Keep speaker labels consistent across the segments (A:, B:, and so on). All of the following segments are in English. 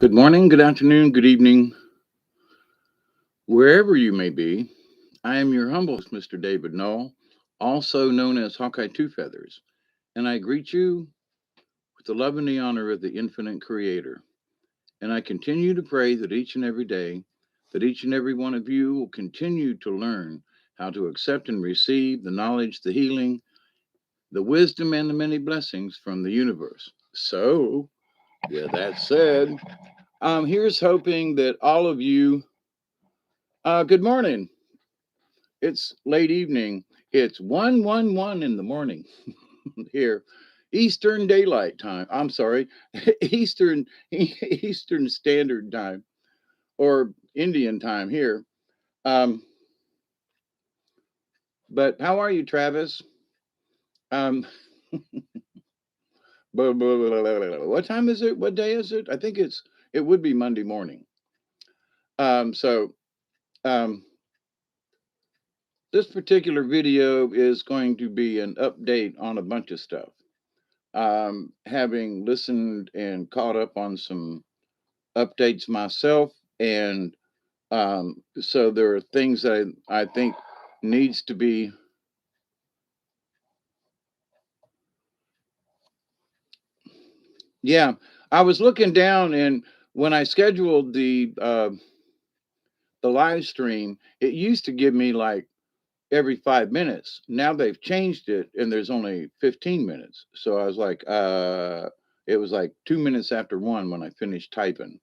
A: Good morning, good afternoon, good evening, wherever you may be. I am your humble host, Mr. David Knoll, also known as Hawkeye Two Feathers, and I greet you with the love and the honor of the infinite Creator. And I continue to pray that each and every day, that each and every one of you will continue to learn how to accept and receive the knowledge, the healing, the wisdom, and the many blessings from the universe. So, with that said, here's hoping that all of you, good morning. It's late evening. It's 1:11 in the morning here. Eastern Daylight Time. I'm sorry. Eastern Standard Time or Indian Time here. Um but how are you, Travis? Um what time is it? What day is it? I think it would be Monday morning. So um this particular video is going to be an update on a bunch of stuff. Having listened and caught up on some updates myself, and so there are things that I think needs to be. Yeah, I was looking down, and when I scheduled the live stream, it used to give me like every 5 minutes. Now they've changed it, and there's only 15 minutes. So I was like, it was like 2 minutes after one when I finished typing.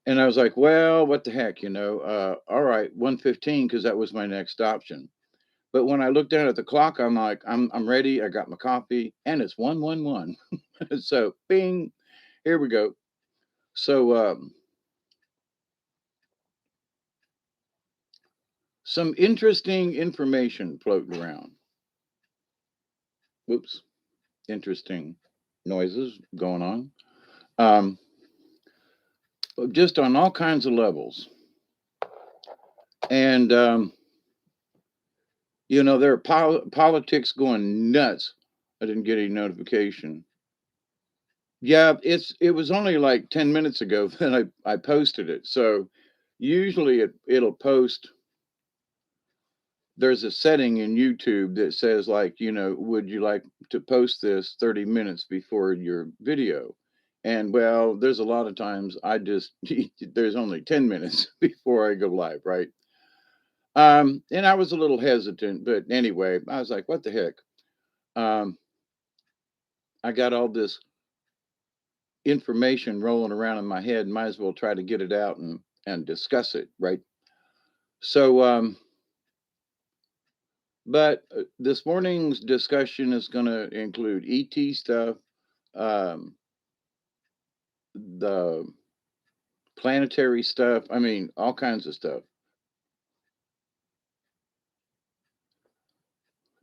A: And I was like, well, what the heck, all right, 1:15 because that was my next option. But when I looked down at the clock, I'm like, I'm ready. I got my coffee, and it's 1:11. So, bing, here we go. So, some interesting information floating around. Whoops, interesting noises going on. Um, just on all kinds of levels, and there are politics going nuts. I didn't get any notification. Yeah, it was only like 10 minutes ago that I posted it. So usually it'll post. There's a setting in YouTube that says like, would you like to post this 30 minutes before your video? And well, there's a lot of times I just there's only 10 minutes before I go live, right? And I was a little hesitant, but anyway, I was like, what the heck? Um, I got all this information rolling around in my head, might as well try to get it out and discuss it, right? So, but this morning's discussion is going to include ET stuff, um, the planetary stuff. I mean, all kinds of stuff.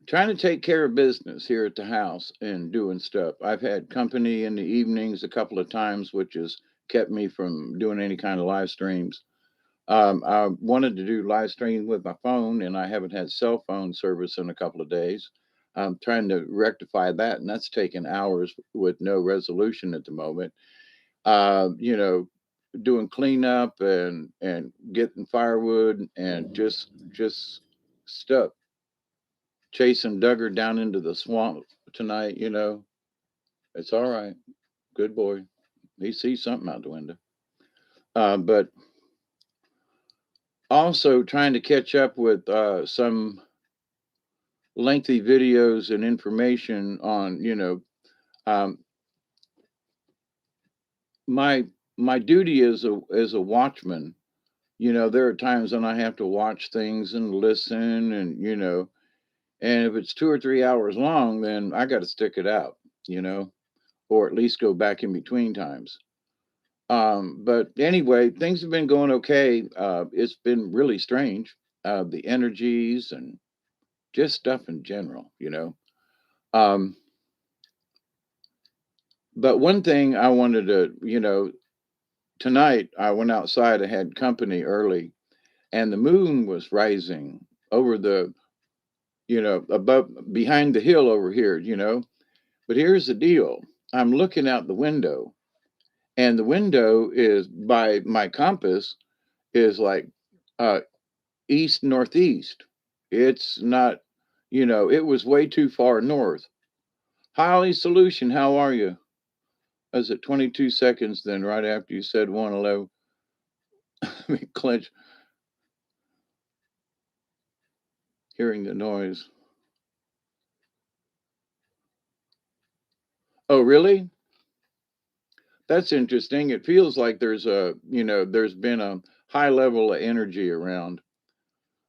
A: Trying to take care of business here at the house and doing stuff. I've had company in the evenings a couple of times, which has kept me from doing any kind of live streams. I wanted to do live stream with my phone, and I haven't had cell phone service in a couple of days. I'm trying to rectify that, and that's taken hours with no resolution at the moment. Uh, you know, Doing cleanup and getting firewood and just stuff. Chasing Duggar down into the swamp tonight. It's all right. Good boy. He sees something out the window. But also trying to catch up with some lengthy videos and information on um, my my duty as a watchman. There are times when I have to watch things and listen, and if it's 2 or 3 hours long, then I got to stick it out, you know or at least go back in between times. But anyway, things have been going okay. It's been really strange, the energies and just stuff in general. um, But one thing I wanted to, tonight I went outside. I had company early, and the moon was rising over above, behind the hill over here. But here's the deal: I'm looking out the window, and the window is by my compass is like uh, east northeast. It's not, it was way too far north. Holly Solution, how are you? Was it 22 seconds then, right after you said 111? I mean, clench, hearing the noise. Oh, really? That's interesting. It feels like there's been a high level of energy around.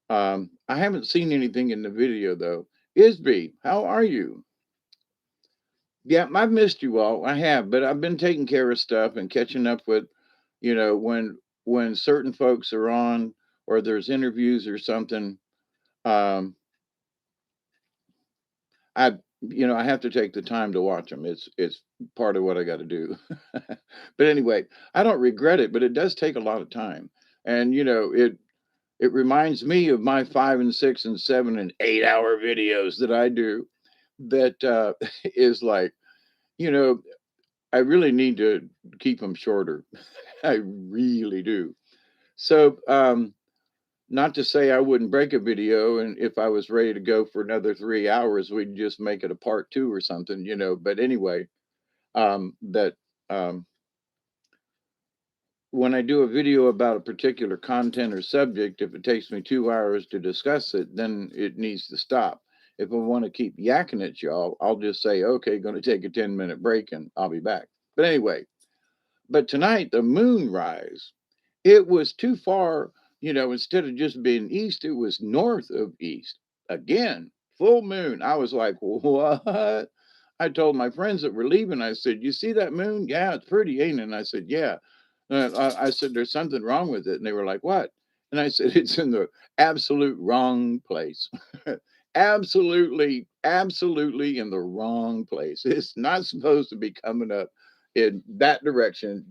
A: I haven't seen anything in the video though. Isby, how are you? Yeah, I've missed you all. I have, but I've been taking care of stuff and catching up with, when certain folks are on or there's interviews or something. Um, I I have to take the time to watch them. It's part of what I got to do. But anyway, I don't regret it, but it does take a lot of time. And it reminds me of my 5 and 6 and 7 and 8 hour videos that I do that is like, you know, I really need to keep them shorter. I really do. So, not to say I wouldn't break a video, and if I was ready to go for another 3 hours, we'd just make it a part two or something. But anyway, that um, when I do a video about a particular content or subject, if it takes me 2 hours to discuss it, then it needs to stop. If I want to keep yakking at y'all, I'll just say, okay, going to take a 10-minute break and I'll be back. But anyway, but tonight, the moon rise, it was too far, instead of just being east, it was north of east. Again, full moon. I was like, what? I told my friends that were leaving, I said, you see that moon? Yeah, it's pretty, ain't it? And I said, yeah. I said, there's something wrong with it. And they were like, what? And I said, it's in the absolute wrong place. Absolutely in the wrong place. It's not supposed to be coming up in that direction.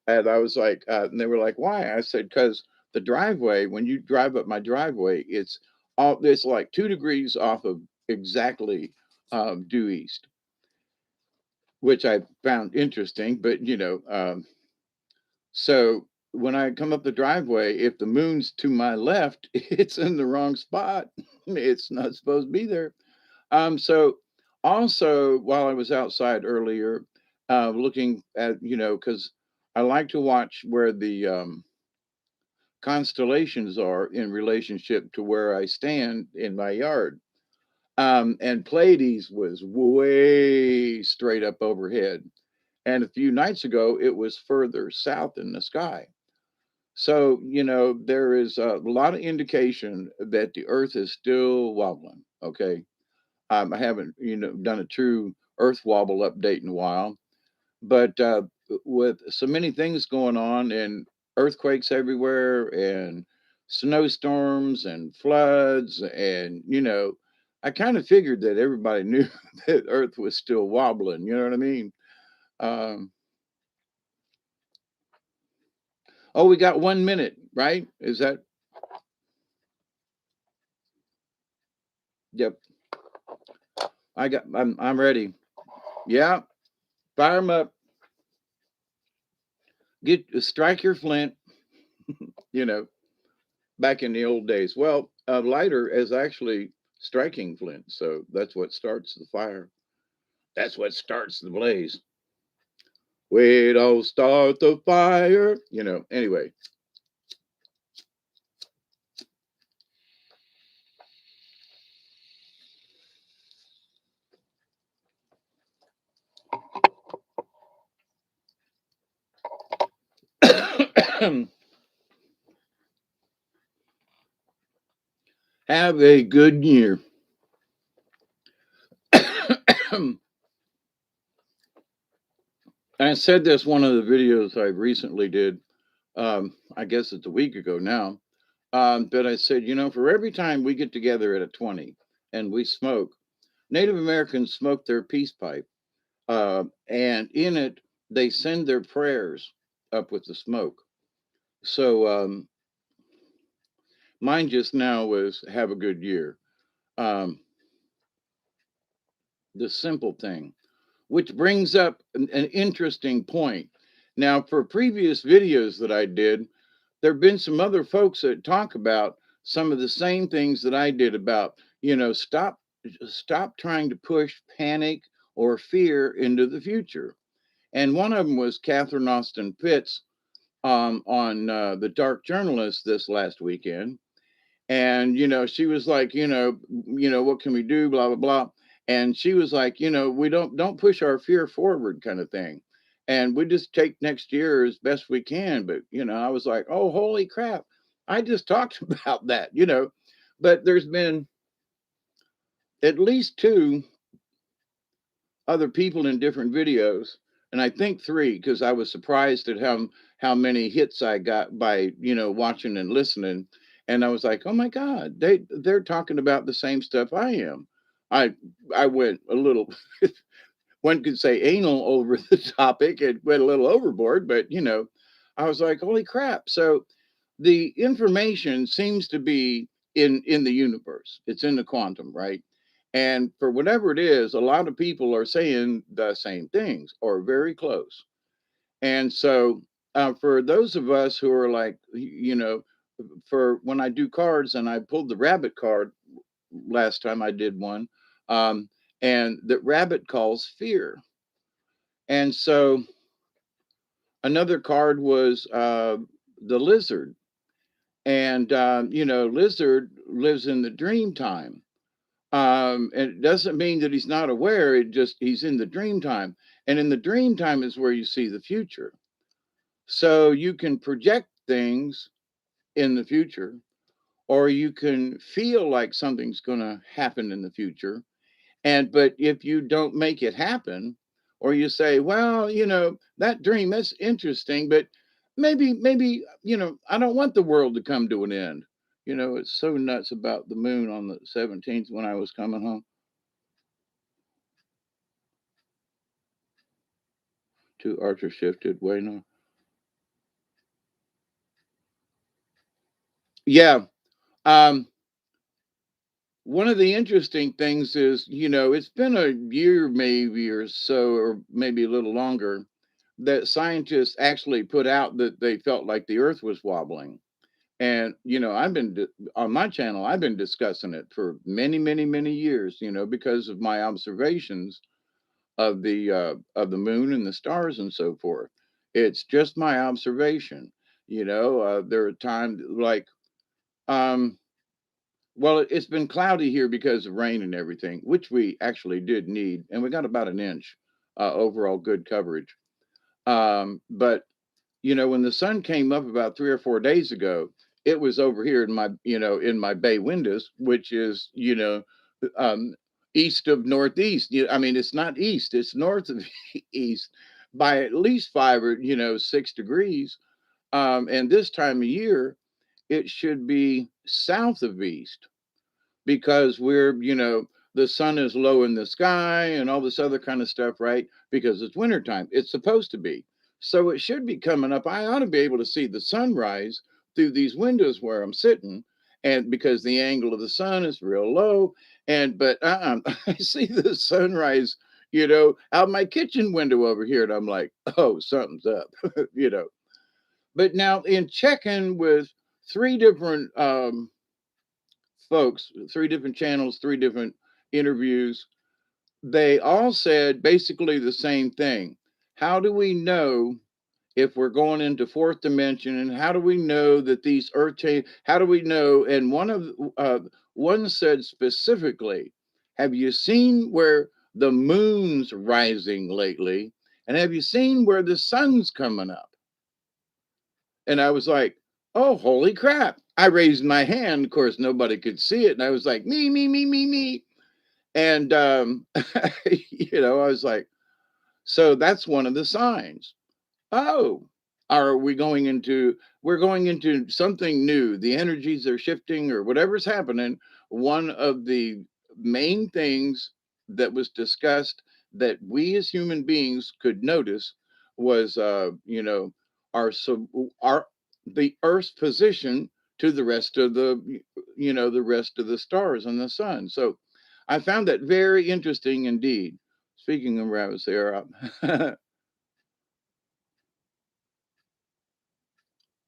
A: And I was like, and they were like, why? I said, because the driveway, when you drive up my driveway, it's like 2 degrees off of exactly due east, which I found interesting. But so when I come up the driveway, if the moon's to my left, it's in the wrong spot. It's not supposed to be there. So also while I was outside earlier, looking at, because I like to watch where the constellations are in relationship to where I stand in my yard. And Pleiades was way straight up overhead. And a few nights ago, it was further south in the sky. So, there is a lot of indication that the earth is still wobbling. Okay. I haven't, done a true earth wobble update in a while, but with so many things going on and earthquakes everywhere and snowstorms and floods, and, I kind of figured that everybody knew that earth was still wobbling. You know what I mean? Um, oh, we got 1 minute, right? Is that? Yep. I'm ready. Yeah. Fire 'em up. Strike your flint, you know, back in the old days. Well, a lighter is actually striking flint. So that's what starts the fire. That's what starts the blaze. We don't start the fire. Anyway. Have a good year. I said this one of the videos I recently did. I guess it's a week ago now. But I said, for every time we get together at a 20 and we smoke, Native Americans smoke their peace pipe. And in it, they send their prayers up with the smoke. So mine just now was have a good year. Um, the simple thing, which brings up an interesting point. Now, for previous videos that I did, there have been some other folks that talk about some of the same things that I did about, stop trying to push panic or fear into the future. And one of them was Catherine Austin Fitts on the Dark Journalist this last weekend. And she was like, what can we do, blah blah blah. And she was like, we don't push our fear forward, kind of thing, and we just take next year as best we can. But I was like, oh, holy crap, I just talked about that. But there's been at least two other people in different videos, and I think three, because I was surprised at how many hits I got by watching and listening. And I was like, oh my god, they're talking about the same stuff I am. I i went a little, one could say, anal over the topic, and went a little overboard, but I was like, holy crap. So the information seems to be in the universe. It's in the quantum, right? And for whatever it is, a lot of people are saying the same things or very close. And so for those of us who are like, for when I do cards, and I pulled the rabbit card last time I did one, um, and the rabbit calls fear. And so another card was the lizard. And lizard lives in the dream time. And it doesn't mean that he's not aware, it just he's in the dream time. And in the dream time is where you see the future. So you can project things in the future, or you can feel like something's going to happen in the future. And but if you don't make it happen, or you say, well, that dream, that's interesting, but maybe, I don't want the world to come to an end. It's so nuts about the moon on the 17th when I was coming home to Archer shifted way no. Yeah. Um, One of the interesting things is, it's been a year maybe or so, or maybe a little longer, that scientists actually put out that they felt like the earth was wobbling. And on my channel, I've been discussing it for many, many, many years, because of my observations of the moon and the stars and so forth. It's just my observation. There are times like, um, well, it's been cloudy here because of rain and everything, which we actually did need, and we got about an inch overall good coverage. But when the sun came up about 3 or 4 days ago, it was over here in my bay windows, which is um, east of northeast. I mean, it's not east; it's north of east by at least 5 or 6 degrees. And this time of year, it should be south of east, because the sun is low in the sky and all this other kind of stuff, right? Because it's wintertime. It's supposed to be. So it should be coming up. I ought to be able to see the sunrise through these windows where I'm sitting. And because the angle of the sun is real low. But I see the sunrise, out my kitchen window over here. And I'm like, oh, something's up, you know. But now in checking with three different folks, three different channels, three different interviews, they all said basically the same thing. How do we know if we're going into fourth dimension, and how do we know that these earth change? How do we know? And one said specifically, have you seen where the moon's rising lately? And have you seen where the sun's coming up? And I was like, oh, holy crap. I raised my hand. Of course, nobody could see it. And I was like, me. And, I was like, so that's one of the signs. Oh, are we going into, we're going into something new. The energies are shifting or whatever's happening. One of the main things that was discussed that we as human beings could notice was, our, so our, the Earth's position to the rest of the rest of the stars and the sun. So I found that very interesting indeed. Speaking of rabbits, there.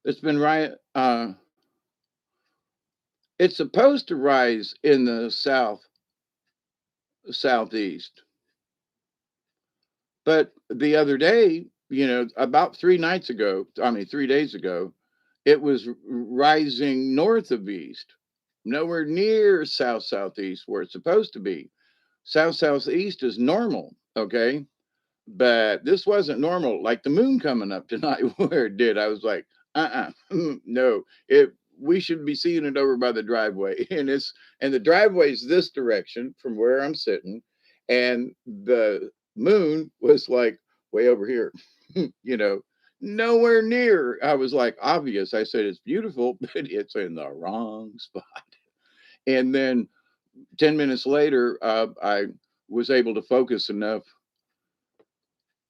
A: It's been right. It's supposed to rise in the southeast, but the other day, about 3 nights ago, I mean 3 days ago, it was rising north of east, nowhere near south southeast where it's supposed to be. South southeast is normal, okay? But this wasn't normal. Like the moon coming up tonight, where it did, I was like, no, it. We should be seeing it over by the driveway, and the driveway's this direction from where I'm sitting, and the moon was like way over here, you know, nowhere near. I was like, obvious. I said it's beautiful, but it's in the wrong spot. And then 10 minutes later, I was able to focus enough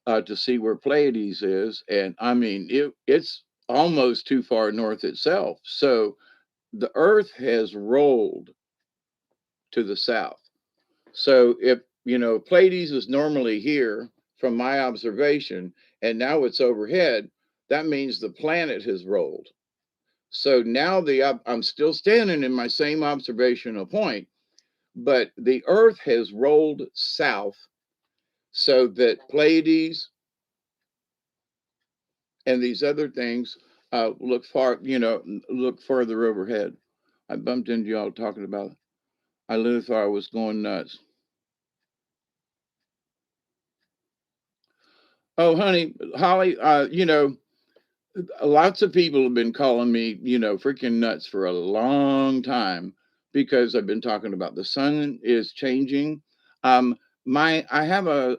A: to see where Pleiades is, and I mean it's almost too far north itself. So the Earth has rolled to the south. So if Pleiades is normally here from my observation, and now it's overhead, that means the planet has rolled. So now I'm still standing in my same observational point, but the Earth has rolled south so that Pleiades and these other things look further overhead. I bumped into y'all talking about. I literally thought I was going nuts. Oh, honey, Holly, lots of people have been calling me, freaking nuts for a long time because I've been talking about the sun is changing. Um, I have a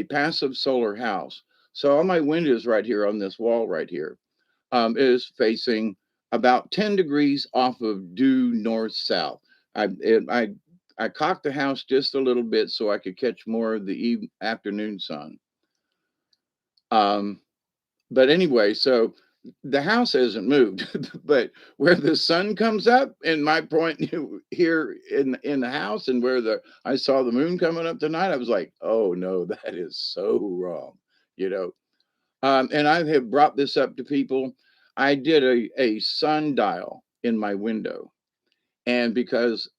A: passive solar house, so all my windows right here on this wall right here is facing about 10 degrees off of due north south. I it, I cocked the house just a little bit so I could catch more of the afternoon sun. Um, but anyway, so the house hasn't moved, but where the sun comes up, and my point here in the house, and where the I saw the moon coming up tonight, I was like, oh no, that is so wrong, you know. And I have brought this up to people. I did a sundial in my window, and because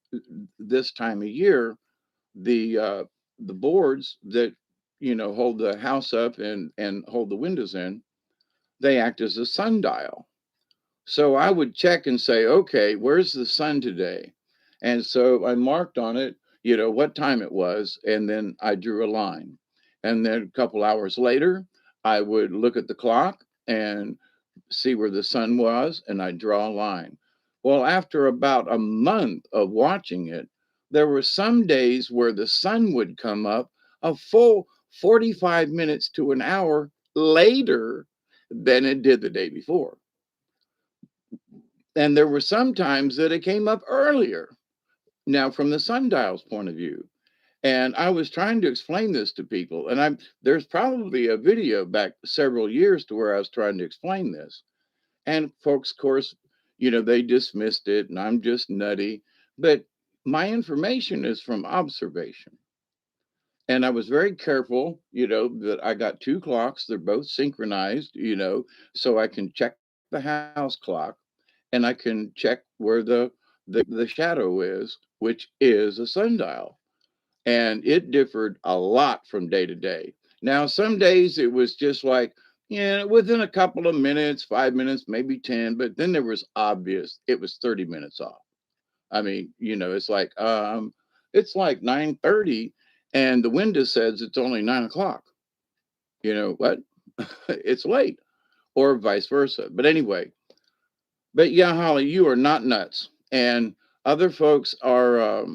A: this time of year, the boards that hold the house up and hold the windows in, they act as a sundial. So I would check and say, okay, where's the sun today? And so I marked on it, what time it was, and then I drew a line. And then a couple hours later, I would look at the clock and see where the sun was, and I'd draw a line. Well, after about a month of watching it, there were some days where the sun would come up a full 45 minutes to an hour later than it did the day before. And there were some times that it came up earlier. Now, from the sundial's point of view. And I was trying to explain this to people, and there's probably a video back several years to where I was trying to explain this. And folks, of course, they dismissed it, and I'm just nutty. But my information is from observation. And I was very careful, that I got two clocks. They're both synchronized, so I can check the house clock and I can check where the shadow is, which is a sundial. And it differed a lot from day to day. Now, some days it was just like, within a couple of minutes, 5 minutes, maybe 10, but then there was obvious, it was 30 minutes off. I mean, it's like 9:30 and the window says it's only 9 o'clock. You know what? It's late, or vice versa. But anyway, but yeah, Holly, you are not nuts. And other folks are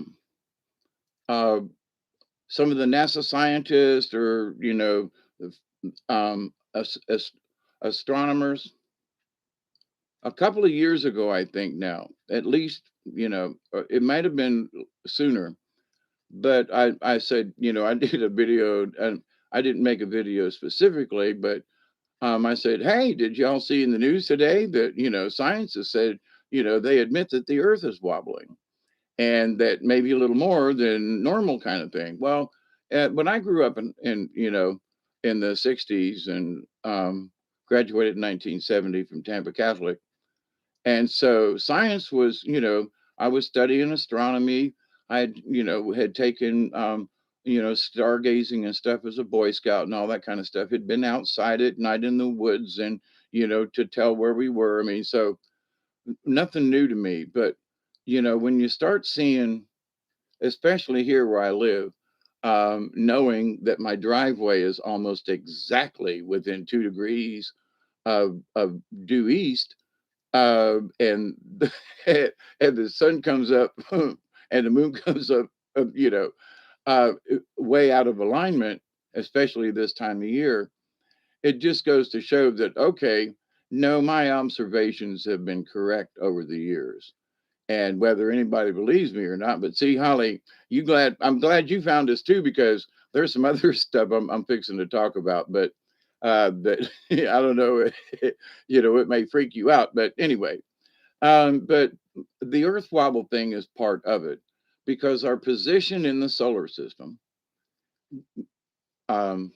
A: uh, some of the NASA scientists or, astronomers. A couple of years ago, I think now, at least, it might have been sooner, but I said, I did a video and I didn't make a video specifically, but I said, hey, did y'all see in the news today that, science has said, they admit that the earth is wobbling and that maybe a little more than normal kind of thing. Well, when I grew up in the 60s and graduated in 1970 from Tampa Catholic. And so science was, I was studying astronomy. I had, had taken, stargazing and stuff as a Boy Scout and all that kind of stuff. Had been outside at night in the woods and, to tell where we were. I mean, so nothing new to me. But, when you start seeing, especially here where I live, knowing that my driveway is almost exactly within 2 degrees of due east, and and the sun comes up and the moon comes up, uh, way out of alignment, especially this time of year. It just goes to show that, okay, no, my observations have been correct over the years. And whether anybody believes me or not, but see, Holly, I'm glad you found this too, because there's some other stuff I'm fixing to talk about, but that I don't know, it may freak you out, but anyway, but the Earth wobble thing is part of it, because our position in the solar system, um,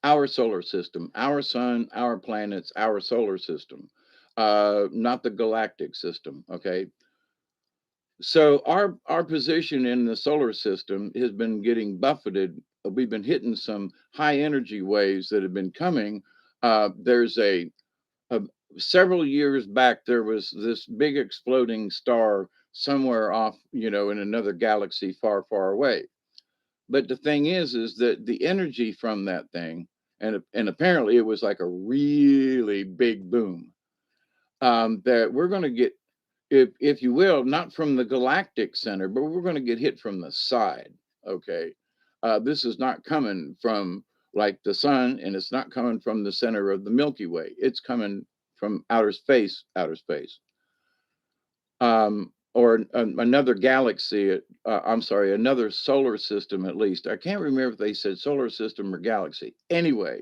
A: our solar system, our sun, our planets, our solar system, not the galactic system. Okay, so our position in the solar system has been getting buffeted. We've been hitting some high energy waves that have been coming. There's a several years back, there was this big exploding star somewhere off, in another galaxy far, far away. But the thing is that the energy from that thing, and apparently it was like a really big boom, that we're going to get, if you will, not from the galactic center, but we're going to get hit from the side. Okay, this is not coming from like the sun, and it's not coming from the center of the Milky Way. It's coming from outer space, or another galaxy. I'm sorry, another solar system at least. I can't remember if they said solar system or galaxy. Anyway,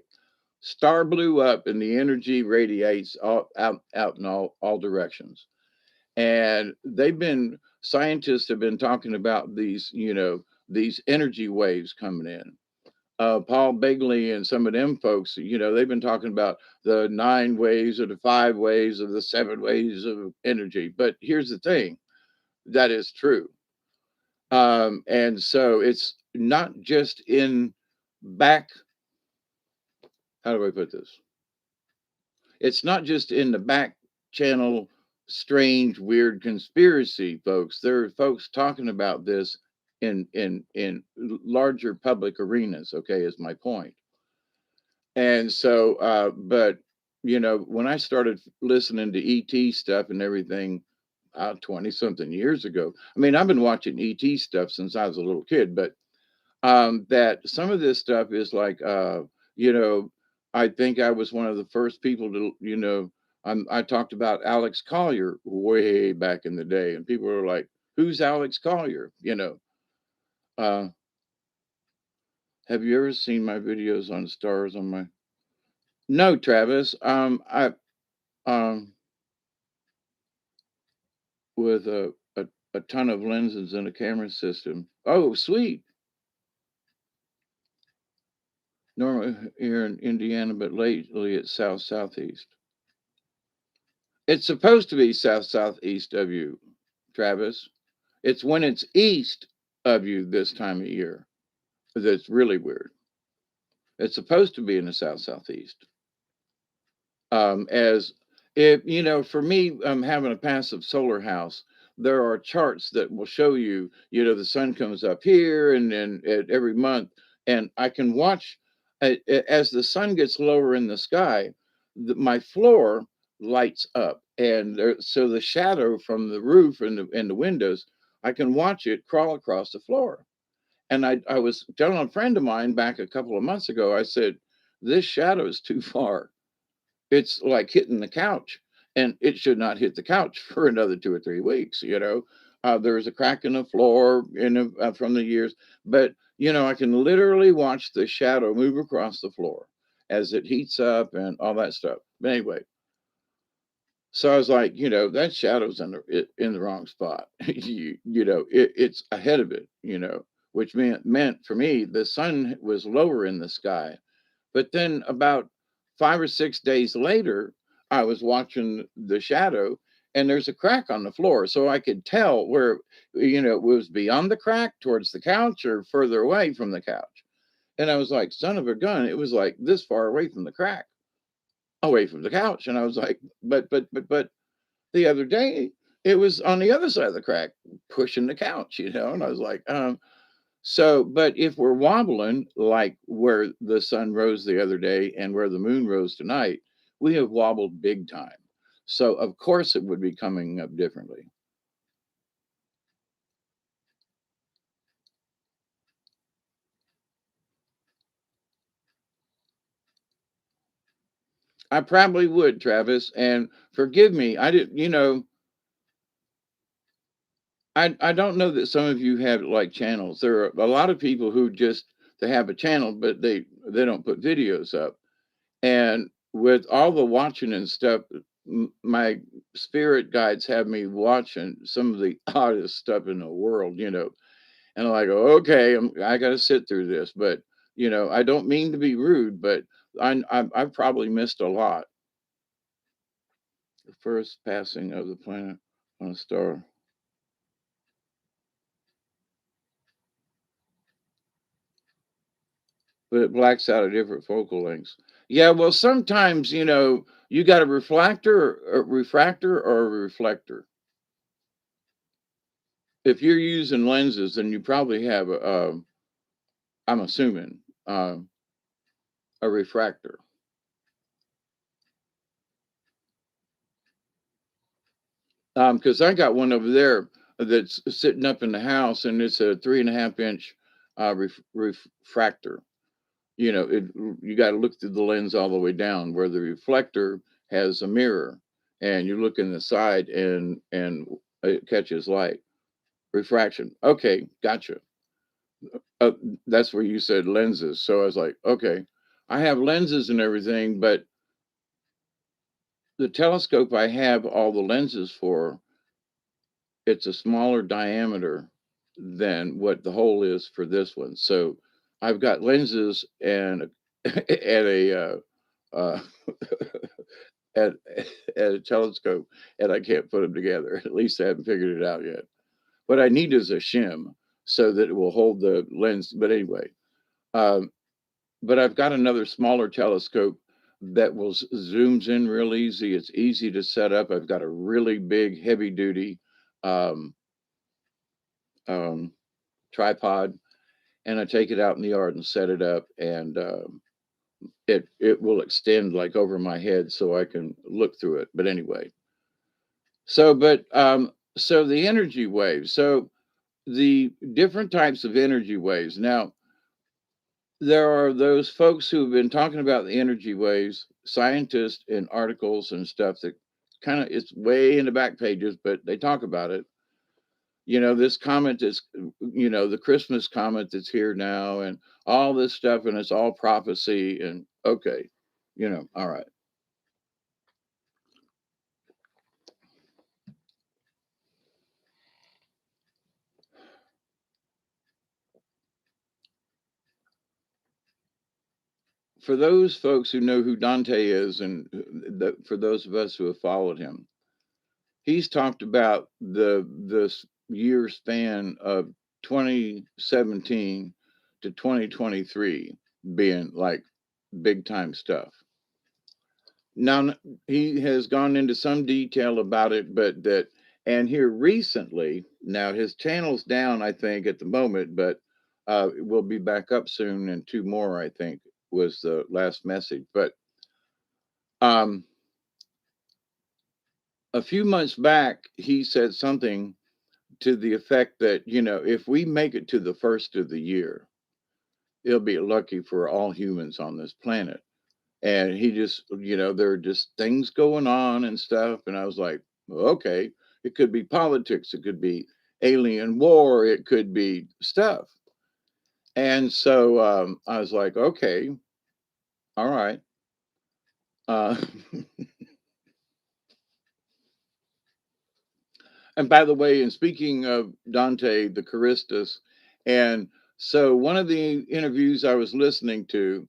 A: star blew up, and the energy radiates out in all directions. And scientists have been talking about these energy waves coming in. Paul Begley and some of them folks, they've been talking about the 9 waves or the 5 waves or the 7 waves of energy. But here's the thing, that is true. And so it's not just in back, how do I put this? It's not just in the back channel, strange, weird conspiracy folks. There are folks talking about this in larger public arenas. Okay, is my point. And so, but when I started listening to ET stuff and everything, 20 something years ago. I mean, I've been watching ET stuff since I was a little kid, but that some of this stuff is like, you know, I think I was one of the first people to, I talked about Alex Collier way back in the day, and people were like, "Who's Alex Collier?" Uh, have you ever seen my videos on stars on my? No, Travis. Um, with a ton of lenses and a camera system. Oh, sweet. Normally here in Indiana, but lately it's southeast. It's supposed to be southeast of you, Travis. It's when it's east of you this time of year that's really weird. It's supposed to be in the southeast. As if for me, having a passive solar house, there are charts that will show you, the sun comes up here, and then every month, and I can watch as the sun gets lower in the sky, my floor lights up, and so the shadow from the roof and the windows, I can watch it crawl across the floor. And I was telling a friend of mine back a couple of months ago, I said, this shadow is too far. It's like hitting the couch, and it should not hit the couch for another 2 or 3 weeks. There's a crack in the floor from the years, but I can literally watch the shadow move across the floor as it heats up and all that stuff. But anyway, so I was like, that shadow's in the wrong spot. It's ahead of it. Which meant for me, the sun was lower in the sky, But then about 5 or 6 days later, I was watching the shadow and there's a crack on the floor. So I could tell where, it was beyond the crack towards the couch or further away from the couch. And I was like, son of a gun, it was like this far away from the crack, away from the couch. And I was like, but the other day, it was on the other side of the crack, pushing the couch, and I was like, so, but if we're wobbling like where the sun rose the other day and where the moon rose tonight, we have wobbled big time. So, of course, it would be coming up differently. I probably would, Travis, and forgive me. I didn't, I don't know that some of you have like channels. There are a lot of people who just they have a channel, but they don't put videos up. And with all the watching and stuff, my spirit guides have me watching some of the oddest stuff in the world. And I'm like, okay, I got to sit through this. But, I don't mean to be rude, but I've probably missed a lot. The first passing of the planet on a star. But it blacks out at different focal lengths. Yeah, well, sometimes, you got a refractor or a reflector. If you're using lenses, then you probably have I'm assuming, a refractor. Because I got one over there that's sitting up in the house, and it's a 3.5 inch refractor. You got to look through the lens all the way down, where the reflector has a mirror, and you look in the side, and it catches light. Refraction. Okay, gotcha. Uh, that's where you said lenses. So I was like, okay, I have lenses and everything, but the telescope I have all the lenses for, it's a smaller diameter than what the hole is for this one. So I've got lenses and and uh, at, at a telescope, and I can't put them together. At least I haven't figured it out yet. What I need is a shim so that it will hold the lens. But anyway, um, but I've got another smaller telescope that will zooms in real easy. It's easy to set up. I've got a really big, heavy duty um, um, tripod, and I take it out in the yard and set it up, and it will extend like over my head so I can look through it. But anyway, so the energy waves. So the different types of energy waves. Now there are those folks who have been talking about the energy waves, scientists in articles and stuff that kind of it's way in the back pages, but they talk about it. This comet is, the Christmas comet that's here now, and all this stuff, and it's all prophecy. And okay, all right. For those folks who know who Dante is, and for those of us who have followed him, he's talked about this year span of 2017 to 2023 being like big time stuff. Now he has gone into some detail about it, but and here recently, now his channel's down, I think, at the moment, but we'll be back up soon, and two more, I think, was the last message. But um, a few months back, he said something to the effect that, if we make it to the first of the year, it'll be lucky for all humans on this planet. And he just, there are just things going on and stuff. And I was like, well, okay, it could be politics, it could be alien war, it could be stuff. And so I was like, okay, all right. Uh, and by the way, and speaking of Dante, the Charistus, and so one of the interviews I was listening to,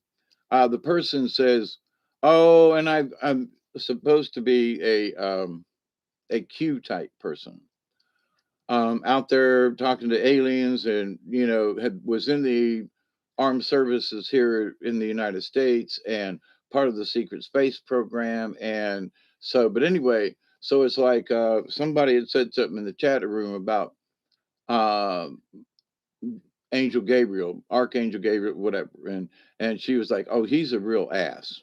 A: The person says, "Oh, and I'm supposed to be a Q type person, out there talking to aliens, and had was in the armed services here in the United States and part of the secret space program, and so. But anyway, so it's like somebody had said something in the chat room about um Angel Gabriel, Archangel Gabriel, whatever, and she was like, "Oh, he's a real ass."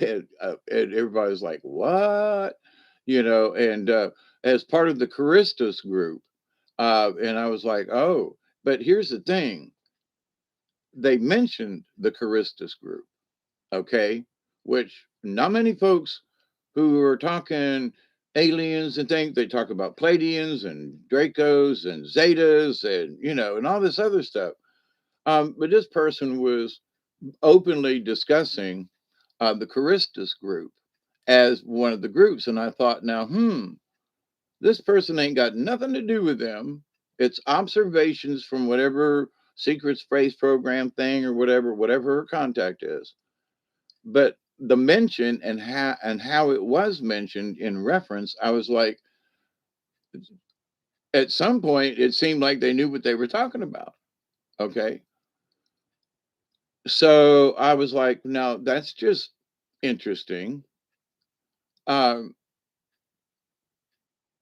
A: And everybody was like, "What?" And as part of the Charistus group, and I was like, "Oh," but here's the thing: they mentioned the Charistus group, okay, which not many folks who are talking aliens and things, they talk about Pleiadians and Dracos and Zetas and and all this other stuff. But this person was openly discussing the Charistus group as one of the groups. And I thought, now, this person ain't got nothing to do with them. It's observations from whatever secret space program thing or whatever her contact is. But the mention and how it was mentioned in reference, I was like, at some point, it seemed like they knew what they were talking about. Okay. So I was like, now that's just interesting. Um,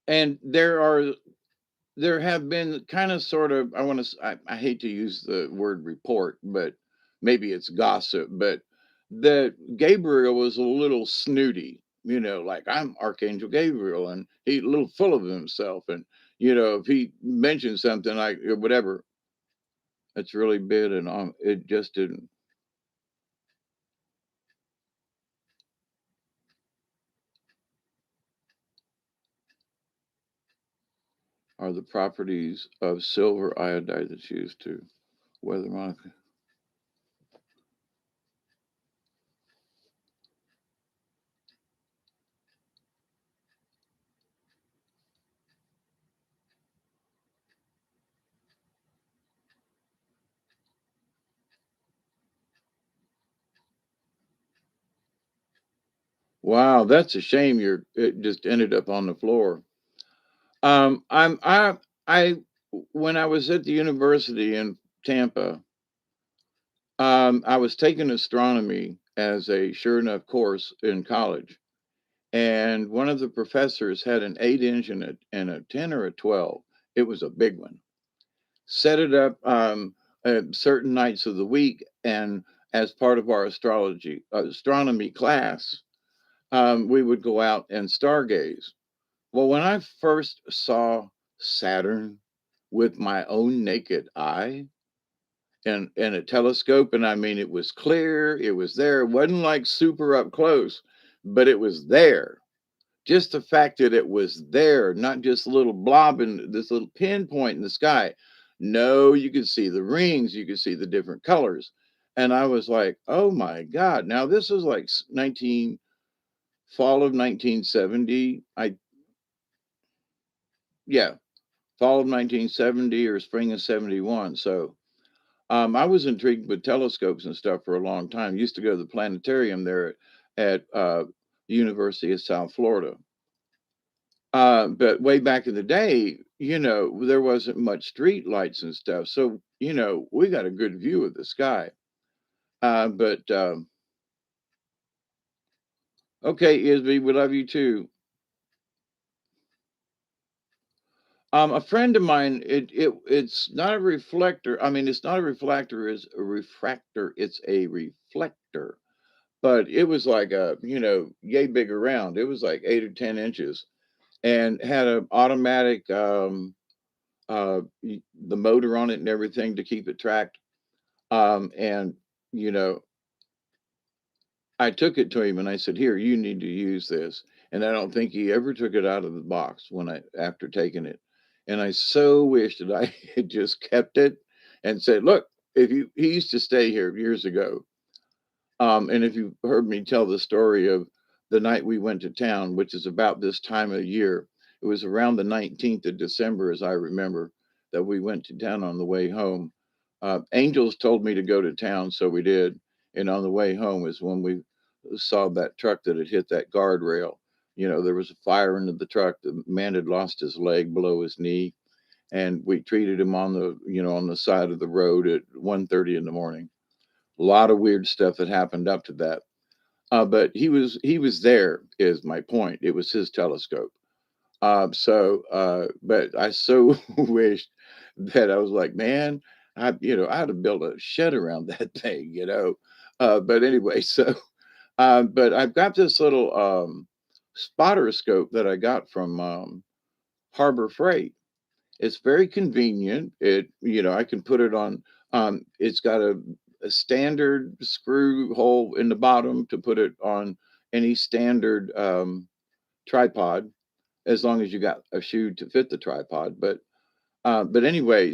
A: and there have been kind of sort of, I want to I hate to use the word report, but maybe it's gossip, but that Gabriel was a little snooty, like I'm Archangel Gabriel, and he a little full of himself, and if he mentioned something like whatever, it's really big, and it just didn't. Are the properties of silver iodide that's used to weather modification. Wow, that's a shame. It just ended up on the floor. I when I was at the university in Tampa, I was taking astronomy as a sure enough course in college, and one of the professors had an 8 inch and a 10 or a 12. It was a big one. Set it up at certain nights of the week, and as part of our astronomy class, we would go out and stargaze. Well, when I first saw Saturn with my own naked eye and a telescope, and I mean, it was clear, it was there. It wasn't like super up close, but it was there. Just the fact that it was there, not just a little blob in this little pinpoint in the sky. No, you could see the rings, you could see the different colors. And I was like, oh my God. Now, this is like 19, fall of 1970. Yeah, fall of 1970 or spring of 71. So I was intrigued with telescopes and stuff for a long time. Used to go to the planetarium there at the University of South Florida. But way back in the day, there wasn't much street lights and stuff. So, we got a good view of the sky. But okay, Isby, we love you too. A friend of mine, it's not a reflector. I mean, it's not a reflector, it's a refractor, it's a reflector. But it was like a, yay big around. It was like 8 or 10 inches and had an automatic the motor on it and everything to keep it tracked. And you know, I took it to him and I said, "Here, you need to use this." And I don't think he ever took it out of the box when I after taking it. And I so wish that I had just kept it and said, "Look, if you," he used to stay here years ago. And if you heard me tell the story of the night we went to town, which is about this time of year, it was around the 19th of December, as I remember, that we went to town on the way home. Angels told me to go to town, so we did. And on the way home is when we saw that truck that had hit that guardrail. There was a fire into the truck. The man had lost his leg below his knee, and we treated him on the side of the road at 1:30 in the morning. A lot of weird stuff that happened up to that. But he was there is my point. It was his telescope. But I so wished that I was like, man, I had to build a shed around that thing. But anyway, but I've got this little spotter scope that I got from Harbor Freight. It's very convenient. I can put it on. It's got a standard screw hole in the bottom to put it on any standard tripod, as long as you got a shoe to fit the tripod. But anyway,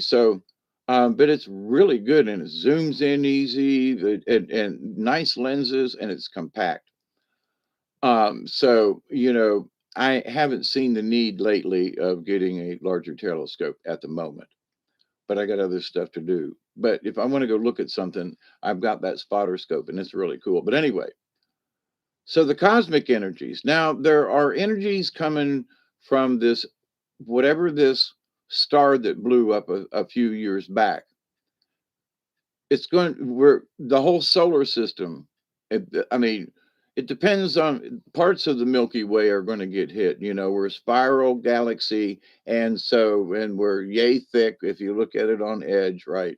A: but it's really good and it zooms in easy, and nice lenses, and it's compact. I haven't seen the need lately of getting a larger telescope at the moment, but I got other stuff to do. But if I want to go look at something, I've got that spotter scope, and it's really cool. But anyway, so the cosmic energies. Now there are energies coming from this, whatever this star that blew up a few years back. It's going we're the whole solar system. I mean, it depends on parts of the Milky Way are going to get hit. We're a spiral galaxy, and we're yay thick if you look at it on edge, right?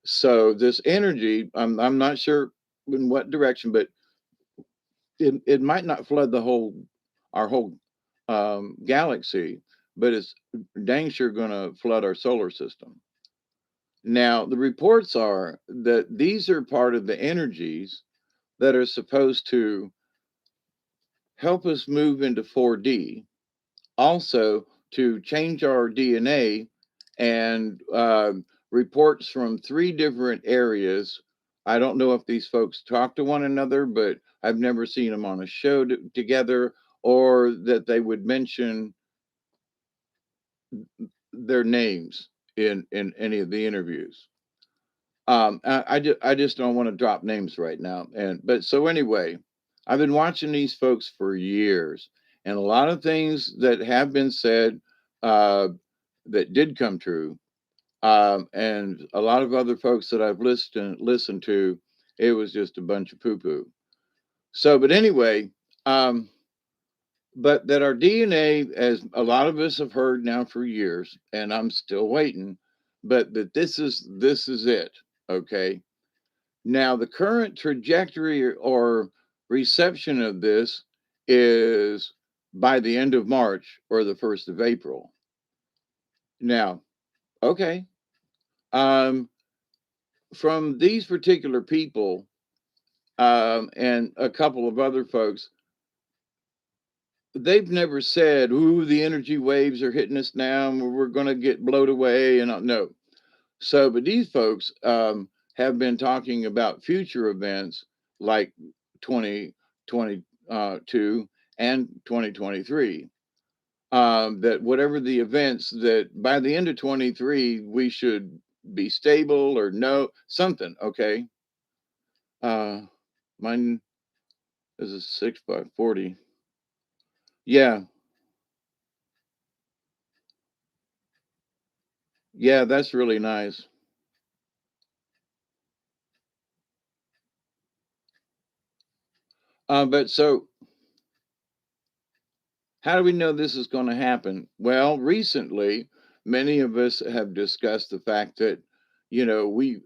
A: So this energy, I'm not sure in what direction, but it might not flood our whole galaxy, but it's dang sure going to flood our solar system. Now, the reports are that these are part of the energies that are supposed to help us move into 4D, also to change our DNA, and reports from three different areas. I don't know if these folks talk to one another, but I've never seen them on a show together, or that they would mention their names in any of the interviews. I just don't want to drop names right now. But so anyway, I've been watching these folks for years, and a lot of things that have been said uh, that did come true, and a lot of other folks that I've listened to, it was just a bunch of poo poo. But anyway, um, but that our DNA, as a lot of us have heard now for years, and I'm still waiting, but that this is it. Okay. Now, the current trajectory or reception of this is by the end of March or the 1st of April. Now, okay. Um, from these particular people, and a couple of other folks, they've never said, "Ooh, the energy waves are hitting us now, and we're going to get blown away." And no. But these folks have been talking about future events like 2022 and 2023. That whatever the events, that by the end of 23, we should be stable or no something. Okay. Uh, Mine is a 6 by 40. Yeah. Yeah. That's really nice. But so how do we know this is going to happen? Well, recently, many of us have discussed the fact that, we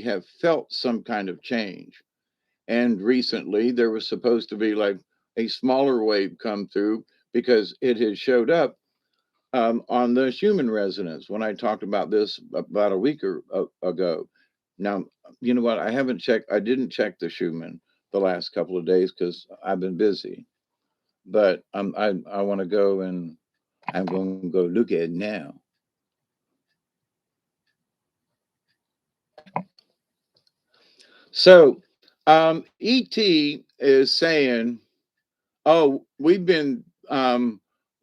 A: have felt some kind of change. And recently, there was supposed to be like a smaller wave come through because it had showed up on the Schumann resonance when I talked about this about a week ago. Now, you know what? I haven't checked. I didn't check the Schumann the last couple of days because I've been busy. But I want to go, and I'm going to go look at it now. So, ET is saying, "Oh,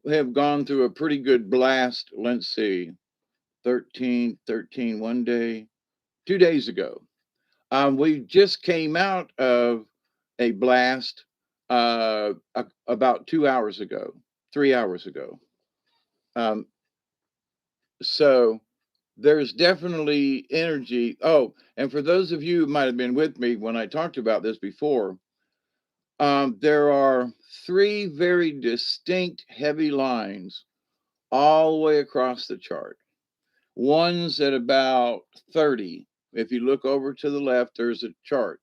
A: have gone through a pretty good blast. Let's see, 13, 13 one day, 2 days ago. We just came out of a blast about 2 hours ago, 3 hours ago. Um, so there's definitely energy. Oh, and for those of you who might have been with me when I talked about this before, there are three very distinct heavy lines all the way across the chart. One's at about 30. If you look over to the left, there's a chart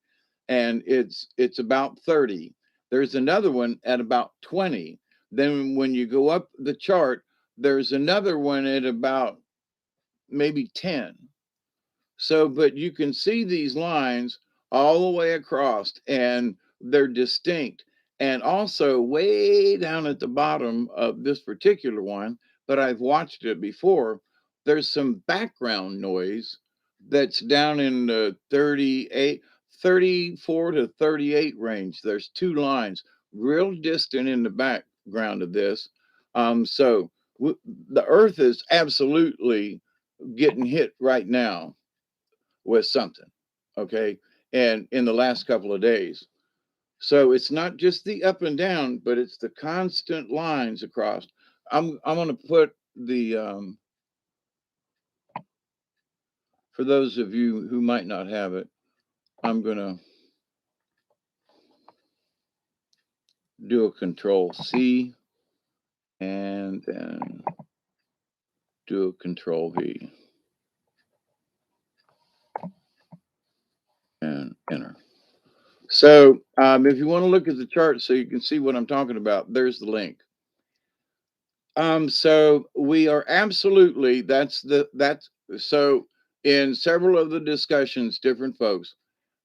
A: and it's about 30. There's another one at about 20. Then when you go up the chart, there's another one at about maybe 10. So, but you can see these lines all the way across, and they're distinct. And also, way down at the bottom of this particular one, but I've watched it before, there's some background noise that's down in the 34 to 38 range. There's two lines real distant in the background of this. So the earth is absolutely getting hit right now with something, okay, and in the last couple of days. So it's not just the up and down, but it's the constant lines across. I'm going to put the for those of you who might not have it, I'm going to do a control C and then do a control V and enter. So if you want to look at the chart so you can see what I'm talking about, there's the link. So we are absolutely that's so in several of the discussions, different folks,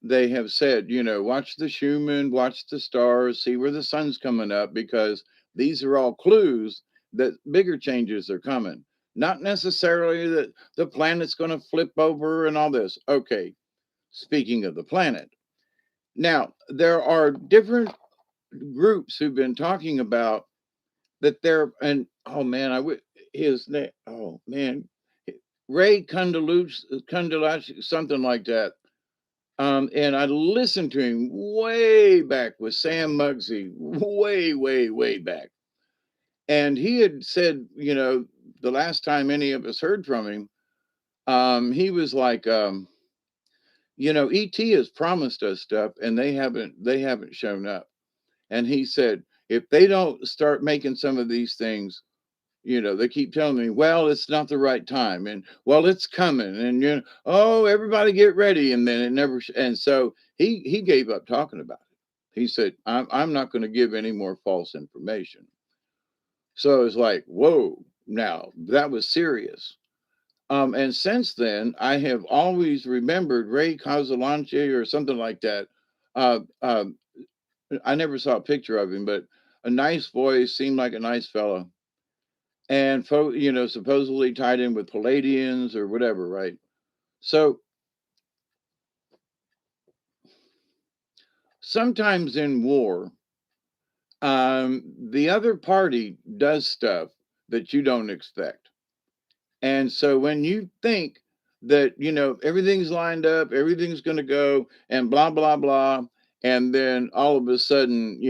A: they have said, watch the Schumann, watch the stars, see where the sun's coming up, because these are all clues that bigger changes are coming. Not necessarily that the planet's going to flip over and all this. Okay, speaking of the planet. Now, there are different groups who've been talking about that they're and oh man, I would his name. Oh man, Ray Kundalach, something like that. And I listened to him way back with Sam Muggsy, way, way, way back. And he had said, the last time any of us heard from him, he was like, ET has promised us stuff, and they haven't shown up. And he said, if they don't start making some of these things, they keep telling me, well, it's not the right time, and well, it's coming, and oh, everybody get ready, and then it never. And so he gave up talking about it. He said, I'm not going to give any more false information. So it's like, whoa, now that was serious. And since then, I have always remembered Ray Casalanche or something like that. Uh, um, I never saw a picture of him, but a nice voice, seemed like a nice fellow, and supposedly tied in with Palladians or whatever, right? So sometimes in war, the other party does stuff that you don't expect, and so when you think that everything's lined up, everything's going to go, and blah blah blah, and then all of a sudden,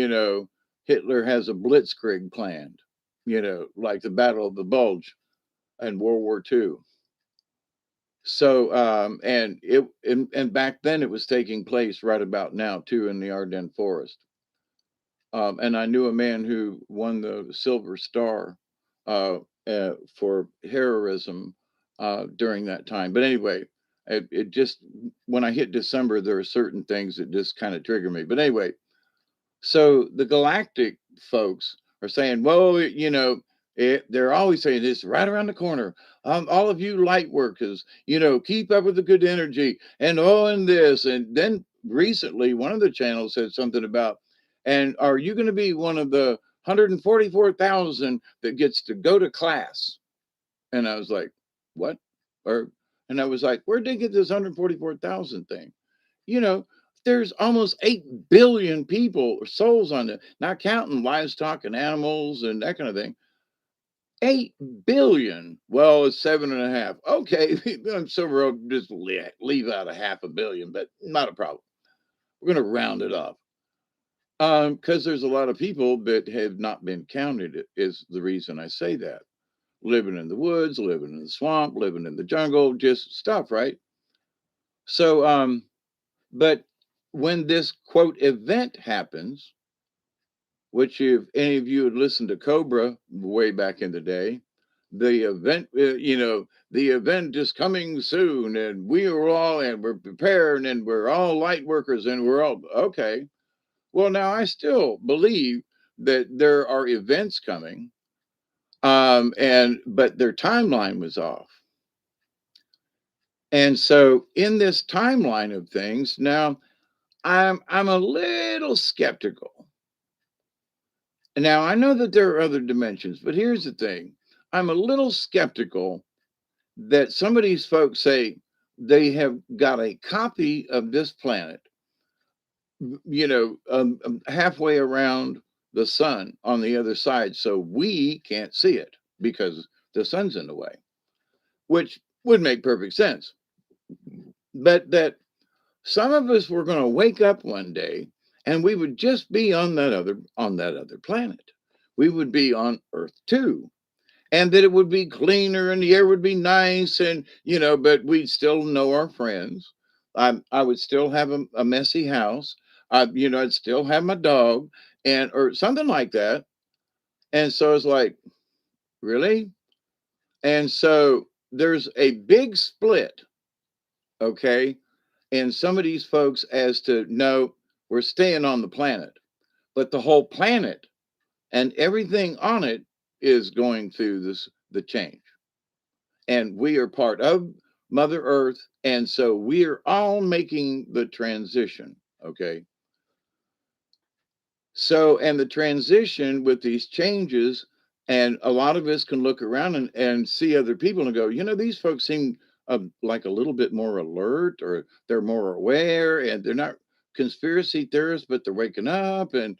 A: Hitler has a blitzkrieg planned, like the Battle of the Bulge in World War II. So, and back then it was taking place right about now too in the Ardennes forest. And I knew a man who won the Silver Star for heroism during that time. But anyway, it just when I hit December, there are certain things that just kind of trigger me. But anyway, so the galactic folks are saying, well, they're always saying this right around the corner. All of you light workers, keep up with the good energy and and this. And then recently, one of the channels said something about, and are you going to be one of the 144,000 that gets to go to class? And I was like, what? Or, and I was like, where'd they get this 144,000 thing? you know, there's almost 8 billion people or souls on it, not counting livestock and animals and that kind of thing. 8 billion. Well, it's seven and a half. Okay, so we'll just leave out a half a billion, but not a problem. We're going to round it off. Because there's a lot of people that have not been counted, is the reason I say that. Living in the woods, living in the swamp, living in the jungle, just stuff, right? So, but when this quote event happens, which if any of you had listened to Cobra way back in the day, the event, the event is coming soon, and we are all, and we're prepared, and we're all light workers, and we're all okay. Well, now I still believe that there are events coming, and but their timeline was off. And so in this timeline of things, now I'm a little skeptical. Now I know that there are other dimensions, but here's the thing. I'm a little skeptical that some of these folks say they have got a copy of this planet, halfway around the sun on the other side, so we can't see it because the sun's in the way, which would make perfect sense. But that some of us were going to wake up one day and we would just be on that other planet. We would be on Earth too. And that it would be cleaner and the air would be nice and but we'd still know our friends. I would still have a messy house. I'd still have my dog and or something like that. And so it's like, really? And so there's a big split, okay, in some of these folks as to no, we're staying on the planet, but the whole planet and everything on it is going through the change. And we are part of Mother Earth. And so we are all making the transition. Okay. So, and the transition with these changes, and a lot of us can look around and see other people and go, these folks seem like a little bit more alert or they're more aware and they're not conspiracy theorists, but they're waking up and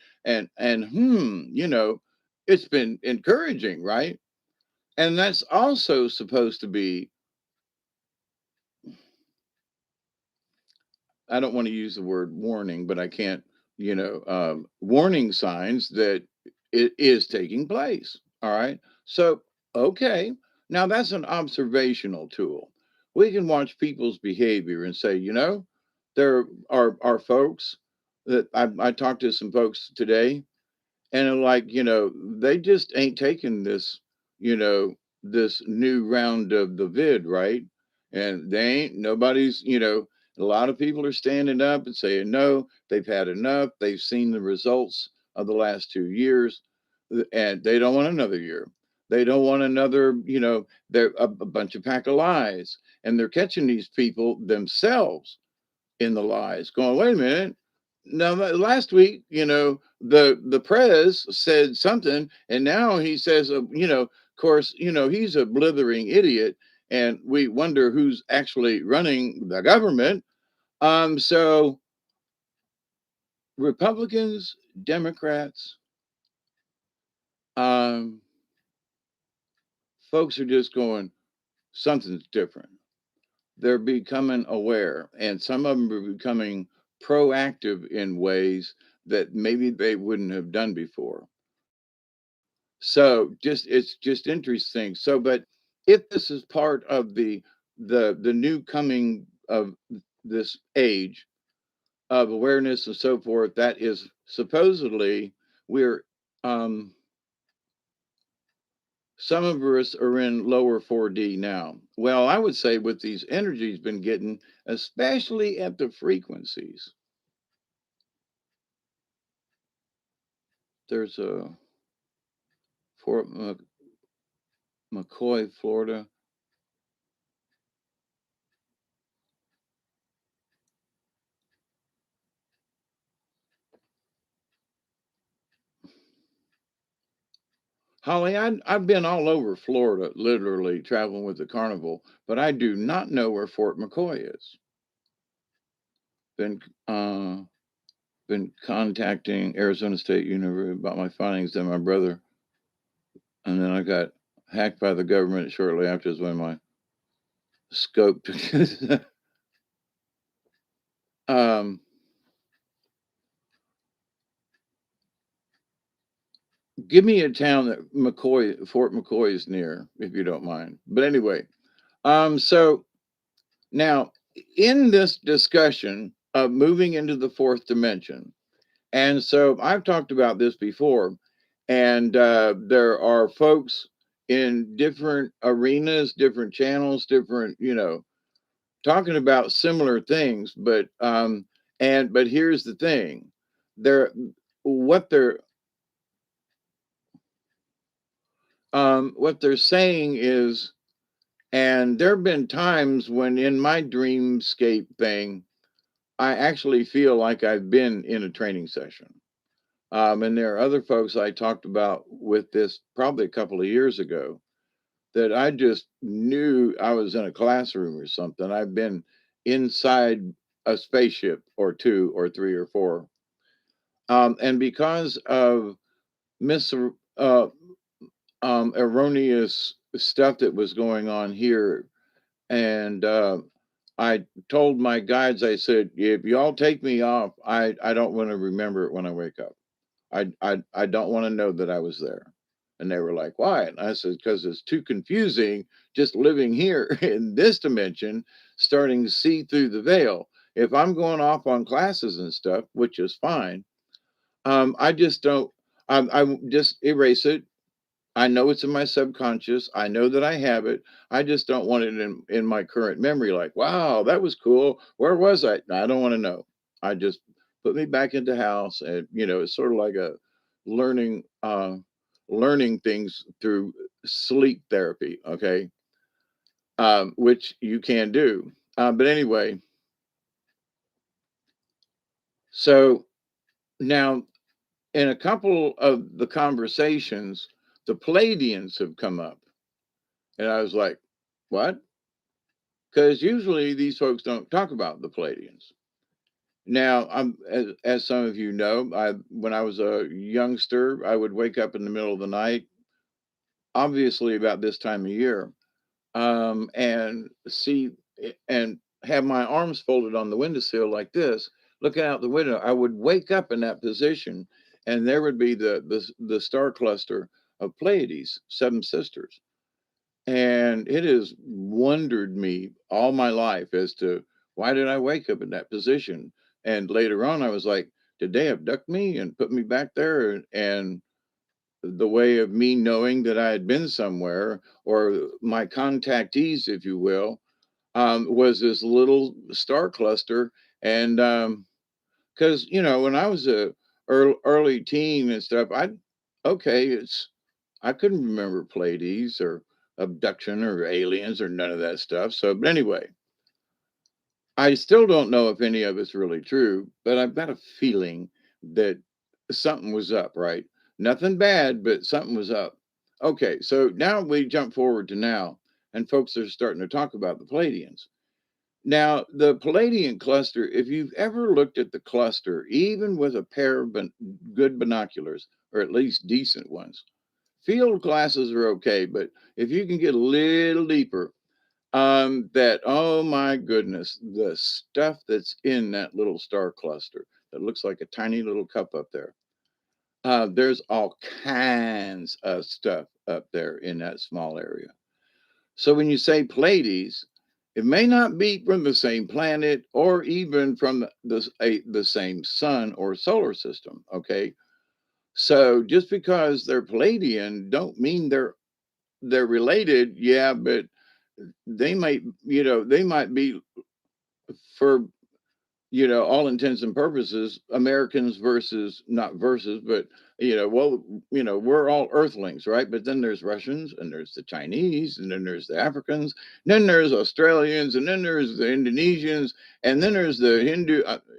A: it's been encouraging, right? And that's also supposed to be, I don't want to use the word warning, but I can't, warning signs that it is taking place. All right. So, okay. Now that's an observational tool. We can watch people's behavior and say, there are folks that I talked to some folks today and like they just ain't taking you know this new round of the vid, right? And they ain't nobody's, a lot of people are standing up and saying no, they've had enough, they've seen the results of the last 2 years, and they don't want another year, they don't want another, they're a bunch of pack of lies, and they're catching these people themselves in the lies, going, wait a minute. Now, last week, the prez said something, and now he says, of course, he's a blithering idiot, and we wonder who's actually running the government. So Republicans, Democrats, um, folks are just going, something's different. They're becoming aware, and some of them are becoming proactive in ways that maybe they wouldn't have done before. So just it's just interesting. So, but if this is part of the new coming of this age of awareness and so forth, that is supposedly we're some of us are in lower 4D now. Well, I would say with these energies been getting, especially at the frequencies. There's a Fort McCoy, Florida. Holly, I've been all over Florida, literally traveling with the carnival, but I do not know where Fort McCoy is. Been uh, been contacting Arizona State University about my findings and my brother, and then I got hacked by the government shortly after is when my scope. um, Give me a town that Fort McCoy is near, if you don't mind. But anyway, so now in this discussion of moving into the fourth dimension, and so I've talked about this before, and there are folks in different arenas, different channels, different, talking about similar things, but here's the thing. They're what they're what they're saying is, and there have been times when in my dreamscape thing, I actually feel like I've been in a training session. And there are other folks I talked about with this probably a couple of years ago that I just knew I was in a classroom or something. I've been inside a spaceship or two or three or four. And because of mis erroneous stuff that was going on here, and I told my guides, I said, if y'all take me off, I don't want to remember it when I wake up. I don't want to know that I was there. And they were like, why? And I said, because it's too confusing just living here in this dimension, starting to see through the veil. If I'm going off on classes and stuff, which is fine, I just don't, I just erase it. I know it's in my subconscious. I know that I have it. I just don't want it in my current memory. Like, wow, that was cool. Where was I? I don't want to know. I just put me back into house, and it's sort of like a learning, learning things through sleep therapy. Okay, which you can do. But anyway, so now in a couple of the conversations, the Palladians have come up, and I was like, what? Because usually these folks don't talk about the Palladians. Now, as some of you know, when I was a youngster, I would wake up in the middle of the night, obviously about this time of year, and see and have my arms folded on the windowsill like this, looking out the window. I would wake up in that position, and there would be the star cluster of Pleiades, seven sisters. And it has wondered me all my life as to why did I wake up in that position? And later on, I was like, did they abduct me and put me back there? And the way of me knowing that I had been somewhere, or my contactees, if you will, was this little star cluster. And because, when I was a early teen and stuff, okay, I couldn't remember Pleiades or abduction or aliens or none of that stuff. So, but anyway, I still don't know if any of it's really true, but I've got a feeling that something was up, right? Nothing bad, but something was up. Okay, so now we jump forward to now, and folks are starting to talk about the Palladians. Now, the Palladian cluster, if you've ever looked at the cluster, even with a pair of good binoculars, or at least decent ones, field glasses are okay, but if you can get a little deeper, that oh my goodness, the stuff that's in that little star cluster that looks like a tiny little cup up there. There's all kinds of stuff up there in that small area. So when you say Pleiades, it may not be from the same planet or even from the same sun or solar system. Okay, so just because they're Palladian, don't mean they're related. Yeah, but they might, they might be, for all intents and purposes, Americans versus, not versus, but well, we're all Earthlings, right? But then there's Russians, and there's the Chinese, and then there's the Africans, and then there's Australians, and then there's the Indonesians, and then there's the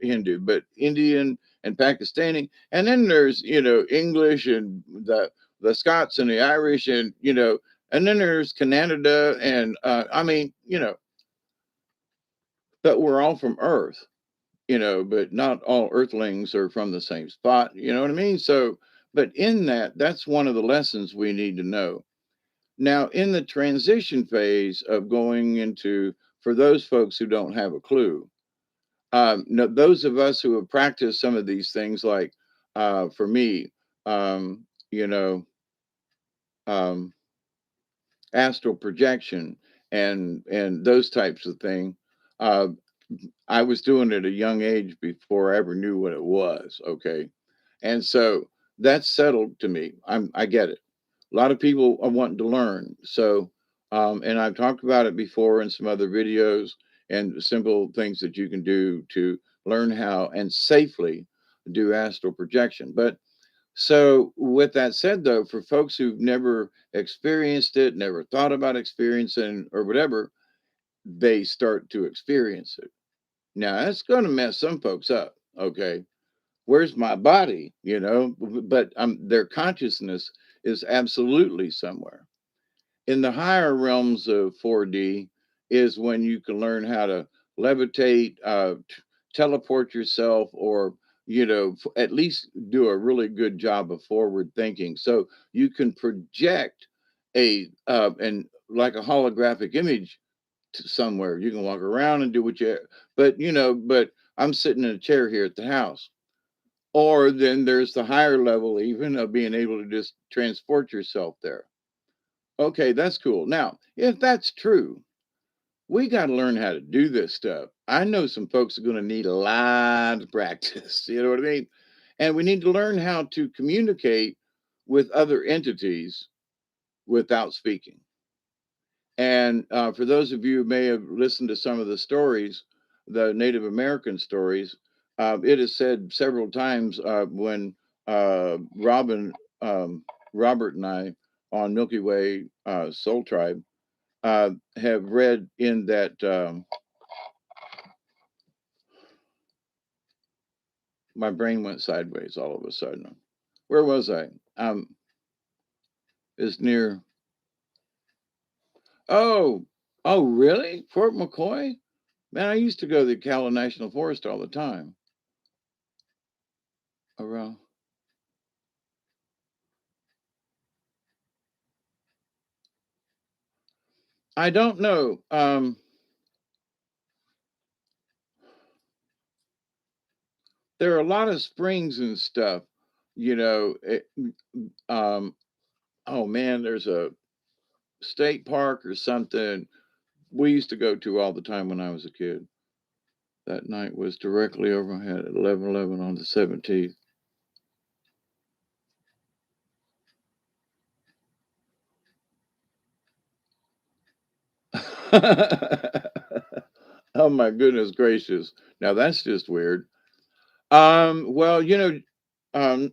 A: Hindu, but Indian and Pakistani, and then there's English and the Scots and the Irish, and and then there's Canada, and I mean, but we're all from Earth, but not all Earthlings are from the same spot. You know what I mean? So, but in that, that's one of the lessons we need to know. Now, in the transition phase of going into, for those folks who don't have a clue, no, those of us who have practiced some of these things, like for me, you know, um, astral projection and those types of things. Uh, I was doing it at a young age before I ever knew what it was. Okay, and so that's settled to me. I get it. A lot of people are wanting to learn. So, and I've talked about it before in some other videos and simple things that you can do to learn how and safely do astral projection. But so, with that said, though, for folks who've never experienced it, never thought about experiencing or whatever, they start to experience it. Now, that's going to mess some folks up. Okay, where's my body? But their consciousness is absolutely somewhere. In the higher realms of 4D is when you can learn how to levitate, teleport yourself, or at least do a really good job of forward thinking. So you can project a and like a holographic image to somewhere. You can walk around and do what you, but I'm sitting in a chair here at the house. Or then there's the higher level, even of being able to just transport yourself there. Okay, that's cool. Now, if that's true, we got to learn how to do this stuff. I know some folks are going to need a lot of practice. You know what I mean? And we need to learn how to communicate with other entities without speaking. And for those of you who may have listened to some of the stories, the Native American stories, it is said several times when Robert and I on Milky Way Soul Tribe have read in that my brain went sideways all of a sudden. Where was I? Is near. Oh, oh, really? Fort McCoy? Man, I used to go to the Ocala National Forest all the time. Around. I don't know. There are a lot of springs and stuff. You know. Um. Oh man, there's a state park or something we used to go to all the time when I was a kid. That night was directly overhead at 11:11 on the 17th. Oh my goodness gracious. Now that's just weird. Well, um,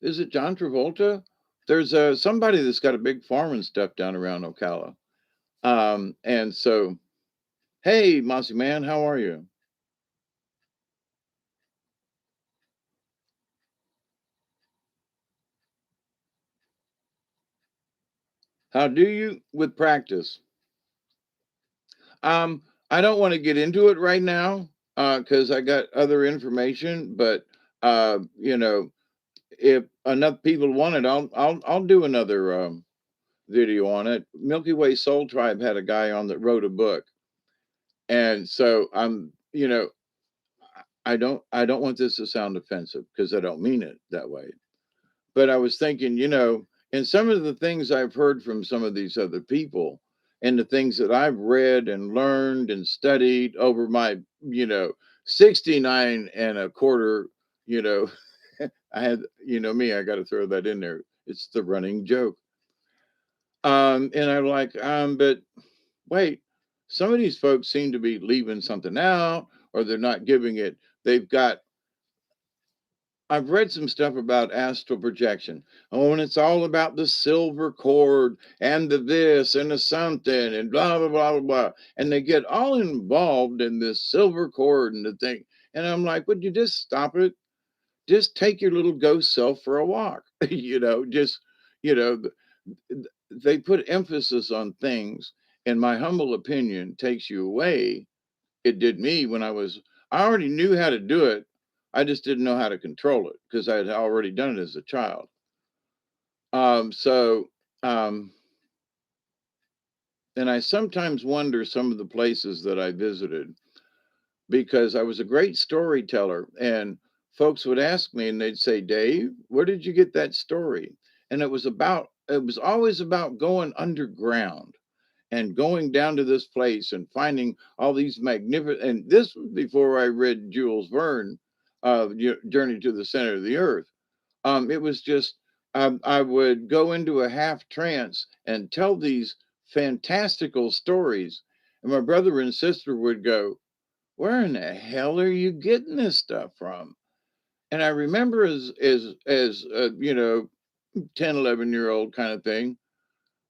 A: is it John Travolta? There's somebody that's got a big farm and stuff down around Ocala. And so, hey, Mossy Man, how are you? How do you with practice? Um, I don't want to get into it right now because I got other information, but if enough people want it, I'll do another video on it. Milky Way Soul Tribe had a guy on that wrote a book, and so I don't want this to sound offensive because I don't mean it that way. But I was thinking, and some of the things I've heard from some of these other people, and the things that I've read and learned and studied over my 69 and a quarter, you know, I had, me, I got to throw that in there. It's the running joke. And I'm like, but wait, some of these folks seem to be leaving something out, or they're not giving it. They've got, I've read some stuff about astral projection. Oh, and it's all about the silver cord and the this and the something and blah, blah, blah, blah, blah. And they get all involved in this silver cord and the thing. And I'm like, would you just stop it? Just take your little ghost self for a walk. Just, you know, they put emphasis on things, in my humble opinion, takes you away. It did me when I already knew how to do it. I just didn't know how to control it because I had already done it as a child. So, um, and I sometimes wonder some of the places that I visited because I was a great storyteller, and folks would ask me and they'd say, "Dave, where did you get that story?" And it was always about going underground and going down to this place and finding all these magnificent, and this was before I read Jules Verne, Journey to the Center of the Earth. It was just, I would go into a half trance and tell these fantastical stories, and my brother and sister would go, "Where in the hell are you getting this stuff from?" And I remember as 10, 11-year old kind of thing,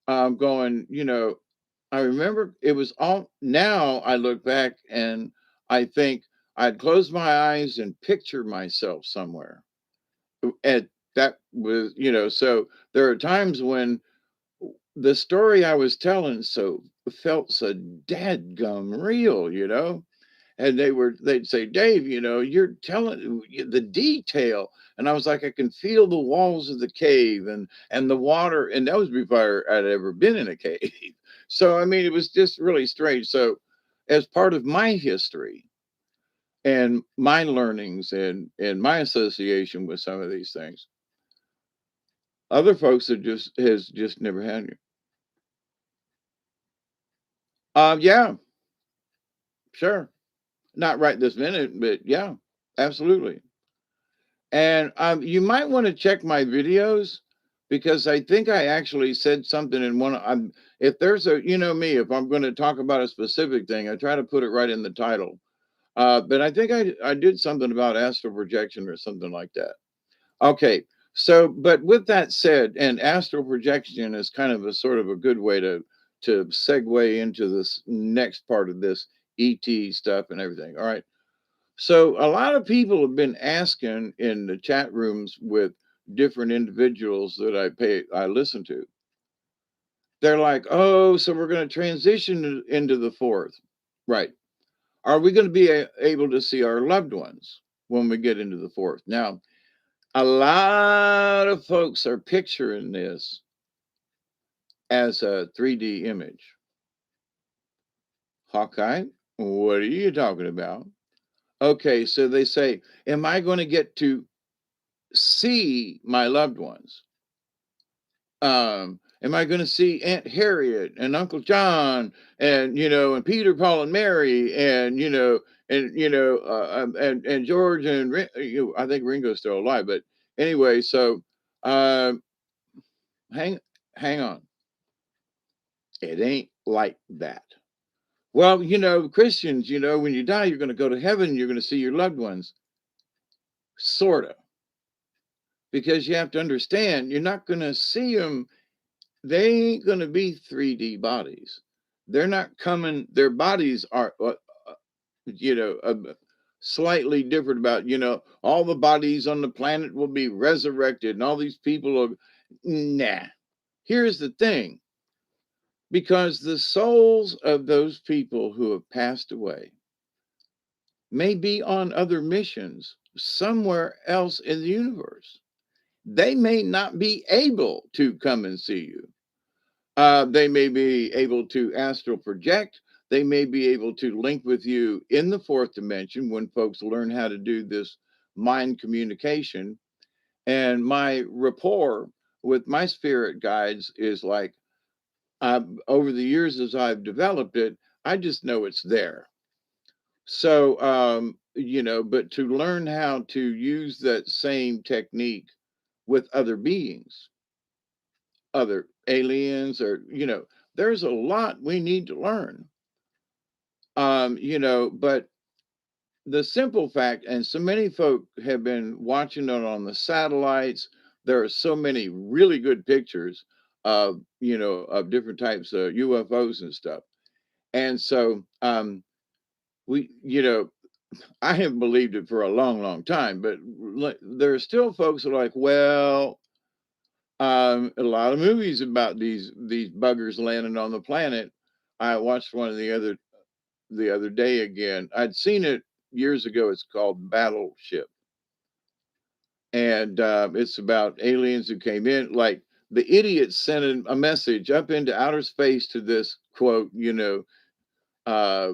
A: going, I remember it was all, now I look back and I think I'd close my eyes and picture myself somewhere. And that was, so there are times when the story I was telling felt so dadgum real, and they'd say, "Dave, you're telling the detail." And I was like, I can feel the walls of the cave and the water, and that was before I'd ever been in a cave. So I mean, it was just really strange. So as part of my history and my learnings and my association with some of these things, other folks that just has just never had you. Yeah, sure. Not right this minute, but yeah, absolutely. And you might want to check my videos because I think I actually said something in one. If there's a, me, if I'm going to talk about a specific thing, I try to put it right in the title. But I think I did something about astral projection or something like that. Okay. So, but with that said, and astral projection is kind of a sort of a good way to segue into this next part of this ET stuff and everything. All right. So a lot of people have been asking in the chat rooms with different individuals that I listen to. They're like, "Oh, so we're going to transition into the fourth, right? Are we going to be able to see our loved ones when we get into the fourth?" Now, a lot of folks are picturing this as a 3D image. Hawkeye, what are you talking about? Okay, so they say, "Am I going to get to see my loved ones? Am I going to see Aunt Harriet and Uncle John and and Peter, Paul, and Mary and George and I think Ringo's still alive, but anyway, so um, hang hang on, it ain't like that. Well, Christians, when you die, you're going to go to heaven. You're going to see your loved ones, sorta, because you have to understand you're not going to see them. They ain't going to be 3D bodies. They're not coming. Their bodies are, you know, uh, slightly different. About all the bodies on the planet will be resurrected, and all these people are. Nah. Here's the thing: because the souls of those people who have passed away may be on other missions somewhere else in the universe. They may not be able to come and see you. They may be able to astral project. They may be able to link with you in the fourth dimension when folks learn how to do this mind communication. And my rapport with my spirit guides is like, over the years as I've developed it, I just know it's there. So, but to learn how to use that same technique with other beings, other aliens, or there's a lot we need to learn. But the simple fact, and so many folk have been watching it on the satellites. There are so many really good pictures of different types of UFOs and stuff. And so we I have believed it for a long, long time, but there are still folks that are like, well, a lot of movies about these buggers landing on the planet. I watched one of the other day again. I'd seen it years ago. It's called Battleship, and it's about aliens who came in. Like the idiot sent a message up into outer space to this quote, uh,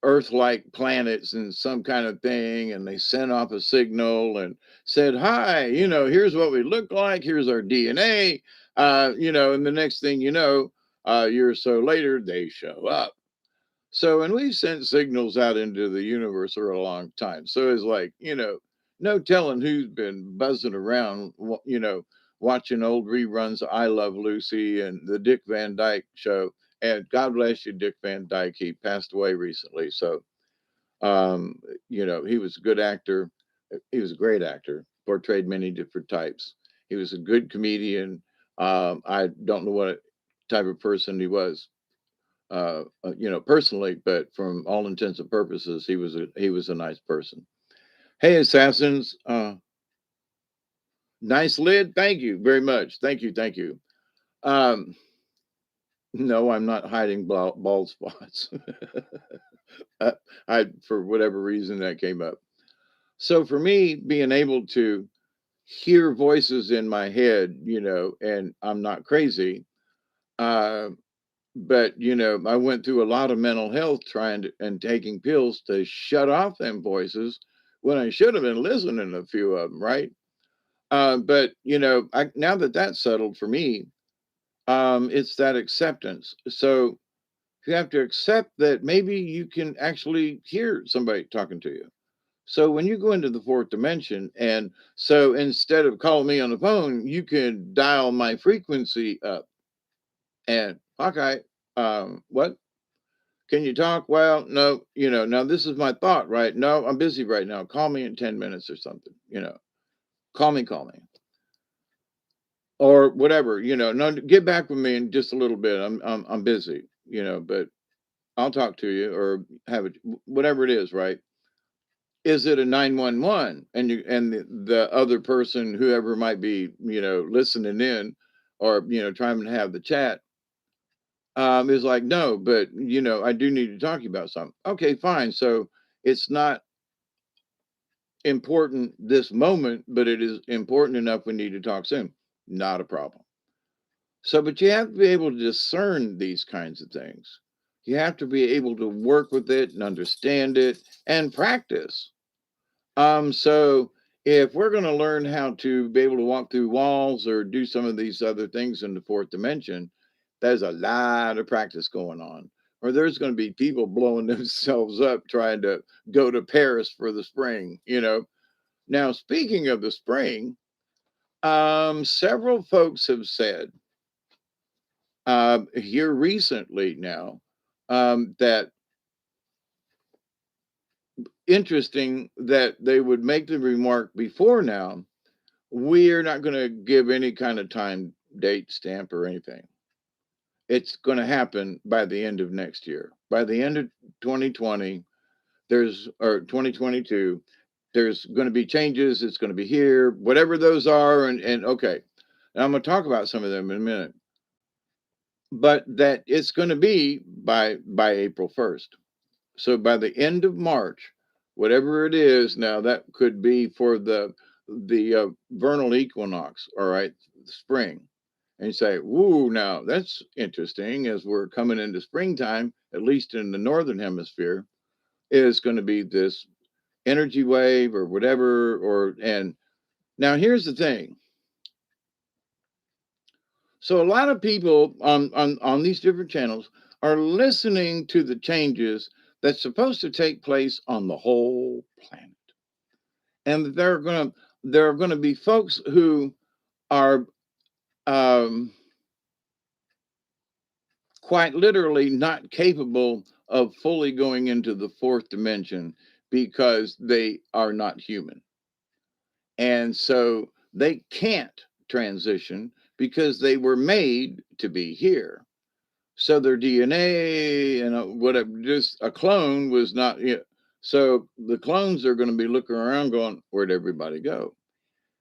A: Earth-like planets and some kind of thing, and they sent off a signal and said, "Hi, here's what we look like. Here's our DNA." And the next thing you know, a year or so later, they show up. So, and we've sent signals out into the universe for a long time. So it's like, no telling who's been buzzing around, watching old reruns of I Love Lucy and the Dick Van Dyke Show. And God bless you, Dick Van Dyke. He passed away recently. So, um, he was a good actor. He was a great actor, portrayed many different types. He was a good comedian. I don't know what type of person he was, personally, but from all intents and purposes, he was a nice person. Hey, assassins, nice lid. Thank you very much. Thank you, thank you. Um, no, I'm not hiding bald spots. I, for whatever reason that came up. So for me, being able to hear voices in my head, and I'm not crazy. Uh, but I went through a lot of mental health trying to and taking pills to shut off them voices when I should have been listening to a few of them, right? But now that that's settled for me, it's that acceptance. So you have to accept that maybe you can actually hear somebody talking to you. So when you go into the fourth dimension, and so instead of calling me on the phone, you can dial my frequency up. And Hawkeye, what? Can you talk? Well, no, now this is my thought, right? No, I'm busy right now. Call me in 10 minutes or something, call me. Or whatever, no, get back with me in just a little bit. I'm busy, but I'll talk to you or have it, whatever it is, right? Is it a 911 and the other person, whoever might be, listening in or, trying to have the chat, is like, no, but I do need to talk to you about something. Okay, fine. So it's not important this moment, but it is important enough we need to talk soon. Not a problem. So, but you have to be able to discern these kinds of things. You have to be able to work with it and understand it and practice. So if we're going to learn how to be able to walk through walls or do some of these other things in the fourth dimension, there's a lot of practice going on. Or there's going to be people blowing themselves up trying to go to Paris for the spring. Now, speaking of the spring, several folks have said here recently now that interesting that they would make the remark before now, we're not going to give any kind of time date stamp or anything. It's going to happen by the end of next year. By the end of 2020, or 2022, there's going to be changes. It's going to be here, whatever those are. And okay, and I'm going to talk about some of them in a minute. But that it's going to be by April 1st. So by the end of March, whatever it is now, that could be for the vernal equinox, all right, spring. And you say, "Woo, now that's interesting." As we're coming into springtime, at least in the northern hemisphere, is going to be this energy wave or whatever. And now here's the thing. So a lot of people on these different channels are listening to the changes that's supposed to take place on the whole planet. And there are gonna be folks who are um, quite literally not capable of fully going into the fourth dimension because they are not human. And so they can't transition because they were made to be here. So their DNA and whatever, just a clone was not. So the clones are going to be looking around, going, "Where'd everybody go?"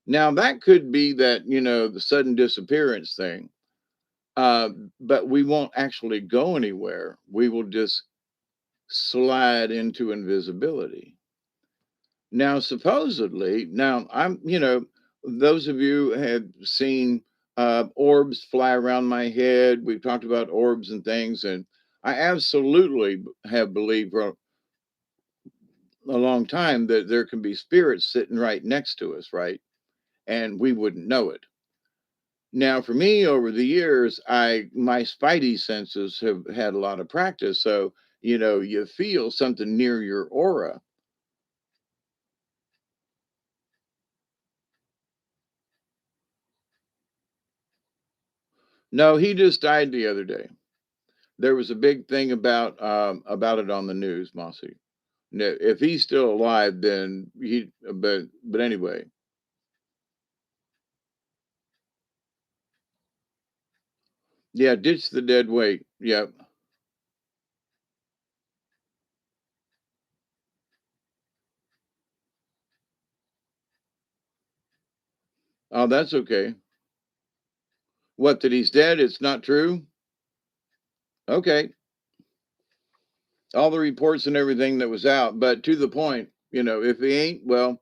A: Now that could be that the sudden disappearance thing, but we won't actually go anywhere. We will just slide into invisibility. Now, supposedly, now those of you have seen Orbs fly around my head. We've talked about orbs and things, and I absolutely have believed for a long time that there can be spirits sitting right next to us, right? And we wouldn't know it. Now, for me, over the years, I my spidey senses have had a lot of practice. So, you feel something near your aura. No, he just died the other day. There was a big thing about it on the news, Mossy. No, if he's still alive, then but anyway. Yeah, ditch the dead weight. Yep. Oh, that's okay. What, that he's dead? It's not true? Okay. All the reports and everything that was out, but to the point, if he ain't, well,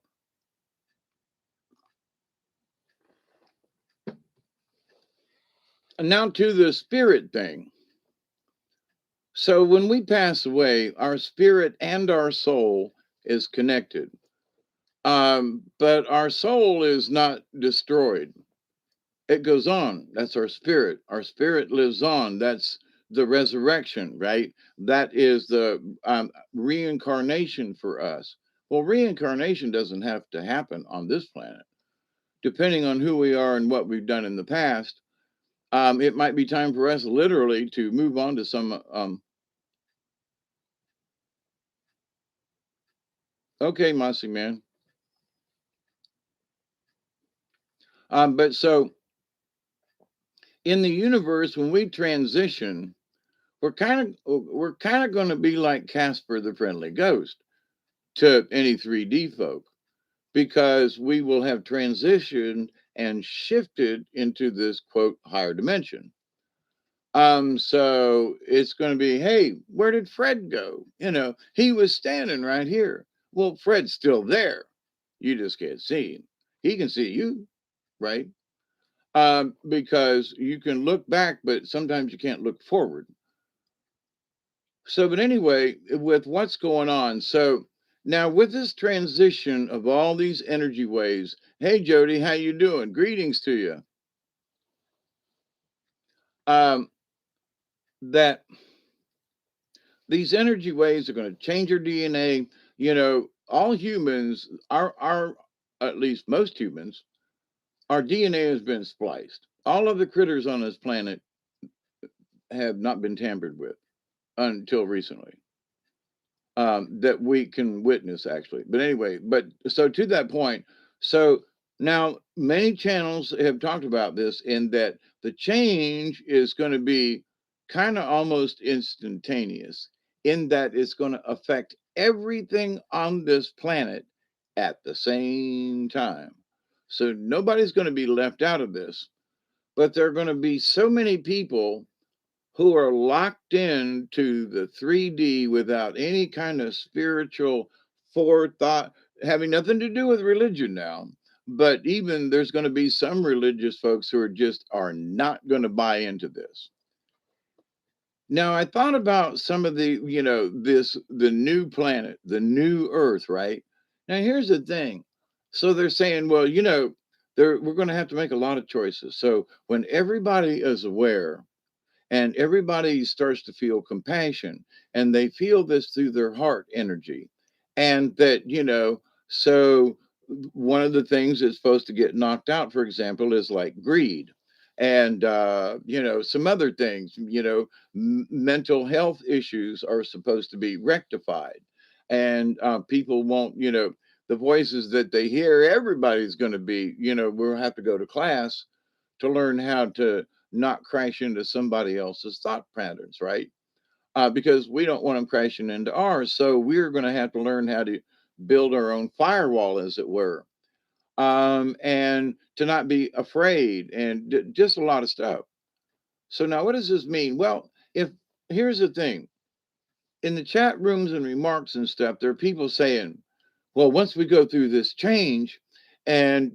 A: and now to the spirit thing. So when we pass away, our spirit and our soul is connected. But our soul is not destroyed. It goes on. That's our spirit. Our spirit lives on. That's the resurrection, right? That is the reincarnation for us. Well, reincarnation doesn't have to happen on this planet. Depending on who we are and what we've done in the past, it might be time for us literally to move on to some. Okay, Mossy man. But so in the universe, when we transition, we're kind of going to be like Casper the Friendly Ghost to any 3D folk, because we will have transitioned and shifted into this quote higher dimension. So it's going to be, hey, where did Fred go? He was standing right here. Well, Fred's still there. You just can't see him. He can see you, right? Because you can look back, but sometimes you can't look forward. So, but anyway, with what's going on, so now with this transition of all these energy waves, hey Jody, how you doing? Greetings to you. Um, that these energy waves are going to change your DNA. All humans, our at least most humans, our DNA has been spliced. All of the critters on this planet have not been tampered with until recently, that we can witness actually. But anyway, but so to that point, so now many channels have talked about this in that the change is going to be kind of almost instantaneous, in that it's going to affect everything on this planet at the same time. So nobody's going to be left out of this, but there are going to be so many people who are locked into the 3D without any kind of spiritual forethought, having nothing to do with religion now. But even there's going to be some religious folks who are not going to buy into this. Now, I thought about some of the new planet, the new Earth, right? Now, here's the thing. So they're saying, well, we're going to have to make a lot of choices. So when everybody is aware and everybody starts to feel compassion, and they feel this through their heart energy, and that so one of the things that's supposed to get knocked out, for example, is like greed, and some other things. Mental health issues are supposed to be rectified, and people won't, the voices that they hear, everybody's going to be, we'll have to go to class to learn how to not crash into somebody else's thought patterns, right? Because we don't want them crashing into ours. So we're going to have to learn how to build our own firewall, as it were, and to not be afraid, and just a lot of stuff. So now, what does this mean? Well, if here's the thing, in the chat rooms and remarks and stuff, there are people saying, well, once we go through this change, and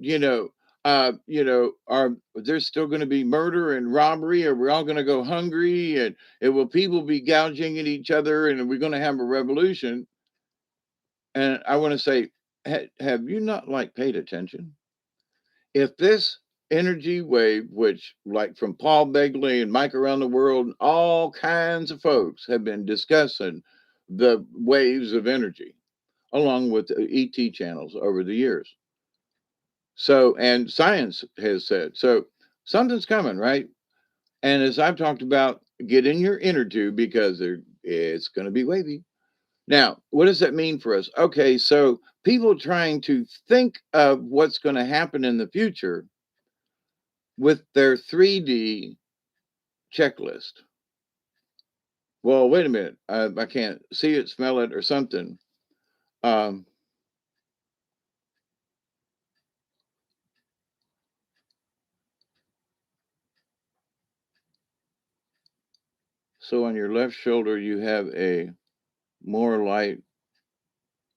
A: Are there's still going to be murder and robbery? Are we all going to go hungry? And will people be gouging at each other? And are we going to have a revolution? And I want to say, have you not like paid attention? If this energy wave, which like from Paul Begley and Mike Around the World, all kinds of folks have been discussing the waves of energy along with the ET channels over the years. So, and science has said, so something's coming, right? And as I've talked about, get in your inner tube because it's going to be wavy. Now, what does that mean for us? Okay, so people trying to think of what's going to happen in the future with their 3D checklist. Well, wait a minute. I can't see it, smell it, or something. Um, so on your left shoulder, you have a more light,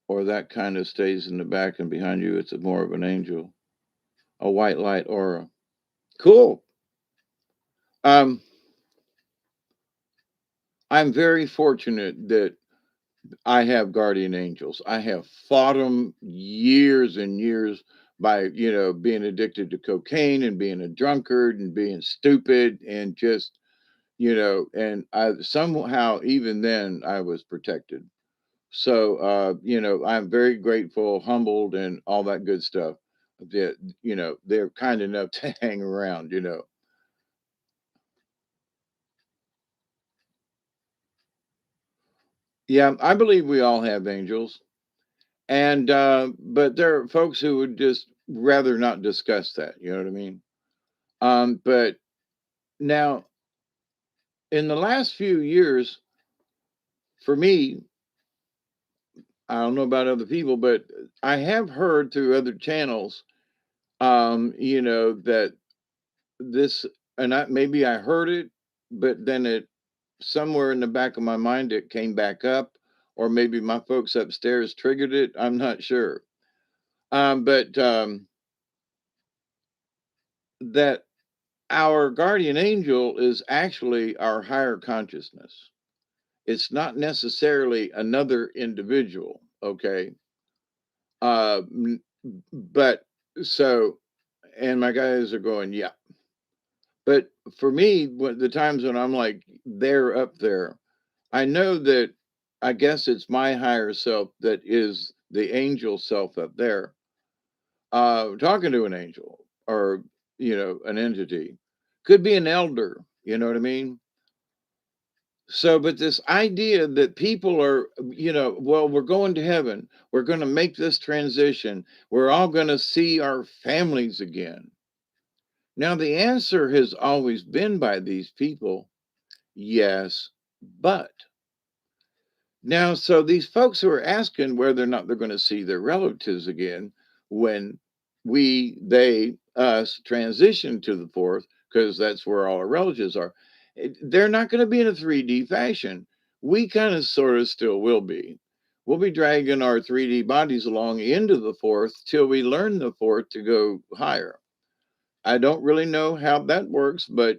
A: or that kind of stays in the back, and behind you, it's a more of an angel, a white light aura. Cool. Um, I'm very fortunate that I have guardian angels. I have fought them years and years by, being addicted to cocaine and being a drunkard and being stupid and just, and I somehow even then I was protected. So, I'm very grateful, humbled, and all that good stuff that, they're kind enough to hang around. Yeah, I believe we all have angels. And but there are folks who would just rather not discuss that, you know what I mean? But now in the last few years, for me, I don't know about other people, but I have heard through other channels, that this, and maybe I heard it, but then it somewhere in the back of my mind it came back up, or maybe my folks upstairs triggered it. I'm not sure. But that our guardian angel is actually our higher consciousness. It's not necessarily another individual, okay? Uh, but so, and my guys are going, yeah. But for me, the times when I'm like, they're up there, I know that I guess it's my higher self that is the angel self up there, talking to an angel or, an entity. Could be an elder, you know what I mean? So, but this idea that people are, well, we're going to heaven, we're going to make this transition, we're all going to see our families again. Now, the answer has always been by these people, yes, but. Now, so these folks who are asking whether or not they're going to see their relatives again when us transition to the fourth, because that's where all our relatives are, they're not going to be in a 3D fashion. We kind of sort of still will be. We'll be dragging our 3D bodies along into the fourth till we learn the fourth to go higher. I don't really know how that works, but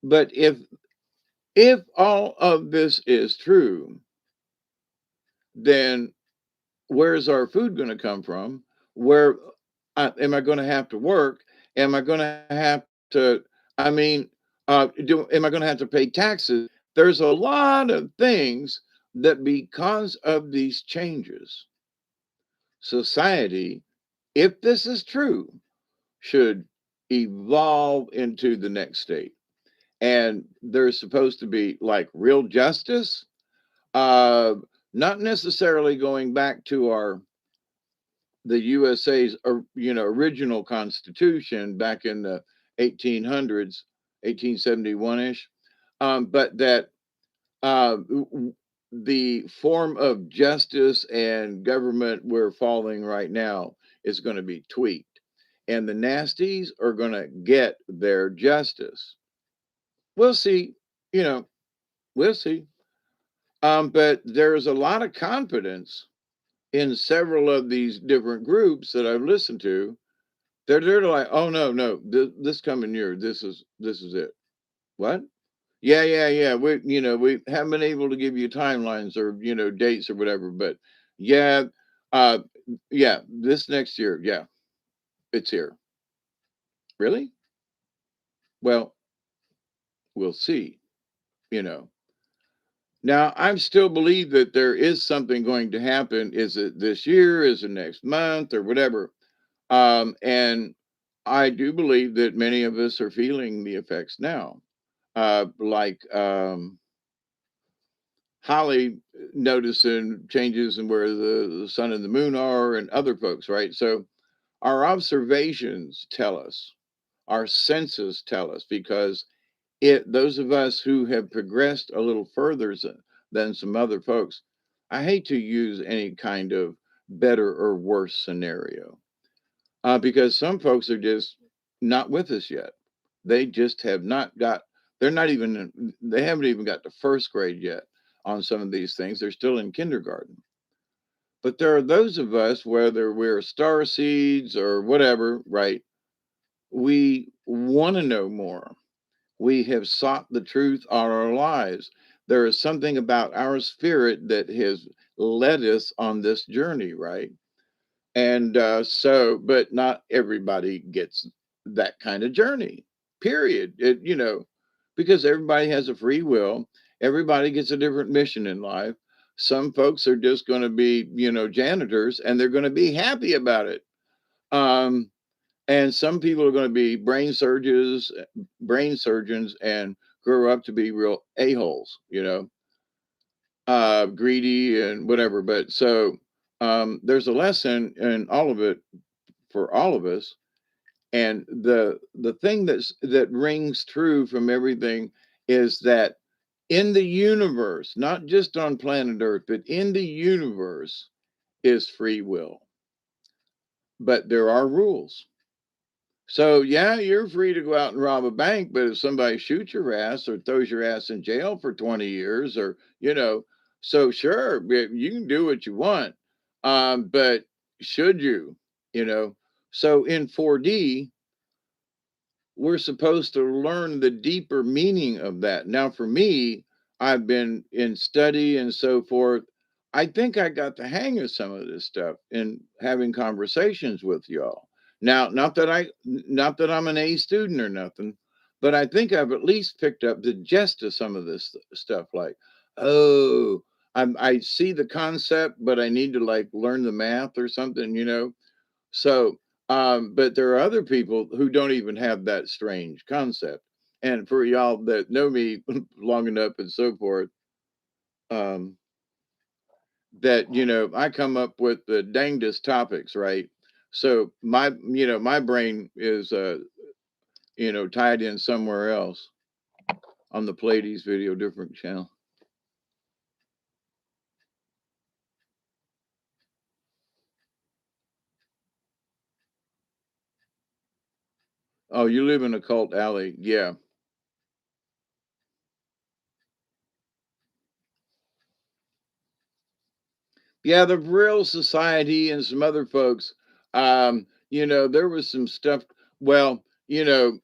A: but if all of this is true, then where's our food going to come from? Where am I going to have to work? Am I going to have to? I mean, am I going to have to pay taxes? There's a lot of things that, because of these changes, society, if this is true, should evolve into the next state. And there's supposed to be like real justice, uh, not necessarily going back to the USA's original constitution back in the 1800s, 1871ish, but that the form of justice and government we're following right now is going to be tweaked, and the nasties are going to get their justice. We'll see, you know, we'll see. But there's a lot of confidence in several of these different groups that I've listened to They're like, "Oh, no, no, this coming year, this is it." "What?" "Yeah, yeah, yeah, we haven't been able to give you timelines or, dates or whatever, but yeah, uh, yeah, this next year, yeah, it's here." "Really? Well, we'll see," you know? Now, I still believe that there is something going to happen. Is it this year? Is it next month or whatever? And I do believe that many of us are feeling the effects now. Like Holly noticing changes in where the sun and the moon are, and other folks, right? So our observations tell us, our senses tell us, because those of us who have progressed a little further than some other folks, I hate to use any kind of better or worse scenario, because some folks are just not with us yet. They just have not got, they're not even, they haven't even got to first grade yet on some of these things. They're still in kindergarten. But there are those of us, whether we're star seeds or whatever, right? We want to know more. We have sought the truth all our lives. There is something about our spirit that has led us on this journey, right? And but not everybody gets that kind of journey, period. Because everybody has a free will, everybody gets a different mission in life. Some folks are just going to be, janitors, and they're going to be happy about it. Um, and some people are going to be brain surgeons, and grow up to be real a-holes, greedy and whatever. But so there's a lesson in all of it for all of us. And the thing that rings true from everything is that in the universe, not just on planet Earth, but in the universe, is free will. But there are rules. So yeah, you're free to go out and rob a bank, but if somebody shoots your ass or throws your ass in jail for 20 years, or so sure, you can do what you want. But should you? You know, so in 4D, we're supposed to learn the deeper meaning of that. Now, for me, I've been in study and so forth. I think I got the hang of some of this stuff in having conversations with y'all. Now, not that I'm an A student or nothing, but I think I've at least picked up the gist of some of this stuff. Like, oh, I see the concept, but I need to like learn the math or something. So, but there are other people who don't even have that strange concept. And for y'all that know me long enough and so forth, um, that I come up with the dangest topics, right? So my brain is tied in somewhere else on the Pleiades Video Different channel. Oh, you live in a cult alley, yeah. Yeah, the Real Society and some other folks. There was some stuff. Well, evil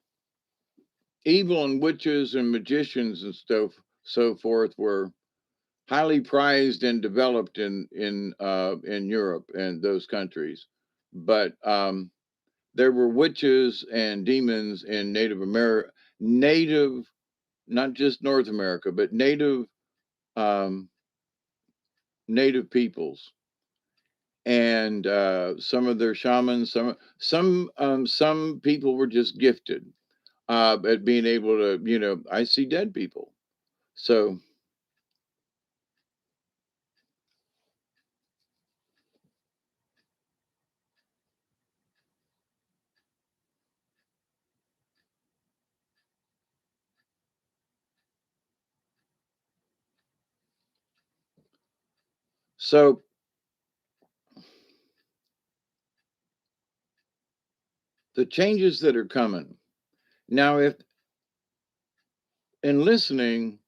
A: and witches and magicians and stuff, so forth, were highly prized and developed in Europe and those countries. But there were witches and demons in Native America, native, not just North America, but um, native peoples, and some of their shamans, some people were just gifted at being able to, I see dead people. So, so the changes that are coming now, if in listening,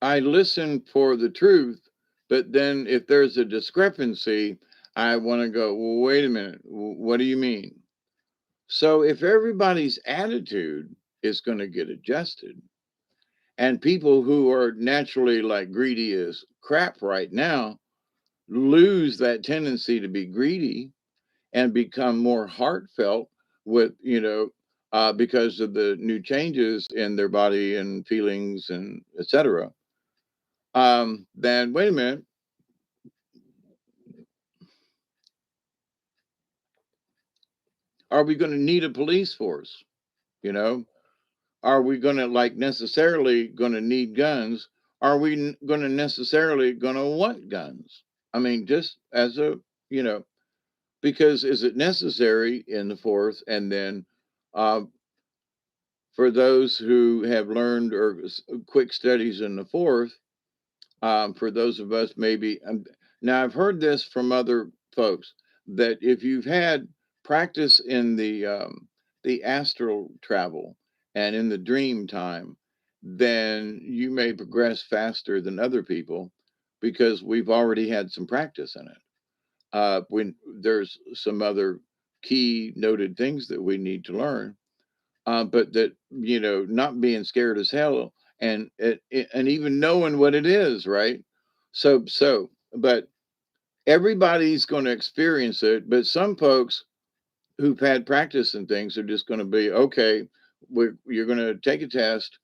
A: I listen for the truth, but then if there's a discrepancy, I want to go, well, wait a minute, what do you mean? So if everybody's attitude is going to get adjusted, and people who are naturally like greedy as crap right now lose that tendency to be greedy and become more heartfelt with, because of the new changes in their body and feelings and etc. Then wait a minute, are we going to need a police force? You know, are we going to like necessarily going to need guns? Are we going to necessarily going to want guns? I mean, just as a, you know, because is it necessary in the fourth? And then uh, for those who have learned or quick studies in the fourth, for those of us maybe, now I've heard this from other folks that if you've had practice in the astral travel and in the dream time, then you may progress faster than other people because we've already had some practice in it. When there's some other key noted things that we need to learn, but that not being scared as hell and even knowing what it is, right? But everybody's going to experience it. But some folks who've had practice and things are just going to be okay. You're going to take a test,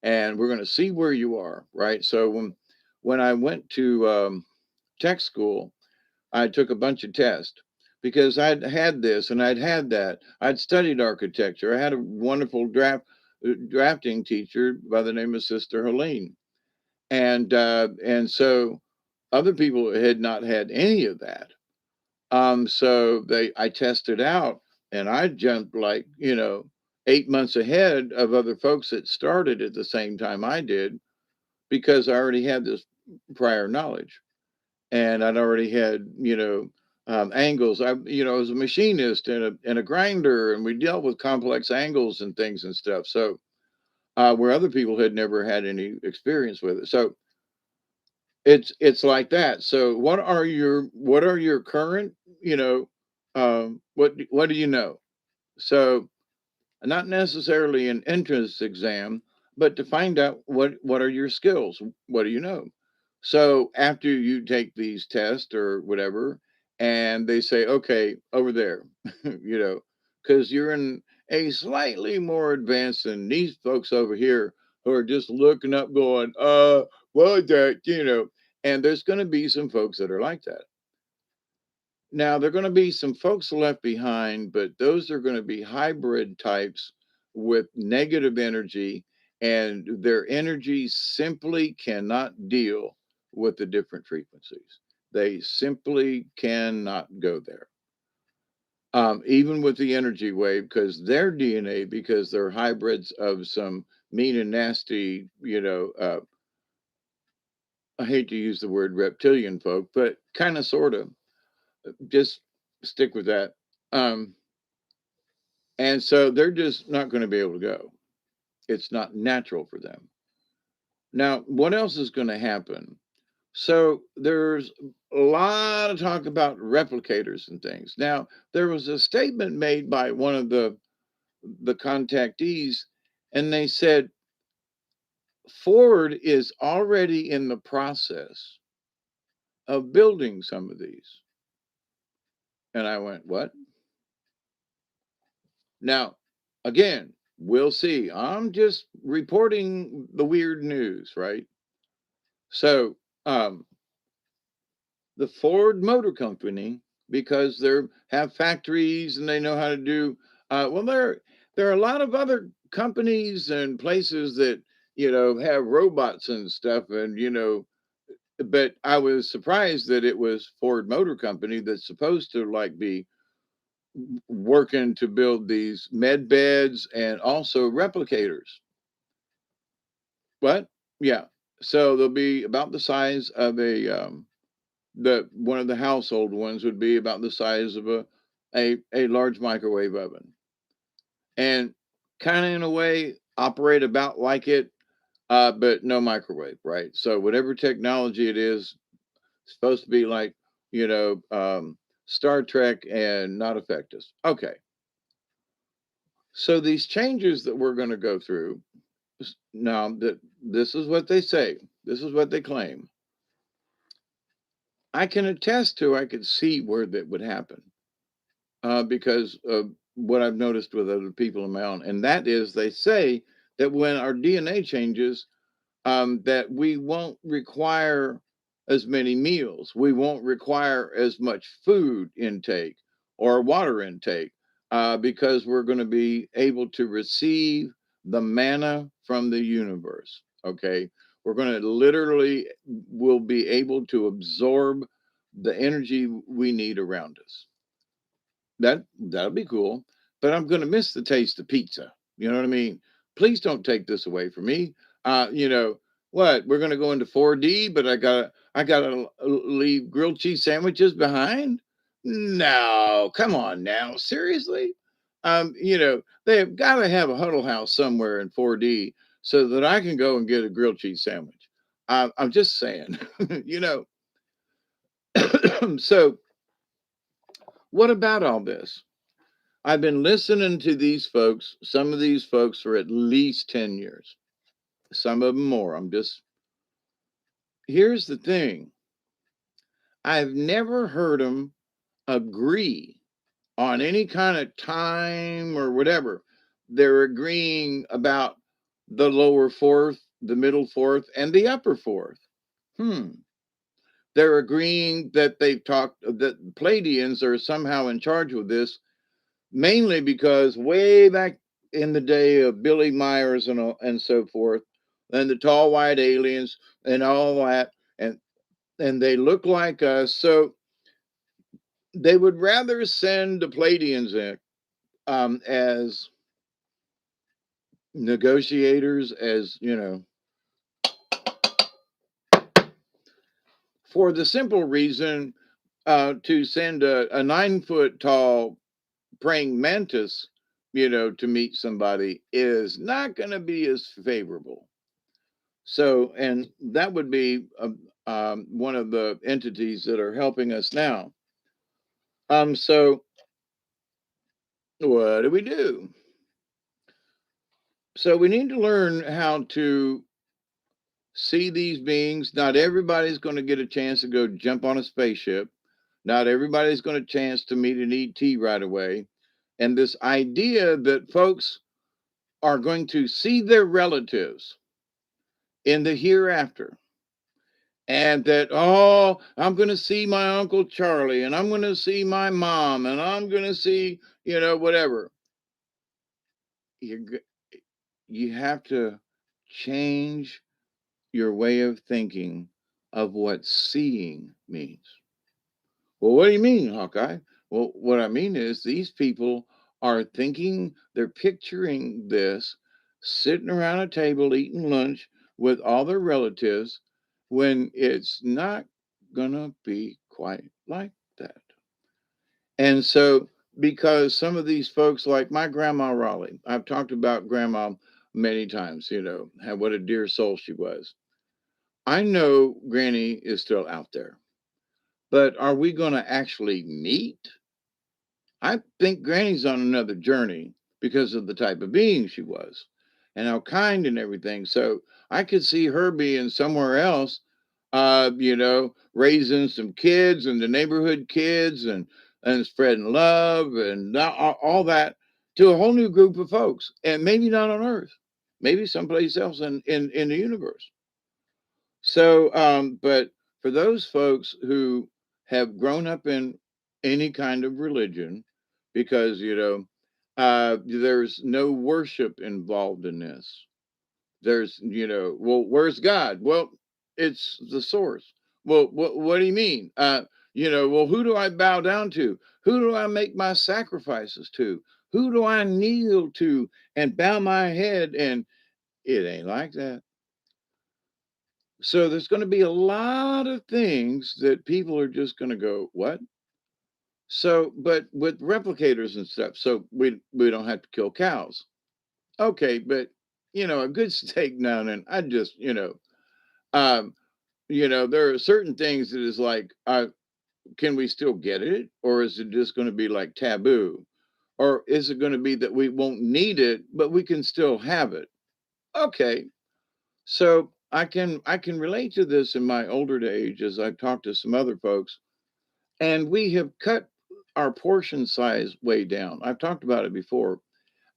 A: and we're going to see where you are, right? So when I went to tech school, I took a bunch of tests because I'd had this and I'd had that. I'd studied architecture. I had a wonderful drafting teacher by the name of Sister Helene, and so other people had not had any of that. So I tested out, and I jumped like 8 months ahead of other folks that started at the same time I did because I already had this prior knowledge and I'd already had, angles. I was a machinist and a grinder, and we dealt with complex angles and things and stuff. So where other people had never had any experience with it. So it's like that. So what are your current, what do you know? So not necessarily an entrance exam, but to find out what are your skills, what do you know. So after you take these tests or whatever, and they say, okay, over there, because you're in a slightly more advanced than these folks over here who are just looking up, going, what that, and there's going to be some folks that are like that. Now, there are going to be some folks left behind, but those are going to be hybrid types with negative energy, and their energy simply cannot deal with the different frequencies. They simply cannot go there. Even with the energy wave, because their DNA, because they're hybrids of some mean and nasty, I hate to use the word reptilian folk, but kind of sort of just stick with that. Um, And so they're just not going to be able to go. It's not natural for them. Now, what else is going to happen? So there's a lot of talk about replicators and things. Now, there was a statement made by one of the contactees, and they said Ford is already in the process of building some of these. And I went, what? Now, again, we'll see. I'm just reporting the weird news, right? So, the Ford Motor Company, because they have factories and they know how to do, well, there are a lot of other companies and places that have robots and stuff, and but I was surprised that it was Ford Motor Company that's supposed to like be working to build these med beds and also replicators. What? Yeah. So they'll be about the size of the one of the household ones would be about the size of a large microwave oven, and kind of in a way operate about like it, but no microwave, right? So whatever technology it is, supposed to be like Star Trek and not affect us. Okay. So these changes that we're going to go through now, that this is what they say, this is what they claim. I can attest to, I could see where that would happen, because of what I've noticed with other people in my own, and that is they say that when our DNA changes, that we won't require as many meals. We won't require as much food intake or water intake, because we're going to be able to receive the manna from the universe. Okay. We're going to literally will be able to absorb the energy we need around us. That'll be cool. But I'm gonna miss the taste of pizza. You know what I mean? Please don't take this away from me. What? We're gonna go into 4D, but I gotta leave grilled cheese sandwiches behind? No, come on now. Seriously? They've got to have a huddle house somewhere in 4D so that I can go and get a grilled cheese sandwich. I'm just saying, you know. So, what about all this? I've been listening to these folks, some of these folks for at least 10 years, some of them more. Here's the thing, I've never heard them agree on any kind of time or whatever. They're agreeing about the lower fourth, the middle fourth, and the upper fourth. Hmm. They're agreeing that they've talked, that Pleiadians are somehow in charge of this, mainly because way back in the day of Billy Myers and so forth, and the tall white aliens and all that, and they look like us, so they would rather send the Pleiadians in, as negotiators, as for the simple reason, to send a 9 foot tall praying mantis, to meet somebody is not going to be as favorable. So, and that would be one of the entities that are helping us now. So what do we do? So we need to learn how to see these beings. Not everybody's going to get a chance to go jump on a spaceship. Not everybody's going to chance to meet an ET right away. And this idea that folks are going to see their relatives in the hereafter, and that, oh, I'm going to see my Uncle Charlie, and I'm going to see my mom, and I'm going to see, whatever. You you have to change your way of thinking of what seeing means. Well, what do you mean, Hawkeye? Well, what I mean is these people are thinking, they're picturing this sitting around a table eating lunch with all their relatives, when it's not gonna be quite like that. And so, because some of these folks, like my grandma Raleigh, I've talked about grandma many times, what a dear soul she was. I know Granny is still out there, but are we going to actually meet? I think Granny's on another journey because of the type of being she was and how kind and everything. So I could see her being somewhere else, raising some kids and the neighborhood kids, and spreading love and all that to a whole new group of folks. And maybe not on Earth, maybe someplace else in the universe. So, but for those folks who have grown up in any kind of religion, because, there's no worship involved in this. There's, well, where's God? Well, it's the source. Well, what do you mean? Well, who do I bow down to? Who do I make my sacrifices to? Who do I kneel to and bow my head? And it ain't like that. So there's going to be a lot of things that people are just going to go, what? So, but with replicators and stuff, so we don't have to kill cows. Okay, but a good steak now and then, I just, um, there are certain things that is like, can we still get it, or is it just going to be like taboo? Or is it going to be that we won't need it, but we can still have it? Okay. So I can relate to this in my older age as I've talked to some other folks, and we have cut our portion size way down. I've talked about it before.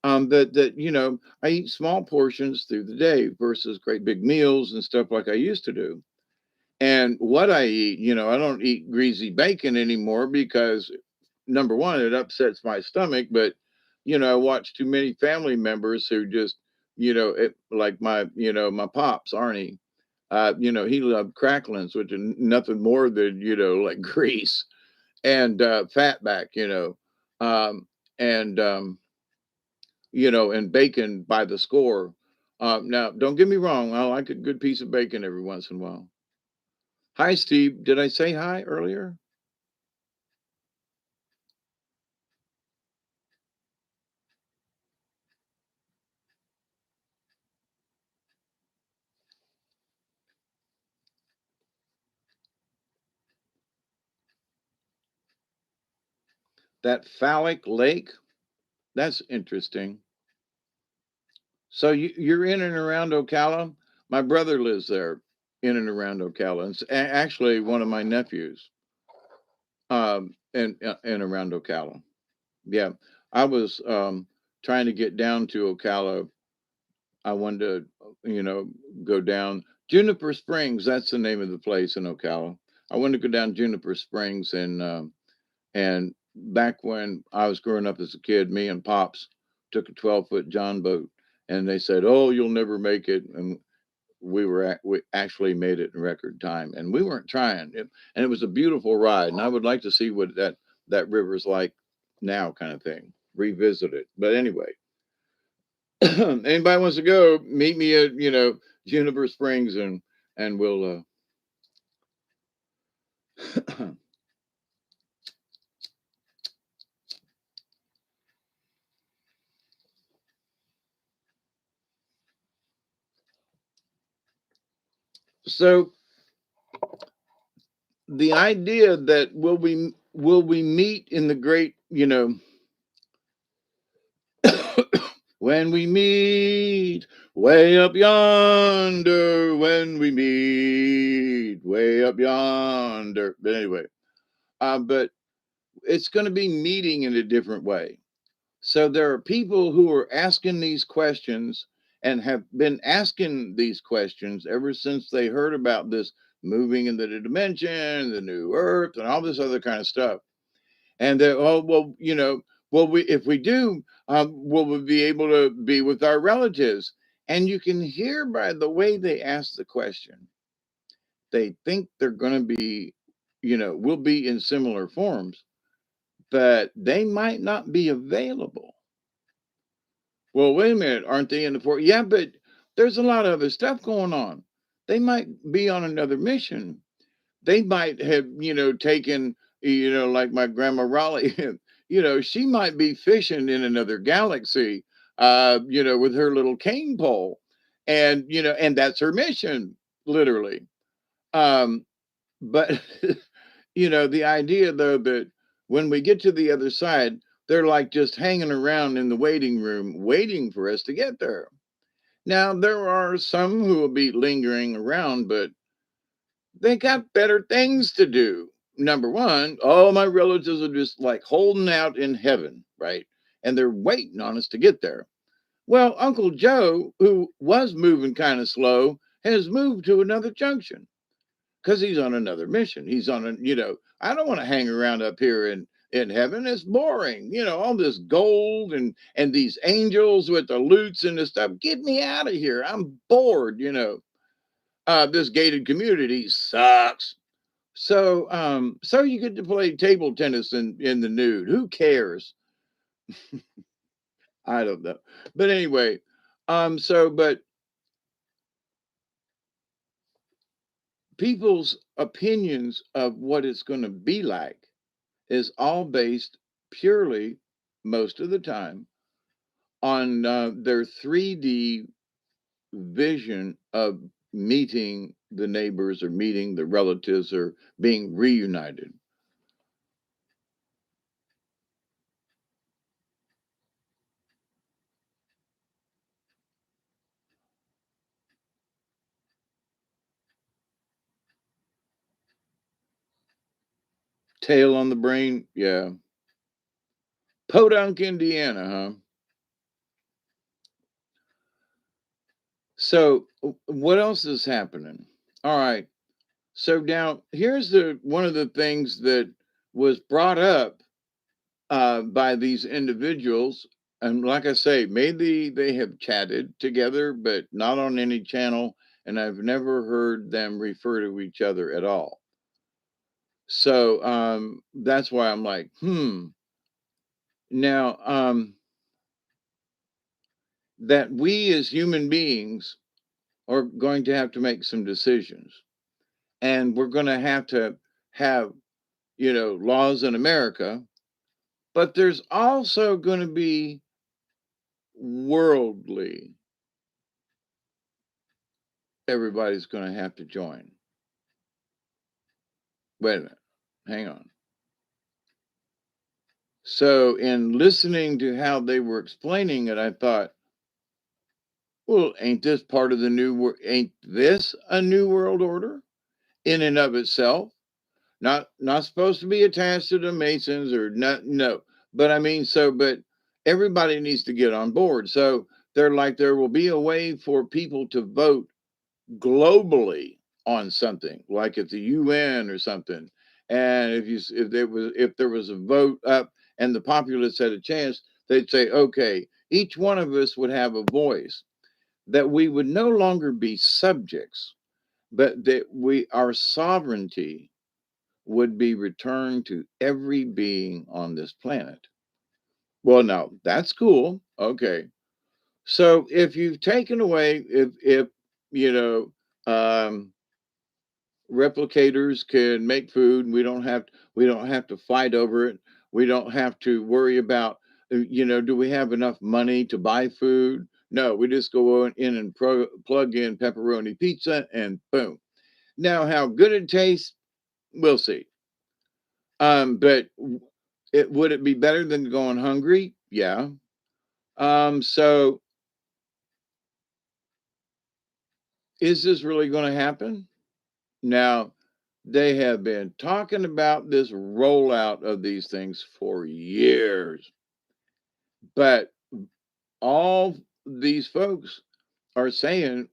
A: That I eat small portions through the day versus great big meals and stuff like I used to do. And what I eat, I don't eat greasy bacon anymore because number one, it upsets my stomach. But I watch too many family members who just, like my pops, Arnie. He loved cracklings, which are nothing more than like grease and fat back, um, and bacon by the score. Now, don't get me wrong, I like a good piece of bacon every once in a while. Hi, Steve. Did I say hi earlier? That phallic lake? That's interesting. So you're in and around Ocala? My brother lives there, in and around Ocala. And actually one of my nephews, and around Ocala. Yeah, I was trying to get down to Ocala. I wanted to, go down Juniper Springs. That's the name of the place in Ocala. I wanted to go down Juniper Springs, and back when I was growing up as a kid, me and Pops took a 12-foot John boat, and they said, "Oh, you'll never make it." And we actually made it in record time, and we weren't trying. And it was a beautiful ride, and I would like to see what that river's like now, kind of thing. Revisit it. But anyway, anybody wants to go, meet me at Juniper Springs, and we'll. So the idea that will we meet in the great, when we meet way up yonder, when we meet way up yonder. But anyway, but it's going to be meeting in a different way. So there are people who are asking these questions and have been asking these questions ever since they heard about this moving into the dimension, the new earth, and all this other kind of stuff. And that, oh, well, we if we do, will we be able to be with our relatives? And you can hear by the way they ask the question, they think they're going to be, will be in similar forms, but they might not be available. Well, wait a minute, aren't they in the fort? Yeah, but there's a lot of other stuff going on. They might be on another mission. They might have, taken, like my grandma Raleigh, she might be fishing in another galaxy, with her little cane pole. And, and that's her mission, literally. Um, but, the idea though that when we get to the other side, they're like just hanging around in the waiting room, waiting for us to get there. Now, there are some who will be lingering around, but they got better things to do. Number one, all my relatives are just like holding out in heaven, right? And they're waiting on us to get there. Well, Uncle Joe, who was moving kind of slow, has moved to another junction because he's on another mission. He's on a, I don't want to hang around up here in heaven. It's boring. All this gold and these angels with the lutes and the stuff. Get me out of here. I'm bored. This gated community sucks. So you get to play table tennis in the nude. Who cares? I don't know. But anyway, but people's opinions of what it's going to be like is all based purely, most of the time, on their 3D vision of meeting the neighbors or meeting the relatives, or, relatives, or being reunited. Tail on the brain. Yeah. Podunk, Indiana, huh? So what else is happening? All right. So now here's the one of the things that was brought up by these individuals. And like I say, maybe they have chatted together, but not on any channel. And I've never heard them refer to each other at all. So that's why I'm like, Now, that we as human beings are going to have to make some decisions. And we're going to have, laws in America, but there's also going to be worldly. Everybody's going to have to join. Wait a minute. Hang on. So, in listening to how they were explaining it, I thought, well, ain't this part of the ain't this a new world order in and of itself? Not supposed to be attached to the Masons or not, no. But I mean, but everybody needs to get on board. So they're like, there will be a way for people to vote globally on something, like at the UN or something. And if there was a vote up and the populace had a chance, they'd say, okay, each one of us would have a voice, that we would no longer be subjects, but that our sovereignty would be returned to every being on this planet. Well, now that's cool. Okay. So if you've taken away, if you know, um, replicators can make food, and we don't have to fight over it. We don't have to worry about, do we have enough money to buy food? No, we just go in and plug in pepperoni pizza, and boom. Now, how good it tastes, we'll see. But would it be better than going hungry? Yeah. So is this really going to happen? Now, they have been talking about this rollout of these things for years, but all these folks are saying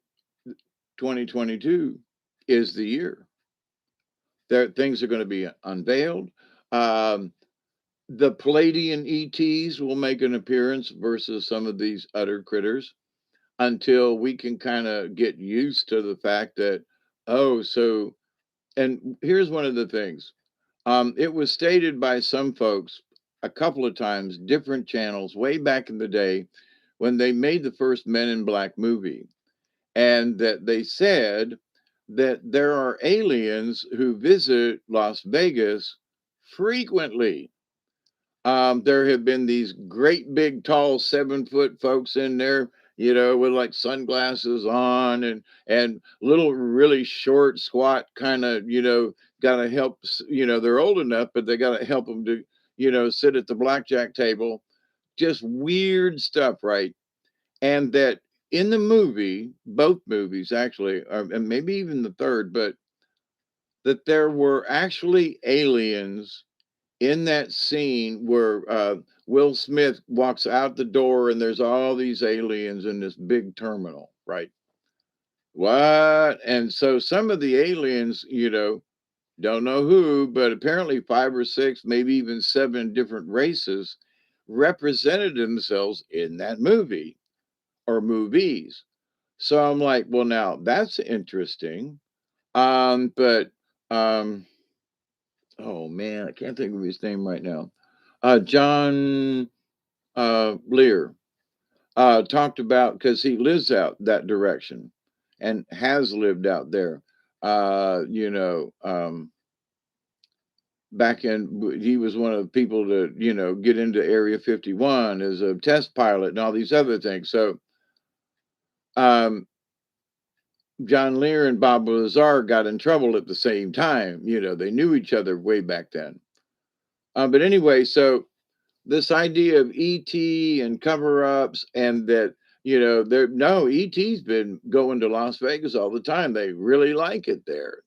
A: 2022 is the year that things are going to be unveiled. Um, the Palladian ETs will make an appearance versus some of these other critters, until we can kind of get used to the fact that, oh, so, and here's one of the things. It was stated by some folks a couple of times, different channels, way back in the day when they made the first Men in Black movie, and that they said that there are aliens who visit Las Vegas frequently. There have been these great big tall 7 foot folks in there, with like sunglasses on, and little really short squat kind of, gotta help, they're old enough, but they gotta help them to, sit at the blackjack table. Just weird stuff, right? And that in the movie, both movies actually, and maybe even the third, but that there were actually aliens in that scene where Will Smith walks out the door and there's all these aliens in this big terminal, right? What? And so some of the aliens, don't know who, but apparently 5 or 6, maybe even 7 different races represented themselves in that movie or movies. So I'm like, well, now that's interesting. But oh man, I can't think of his name right now. John Lear talked about, because he lives out that direction and has lived out there. Back in, he was one of the people to, get into Area 51 as a test pilot and all these other things. So, um, John Lear and Bob Lazar got in trouble at the same time. They knew each other way back then. But anyway, so this idea of ET and cover-ups, and that, there, no, ET's been going to Las Vegas all the time. They really like it there.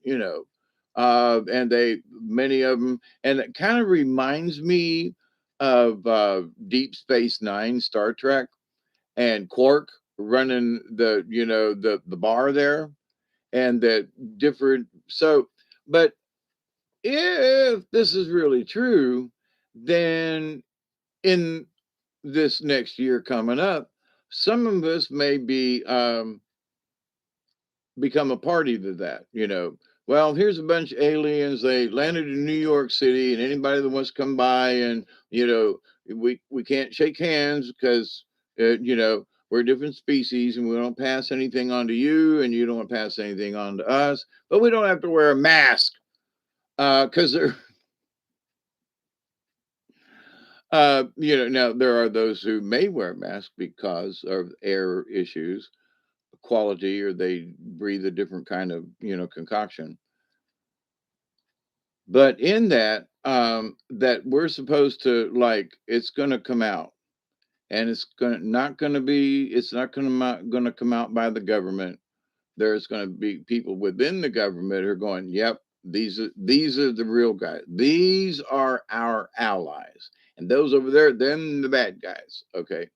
A: And many of them, and it kind of reminds me of Deep Space Nine, Star Trek, and Quark running the bar there, and that different. So, but if this is really true, then in this next year coming up, some of us may be become a party to that. Well, here's a bunch of aliens. They landed in New York City, and anybody that wants to come by, and we can't shake hands because we're a different species, and we don't pass anything on to you, and you don't pass anything on to us. But we don't have to wear a mask because they're now there are those who may wear masks because of air issues, quality, or they breathe a different kind of concoction. But in that, that we're supposed to, like, it's going to come out, and it's not going to come out by the government. There's going to be people within the government who are going, yep, these are the real guys. These are our allies, and those over there, them the bad guys. Okay.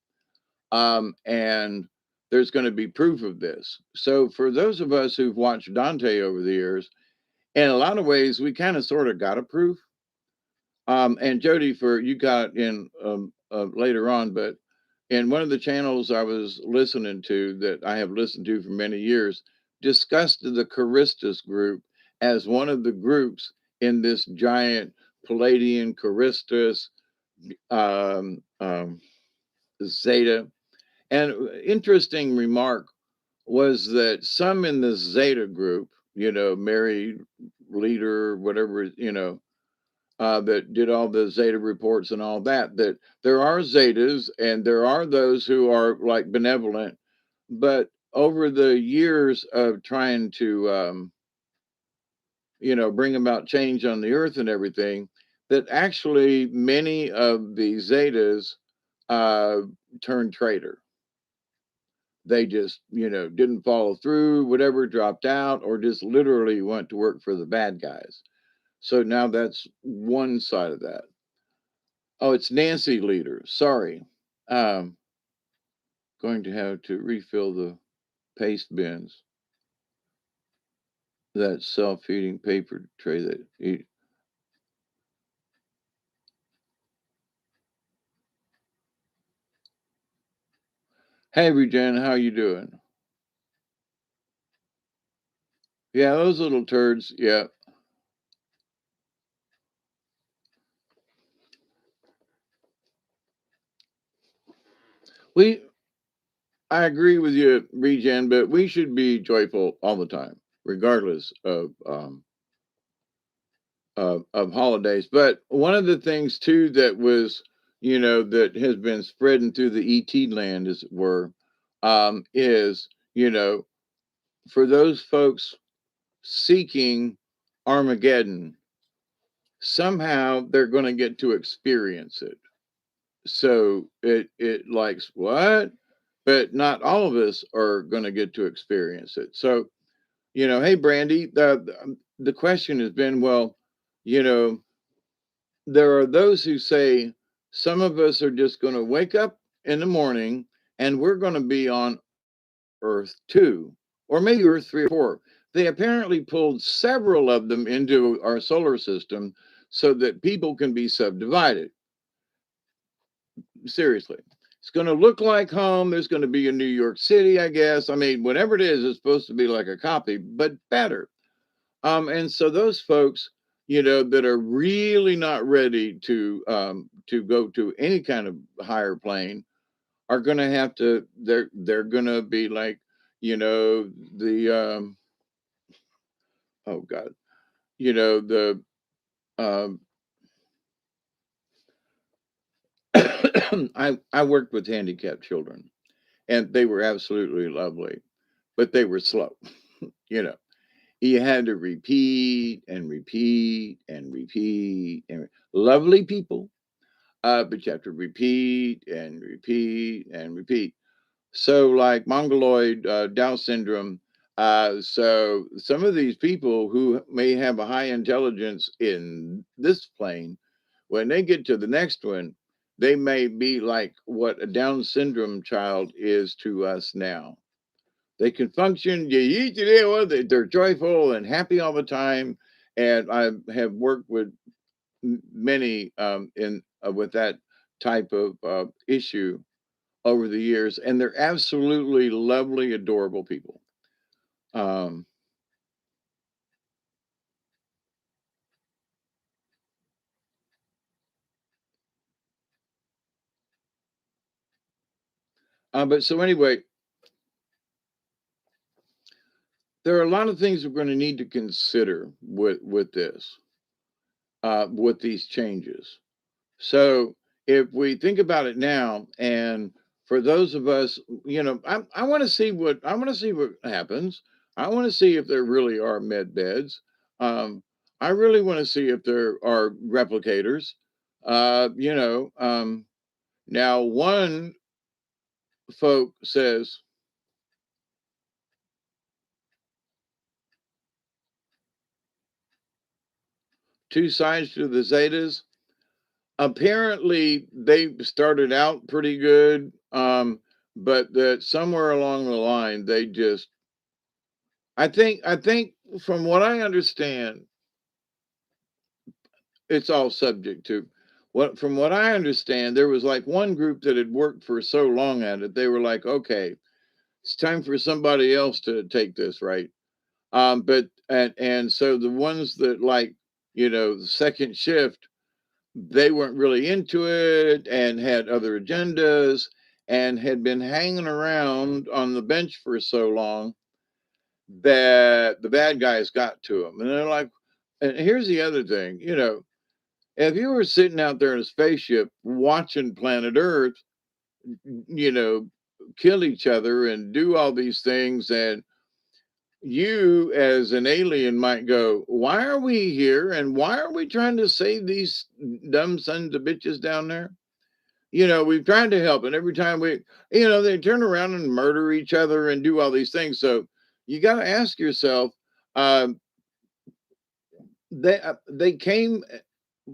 A: And there's going to be proof of this. So for those of us who've watched Dante over the years, in a lot of ways, we kind of sort of got a proof. And Jody, for you got in later on, but in one of the channels I was listening to, that I have listened to for many years, discussed the Charistus group as one of the groups in this giant Palladian Charistus Zeta. And interesting remark was that some in the Zeta group, Mary leader, whatever, that did all the Zeta reports and all that, that there are Zetas and there are those who are like benevolent, but over the years of trying to, bring about change on the earth and everything, that actually many of the Zetas uh, turned traitor. They just, didn't follow through, whatever, dropped out, or just literally went to work for the bad guys. So now that's one side of that. Oh, it's Nancy Leader. Sorry. Um, Going to have to refill the paste bins. That self-feeding paper tray that eat. Hey, Regen, how you doing? Yeah, those little turds. Yeah, we. I agree with you, Regen, but we should be joyful all the time, regardless of holidays. But one of the things too that was, that has been spreading through the ET land, as it were, is, for those folks seeking Armageddon, somehow they're going to get to experience it. So it likes what, but not all of us are going to get to experience it. So hey, Brandy, the question has been, well, you know, there are those who say some of us are just going to wake up in the morning and we're going to be on Earth 2, or maybe Earth 3 or 4. They apparently pulled several of them into our solar system so that people can be subdivided. Seriously. It's going to look like home. There's going to be a New York City, I guess. I mean, whatever it is, it's supposed to be like a copy, but better. And so those folks, that are really not ready to go to any kind of higher plane are going to have to. They're going to be like, the oh God, the um, I worked with handicapped children, and they were absolutely lovely, but they were slow. you know, you had to repeat and repeat and repeat and lovely people, but you have to repeat and repeat and repeat. So, like mongoloid Down syndrome, So some of these people who may have a high intelligence in this plane, when they get to the next one, they may be like what a Down syndrome child is to us now. They can function. They're joyful and happy all the time. And I have worked with many in with that type of issue over the years, and they're absolutely lovely, adorable people. Um, but so anyway, there are a lot of things we're going to need to consider with this, with these changes. So if we think about it now, and for those of us, I want to see what happens. I want to see if there really are med beds. Um, I really want to see if there are replicators. Now one folk says two sides to the Zetas. Apparently, they started out pretty good, but that somewhere along the line they just I think from what I understand, it's all subject to what from what I understand, there was like one group that had worked for so long at it, they were like, okay, it's time for somebody else to take this, right? But and so the ones that like, the second shift, they weren't really into it and had other agendas and had been hanging around on the bench for so long that the bad guys got to them. And they're like, and here's the other thing, if you were sitting out there in a spaceship watching planet Earth, you know, kill each other and do all these things, and you as an alien might go, why are we here? And why are we trying to save these dumb sons of bitches down there? We've tried to help, and every time they turn around and murder each other and do all these things. So you got to ask yourself, um, they came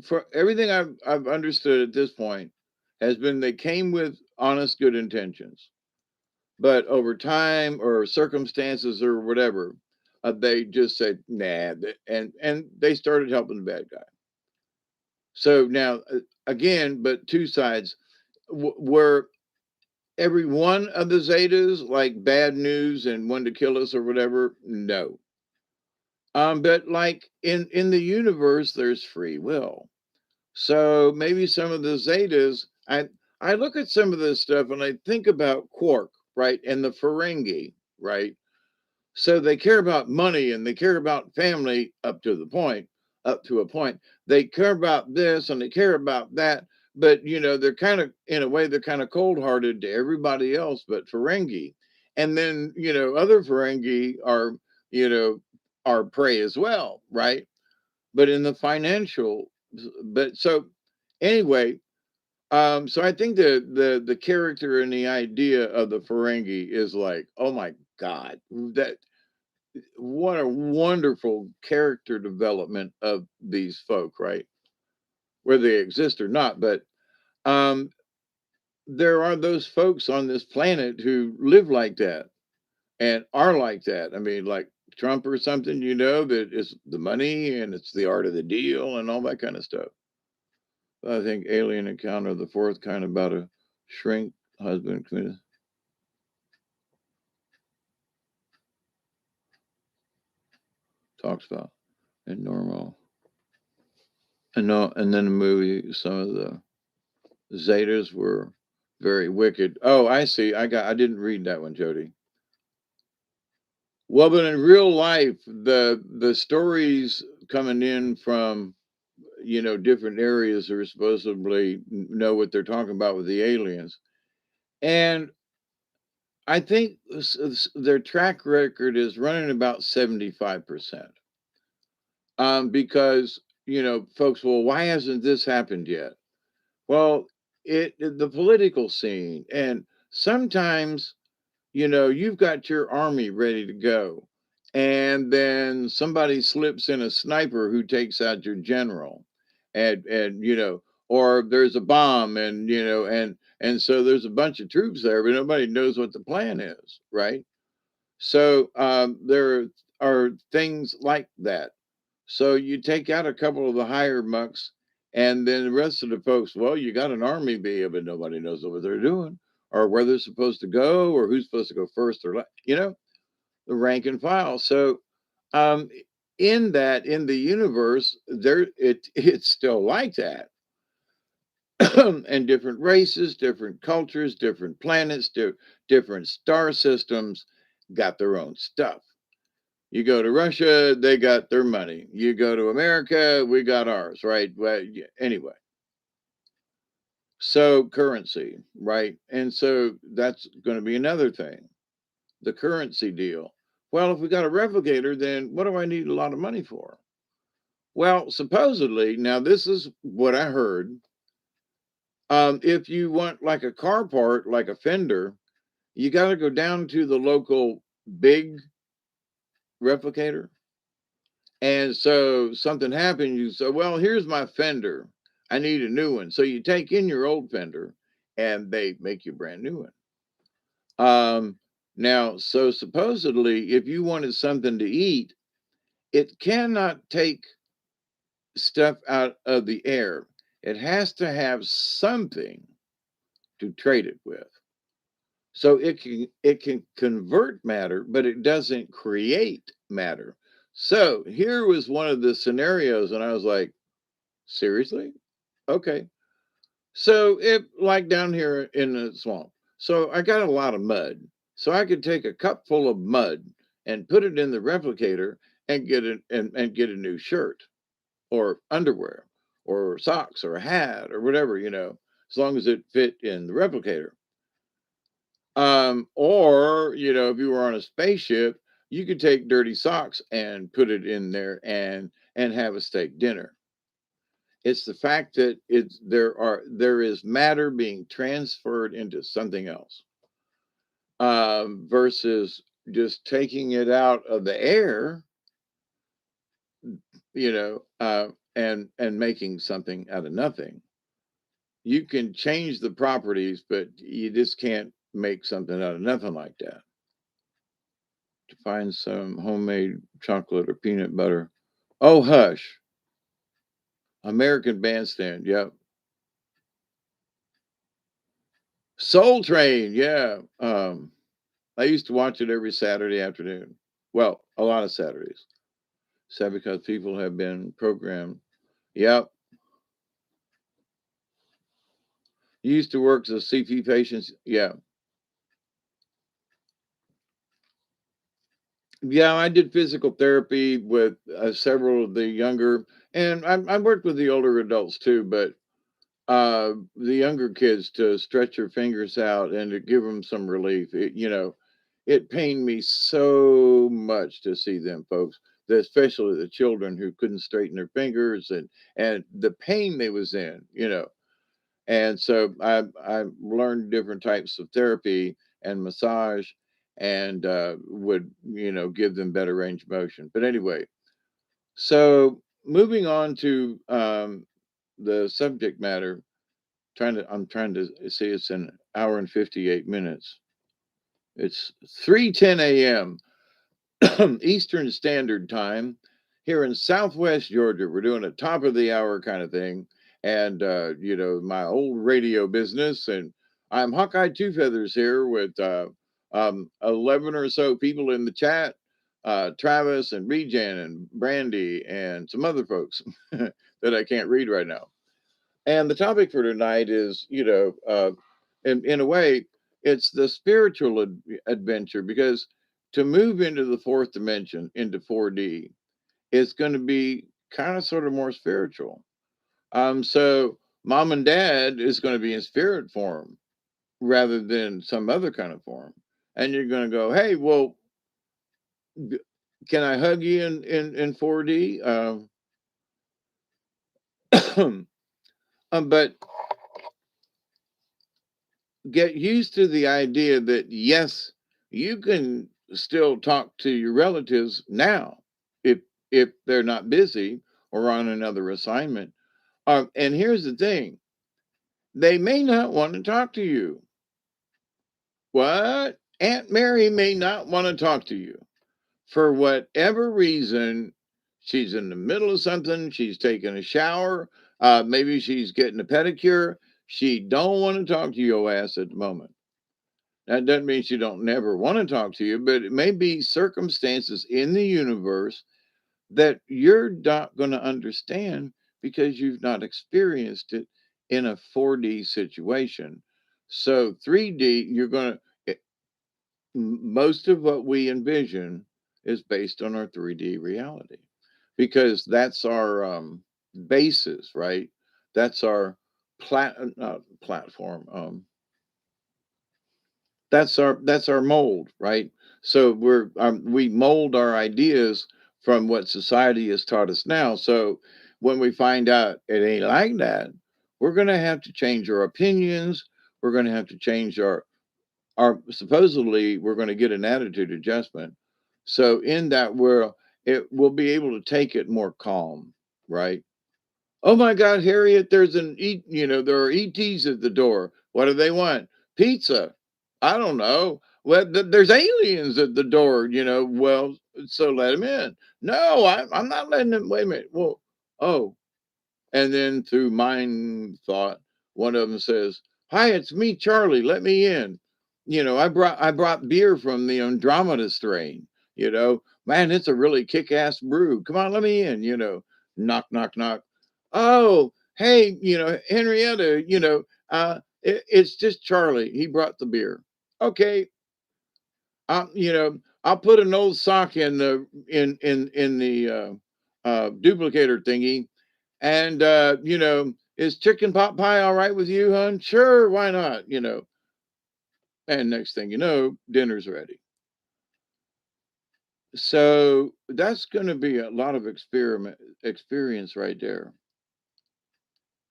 A: for everything I've understood at this point has been they came with honest, good intentions, but over time or circumstances or whatever, they just said nah, and they started helping the bad guy. So now again, but two sides were every one of the Zetas like bad news and wanted to kill us or whatever? No. But like in the universe, there's free will. So maybe some of the Zetas, I look at some of this stuff and I think about Quark, right, and the Ferengi, right. So they care about money and they care about family up to a point. They care about this and they care about that, but they're kind of in a way they're kind of cold-hearted to everybody else but Ferengi. And then, other Ferengi you know, are prey as well, right? But in the financial but so anyway, so I think the character and the idea of the Ferengi is like, oh my God, that what a wonderful character development of these folk, right? Whether they exist or not. But um, there are those folks on this planet who live like that and are like that. I mean, like Trump or something, that is the money and it's the art of the deal and all that kind of stuff. I think Alien Encounter, the fourth kind about a shrink husband committed talks about and normal. And no, and then the movie, some of the Zetas were very wicked. Oh, I see. I didn't read that one, Jody. Well, but in real life, the stories coming in from different areas are supposedly know what they're talking about with the aliens, and I think their track record is running about 75%. Because folks, well, why hasn't this happened yet? Well, the political scene, and sometimes you've got your army ready to go. and then somebody slips in a sniper who takes out your general, and or there's a bomb, and and so there's a bunch of troops there, but nobody knows what the plan is, right? So there are things like that. So you take out a couple of the higher mucks, and then the rest of the folks, well, you got an army bee, but nobody knows what they're doing, or where they're supposed to go, or who's supposed to go first, or the rank and file. So um, in the universe, it's still like that. And different races, different cultures, different planets, different star systems got their own stuff. You go to Russia, they got their money. You go to America, we got ours, right? Well, yeah, anyway, so currency, right? And so that's going to be another thing, the currency deal. Well, if we got a replicator, then what do I need a lot of money for? Well, supposedly, now this is what I heard. If you want like a car part, like a fender, you got to go down to the local big replicator. And so something happened, you say, well, here's my fender. I need a new one. So you take in your old fender and they make you a brand new one. Now, so supposedly, if you wanted something to eat, it cannot take stuff out of the air. It has to have something to trade it with. So it can convert matter, but it doesn't create matter. So here was one of the scenarios, and I was like, seriously? Okay. So it like down here in the swamp. So I got a lot of mud. So I could take a cup full of mud and put it in the replicator and and get a new shirt or underwear or socks or a hat or whatever, as long as it fit in the replicator. Or, if you were on a spaceship, you could take dirty socks and put it in there and have a steak dinner. It's the fact that there is matter being transferred into something else, versus just taking it out of the air, and making something out of nothing. You can change the properties, but you just can't make something out of nothing like that. To find some homemade chocolate or peanut butter. Oh, hush. American Bandstand. Yep. Soul Train. Yeah. I used to watch it every Saturday afternoon. Well, a lot of Saturdays. So because people have been programmed. Yep. You used to work as CP patients. Yeah. Yeah, I did physical therapy with several of the younger, and I worked with the older adults too, but the younger kids, to stretch your fingers out and to give them some relief. It pained me so much to see them folks, especially the children who couldn't straighten their fingers, and the pain they was in. And so I learned different types of therapy and massage, and would give them better range of motion. But anyway, so moving on to the subject matter. I'm trying to see, it's an hour and 58 minutes. It's 3:10 a.m. Eastern Standard Time here in Southwest Georgia. We're doing a top of the hour kind of thing, and my old radio business. And I'm Hawkeye Two Feathers here with 11 or so people in the chat. Travis and Regen and Brandy and some other folks that I can't read right now. And the topic for tonight is, in a way, it's the spiritual adventure, because to move into the fourth dimension, into 4D, it's going to be kind of sort of more spiritual. So mom and dad is going to be in spirit form rather than some other kind of form. And you're going to go, hey, well, can I hug you in 4D? But get used to the idea that yes, you can still talk to your relatives now if they're not busy or on another assignment. And here's the thing: they may not want to talk to you. What? Aunt Mary may not want to talk to you for whatever reason. She's in the middle of something. She's taking a shower. Maybe she's getting a pedicure. She don't want to talk to your ass at the moment. That doesn't mean she don't never want to talk to you, but it may be circumstances in the universe that you're not going to understand because you've not experienced it in a 4D situation. So 3D, you're going to, most of what we envision is based on our 3D reality because that's our basis, right? That's our platform. That's our mold, right? So we mold our ideas from what society has taught us now. So when we find out it ain't like that, we're going to have to change our opinions. We're going to have to change our supposedly we're going to get an attitude adjustment. So in that world, it will be able to take it more calm, right? Oh my God, Harriet, there are ETs at the door. What do they want? Pizza. I don't know. Well, there's aliens at the door. Well, so let them in. No, I'm not letting them. Wait a minute. Well, oh, and then through mind thought, one of them says, "Hi, it's me, Charlie. Let me in." I brought beer from the Andromeda strain. Man, it's a really kick-ass brew. Come on, let me in. Knock, knock, knock. Oh, hey, Henrietta. It's just Charlie. He brought the beer. Okay, I'll put an old sock in the duplicator thingy, and is chicken pot pie all right with you, hun? Sure, why not? And next thing you know, dinner's ready. So that's going to be a lot of experience right there.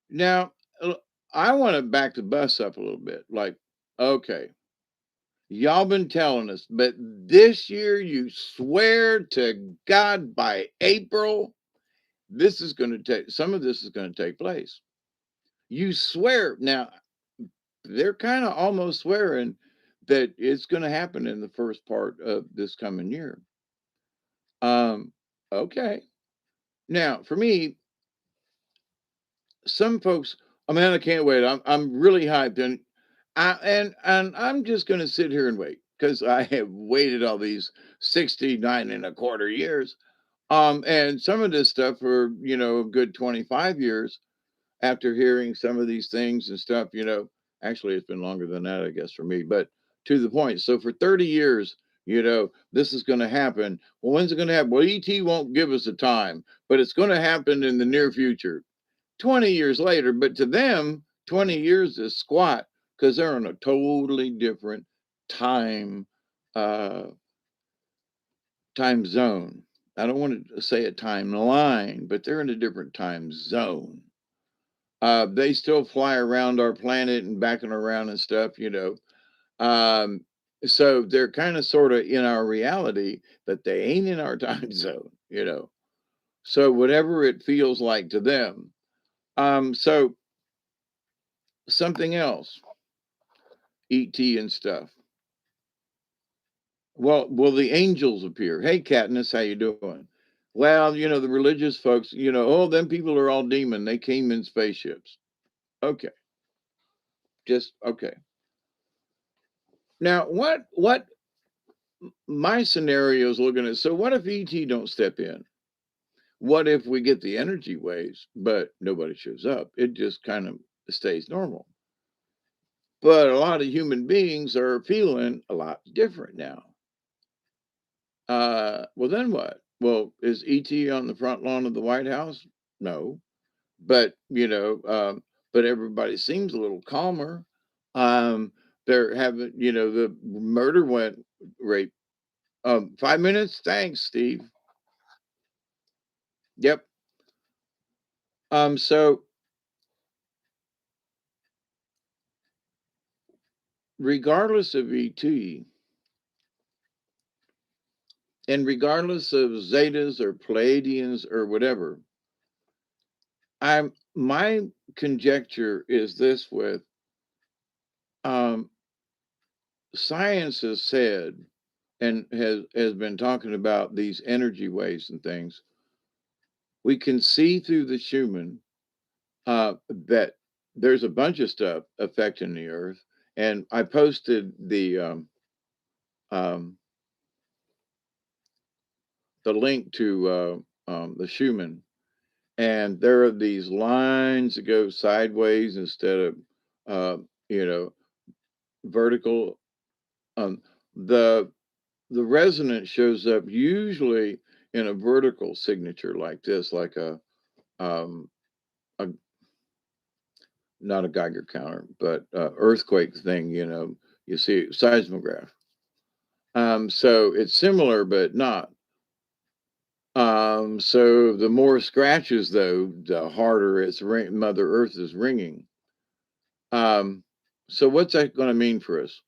A: Now, I want to back the bus up a little bit. Like, okay, y'all been telling us, but this year you swear to God by April, this is going to take some of this is going to take place. You swear. Now, they're kind of almost swearing that it's going to happen in the first part of this coming year. Um, okay. Now, for me, some folks, oh man, I can't wait. I'm really hyped, and I'm just going to sit here and wait because I have waited all these 69 and a quarter years. And some of this stuff for a good 25 years after hearing some of these things and stuff. Actually, it's been longer than that, I guess, for me, but to the point. So for 30 years, this is going to happen. Well, when's it going to happen? Well, ET won't give us a time, but it's going to happen in the near future. 20 years later, but to them, 20 years is squat because they're in a totally different time uh time zone. I don't want to say a timeline, but they're in a different time zone. They still fly around our planet and backing around and stuff. Um, so they're kind of sort of in our reality, but they ain't in our time zone. So whatever it feels like to them. So something else, ET and stuff. Well, will the angels appear? Hey, Katniss, how you doing? Well, the religious folks, oh, them people are all demon. They came in spaceships. Okay, just okay. Now, what my scenario is looking at? So, what if ET don't step in? What if we get the energy waves, but nobody shows up? It just kind of stays normal. But a lot of human beings are feeling a lot different now. Well, then what? Well, is ET on the front lawn of the White House? No, but but everybody seems a little calmer. Um, they're having, the murder went rape. 5 minutes. Thanks, Steve. Yep. So regardless of ET, And regardless of Zetas or Pleiadians or whatever, I'm my conjecture is this with um, science has said and has been talking about these energy waves and things. We can see through the Schumann that there's a bunch of stuff affecting the Earth, and I posted um, the link to the Schumann, and there are these lines that go sideways instead of uh, you know vertical. Um, the the resonance shows up usually in a vertical signature like this, like um, a not a Geiger counter, but earthquake thing. You see seismograph. So it's similar, but not. So the more scratches, though, the harder Mother Earth is ringing. Um, so what's that going to mean for us?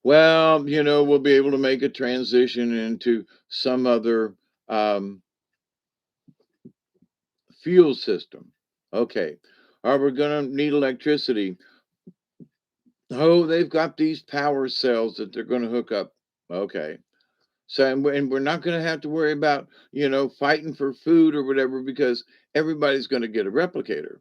A: Well, we'll be able to make a transition into some other um, fuel system. Okay. Are we going to need electricity? Oh, they've got these power cells that they're going to hook up. Okay. So, and we're not going to have to worry about, fighting for food or whatever because everybody's going to get a replicator.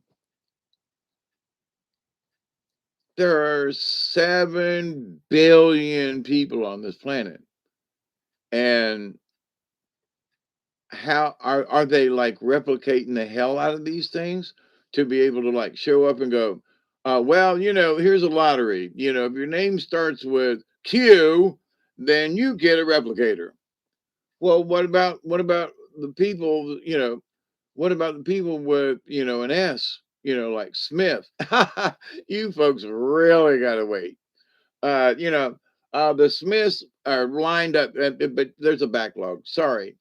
A: There are 7 billion people on this planet. And how are they like replicating the hell out of these things to be able to like show up and go, well, here's a lottery. If your name starts with Q, then you get a replicator. Well, what about the people, what about the people with, an S, like Smith? You folks really gotta wait. Uh, you know, the Smiths are lined up, but there's a backlog. Sorry.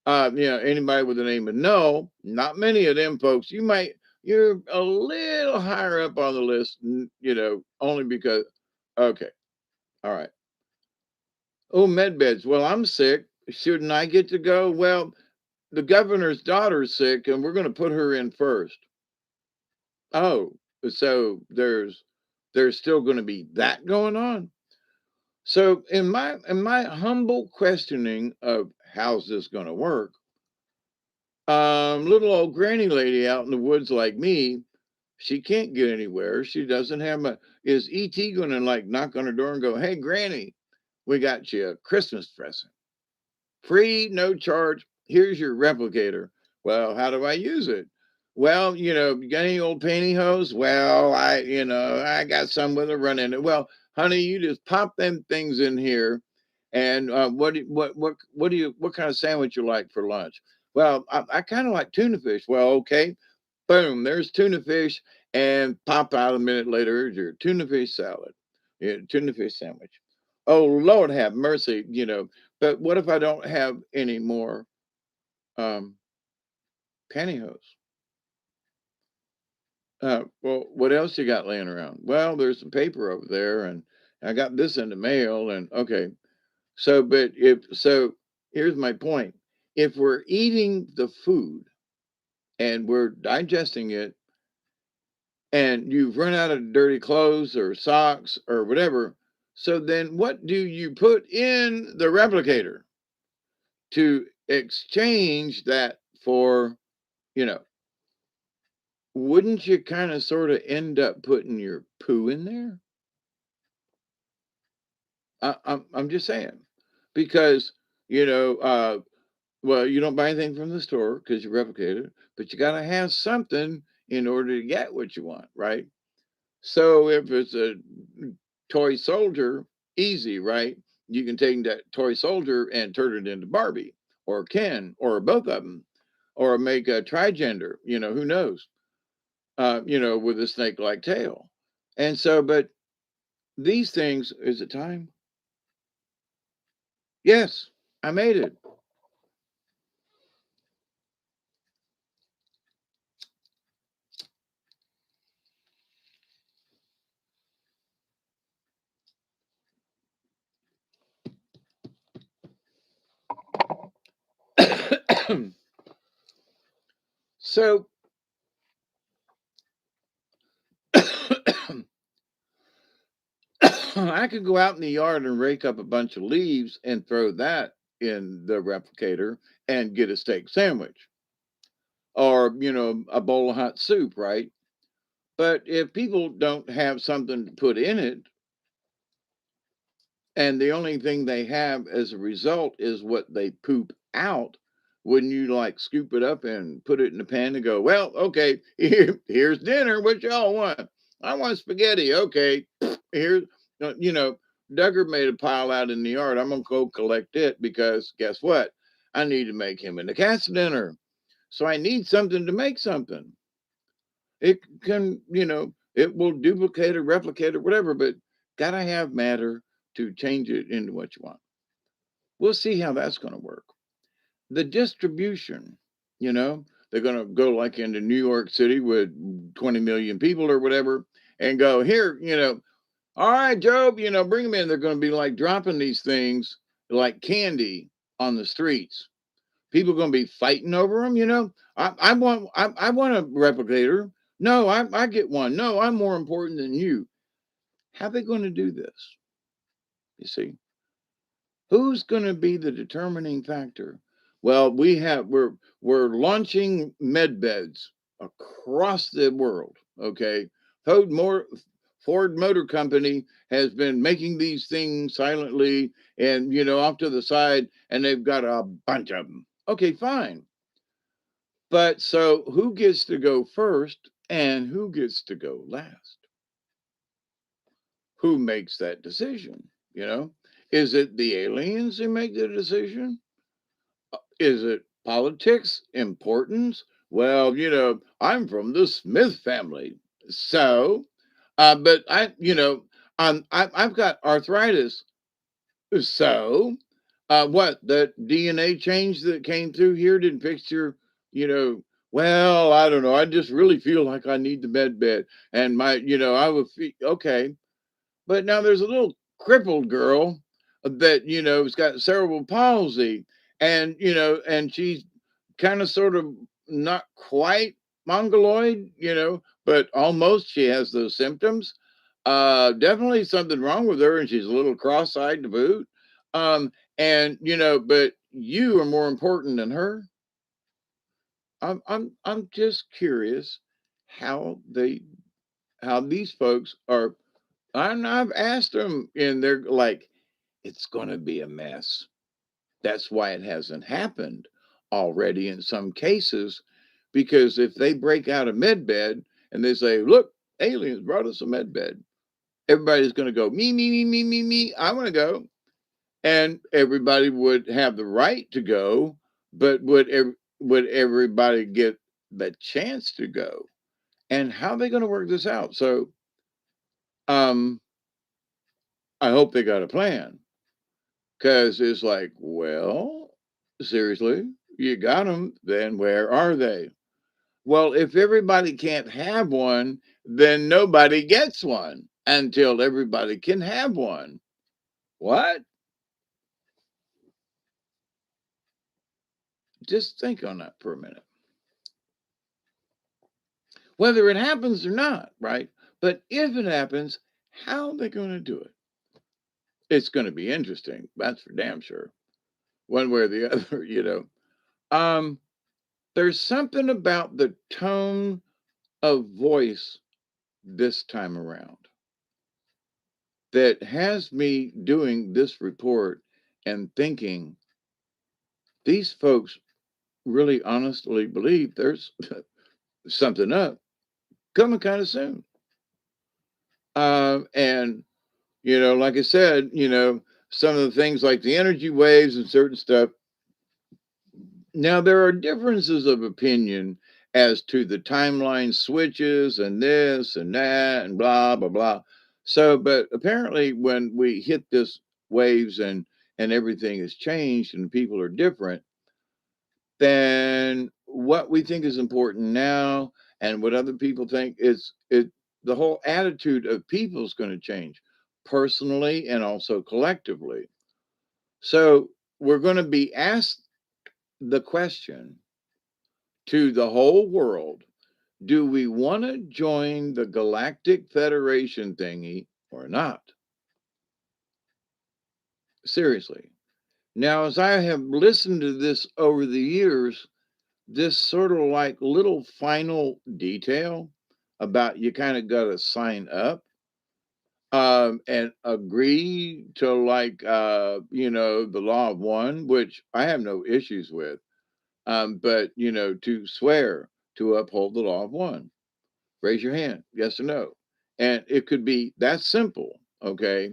A: Anybody with the name of no, not many of them folks. You're a little higher up on the list, only because, okay, all right. Oh, med beds. Well, I'm sick. Shouldn't I get to go? Well, the governor's daughter's sick and we're going to put her in first. Oh, so there's still going to be that going on. So in my humble questioning of how's this going to work, little old granny lady out in the woods like me, she can't get anywhere. She doesn't have a. Is ET going to like knock on her door and go, "Hey, Granny, we got you a Christmas present, free, no charge. Here's your replicator." Well, how do I use it? Well, you got any old pantyhose? Well, I got some with a run in it. Well, honey, you just pop them things in here. And what kind of sandwich you like for lunch? Well, I kind of like tuna fish. Well, okay, boom, there's tuna fish, and pop out a minute later is your tuna fish salad, tuna fish sandwich. Oh Lord, have mercy, But what if I don't have any more um, pantyhose? Well, what else you got laying around? Well, there's some paper over there, and I got this in the mail, and okay. So, here's my point: if we're eating the food and we're digesting it, and you've run out of dirty clothes or socks or whatever, so then what do you put in the replicator to exchange that for, you know, wouldn't you kind of sort of end up putting your poo in there? I'm just saying, because you know, well, you don't buy anything from the store because you replicate it, but you got to have something in order to get what you want, right? So if it's a toy soldier, easy, right? You can take that toy soldier and turn it into Barbie or Ken or both of them, or make a trigender. Who knows? With a snake-like tail. And so, but these things, is it time? Yes, I made it. So I could go out in the yard and rake up a bunch of leaves and throw that in the replicator and get a steak sandwich or, a bowl of hot soup, right? But if people don't have something to put in it, and the only thing they have as a result is what they poop out, wouldn't you like scoop it up and put it in the pan and go, well, okay, here's dinner. What y'all want? I want spaghetti. Okay, here's, you know, Duggar made a pile out in the yard. I'm going to go collect it because guess what? I need to make him and the cat's dinner. So I need something to make something. It can, it will duplicate or replicate or whatever, but gotta have matter to change it into what you want. We'll see how that's going to work. The distribution, they're going to go like into New York City with 20 million people or whatever and go here, all right, Job, bring them in. They're going to be like dropping these things like candy on the streets. People are going to be fighting over them. I want a replicator. No, I get one. No, I'm more important than you. How are they going to do this? You see, who's going to be the determining factor? Well, we're launching med beds across the world. Okay, Ford Motor Company has been making these things silently and off to the side, and they've got a bunch of them. Okay, fine. But so who gets to go first and who gets to go last? Who makes that decision? You know, is it the aliens who make the decision? Is it politics, importance? Well, I'm from the Smith family. So, but I've got arthritis. So, what the DNA change that came through here didn't fix your, you know, well, I don't know. I just really feel like I need the med bed, and I would feel okay. But now there's a little crippled girl that has got cerebral palsy, and and she's kind of sort of not quite mongoloid, but almost. She has those symptoms. Definitely something wrong with her, and she's a little cross-eyed to boot. And but you are more important than her. I'm just curious how these folks are. I've asked them, and they're like, it's going to be a mess. That's why it hasn't happened already in some cases, because if they break out a med bed and they say, look, aliens brought us a med bed, everybody's going to go, me, me, me, me, me, me. I want to go. And everybody would have the right to go, but would everybody get the chance to go? And how are they going to work this out? So, um, I hope they got a plan. Because it's like, well, seriously, you got them, then where are they? Well, if everybody can't have one, then nobody gets one until everybody can have one. What? Just think on that for a minute. Whether it happens or not, right? But if it happens, how are they going to do it? It's going to be interesting. That's for damn sure. One way or the other. Um, there's something about the tone of voice this time around that has me doing this report and thinking these folks really honestly believe there's something up coming kind of soon. And, like I said, some of the things like the energy waves and certain stuff. Now, there are differences of opinion as to the timeline switches and this and that and blah, blah, blah. So, but apparently, when we hit this waves and everything has changed and people are different, then what we think is important now and what other people think the whole attitude of people is going to change personally and also collectively. So, we're going to be asked the question, to the whole world, do we want to join the Galactic Federation thingy or not? Seriously. Now, as I have listened to this over the years, this sort of like little final detail about you kind of got to sign up and agree to like the law of one, which I have no issues with, but to swear to uphold the law of one. Raise your hand, yes or no. And it could be that simple, okay?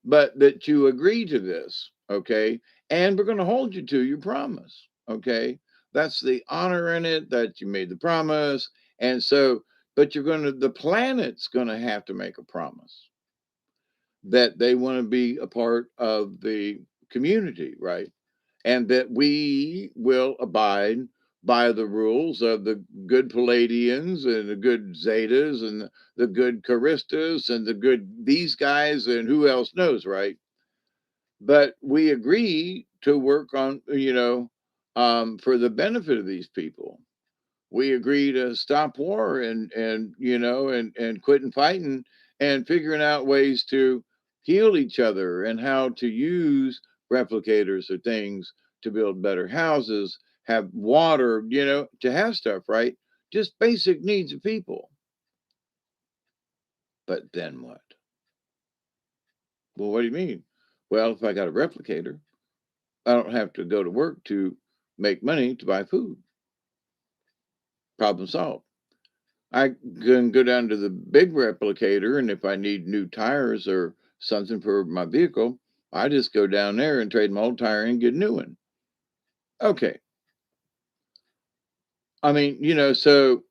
A: But that you agree to this, okay? And we're going to hold you to your promise, okay? That's the honor in it that you made the promise. And so, but the planet's going to have to make a promise that they want to be a part of the community, right? And that we will abide by the rules of the good Palladians and the good Zetas and the good Charistas and the good these guys and who else knows, right? But we agree to work on, for the benefit of these people. We agree to stop war and quitting fighting and figuring out ways to heal each other and how to use replicators or things to build better houses, have water, to have stuff, right? Just basic needs of people. But then what? Well, what do you mean? Well, if I got a replicator, I don't have to go to work to make money to buy food. Problem solved. I can go down to the big replicator, and if I need new tires or something for my vehicle, I just go down there and trade my old tire and get a new one. Okay. I mean, so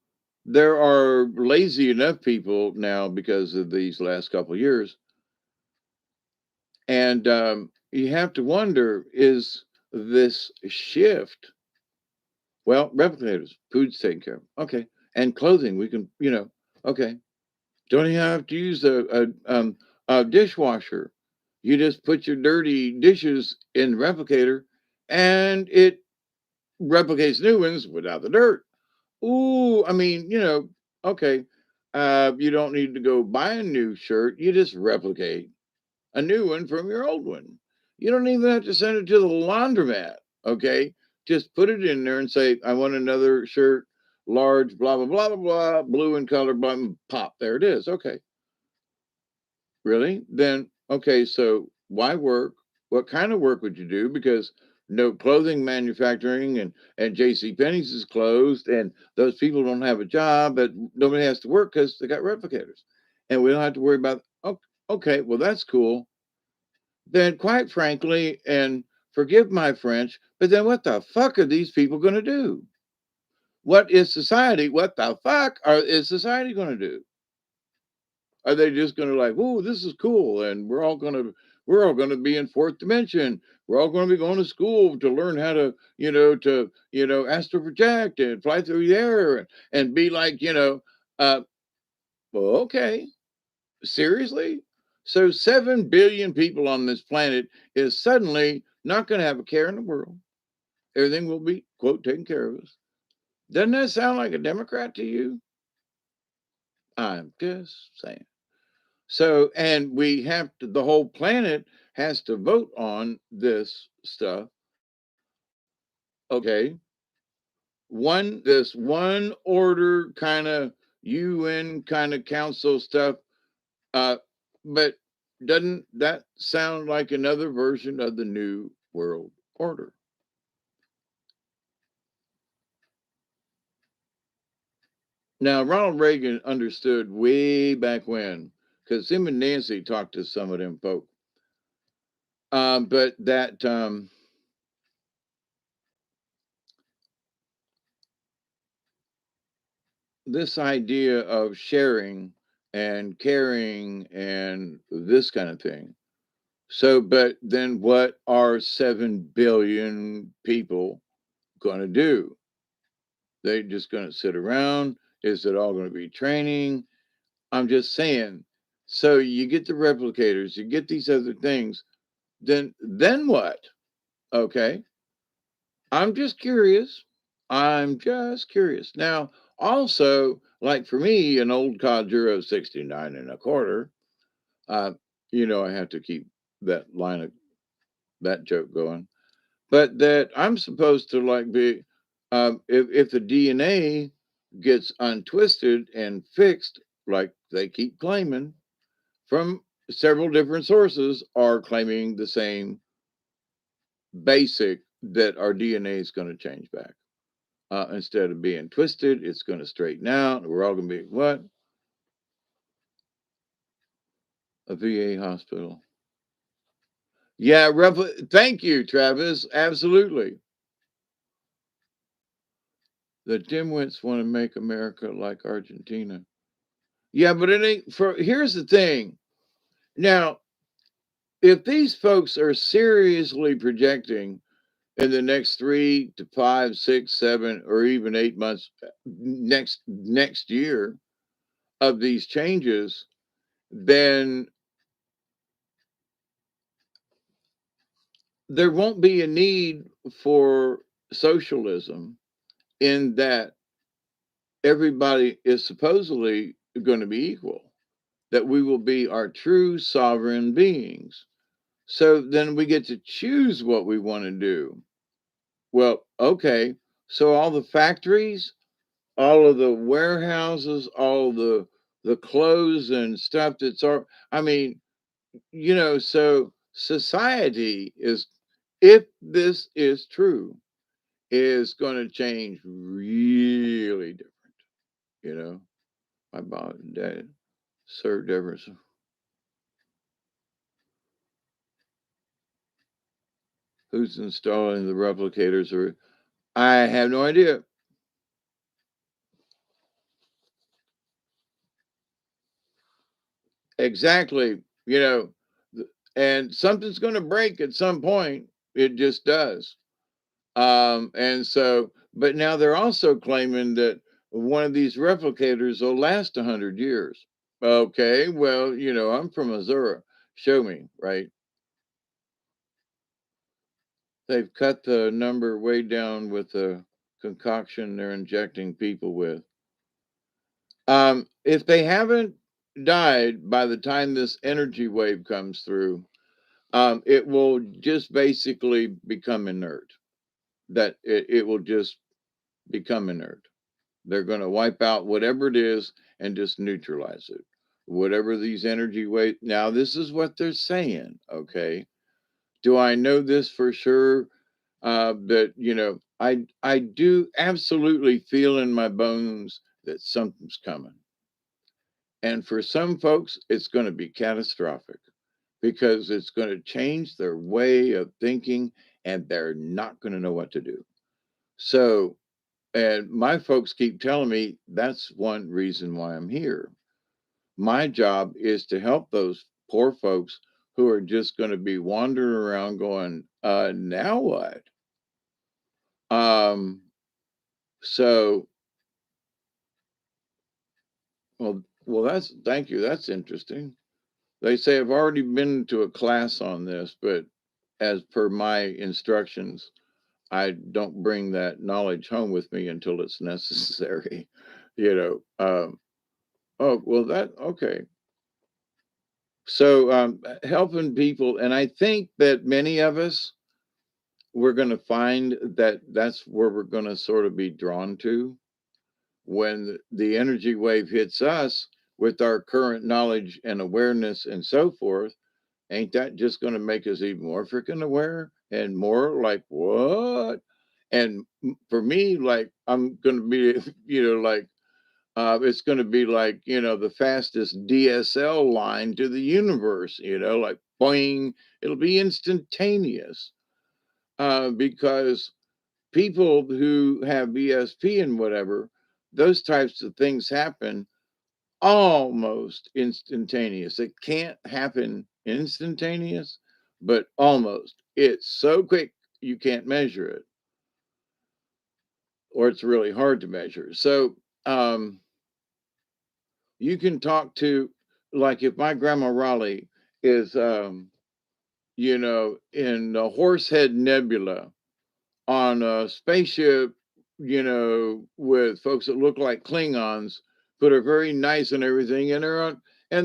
A: there are lazy enough people now because of these last couple of years. And you have to wonder, is this shift? Well, replicators, food's taken care of. Okay. And clothing, we can, okay. Don't even have to use a dishwasher. You just put your dirty dishes in the replicator and it replicates new ones without the dirt. Ooh, I mean, okay. You don't need to go buy a new shirt. You just replicate a new one from your old one. You don't even have to send it to the laundromat. Okay. Just put it in there and say, I want another shirt, large, blah, blah, blah, blah, blah, blue in color, blah, pop. There it is. Okay. Really? Then, okay, so why work? What kind of work would you do? Because no clothing manufacturing and J.C. Penney's is closed, and those people don't have a job, but nobody has to work because they got replicators, and we don't have to worry about. Oh, okay, well that's cool. Then, quite frankly, and forgive my French, but then what the fuck are these people going to do? What is society? What the fuck is society going to do? Are they just going to like, oh, this is cool, and we're all going to be in fourth dimension. We're all going to be going to school to learn how to, astral project and fly through the air and be like, well, okay, seriously. So 7 billion people on this planet is suddenly not going to have a care in the world. Everything will be quote taken care of us. Doesn't that sound like a Democrat to you? I'm just saying. So, and we have to, the whole planet has to vote on this stuff. Okay. This one order kind of UN kind of council stuff. Uh, but doesn't that sound like another version of the New World Order? Now, Ronald Reagan understood way back when, because him and Nancy talked to some of them folk. But that this idea of sharing and caring and this kind of thing. So, but then what are 7 billion people going to do? They just going to sit around? Is it all going to be training? I'm just saying. So you get the replicators, you get these other things. Then what? Okay. I'm just curious. I'm just curious. Now, also, like for me, an old codger of 69 and a quarter, uh, I have to keep that line of that joke going. But that I'm supposed to like be, if the DNA gets untwisted and fixed, like they keep claiming from several different sources, are claiming the same basic that our DNA is going to change back. Instead of being twisted, it's going to straighten out. We're all going to be what? A VA hospital. Yeah, thank you, Travis. Absolutely. The dimwits want to make America like Argentina. Yeah, but it ain't for here's the thing. Now, if these folks are seriously projecting in the next 3 to 5, 6, 7, or even 8 months next year of these changes, then there won't be a need for socialism in that everybody is supposedly going to be equal, that we will be our true sovereign beings. So then we get to choose what we want to do. Well, okay. So all the factories, all of the warehouses, all the clothes and stuff that's all I mean, so society is if this is true, is going to change really different, you know. My mom and dad served ever so who's installing the replicators or I have no idea. Exactly. And something's going to break at some point. It just does. And so, but now they're also claiming that one of these replicators will last 100 years. Okay. Well, I'm from Missouri. Show me, right? They've cut the number way down with the concoction they're injecting people with. If they haven't died by the time this energy wave comes through, it will just basically become inert. That it will just become inert. They're going to wipe out whatever it is and just neutralize it. Whatever these energy waves. Now, this is what they're saying. Okay. Do I know this for sure? But I do absolutely feel in my bones that something's coming. And for some folks, it's going to be catastrophic because it's going to change their way of thinking and they're not going to know what to do. So, and my folks keep telling me that's one reason why I'm here. My job is to help those poor folks who are just going to be wandering around going, now what? Um, so, well, that's thank you. That's interesting. They say I've already been to a class on this, but as per my instructions, I don't bring that knowledge home with me until it's necessary. you know. Oh, well, that okay. So helping people, and I think that many of us we're going to find that that's where we're going to sort of be drawn to when the energy wave hits us with our current knowledge and awareness and so forth. Ain't that just going to make us even more freaking aware and more like what? And for me, like I'm going to be, like it's going to be like the fastest DSL line to the universe. Like boing, it'll be instantaneous because people who have ESP and whatever, those types of things happen almost instantaneous. It can't happen instantaneous, but almost. It's so quick you can't measure it, or it's really hard to measure. So you can talk to, like, if my grandma Raleigh is, in the Horsehead Nebula on a spaceship with folks that look like Klingons, but are very nice and everything, and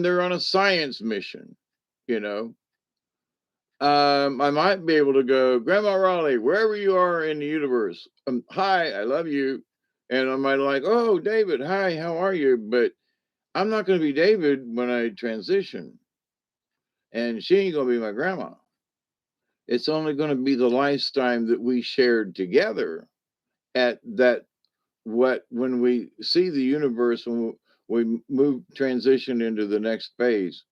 A: they're on a science mission, you know. I might be able to go, Grandma Raleigh, wherever you are in the universe, hi, I love you. And I might like, oh, David, hi, how are you? But I'm not going to be David when I transition. And she ain't going to be my grandma. It's only going to be the lifetime that we shared together at that, when we see the universe, when we move, transition into the next phase.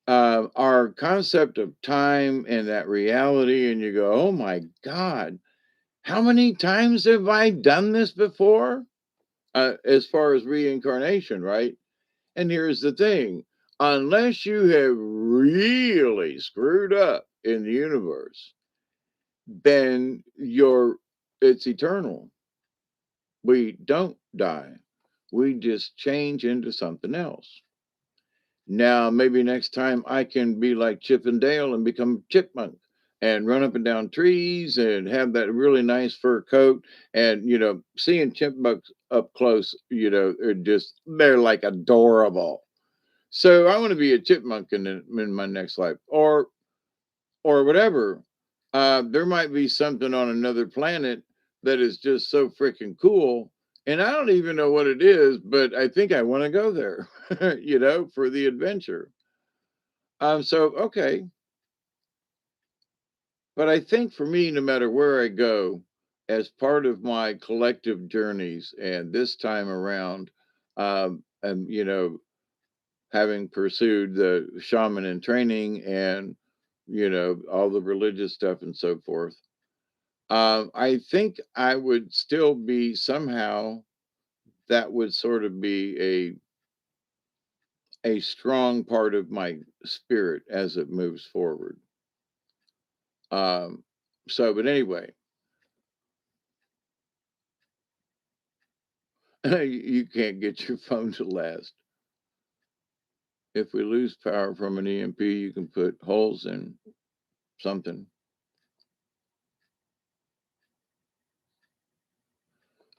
A: Our concept of time and that reality, and you go, oh my God, how many times have I done this before? As far as reincarnation, right? And here's the thing, unless you have really screwed up in the universe, then it's eternal. We don't die. We just change into something else. Now, maybe next time I can be like Chip and Dale and become chipmunk and run up and down trees and have that really nice fur coat. And, seeing chipmunks up close, they're like adorable. So I want to be a chipmunk in my next life, or whatever. There might be something on another planet that is just so freaking cool. And I don't even know what it is, but I think I want to go there, for the adventure. Okay. But I think for me, no matter where I go, as part of my collective journeys, and this time around, and having pursued the shaman in training and all the religious stuff and so forth, I think I would still be somehow, that would sort of be a strong part of my spirit as it moves forward. Um, but anyway, you can't get your phone to last. If we lose power from an EMP, you can put holes in something.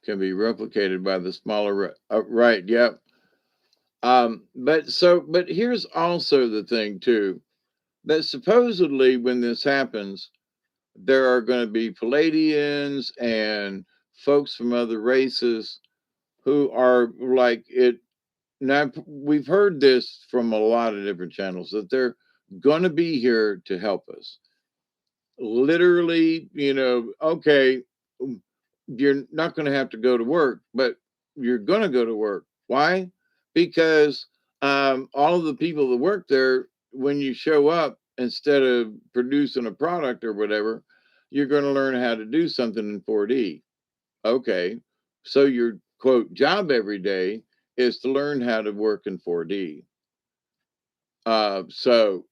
A: Can be replicated by the smaller. Right? Yep. But here's also the thing too, that supposedly when this happens, there are going to be Palladians and folks from other races who are like it. Now, we've heard this from a lot of different channels that they're going to be here to help us. Literally, okay, you're not going to have to go to work, but you're going to go to work. Why? Because all of the people that work there, when you show up, instead of producing a product or whatever, you're going to learn how to do something in 4D. Okay. So your quote job every day is to learn how to work in 4D. So,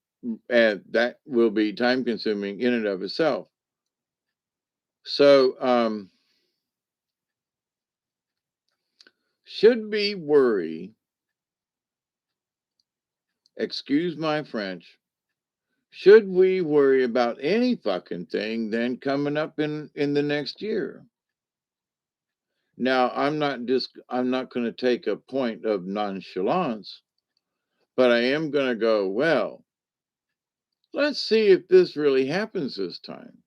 A: and that will be time consuming in and of itself. So, should we worry, excuse my French, should we worry about any fucking thing then coming up in the next year? Now, I'm not going to take a point of nonchalance, but I am going to go, well, let's see if this really happens this time.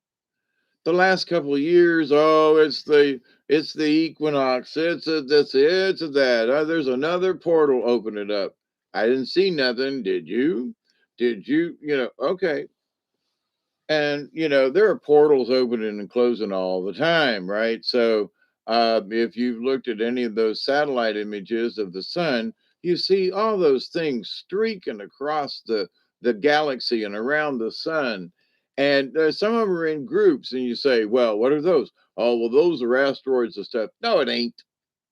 A: The last couple of years, oh, it's the equinox, it's that. Oh, there's another portal opening up. I didn't see nothing. Did you? Did you? Okay. And there are portals opening and closing all the time, right? So if you've looked at any of those satellite images of the sun, you see all those things streaking across the galaxy and around the sun. And some of them are in groups, and you say, well, what are those? Oh, well, those are asteroids and stuff. No, it ain't.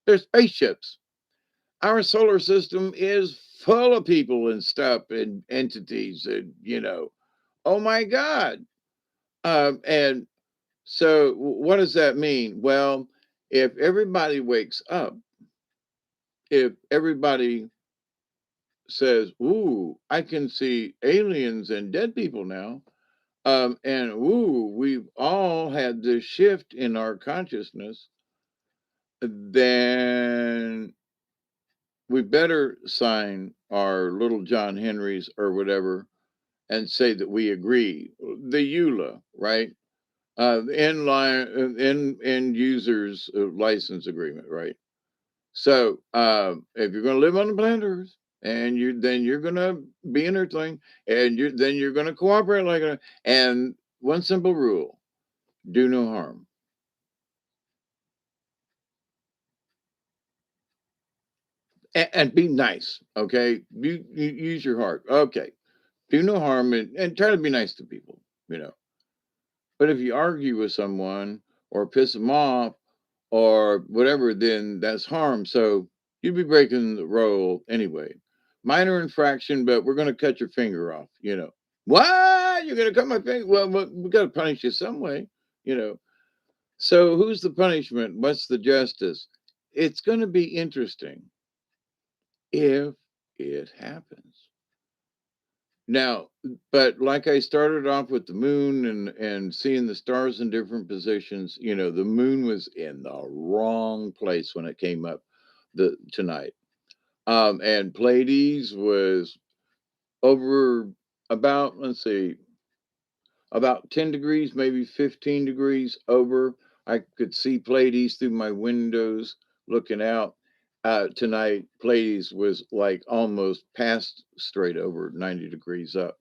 A: They're spaceships. Our solar system is full of people and stuff and entities, and oh my God. And so, what does that mean? Well, if everybody wakes up, if everybody says, "Ooh, I can see aliens and dead people now," And ooh, we've all had this shift in our consciousness, then we better sign our little John Henrys or whatever and say that we agree. The EULA, right? The end users license agreement, right? So if you're going to live on the planet Earth, and you're going to be an Earthling, and you're going to cooperate like a, and one simple rule: do no harm. And be nice, okay? You use your heart, okay? Do no harm, and try to be nice to people, you know. But if you argue with someone or piss them off or whatever, then that's harm. So you'd be breaking the rule anyway. Minor infraction, but we're going to cut your finger off, you know. What? You're going to cut my finger? Well, we got to punish you some way, you know. So who's the punishment? What's the justice? It's going to be interesting if it happens. Now, but like I started off with the moon and seeing the stars in different positions, you know, the moon was in the wrong place when it came up the tonight. And Pleiades was over about, let's see, about 10 degrees, maybe 15 degrees over. I could see Pleiades through my windows looking out. Tonight, Pleiades was like almost past straight over 90 degrees up,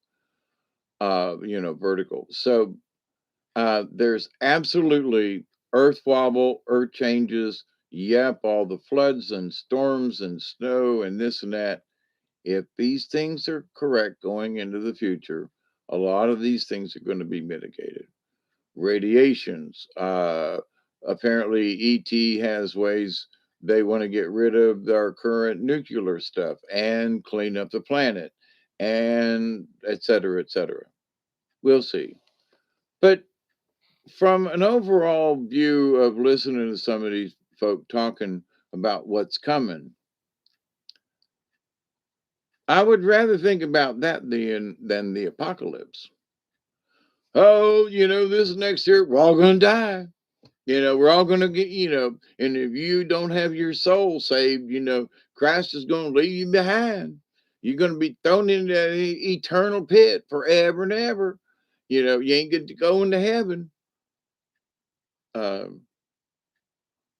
A: you know, vertical. So there's absolutely earth wobble, earth changes. Yep, all the floods and storms and snow and this and that. If these things are correct going into the future, a lot of these things are going to be mitigated. Radiations. Apparently, ET has ways they want to get rid of our current nuclear stuff and clean up the planet, and et cetera, et cetera. We'll see. But from an overall view of listening to some of these folk talking about what's coming, I would rather think about that than the apocalypse. Oh, you know, this next year, we're all going to die. You know, we're all going to get, you know, and if you don't have your soul saved, you know, Christ is going to leave you behind. You're going to be thrown into that eternal pit forever and ever. You know, you ain't get to go into heaven. Um,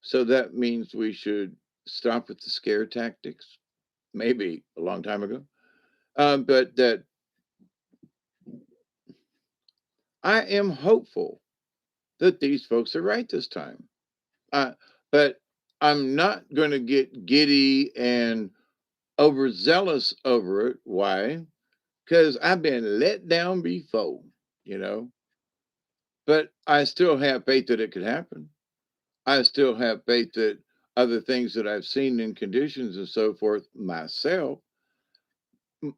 A: so that means we should stop with the scare tactics, maybe a long time ago. But that I am hopeful that these folks are right this time. Uh, but I'm not going to get giddy and overzealous over it. Why? Because I've been let down before, you know. But I still have faith that it could happen. I still have faith that other things that I've seen in conditions and so forth myself,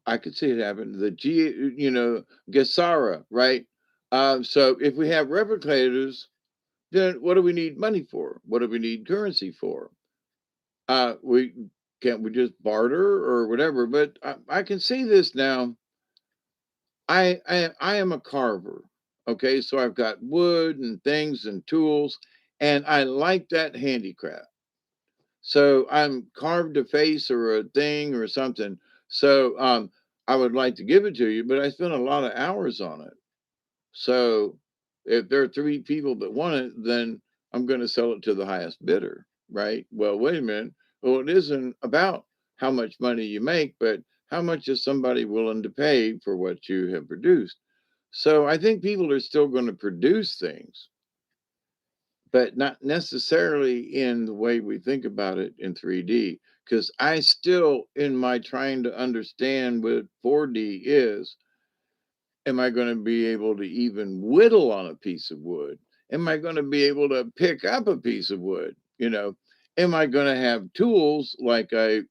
A: I could see it happen. The G, you know, Gesara, right? So if we have replicators, then what do we need money for? What do we need currency for? We can't we just barter or whatever? But I can see this now. I am a carver. Okay, so I've got wood and things and tools, and I like that handicraft. So I'm carved a face or a thing or something. So I would like to give it to you, but I spent a lot of hours on it. So if there are three people that want it, then I'm going to sell it to the highest bidder, right? Well, wait a minute. Well, it isn't about how much money you make, but how much is somebody willing to pay for what you have produced? So I think people are still going to produce things, but not necessarily in the way we think about it in 3D. Because I still, in my trying to understand what 4D is, am I going to be able to even whittle on a piece of wood? Am I going to be able to pick up a piece of wood? You know, am I going to have tools like I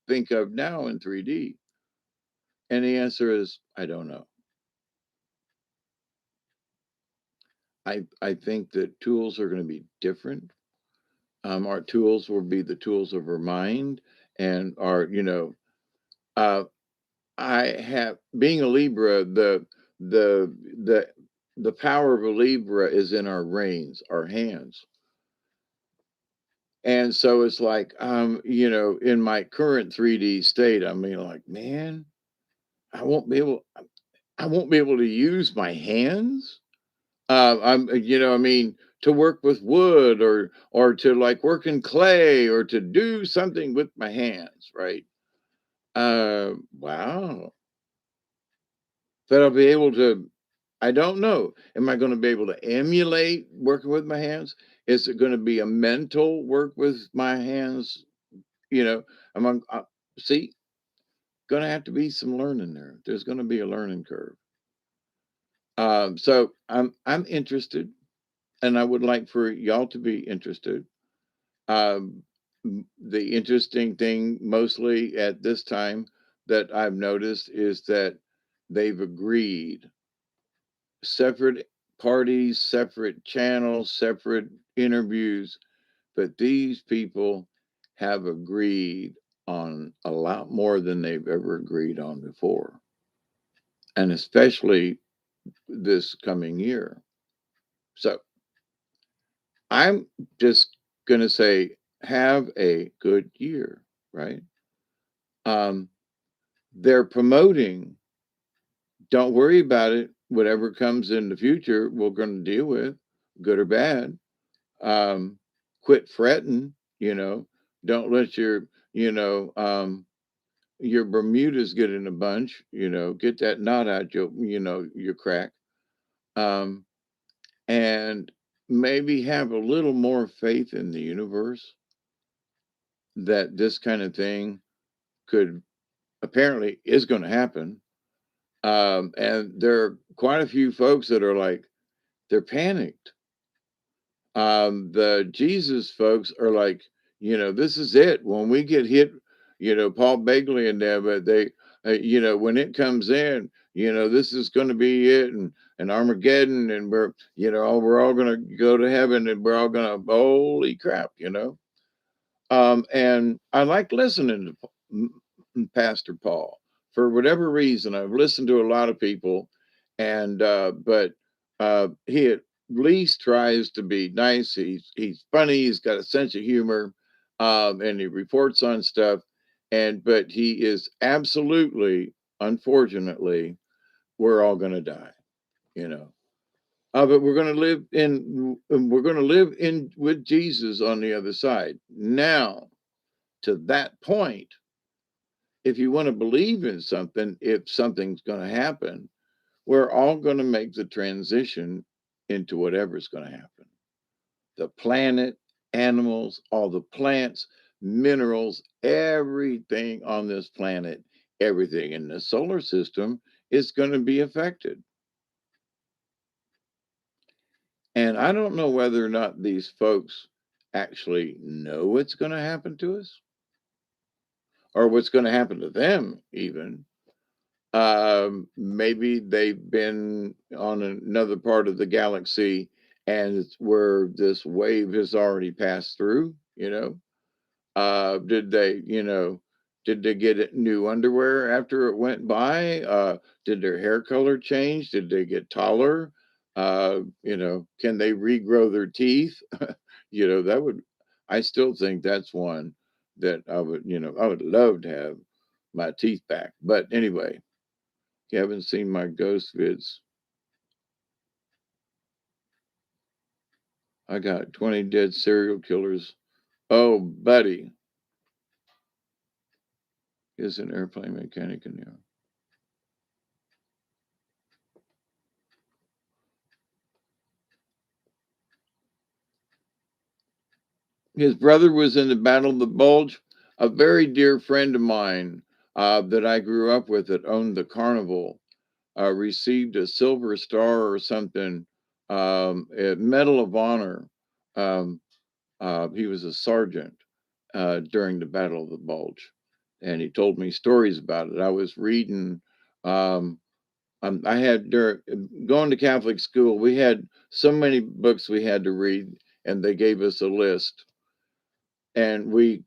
A: think of now in 3D? And the answer is I don't know. I think that tools are going to be different. Our tools will be the tools of our mind and our, you know, uh, I have being a Libra, the the power of a Libra is in our reins, our hands. And so it's like, in my current 3D state, I mean, like, man, I won't be able, I won't be able to use my hands. I mean, to work with wood or to like work in clay or to do something with my hands, right? Wow. But I'll be able to, I don't know. Am I going to be able to emulate working with my hands? Is it going to be a mental work with my hands? You know, I'm see, going to have to be some learning there. There's going to be a learning curve. So I'm interested, and I would like for y'all to be interested. Um, the interesting thing, mostly at this time, that I've noticed is that they've agreed separate parties, separate channels, separate interviews, but these people have agreed on a lot more than they've ever agreed on before, and especially this coming year. So I'm just going to say, have a good year, right? Um, they're promoting, don't worry about it. Whatever comes in the future, we're going to deal with, good or bad. um, Quit fretting, don't let your Bermudas get in a bunch, get that knot out your crack. Um, and maybe have a little more faith in the universe that this kind of thing could apparently is going to happen. And there are quite a few folks that are like, they're panicked. The Jesus folks are like, this is it. When we get hit, Paul Begley and them, but they, when it comes in, this is going to be it, and Armageddon, and we're all going to go to heaven, and we're all going to, holy crap, and I like listening to Pastor Paul for whatever reason. I've listened to a lot of people, and but he at least tries to be nice. He's funny. He's got a sense of humor, and he reports on stuff. And but he is absolutely, unfortunately, we're all going to die. You know. But we're going to live in with Jesus on the other side. Now, to that point, if you want to believe in something, if something's going to happen, we're all going to make the transition into whatever's going to happen. The planet, animals, all the plants, minerals, everything on this planet, everything in the solar system is going to be affected. And I don't know whether or not these folks actually know what's going to happen to us or what's going to happen to them, even. Maybe they've been on another part of the galaxy and it's where this wave has already passed through, did they, did they get new underwear after it went by? Did their hair color change? Did they get taller? Can they regrow their teeth? That would, I still think that's one that I would love to have my teeth back. But anyway, you haven't seen my ghost vids. I got 20 dead serial killers. Oh, buddy is an airplane mechanic in there. His brother was in the Battle of the Bulge. A very dear friend of mine that I grew up with that owned the carnival received a silver star or something, a Medal of Honor. Um, he was a sergeant during the Battle of the Bulge, and he told me stories about it. I was reading. Um, I had going to Catholic school. We had so many books we had to read, and they gave us a list, and we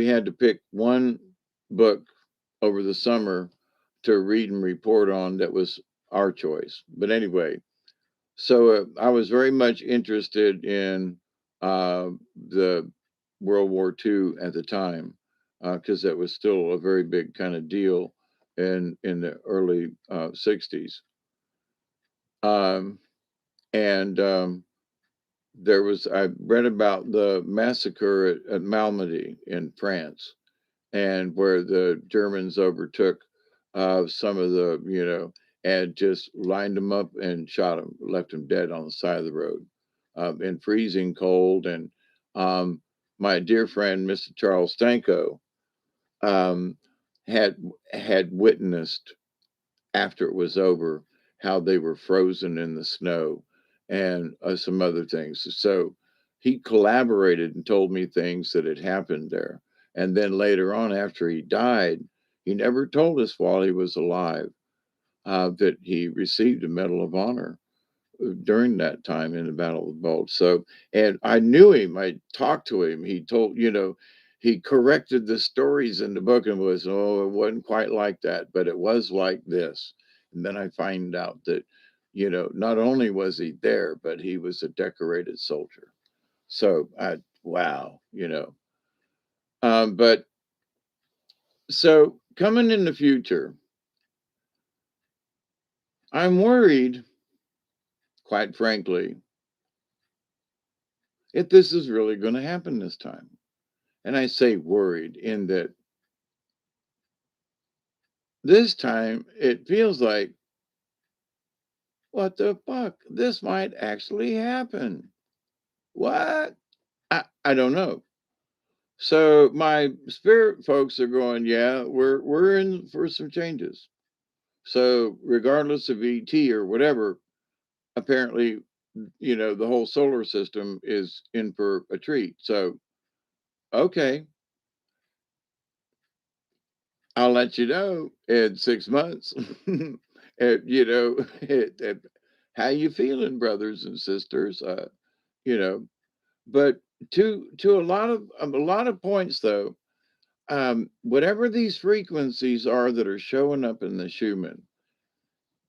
A: had to pick one book over the summer to read and report on that was our choice. But anyway, So I was very much interested in the World War II at the time because that was still a very big kind of deal in the early 60s. Um, and I read about the massacre at Malmedy in France, and where the Germans overtook some of the, and just lined them up and shot them, left them dead on the side of the road in freezing cold. And um, my dear friend, Mr. Charles Stanko, um, had had witnessed after it was over how they were frozen in the snow and some other things. So he collaborated and told me things that had happened there. And then later on, after he died, he never told us while he was alive that he received a Medal of Honor during that time in the Battle of the Bulge. So, and I knew him. I talked to him. He told, he corrected the stories in the book and was, oh, it wasn't quite like that, but it was like this. And then I find out that, not only was he there, but he was a decorated soldier. So wow, but so coming in the future, I'm worried, quite frankly, if this is really going to happen this time. And I say worried in that this time it feels like, what the fuck? This might actually happen. What? I don't know. So my spirit folks are going, yeah, we're in for some changes. So regardless of ET or whatever, apparently, the whole solar system is in for a treat. So okay, I'll let you know in 6 months. And, how you feeling, brothers and sisters? You know, but to a lot of points though, whatever these frequencies are that are showing up in the Schumann,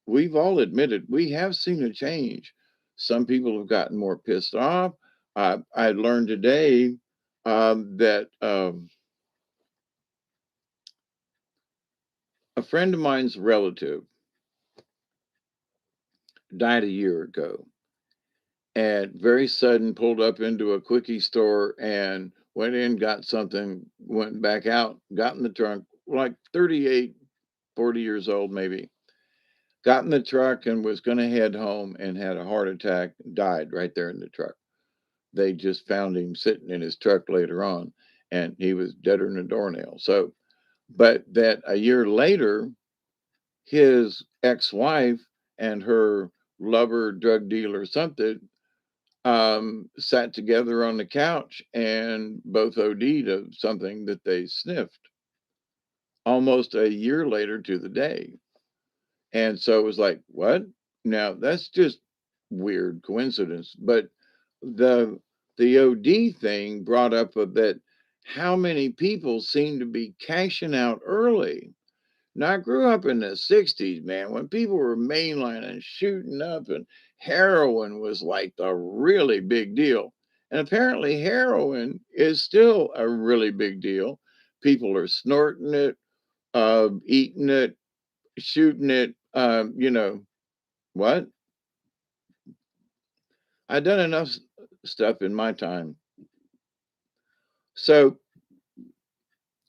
A: we've all admitted we have seen a change. Some people have gotten more pissed off. I learned today that a friend of mine's relative died a year ago, and very sudden pulled up into a quickie store and went in, got something, went back out, got in the trunk, like 38, 40 years old maybe, got in the truck and was going to head home and had a heart attack, died right there in the truck. They just found him sitting in his truck later on, and he was deader than a doornail. So, but that a year later, his ex-wife and her lover, drug dealer, something, sat together on the couch and both OD'd of something that they sniffed almost a year later to the day. And so it was like, what? Now that's just weird coincidence. But the the OD thing brought up a bit how many people seem to be cashing out early. Now, I grew up in the 60s, man, when people were mainlining, shooting up, and heroin was like the really big deal. And apparently, heroin is still a really big deal. People are snorting it, eating it, shooting it. What? I've done enough stuff in my time. So,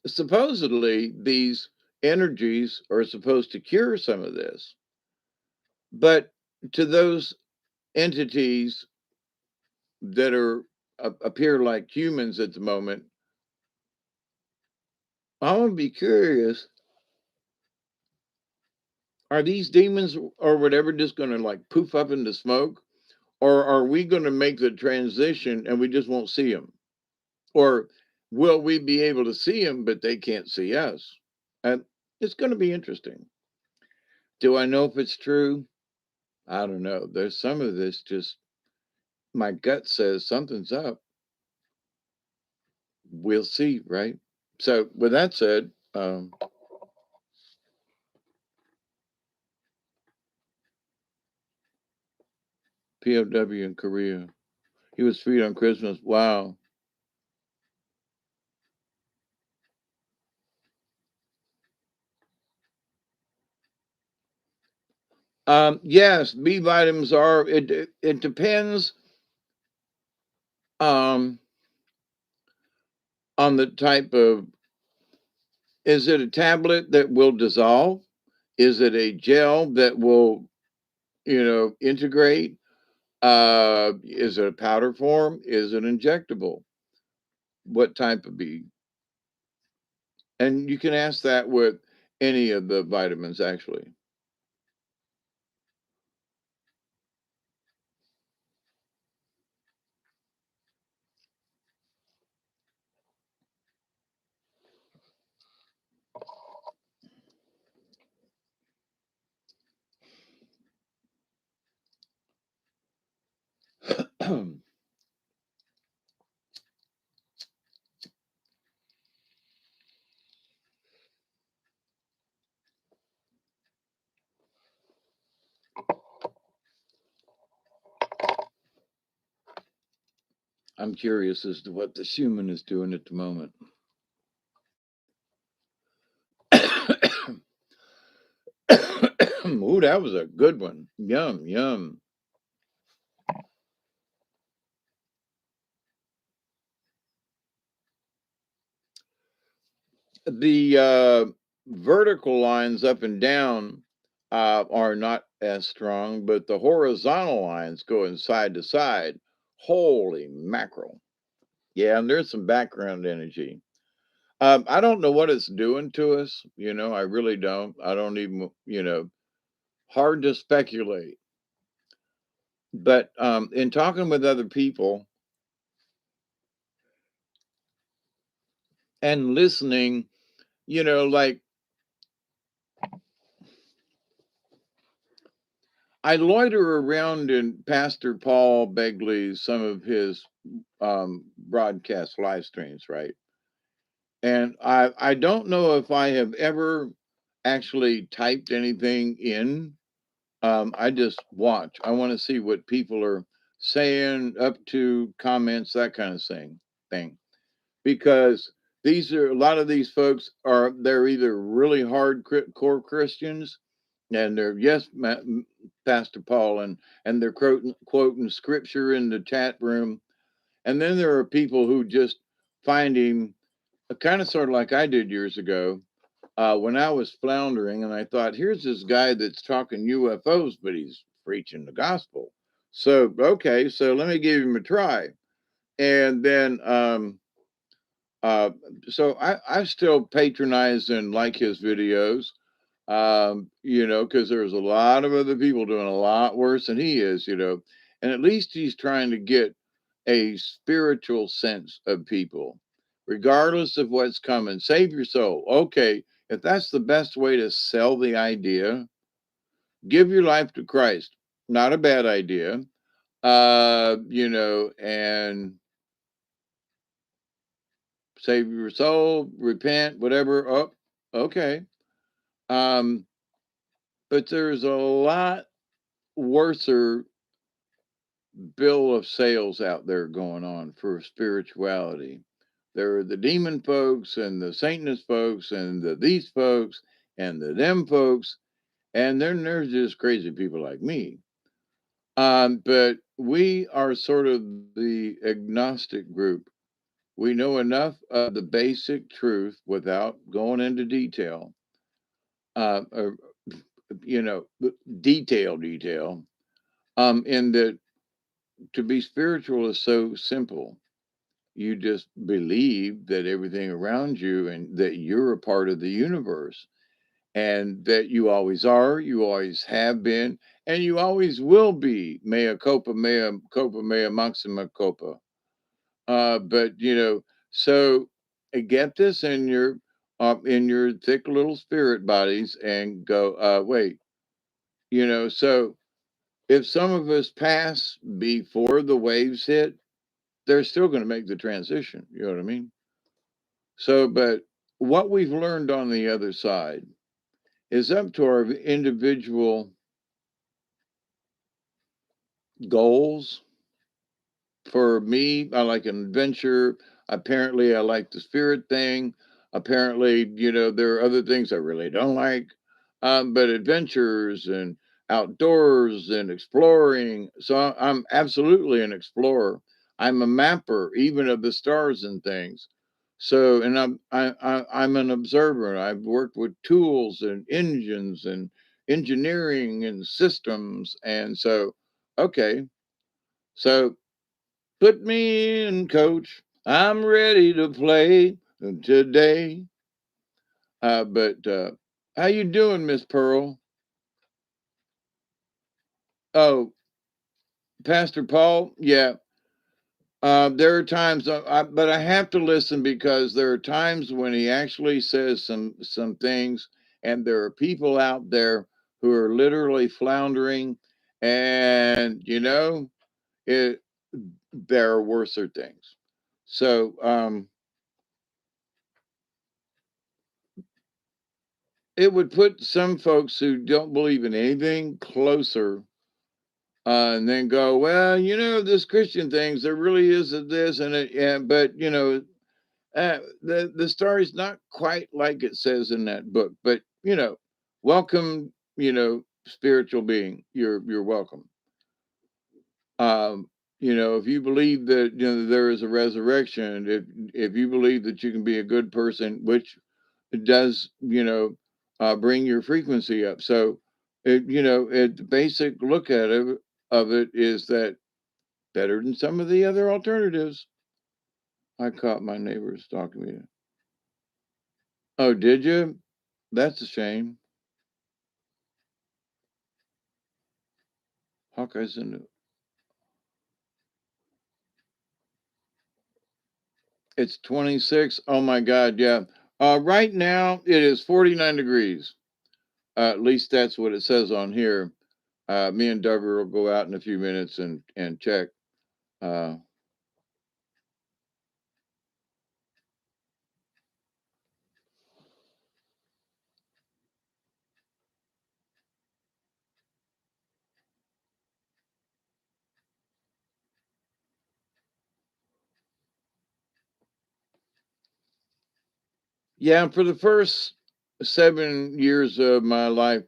A: supposedly, these energies are supposed to cure some of this. But to those entities that appear like humans at the moment, I want to be curious. Are these demons or whatever just going to like poof up into smoke, or are we going to make the transition and we just won't see them, or will we be able to see them but they can't see us? And it's going to be interesting. Do I know if it's true? I don't know. There's some of this just my gut says something's up. We'll see, right? So with that said, POW in Korea. He was freed on Christmas. Wow. Yes, B vitamins are. It depends um, on the type of. Is it a tablet that will dissolve? Is it a gel that will, integrate? Is it a powder form? Is it injectable? What type of B? And you can ask that with any of the vitamins, actually. I'm curious as to what the human is doing at the moment. Ooh, that was a good one. Yum, yum. The vertical lines up and down are not as strong, but the horizontal lines going side to side. Holy mackerel. Yeah, and there's some background energy. I don't know what it's doing to us. I really don't. I don't even, hard to speculate. But in talking with other people and listening, like I loiter around in Pastor Paul Begley's, some of his broadcast live streams, right? And I don't know if I have ever actually typed anything in. I just watch. I want to see what people are saying, up to comments, that kind of thing. Because these are a lot of these folks they're either really core Christians, and they're yes, Pastor Paul, and they're quoting scripture in the chat room, and then there are people who just find him kind of sort of like I did years ago when I was floundering, and I thought, here's this guy that's talking UFOs, but he's preaching the gospel. So okay, so let me give him a try, and then uh, so I still patronize and like his videos, because there's a lot of other people doing a lot worse than he is, and at least he's trying to get a spiritual sense of people, regardless of what's coming. Save your soul. Okay, if that's the best way to sell the idea, give your life to Christ. Not a bad idea. And save your soul, repent, whatever. Oh, okay. Um, but there's a lot worser bill of sales out there going on for spirituality. There are the demon folks and the Satanist folks and the these folks and the them folks, and then there's just crazy people like me. But we are sort of the agnostic group. We know enough of the basic truth without going into detail, or you know, detail. In that to be spiritual is so simple. You just believe that everything around you and that you're a part of the universe and that you always are, you always have been, and you always will be. Mea culpa, mea maxima culpa. But so get this in your thick little spirit bodies and go, wait, so if some of us pass before the waves hit, they're still going to make the transition. You know what I mean? So, but what we've learned on the other side is up to our individual Goals for me, I like an adventure. Apparently, I like the spirit thing. Apparently, there are other things I really don't like. But adventures and outdoors and exploring. So I'm absolutely an explorer. I'm a mapper, even of the stars and things. So, and I'm an observer. I've worked with tools and engines and engineering and systems, and so okay. So put me in, coach. I'm ready to play today. But how you doing, Miss Pearl? Oh, Pastor Paul. Yeah. There are times, but I have to listen because there are times when he actually says some things, and there are people out there who are literally floundering, and it. There are worser things. So it would put some folks who don't believe in anything closer, and then go, well, this Christian things, there really is a this and it, yeah, but the story's not quite like it says in that book. But welcome, spiritual being, you're welcome. Um, if you believe that there is a resurrection, if you believe that you can be a good person, which it does, bring your frequency up. So, the basic look at it of it is that better than some of the other alternatives. I caught my neighbors talking to me. Oh, did you? That's a shame. Hawkeye's in the. It's 26. Oh my God, yeah. Right now it is 49 degrees. At least that's what it says on here. Me and Duggar will go out in a few minutes and check. Uh, Yeah, for the first 7 years of my life,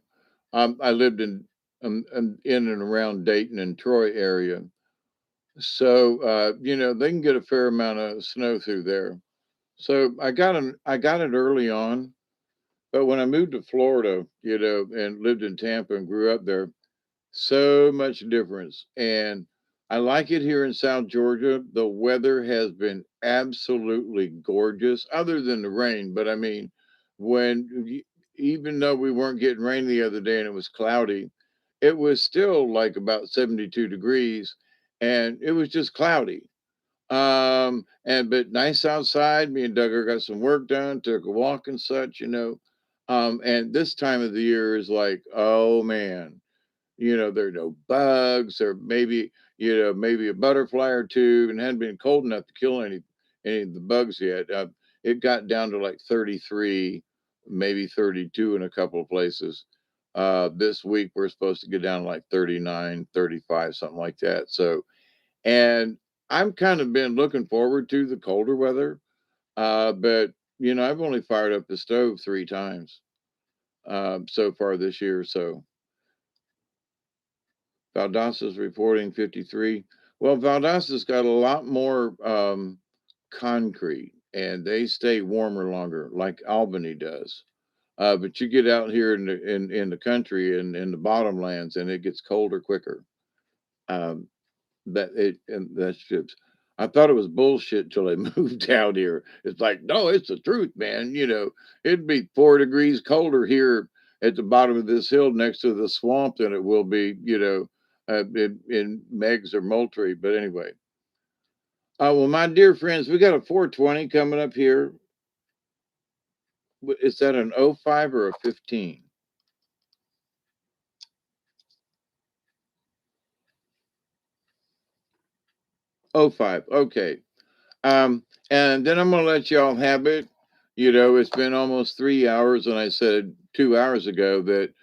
A: I lived in and around Dayton and Troy area. So they can get a fair amount of snow through there. So I got it early on, but when I moved to Florida, and lived in Tampa and grew up there, so much difference. And I like it here in South Georgia. The weather has been absolutely gorgeous, other than the rain. But I mean, even though we weren't getting rain the other day and it was cloudy, it was still like about 72 degrees, and it was just cloudy. And but nice outside. Me and Duggar got some work done, took a walk and such, And this time of the year is like, oh man, there are no bugs, or maybe, maybe a butterfly or two, and hadn't been cold enough to kill any of the bugs yet. It got down to like 33, maybe 32 in a couple of places. This week we're supposed to get down to like 39, 35, something like that. So, and I'm kind of been looking forward to the colder weather. But I've only fired up the stove 3 times so far this year. So Valdossa's reporting 53. Well, Valdossa's got a lot more concrete, and they stay warmer longer, like Albany does. But you get out here in the country and in the bottomlands, and it gets colder quicker. Um, and that's just. I thought it was bullshit till I moved out here. It's like, no, it's the truth, man. It'd be 4 degrees colder here at the bottom of this hill next to the swamp than it will be, in Meggs or Moultrie. But anyway, well, my dear friends, we got a 420 coming up here. Is that an '05 or a 15? '05. Okay. And then I'm gonna let y'all have it. It's been almost 3 hours, and I said 2 hours ago that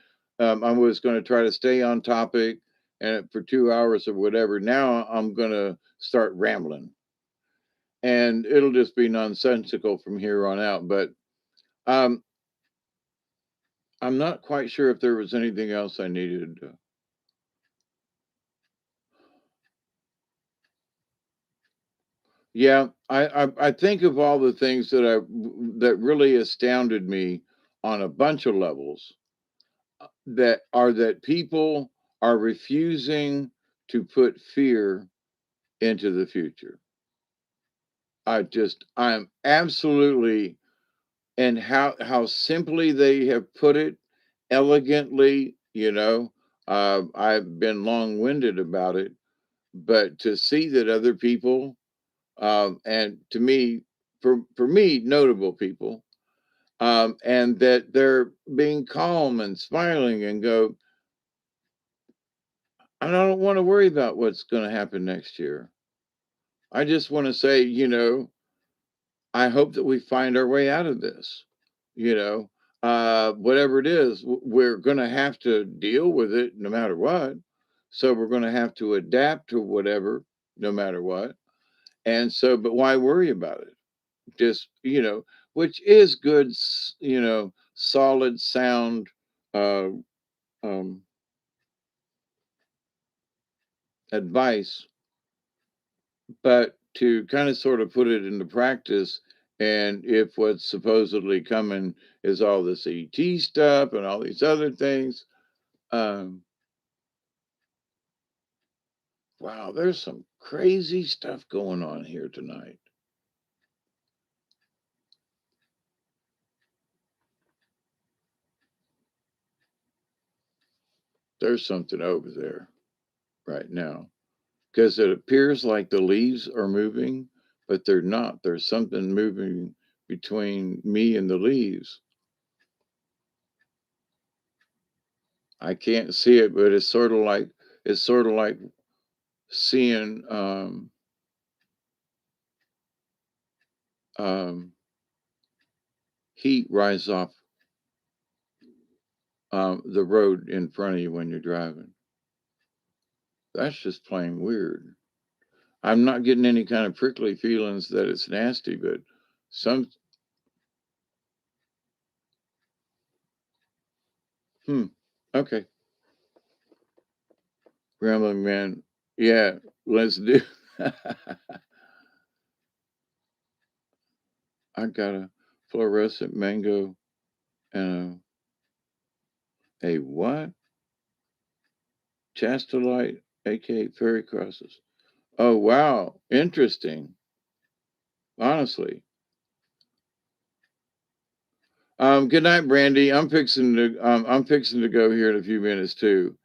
A: I was going to try to stay on topic and for 2 hours or whatever. Now I'm going to start rambling, and it'll just be nonsensical from here on out. But um, I'm not quite sure if there was anything else I needed. Yeah, I think of all the things that really astounded me on a bunch of levels, that people are refusing to put fear into the future. I'm absolutely, and how simply they have put it, elegantly. I've been long-winded about it, but to see that other people, and to me, for me, notable people, and that they're being calm and smiling and go, I don't want to worry about what's going to happen next year. I just want to say, I hope that we find our way out of this. You know, whatever it is, we're going to have to deal with it no matter what. So we're going to have to adapt to whatever, no matter what. And so, but why worry about it? Just, which is good, solid, sound uh, um, advice, but to kind of sort of put it into practice. And if what's supposedly coming is all this ET stuff and all these other things, um, wow, there's some crazy stuff going on here tonight. There's something over there right now because it appears like the leaves are moving, but they're not. There's something moving between me and the leaves. I can't see it, but it's sort of like seeing um, heat rise off the road in front of you when you're driving. That's just plain weird. I'm not getting any kind of prickly feelings that it's nasty, but some, hmm, okay, Rambling Man, yeah, let's do. I got a fluorescent mango and a what? Chastolite, aka fairy crosses. Oh wow, interesting. Honestly, good night, Brandy. I'm fixing to go here in a few minutes too.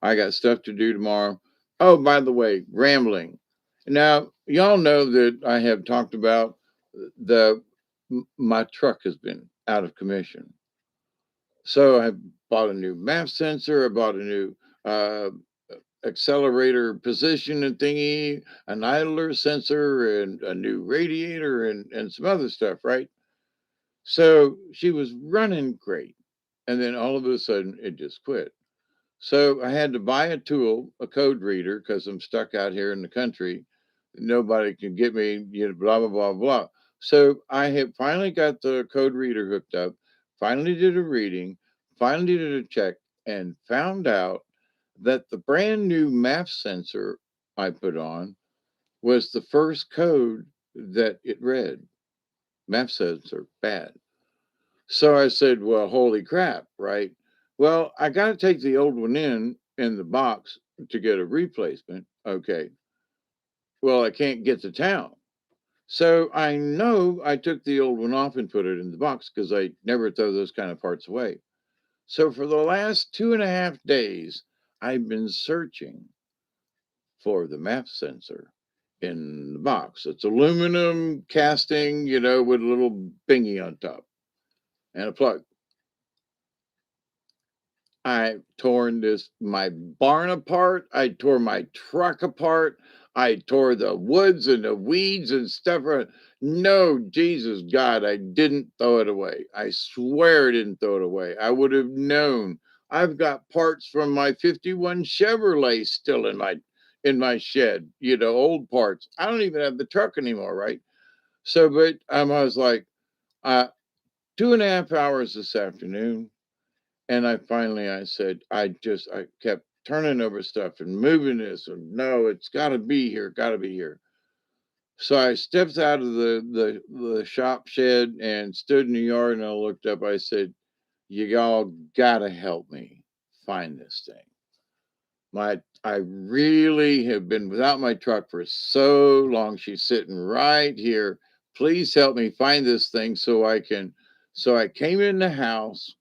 A: I got stuff to do tomorrow. Oh, by the way, rambling. Now, y'all know that I have talked about the my truck has been out of commission. So I bought a new map sensor. I bought a new uh, accelerator position and thingy, an idler sensor, and a new radiator, and some other stuff, right? So she was running great. And then all of a sudden, it just quit. So I had to buy a tool, a code reader, because I'm stuck out here in the country. Nobody can get me, blah, blah, blah, blah. So I have finally got the code reader hooked up, finally did a reading, finally did a check, and found out that the brand new map sensor I put on was the first code that it read. Map sensor, bad. So I said, well, holy crap, right? Well, I got to take the old one in the box to get a replacement. Okay. Well, I can't get to town. So I know I took the old one off and put it in the box because I never throw those kind of parts away. So for the last 2.5 days, I've been searching for the map sensor in the box. It's aluminum casting, with a little bingy on top and a plug. I torn this my barn apart. I tore my truck apart. I tore the woods and the weeds and stuff. No, Jesus God, I didn't throw it away. I swear I didn't throw it away. I would have known. I've got parts from my 51 Chevrolet still in my shed, old parts. I don't even have the truck anymore, right? So, but I was like, uh, 2.5 hours this afternoon, and I said, I kept turning over stuff and moving this, and no, it's got to be here, got to be here. So I stepped out of the shop shed and stood in the yard, and I looked up. I said, "You all gotta help me find this thing. I really have been without my truck for so long. She's sitting right here. Please help me find this thing so I can." So I came in the house,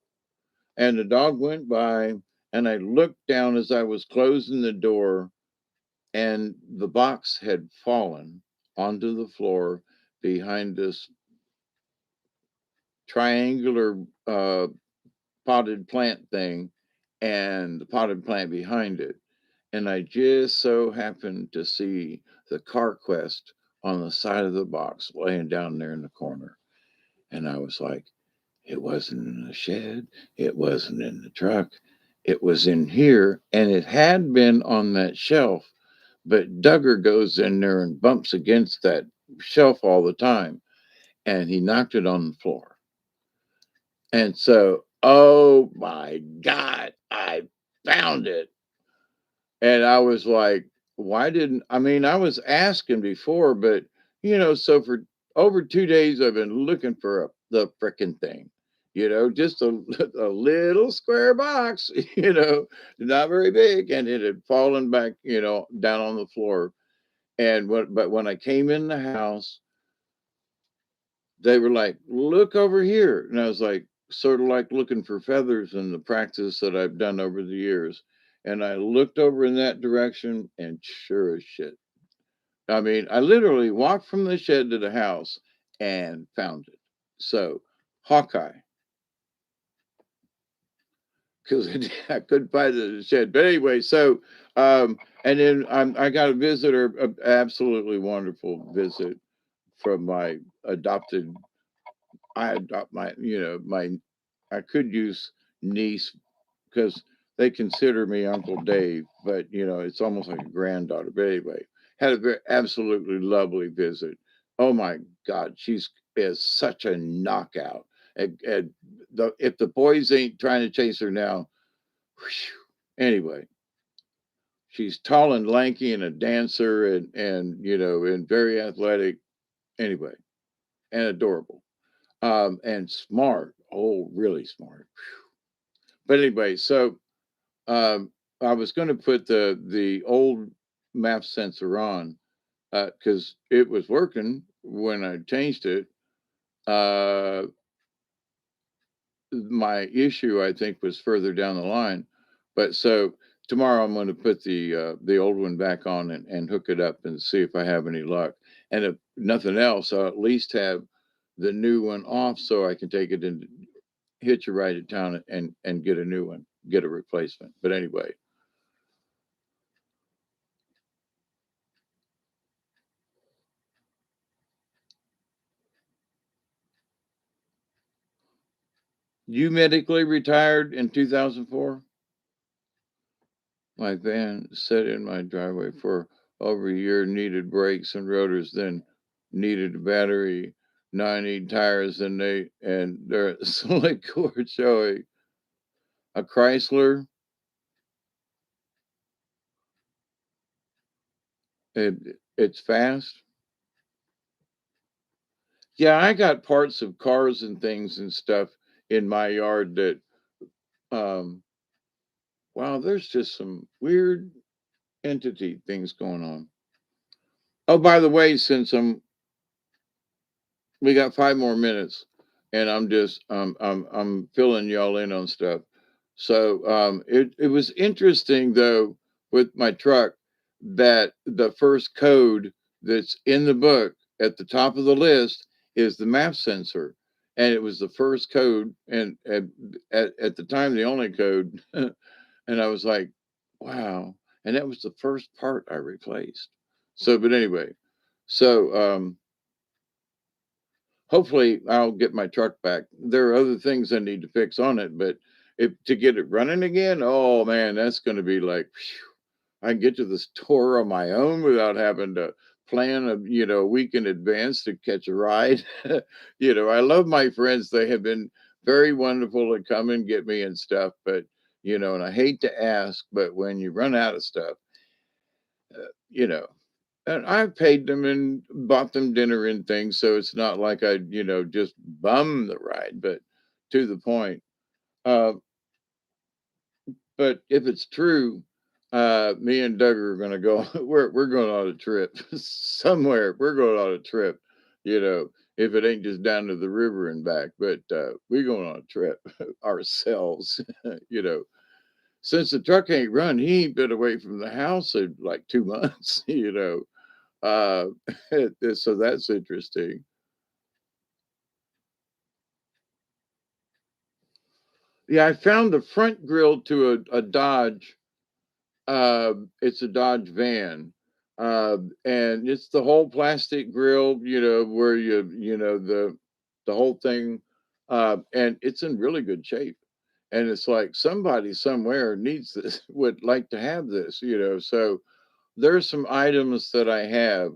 A: and the dog went by, and I looked down as I was closing the door, and the box had fallen onto the floor behind this triangular potted plant thing, and the potted plant behind it. And I just so happened to see the CarQuest on the side of the box laying down there in the corner. And I was like, it wasn't in the shed, it wasn't in the truck, it was in here. And it had been on that shelf, but Duggar goes in there and bumps against that shelf all the time. And he knocked it on the floor. And so, oh my God, I found it. And I was like, why didn't I mean, I was asking before, but so for over 2 days, I've been looking for the frickin' thing, just a little square box, not very big. And it had fallen back, down on the floor. But when I came in the house, they were like, look over here. And I was like, sort of like looking for feathers in the practice that I've done over the years. And I looked over in that direction, and sure as shit. I mean, I literally walked from the shed to the house and found it. So, Hawkeye, because I couldn't find it in the shed. But anyway, so, and then I got a visitor, an absolutely wonderful visit from my adopted I adopt I could use niece because they consider me Uncle Dave, but it's almost like a granddaughter. But anyway, had a very absolutely lovely visit. Oh my God, she's is such a knockout. And if the boys ain't trying to chase her now, whew, anyway, she's tall and lanky and a dancer and very athletic. Anyway, and adorable. And smart. Oh, really smart. But anyway, so I was going to put the old map sensor on because it was working when I changed it. Uh, my issue, I think, was further down the line. But so tomorrow I'm going to put the old one back on and hook it up and see if I have any luck. And if nothing else, I'll at least have the new one off so I can take it and hitch a ride to town and get a new one, get a replacement. But anyway, you medically retired in 2004. My van sat in my driveway for over a year, needed brakes and rotors, then needed a battery. Now I need tires, and they're slick cord showing. A Chrysler, it's fast. Yeah, I got parts of cars and things and stuff in my yard that um wow, there's just some weird entity things going on. Oh, by the way, since we got 5 more minutes, and I'm filling y'all in on stuff. So it was interesting though with my truck that the first code that's in the book at the top of the list is the map sensor, and it was the first code, and at the time the only code, and I was like, wow, and that was the first part I replaced. So, but anyway, so hopefully I'll get my truck back. There are other things I need to fix on it, but if to get it running again, oh man, that's going to be like, phew, I can get to the store on my own without having to plan a week in advance to catch a ride. I love my friends. They have been very wonderful to come and get me and stuff, but and I hate to ask, but when you run out of stuff, you know, and I've paid them and bought them dinner and things, so it's not like I, just bum the ride, but to the point. Uh, but if it's true, me and Doug are going to go. We're going on a trip somewhere. We're going on a trip. You know, if it ain't just down to the river and back, but we're going on a trip ourselves. you know, since the truck ain't run, he ain't been away from the house in like 2 months. Uh, so that's interesting. Yeah, I found the front grill to a Dodge. It's a Dodge van, and it's the whole plastic grill. Where the whole thing, and it's in really good shape. And it's like somebody somewhere needs this, would like to have this. So there's some items that I have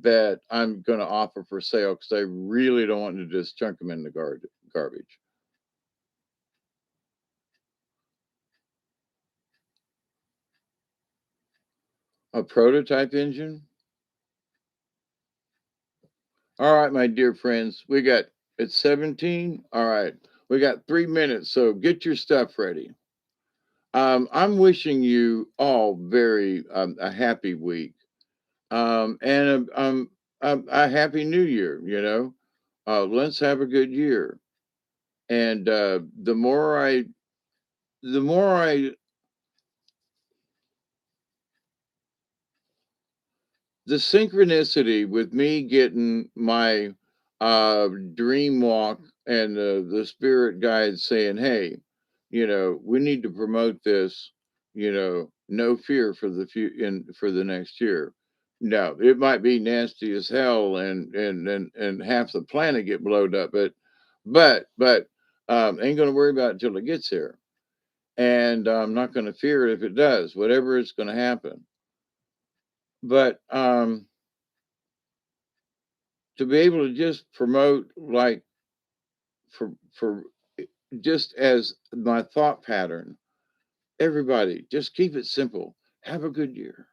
A: that I'm going to offer for sale because I really don't want to just chunk them in the garbage. A prototype engine. All right, my dear friends, it's 17. All right, we got 3 minutes, so get your stuff ready. I'm wishing you all very a happy week, and a happy New Year. Let's have a good year. And the more I the synchronicity with me getting my dream walk and the spirit guide saying, hey, we need to promote this, no fear for for the next year. Now it might be nasty as hell and half the planet get blowed up, but ain't gonna worry about it till it gets here. And I'm not gonna fear it if it does, whatever is gonna happen. But to be able to just promote like for just as my thought pattern, everybody just keep it simple, have a good year,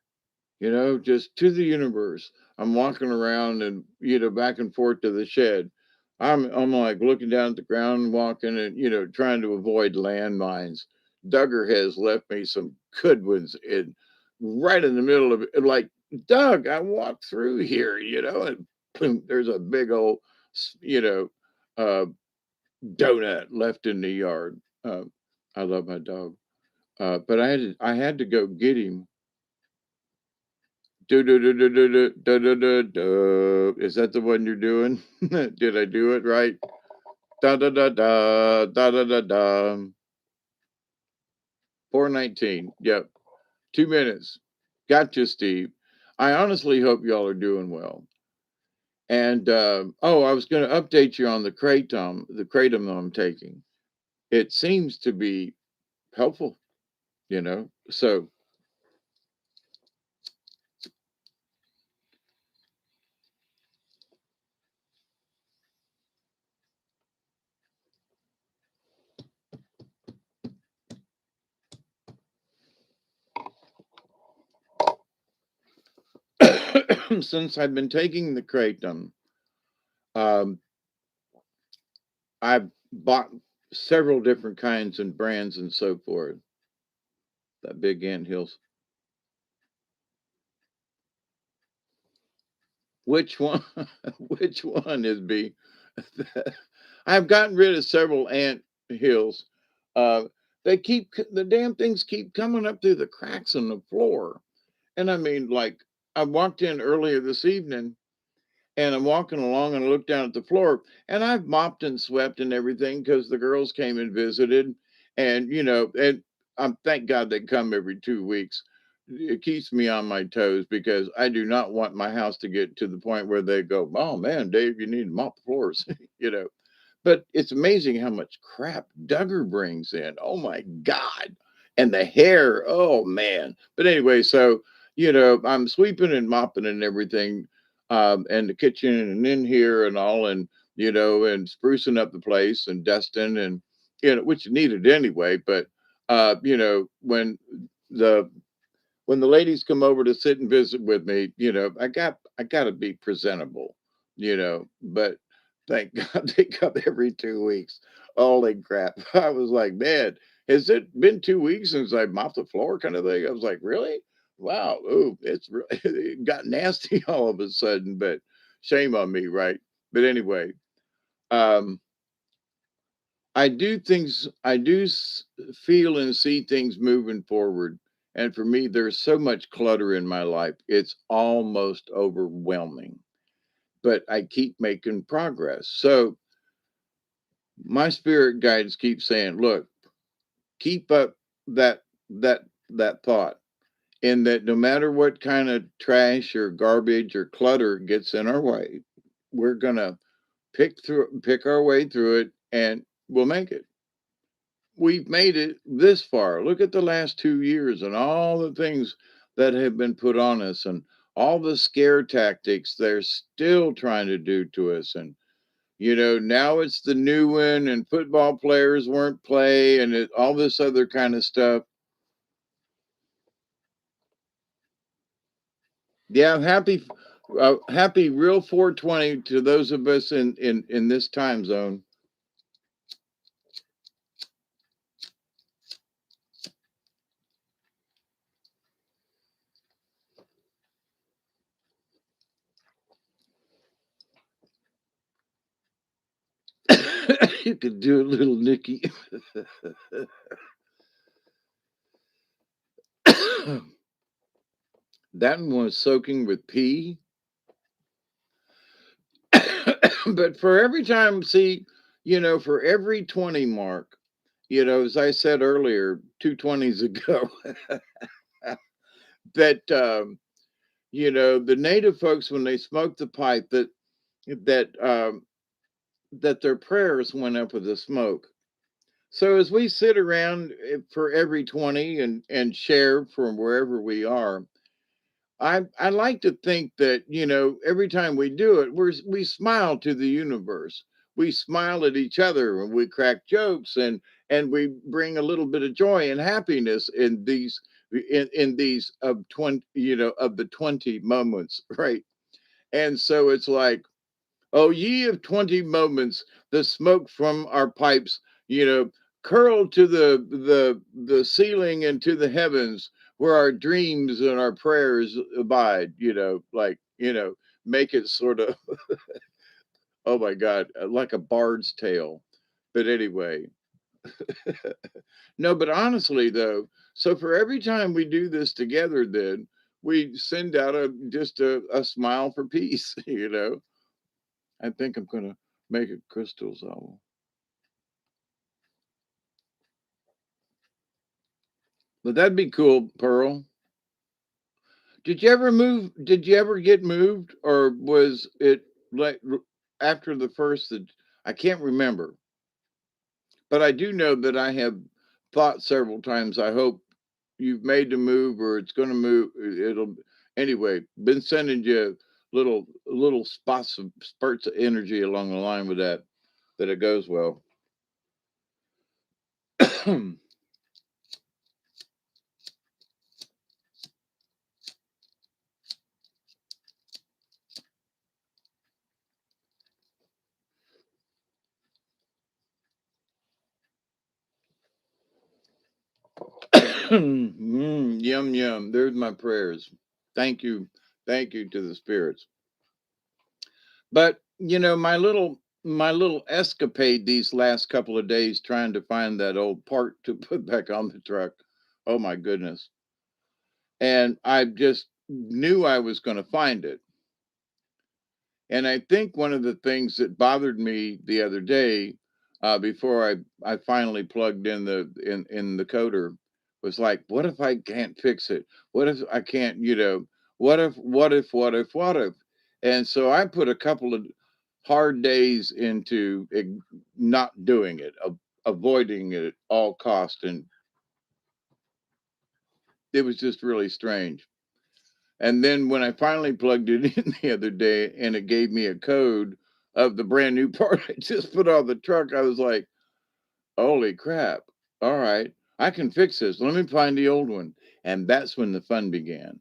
A: just to the universe. I'm walking around and back and forth to the shed. I'm like looking down at the ground, walking and trying to avoid landmines. Duggar has left me some good ones in right in the middle of it. Like, Doug, I walked through here, and boom, there's a big old, you know, uh, donut left in the yard. I love my dog, but I had to go get him. Do do do do do do do do do do. Is that the one you're doing? Did I do it right? Da da da da da da da da. 419. Yep. 2 minutes. Gotcha, Steve. I honestly hope y'all are doing well. And I was going to update you on the kratom I'm taking. It seems to be helpful, So since I've been taking the kratom, um, I've bought several different kinds and brands and so forth. That big ant hills. Which one? Which one is B? I've gotten rid of several ant hills. Uh, the damn things keep coming up through the cracks in the floor. And I mean, like, I walked in earlier this evening and I'm walking along and I look down at the floor and I've mopped and swept and everything because the girls came and visited. And thank God they come every 2 weeks. It keeps me on my toes because I do not want my house to get to the point where they go, oh man, Dave, you need to mop the floors, you know. But it's amazing how much crap Duggar brings in. Oh my God. And the hair. Oh man. But anyway, so, I'm sweeping and mopping and everything, and the kitchen and in here and all, and, and sprucing up the place and dusting and, which you needed anyway. But, the when the ladies come over to sit and visit with me, I got to be presentable, but thank God they come every 2 weeks. Holy crap. I was like, man, has it been 2 weeks since I mopped the floor kind of thing? I was like, really? Wow. Ooh, it's really, it got nasty all of a sudden, but shame on me. Right. But anyway, um, I do feel and see things moving forward. And for me, there's so much clutter in my life. It's almost overwhelming, but I keep making progress. So my spirit guides keep saying, look, keep up that, that, that thought. And that no matter what kind of trash or garbage or clutter gets in our way, we're going to pick our way through it and we'll make it. We've made it this far. Look at the last 2 years and all the things that have been put on us and all the scare tactics they're still trying to do to us. And, now it's the new one and football players weren't play and all this other kind of stuff. Yeah, happy real 420 to those of us in this time zone. You could do a little Nikki. That one was soaking with pee. But for every time, see, for every 20 mark, as I said earlier, 220s ago, that, the native folks, when they smoked the pipe, that, that their prayers went up with the smoke. So as we sit around for every 20 and share from wherever we are, I like to think that, every time we do it, we smile to the universe. We smile at each other and we crack jokes and we bring a little bit of joy and happiness in these of 20, of the 20 moments, right? And so it's like, oh, ye of 20 moments, the smoke from our pipes, you know, curl to the ceiling and to the heavens where our dreams and our prayers abide, make it sort of, oh my God, like a bard's tale. But anyway, no, but honestly though, so for every time we do this together, then we send out just a smile. For peace. I think I'm gonna make it crystals owl. But that'd be cool, Pearl. Did you ever get moved, or was it like after the first? I can't remember, but I do know that I have thought several times. I hope you've made the move, or it's going to move. It'll anyway. Been sending you little spots of spurts of energy along the line with that. That it goes well. Yum yum. There's my prayers. Thank you, thank you to the spirits. But my little escapade these last couple of days trying to find that old part to put back on the truck. Oh my goodness! And I just knew I was going to find it. And I think one of the things that bothered me the other day, before I finally plugged in the coder, was like, what if I can't fix it? What if I can't? What if? What if? What if? What if? And so I put a couple of hard days into not doing it, avoiding it at all cost, and it was just really strange. And then when I finally plugged it in the other day and it gave me a code of the brand new part I just put on the truck, I was like, holy crap. All right, I can fix this. Let me find the old one. And that's when the fun began.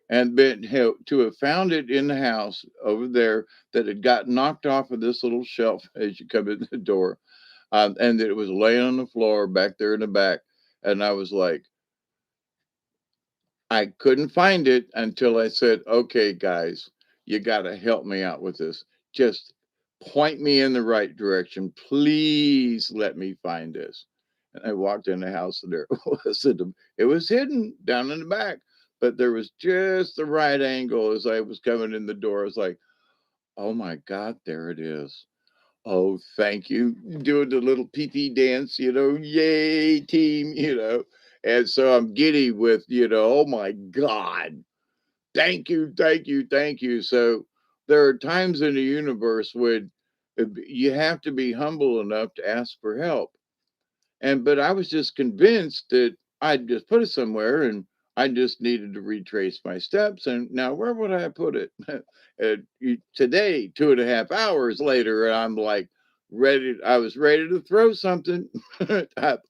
A: And but to have found it in the house over there that had got knocked off of this little shelf as you come in the door, and that it was laying on the floor back there in the back. And I was like, I couldn't find it until I said, okay, guys, you got to help me out with this. Just point me in the right direction. Please let me find this. And I walked in the house and there it was. It was hidden down in the back, but there was just the right angle as I was coming in the door. I was like, oh my God, there it is. Oh, thank you. Doing the little pee dance, yay, team, And so I'm giddy with, oh my God, thank you, thank you, thank you. So there are times in the universe when you have to be humble enough to ask for help. But I was just convinced that I'd just put it somewhere and I just needed to retrace my steps. And now where would I put it? Today, 2.5 hours later, I'm like I was ready to throw something.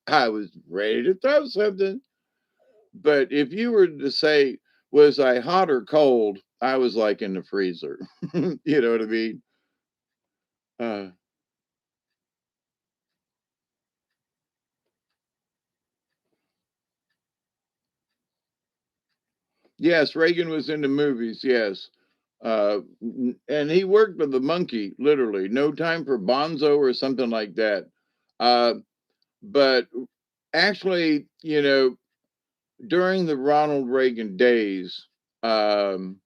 A: I was ready to throw something. But if you were to say, was I hot or cold? I was like in the freezer. You know what I mean? Uh, yes, Reagan was in the movies. Yes. And he worked with the monkey, literally. No Time for Bonzo or something like that. Uh, but actually, during the Ronald Reagan days, um,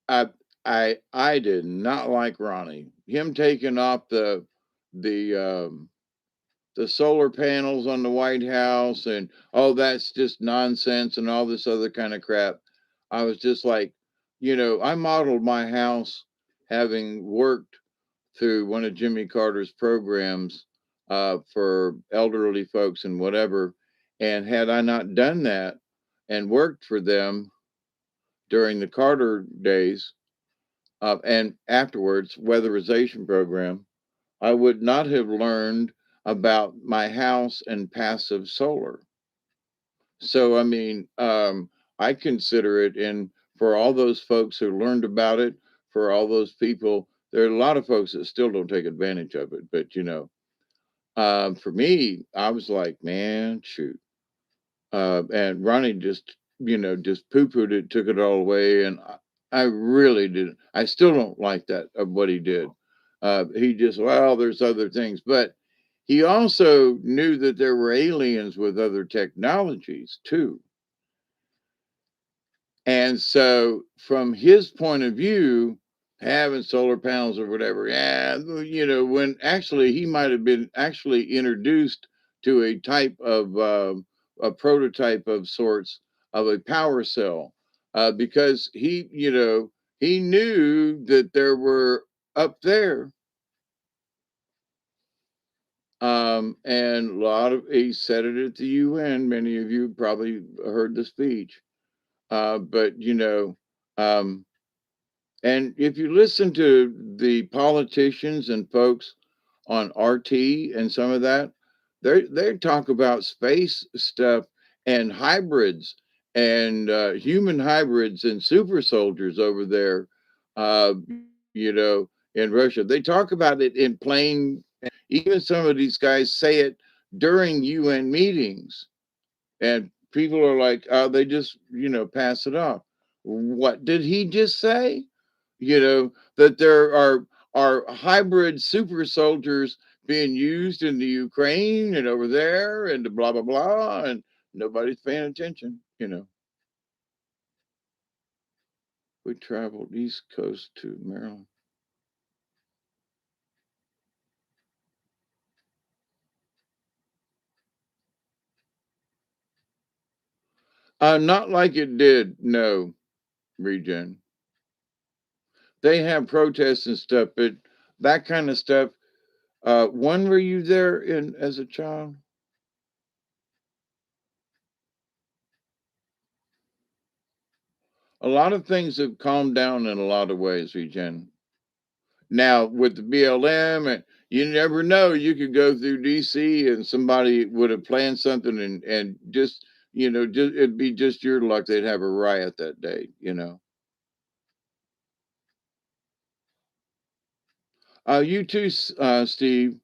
A: I I did not like Ronnie. Him taking off the the solar panels on the White House and oh that's just nonsense and all this other kind of crap. I was just like, I modeled my house having worked through one of Jimmy Carter's programs for elderly folks and whatever. And had I not done that and worked for them during the Carter days and afterwards, weatherization program, I would not have learned about my house and passive solar. So, I mean, I consider it, and for all those folks who learned about it, for all those people, there are a lot of folks that still don't take advantage of it. But, for me, I was like, man, shoot. And Ronnie just poo pooed it, took it all away. And I really didn't, I still don't like that of what he did. He just, well, there's other things. But he also knew that there were aliens with other technologies too. And so, from his point of view, having solar panels or whatever, yeah, when actually he might have been actually introduced to a type of a prototype of sorts of a power cell, because he knew that there were up there, and a lot of he said it at the UN. Many of you probably heard the speech, but Um, And if you listen to the politicians and folks on RT and some of that, they talk about space stuff and hybrids and human hybrids and super soldiers over there, uh, in Russia. They talk about it in plain. Even some of these guys say it during UN meetings, and people are like, they just pass it off. What did he just say? That there are hybrid super soldiers being used in the Ukraine and over there and blah blah blah, and nobody's paying attention. We traveled east coast to Maryland. Not like it did, no, Regen. They have protests and stuff, but that kind of stuff. When were you there in as a child? A lot of things have calmed down in a lot of ways, Regen. Now with the BLM, and you never know, you could go through DC and somebody would have planned something, and just just it'd be just your luck they'd have a riot that day. You too, Steve.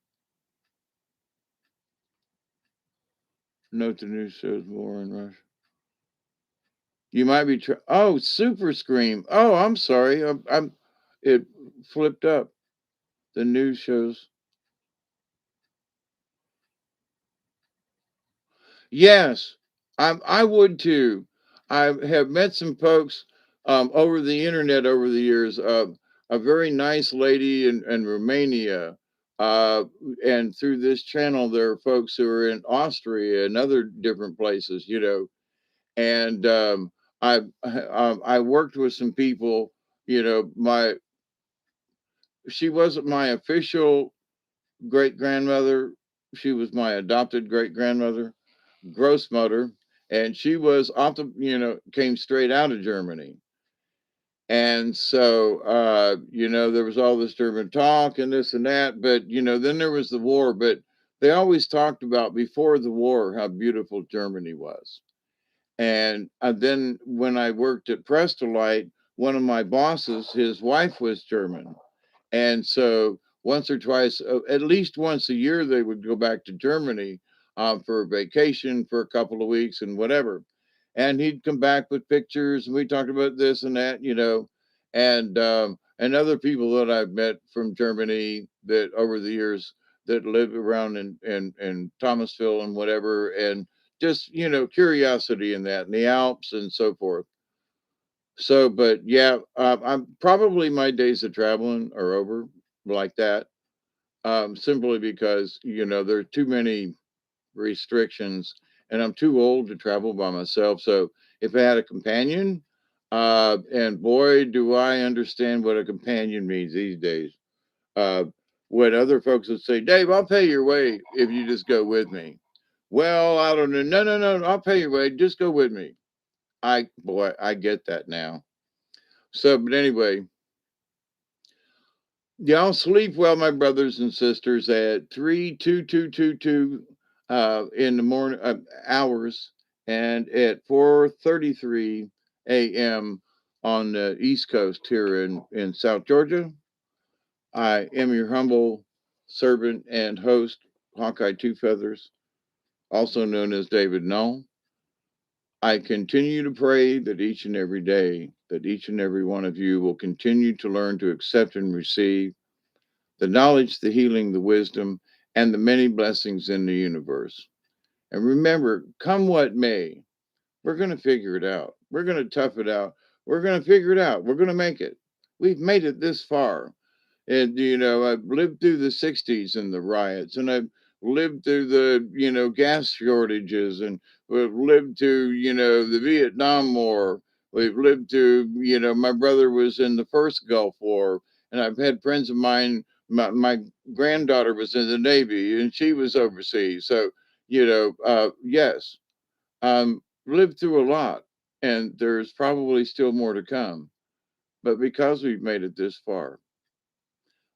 A: Note the news shows more in Russia. You might be. Oh, Super Scream. Oh, I'm sorry. I'm. It flipped up. The news shows. Yes, I would too. I have met some folks over the internet over the years. A very nice lady in Romania, uh, and through this channel, there are folks who are in Austria and other different places. And I worked with some people. My she wasn't my official great grandmother. She was my adopted great grandmother, grossmother, and she was off the came straight out of Germany. And so there was all this German talk and this and that, but then there was the war. But they always talked about before the war how beautiful Germany was. And then when I worked at Prestolite, one of my bosses, his wife was German. And so once or twice, at least once a year, they would go back to Germany for a vacation for a couple of weeks and whatever. And he'd come back with pictures, and we talked about this and that. And other people that I've met from Germany that over the years that live around in Thomasville and whatever, and just curiosity in that, in the Alps and so forth. So, but yeah, I'm probably my days of traveling are over like that. Simply because there are too many restrictions, and I'm too old to travel by myself. So, if I had a companion, and boy, do I understand what a companion means these days. Uh, when other folks would say, "Dave, I'll pay your way if you just go with me." Well, I don't know. No, no, no. I'll pay your way. Just go with me. I get that now. So, but anyway, y'all sleep well, my brothers and sisters, at 3:2222 in the morning hours, and at 4:33 a.m. on the East Coast here in South Georgia. I am your humble servant and host, Hawkeye Two Feathers, also known as David Null. I continue to pray that each and every day, that each and every one of you will continue to learn to accept and receive the knowledge, the healing, the wisdom, and the many blessings in the universe. And remember, come what may, we're going to figure it out. We're going to tough it out. We're going to figure it out. We're going to make it. We've made it this far. And, I've lived through the 60s and the riots, and I've lived through the, gas shortages, and we've lived through, the Vietnam War. We've lived through, my brother was in the first Gulf War, and I've had friends of mine. My granddaughter was in the Navy, and she was overseas. So, yes, lived through a lot, and there's probably still more to come. But because we've made it this far,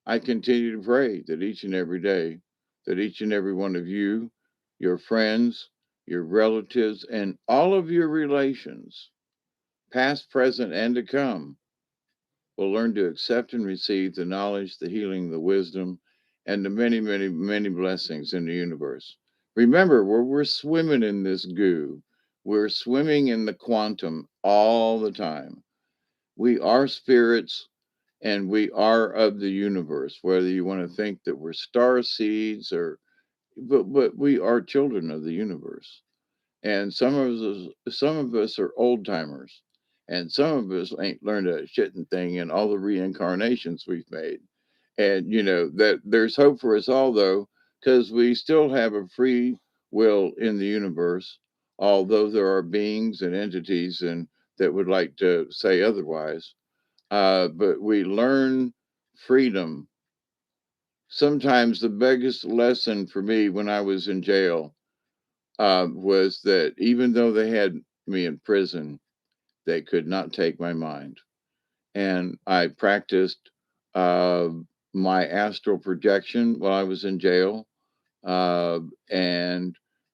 A: I continue to pray that each and every day, that each and every one of you, your friends, your relatives, and all of your relations, past, present, and to come, will learn to accept and receive the knowledge, the healing, the wisdom, and the many, many, many blessings in the universe. Remember, we're swimming in this goo. We're swimming in the quantum all the time. We are spirits, and we are of the universe, whether you want to think that we're star seeds or but we are children of the universe. And some of us are old timers, and some of us ain't learned a shitting thing in all the reincarnations we've made. And that there's hope for us all, though, because we still have a free will in the universe, although there are beings and entities and that would like to say otherwise. But we learn freedom. Sometimes the biggest lesson for me when I was in jail was that even though they had me in prison, they could not take my mind. And I practiced uh, my astral projection while I was in jail. And,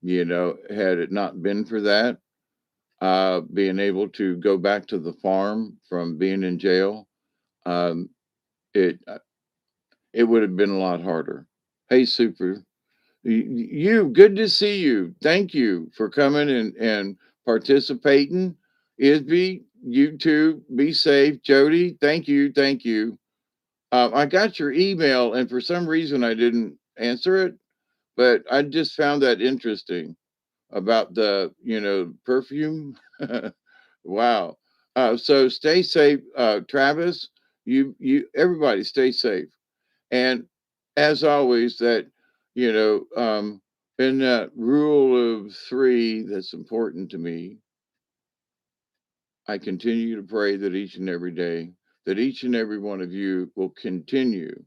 A: had it not been for that, being able to go back to the farm from being in jail, um, it it would have been a lot harder. Hey, Super, you good to see you. Thank you for coming and participating. Isby, you too. Be safe. Jody, thank you. I got your email, and for some reason I didn't answer it, but I just found that interesting about the perfume. Wow. So stay safe, Travis. You everybody stay safe. And as always, that in that rule of three that's important to me, I continue to pray that each and every day, that each and every one of you will continue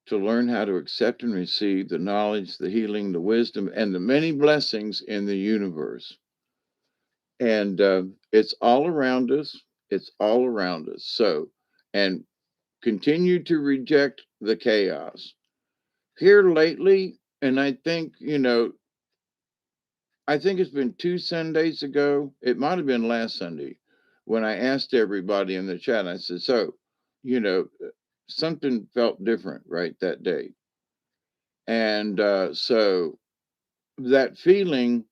A: to learn how to accept and receive the knowledge, the healing, the wisdom, and the many blessings in the universe. And it's all around us. It's all around us. So, and continue to reject the chaos. Here lately, and I think it's been 2 Sundays ago. It might have been last Sunday when I asked everybody in the chat. I said, "So, you know, something felt different, right, that day." And so that feeling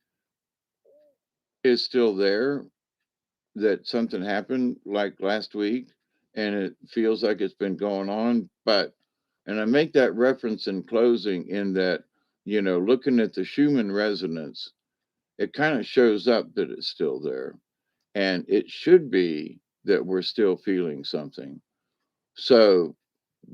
A: is still there. That something happened like last week, and it feels like it's been going on. But, and I make that reference in closing in that, looking at the Schumann resonance, it kind of shows up that it's still there. And it should be that we're still feeling something. So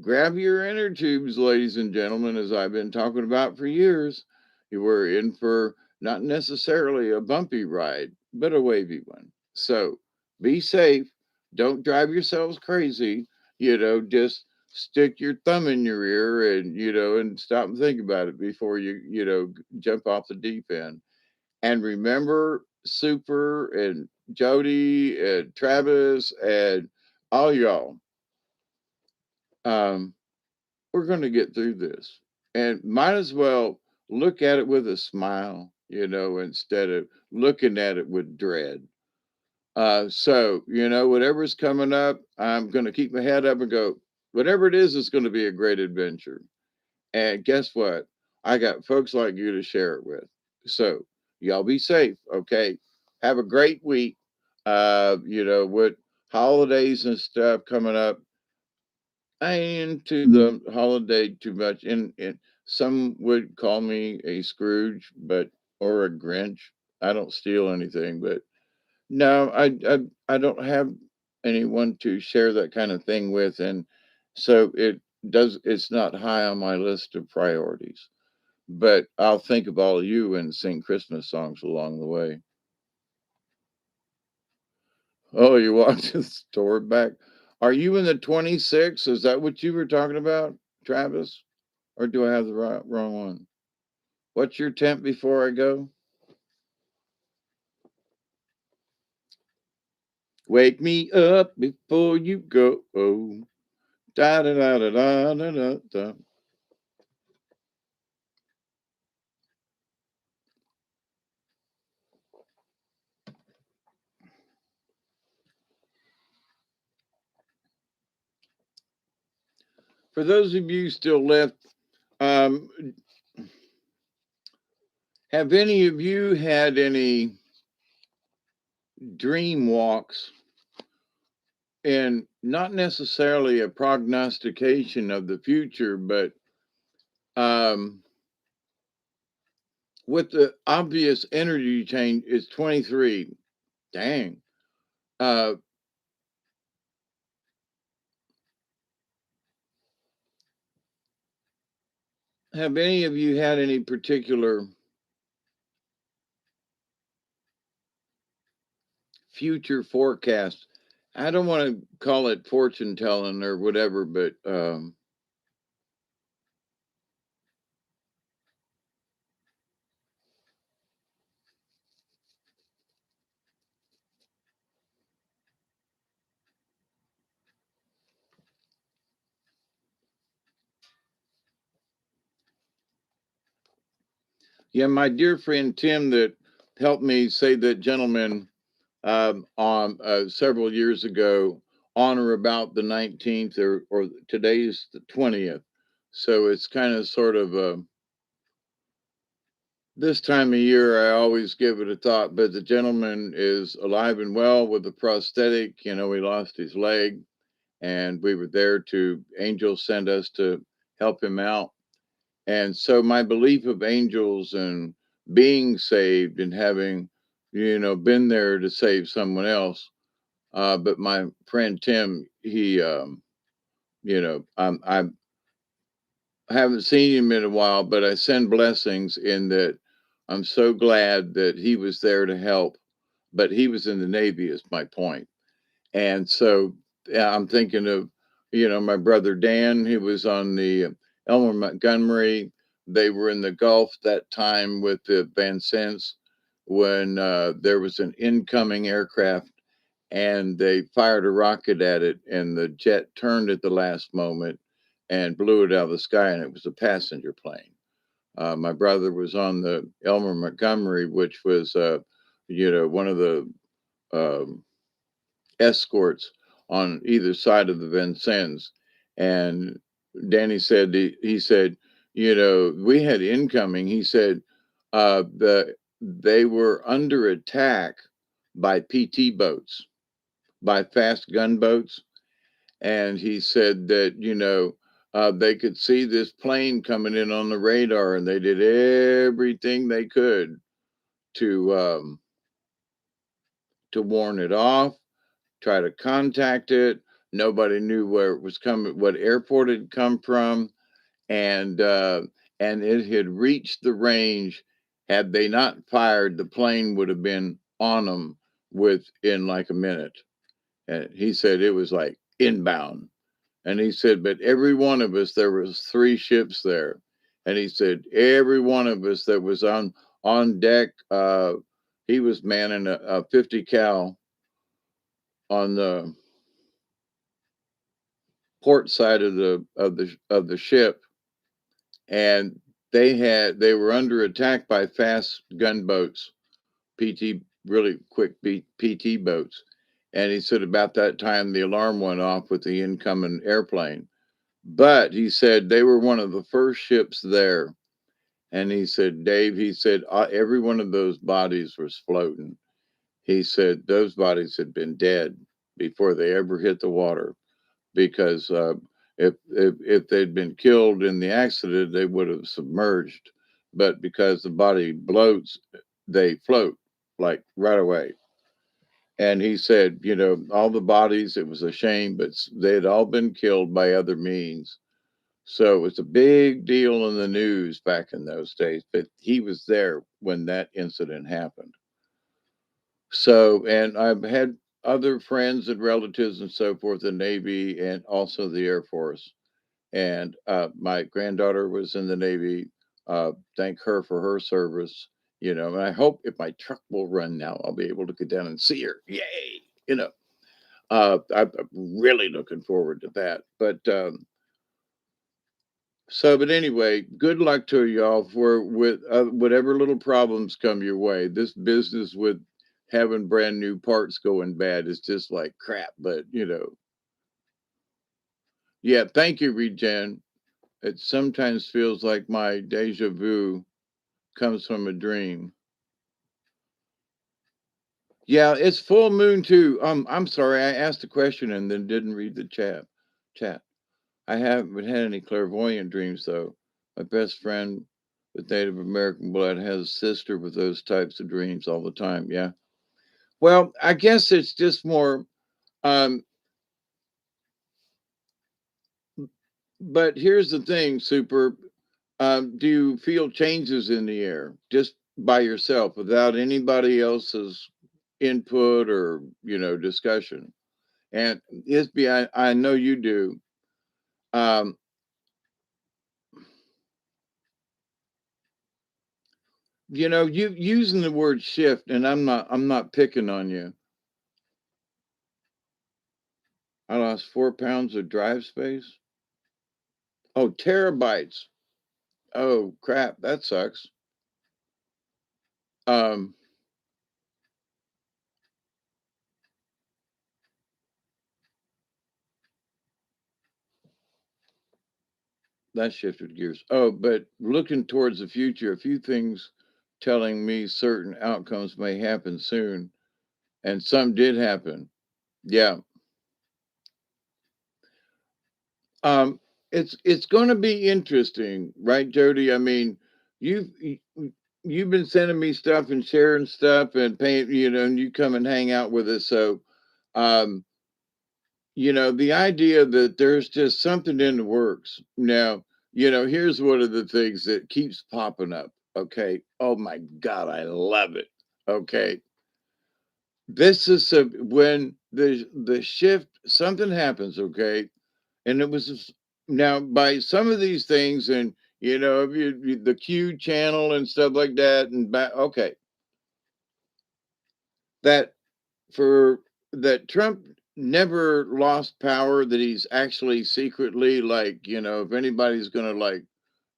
A: grab your inner tubes, ladies and gentlemen, as I've been talking about for years. You were in for not necessarily a bumpy ride, but a wavy one. So be safe. Don't drive yourselves crazy. Just stick your thumb in your ear and, and stop and think about it before you jump off the deep end. And remember, Super and Jody and Travis and all y'all, um, we're going to get through this. And might as well look at it with a smile, instead of looking at it with dread. So, whatever's coming up, I'm going to keep my head up and go, whatever it is, it's going to be a great adventure. And guess what? I got folks like you to share it with. So y'all be safe. Okay. Have a great week. With holidays and stuff coming up, I ain't into the holiday too much. And some would call me a Scrooge, or a Grinch. I don't steal anything, but no, I don't have anyone to share that kind of thing with. And so it's not high on my list of priorities, but I'll think of all of you and sing Christmas songs along the way. Oh, you walked to the store back. Are you in the 26? Is that what you were talking about, Travis? Or do I have the wrong one? What's your temp before I go? Wake me up before you go. Oh, da da da da da da da. Da. For those of you still left, um, have any of you had any dream walks, and not necessarily a prognostication of the future, but um, with the obvious energy change? It's 23. Dang. Uh, have any of you had any particular future forecast? I don't want to call it fortune telling or whatever, but yeah, my dear friend Tim that helped me say that gentleman on several years ago on or about the 19th or today's the 20th. So it's kind of sort of this time of year, I always give it a thought, but the gentleman is alive and well with a prosthetic. You know, he lost his leg, and we were there to, angels sent us to help him out. And so my belief of angels and being saved and having, been there to save someone else. But my friend Tim, he, I haven't seen him in a while, but I send blessings in that I'm so glad that he was there to help. But he was in the Navy, is my point. And so yeah, I'm thinking of, my brother Dan, he was on the Elmer Montgomery. They were in the Gulf that time with the Van Cents when there was an incoming aircraft and they fired a rocket at it and the jet turned at the last moment and blew it out of the sky and it was a passenger plane. My brother was on the Elmer Montgomery, which was, one of the um, escorts on either side of the Vincennes. And Danny said, he said, we had incoming. He said, they were under attack by PT boats, by fast gunboats. And he said that, they could see this plane coming in on the radar and they did everything they could to warn it off, try to contact it. Nobody knew where it was coming, what airport it had come from, and it had reached the range. Had they not fired, the plane would have been on them within like a minute. And he said it was like inbound. And he said, but every one of us, there was three ships there. And he said, every one of us that was on deck, he was manning a 50 cal on the port side of the ship, and they were under attack by fast gunboats, PT really quick PT boats. And he said about that time the alarm went off with the incoming airplane. But he said they were one of the first ships there. And he said, Dave, he said, every one of those bodies was floating. He said those bodies had been dead before they ever hit the water because if they'd been killed in the accident, they would have submerged. But because the body bloats, they float like right away. And he said, all the bodies, it was a shame, but they had all been killed by other means. So it was a big deal in the news back in those days. But he was there when that incident happened. So, and I've had other friends and relatives and so forth in the Navy and also the Air Force. And my granddaughter was in the Navy. Thank her for her service. And I hope if my truck will run now, I'll be able to get down and see her. Yay! I'm really looking forward to that. But anyway, good luck to y'all for with whatever little problems come your way. This business with having brand new parts going bad is just like crap. But yeah. Thank you, Regen. It sometimes feels like my deja vu comes from a dream. Yeah, it's full moon too. I'm sorry, I asked a question and then didn't read the chat. I haven't had any clairvoyant dreams though. My best friend with Native American blood has a sister with those types of dreams all the time. Yeah. Well, I guess it's just more um but here's the thing, super. Do you feel changes in the air just by yourself without anybody else's input or discussion? And Isby, I know you do. Um, you using the word shift, and I'm not picking on you. I lost 4 pounds of drive space. Oh, terabytes. Oh crap, that sucks. Um, that shifted gears. Oh, but looking towards the future, a few things telling me certain outcomes may happen soon, and some did happen. Yeah. Um, it's going to be interesting, right, Jody? I mean, you've y- you've been sending me stuff and sharing stuff and paying, and you come and hang out with us. So, um, the idea that there's just something in the works. Now, here's one of the things that keeps popping up. Okay. Oh my God, I love it. Okay. This is when the shift, something happens. Okay. And it was now by some of these things, and if the Q channel and stuff like that, and back, okay, that for that Trump never lost power, that he's actually secretly, like, if anybody's gonna, like,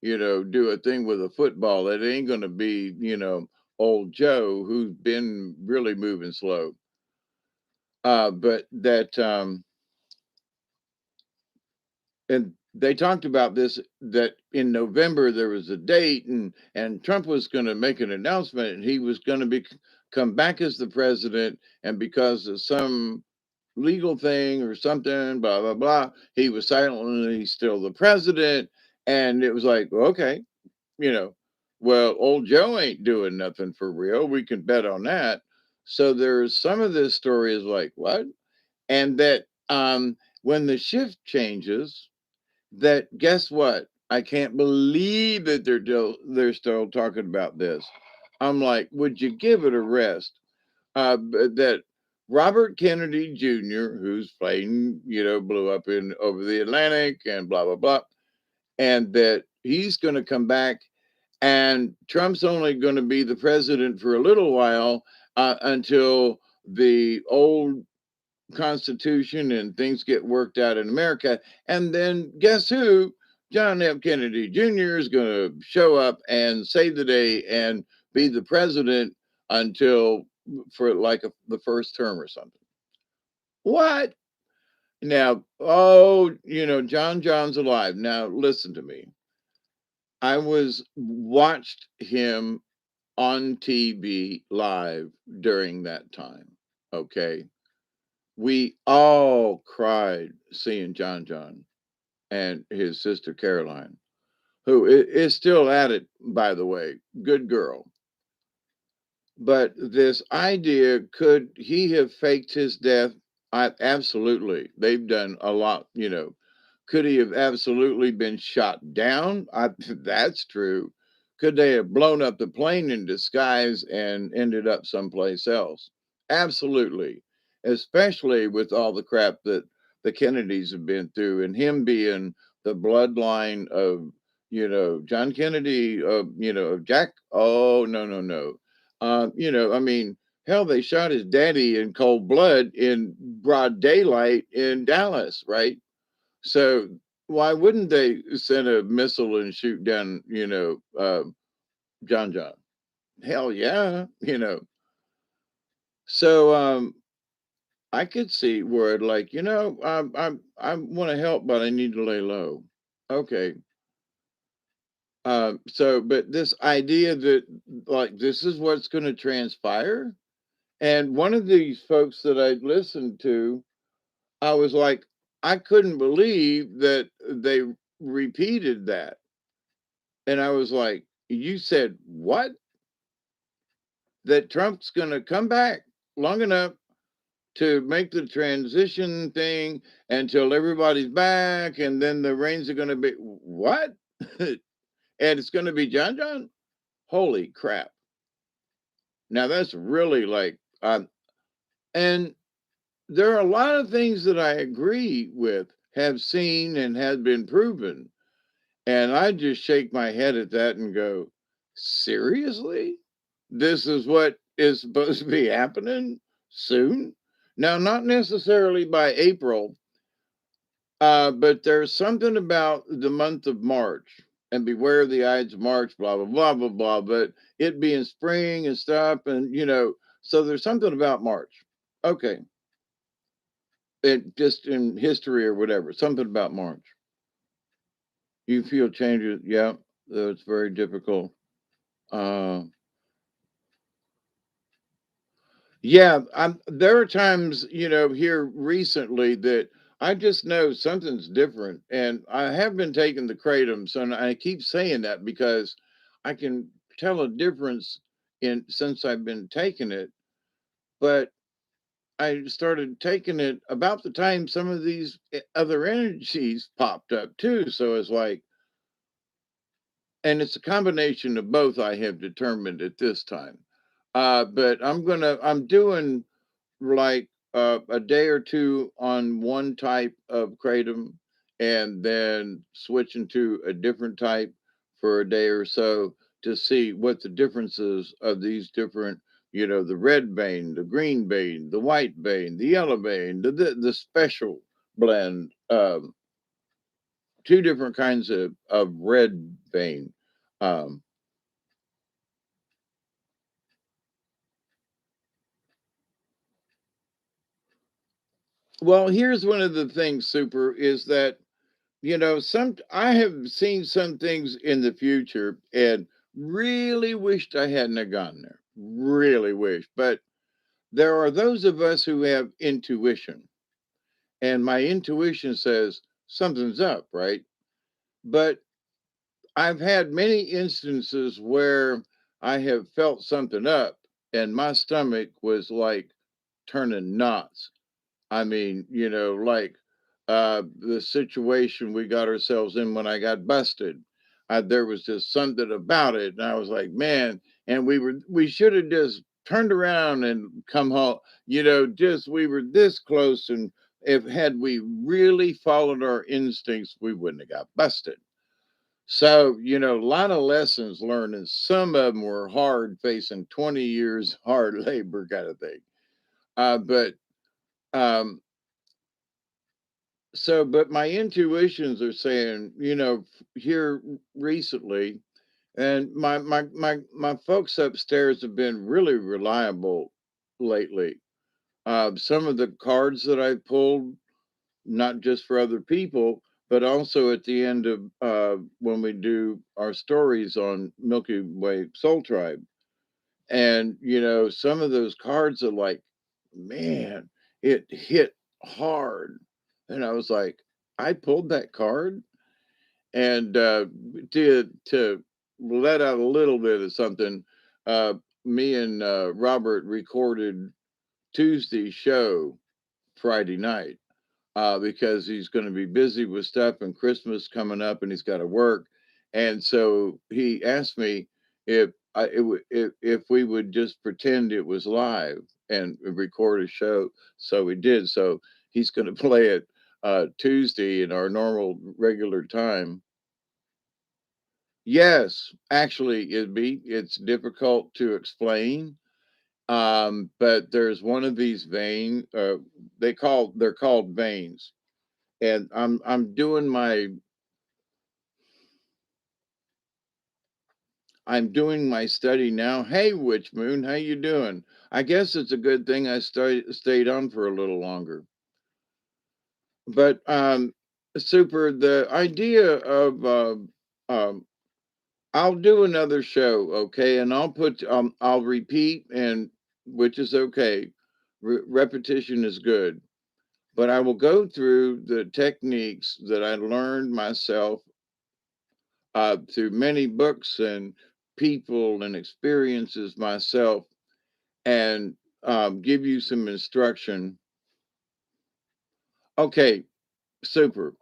A: do a thing with a football, it ain't gonna be, old Joe, who's been really moving slow. But that and they talked about this, that in November there was a date, and Trump was going to make an announcement, and he was going to be come back as the president, and because of some legal thing or something, blah blah blah, he was silently still the president. And it was like, well, okay, you know well, old Joe ain't doing nothing for real, we can bet on that. So there's some of this story is like, what? And that when the shift changes, that guess what? I can't believe that they're still talking about this. I'm like, would you give it a rest? That Robert Kennedy Jr., whose plane, blew up in over the Atlantic and blah blah blah, and that he's going to come back, and Trump's only going to be the president for a little while, until the old Constitution and things get worked out in America. And then guess who? John F. Kennedy Jr. is going to show up and save the day and be the president until for like the first term or something. What? Now, oh, John's alive. Now, listen to me. I was watched him on TV live during that time. Okay. We all cried seeing John and his sister Caroline, who is still at it, by the way. Good girl. But this idea, could he have faked his death? Absolutely. They've done a lot, Could he have absolutely been shot down? That's true. Could they have blown up the plane in disguise and ended up someplace else? Absolutely. Especially with all the crap that the Kennedys have been through, and him being the bloodline of, John Kennedy, of Jack. Oh, no, no, no. I mean, hell, they shot his daddy in cold blood in broad daylight in Dallas, right? So why wouldn't they send a missile and shoot down, John? Hell yeah, So I could see where it, like, I want to help, but I need to lay low. Okay. But this idea that, like, this is what's going to transpire, and one of these folks that I listened to, I was like, I couldn't believe that they repeated that. And I was like, you said what? That Trump's going to come back long enough to make the transition thing until everybody's back, and then the reigns are going to be what? And it's going to be John? Holy crap. Now that's really like, and there are a lot of things that I agree with, have seen, and had been proven. And I just shake my head at that and go, seriously? This is what is supposed to be happening soon? Now, not necessarily by April, but there's something about the month of March and beware the Ides of March, blah, blah, blah, blah, blah. But it being spring and stuff, and so there's something about March. Okay. It just in history or whatever, something about March. You feel changes. Yeah. It's very difficult. Uh, yeah. There are times, here recently that I just know something's different. And I have been taking the Kratom. And I keep saying that because I can tell a difference since I've been taking it. But I started taking it about the time some of these other energies popped up too. So it's like, and it's a combination of both, I have determined at this time. But I'm doing like a day or two on one type of kratom and then switching to a different type for a day or so to see what the differences of these different, the red vein, the green vein, the white vein, the yellow vein, the special blend, two different kinds of red vein. Um, well, here's one of the things, Super, is that some I have seen some things in the future and really wished I hadn't have gone there. Really wish. But there are those of us who have intuition. And my intuition says something's up, right? But I've had many instances where I have felt something up and my stomach was like turning knots. I mean, like the situation we got ourselves in when I got busted. There was just something about it, and I was like, man. And we should have just turned around and come home. Just we were this close, and if had we really followed our instincts, we wouldn't have got busted. So, a lot of lessons learned, and some of them were hard, facing 20 years hard labor kind of thing. But um, but my intuitions are saying, here recently, and my folks upstairs have been really reliable lately. Some of the cards that I pulled, not just for other people, but also at the end of when we do our stories on Milky Way Soul Tribe, and some of those cards are like, man, it hit hard. And I was like, I pulled that card. And to let out a little bit of something, uh me and Robert recorded Tuesday's show Friday night, because he's going to be busy with stuff and Christmas coming up and he's got to work. And so he asked me if we would just pretend it was live and record a show. So we did. So he's going to play it Tuesday in our normal regular time. Yes, actually, it's difficult to explain. But there's one of these vein. They're called veins, and I'm doing my study now. Hey, Witch Moon, how you doing? I guess it's a good thing I stayed on for a little longer. But Super, the idea of I'll do another show, okay, and I'll repeat, and which is okay. Repetition is good, but I will go through the techniques that I learned myself through many books and people and experiences myself, and give you some instruction. Okay, Super.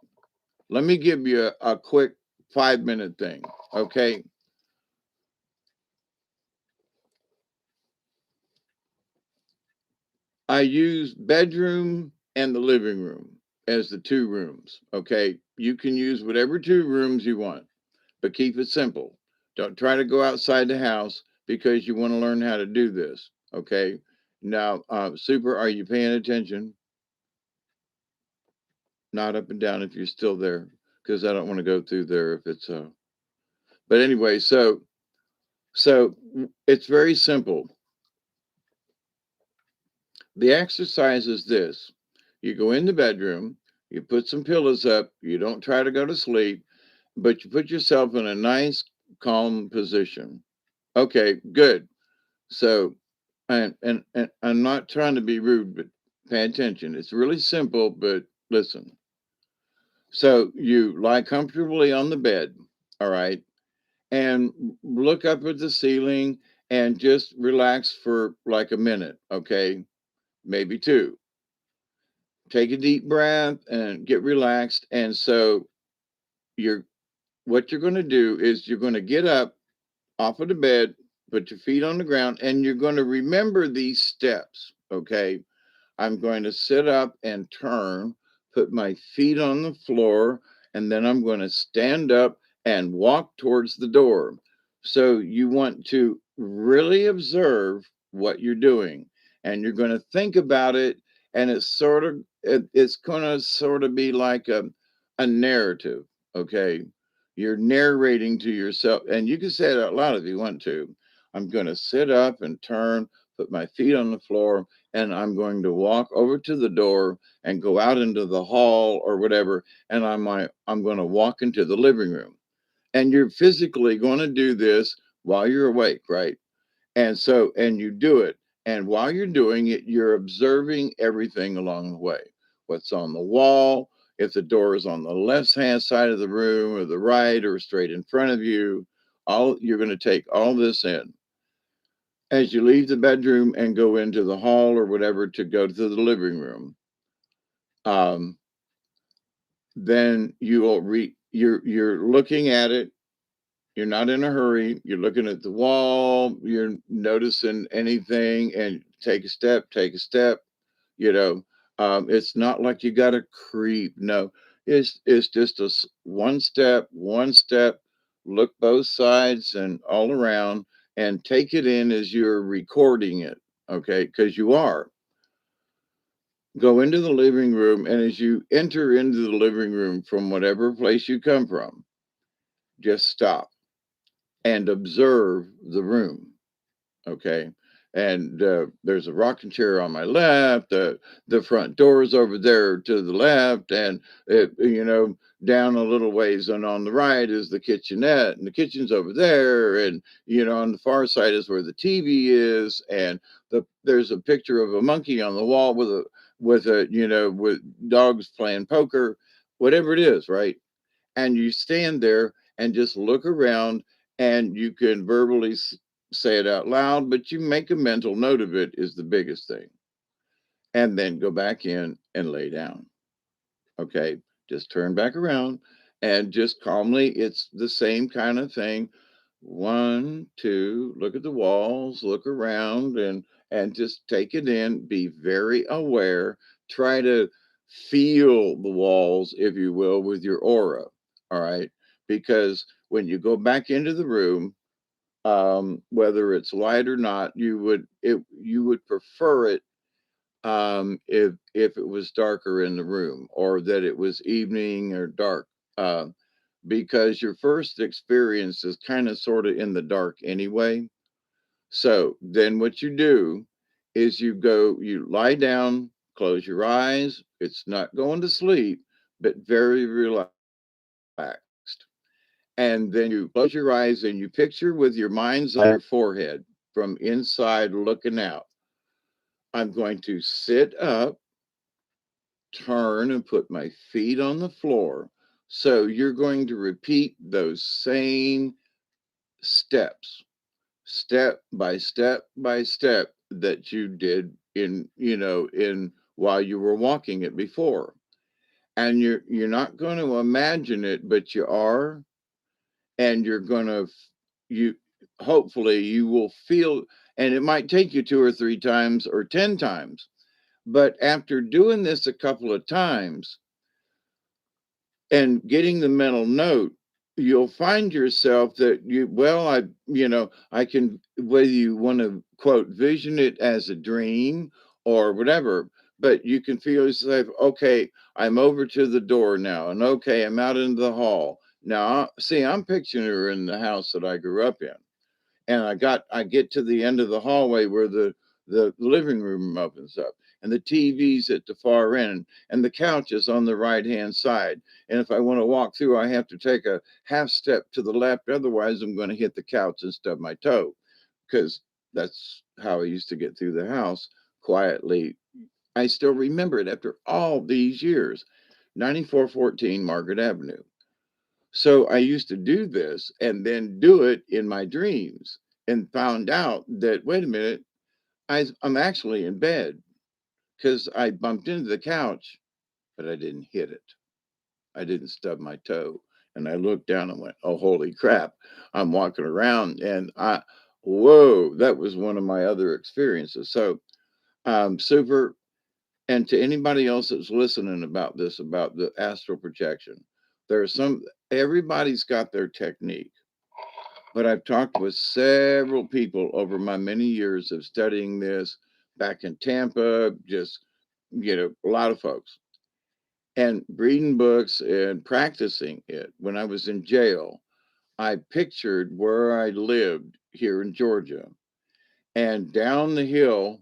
A: Let me give you a quick 5-minute thing. Okay. I use bedroom and the living room as the two rooms. Okay. You can use whatever two rooms you want, but keep it simple. Don't try to go outside the house because you want to learn how to do this. Okay. Now, Super, are you paying attention? Not up and down if you're still there, because I don't want to go through there if it's but anyway, so it's very simple. The exercise is this: you go in the bedroom, you put some pillows up, you don't try to go to sleep, but you put yourself in a nice, calm position. Okay, good. So, and I'm not trying to be rude, but pay attention. It's really simple, but listen. So you lie comfortably on the bed, all right, and look up at the ceiling and just relax for like a minute, okay, maybe two. Take a deep breath and get relaxed. And so you're what you're going to do is you're going to get up off of the bed, put your feet on the ground, and you're going to remember these steps, okay? I'm going to sit up and turn, put my feet on the floor, and then I'm going to stand up and walk towards the door. So you want to really observe what you're doing, and you're going to think about it, and it's going to sort of be like a narrative, okay? You're narrating to yourself, and you can say it out loud if you want to. I'm going to sit up and turn, put my feet on the floor, and I'm going to walk over to the door and go out into the hall or whatever, and I'm going to walk into the living room. And you're physically going to do this while you're awake, right? And you do it. And while you're doing it, you're observing everything along the way. What's on the wall, if the door is on the left hand side of the room or the right or straight in front of you, all you're going to take all this in as you leave the bedroom and go into the hall or whatever to go to the living room. um, then you're looking at it. You're not in a hurry. You're looking at the wall. You're noticing anything, and take a step. You know, it's not like you got to creep. No, it's just one step. Look both sides and all around, and take it in as you're recording it. Okay, because you are. Go into the living room, and as you enter into the living room from whatever place you come from, just stop and observe the room. Okay. And there's a rocking chair on my left. The front door is over there to the left, and down a little ways, and on the right is the kitchenette, and the kitchen's over there, and on the far side is where the TV is, and there's a picture of a monkey on the wall with dogs playing poker, whatever it is, right? And you stand there and just look around, and you can verbally say it out loud, but you make a mental note of it is the biggest thing. And then go back in and lay down. Okay. Just turn back around and just calmly, it's the same kind of thing. One, two, look at the walls, look around, and just take it in. Be very aware. Try to feel the walls, if you will, with your aura. All right. Because when you go back into the room, whether it's light or not, you would prefer it if it was darker in the room, or that it was evening or dark, uh, because your first experience is kind of sort of in the dark anyway. So then what you do is you lie down, close your eyes. It's not going to sleep, but very relaxed. And then you close your eyes and you picture with your mind's eye your forehead from inside looking out. I'm going to sit up, turn, and put my feet on the floor. So you're going to repeat those same steps, step by step by step, that you did in while you were walking it before. And you're not going to imagine it, but you are. And you're going to you hopefully you will feel, and it might take you two or three times or 10 times, But after doing this a couple of times and getting the mental note, you'll find yourself that I can, whether you want to quote, vision it as a dream or whatever, but you can feel yourself, okay, I'm over to the door now, and okay, I'm out into the hall. Now, see, I'm picturing her in the house that I grew up in, and I get to the end of the hallway where the living room opens up, and the TV's at the far end, and the couch is on the right hand side. And if I want to walk through, I have to take a half step to the left, otherwise I'm going to hit the couch and stub my toe, because that's how I used to get through the house quietly. I still remember it after all these years. 9414 Margaret Avenue. So I used to do this and then do it in my dreams, and found out that, wait a minute, I'm actually in bed because I bumped into the couch, but I didn't hit it. I didn't stub my toe. And I looked down and went, oh, holy crap. I'm walking around, and whoa, that was one of my other experiences. So, super. And to anybody else that's listening about this, about the astral projection, there's everybody's got their technique. But I've talked with several people over my many years of studying this back in Tampa, just, a lot of folks, and reading books and practicing it. When I was in jail, I pictured where I lived here in Georgia, and down the hill,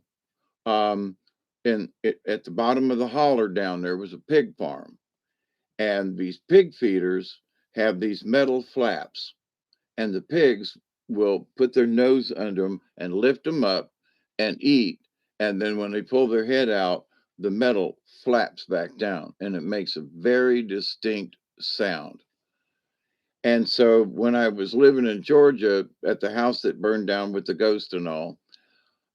A: at the bottom of the holler down there was a pig farm. And these pig feeders have these metal flaps, and the pigs will put their nose under them and lift them up and eat. And then when they pull their head out, the metal flaps back down, and it makes a very distinct sound. And so when I was living in Georgia at the house that burned down with the ghost and all,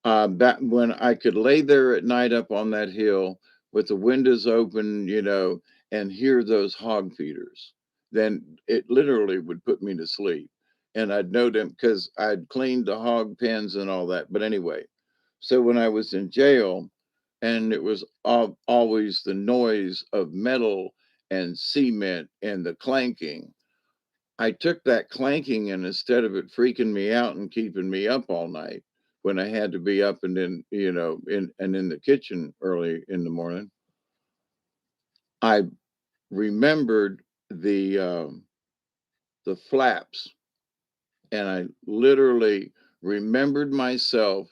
A: back when I could lay there at night up on that hill with the windows open, and hear those hog feeders, then it literally would put me to sleep. And I'd know them because I'd cleaned the hog pens and all that. But anyway, so when I was in jail, and it was always the noise of metal and cement and the clanking, I took that clanking, and instead of it freaking me out and keeping me up all night when I had to be up and in the kitchen early in the morning, I remembered the flaps, and I literally remembered myself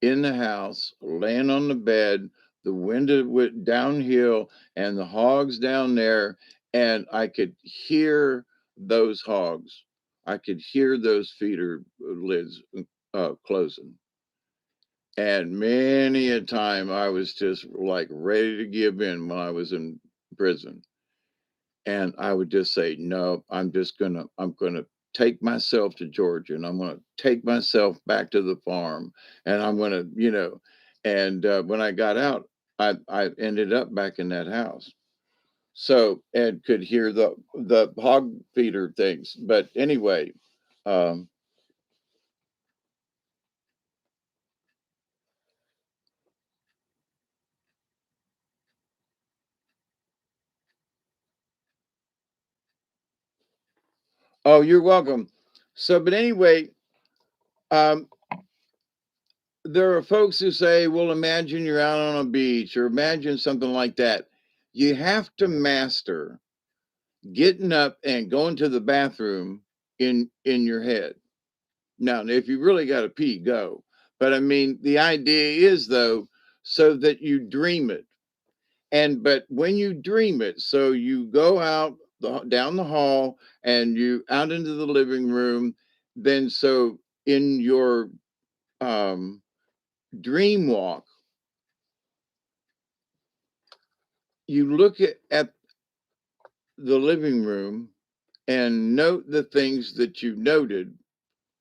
A: in the house, laying on the bed, the window went downhill, and the hogs down there, and I could hear those hogs. I could hear those feeder lids closing. And many a time I was just like ready to give in when I was in prison. And I would just say, no, I'm gonna take myself to Georgia, and I'm gonna take myself back to the farm, and I'm gonna, and when I got out, I ended up back in that house. So, and could hear the hog feeder things. But anyway, um, oh, you're welcome. So, but anyway, um, there are folks who say, well, imagine you're out on a beach, or imagine something like that. You have to master getting up and going to the bathroom in your head. Now, if you really got to pee, go. But I mean, the idea is, though, so that you dream it. And but when you dream it, so you go out down the hall and you out into the living room, then so in your um, dream walk, you look at the living room and note the things that you noted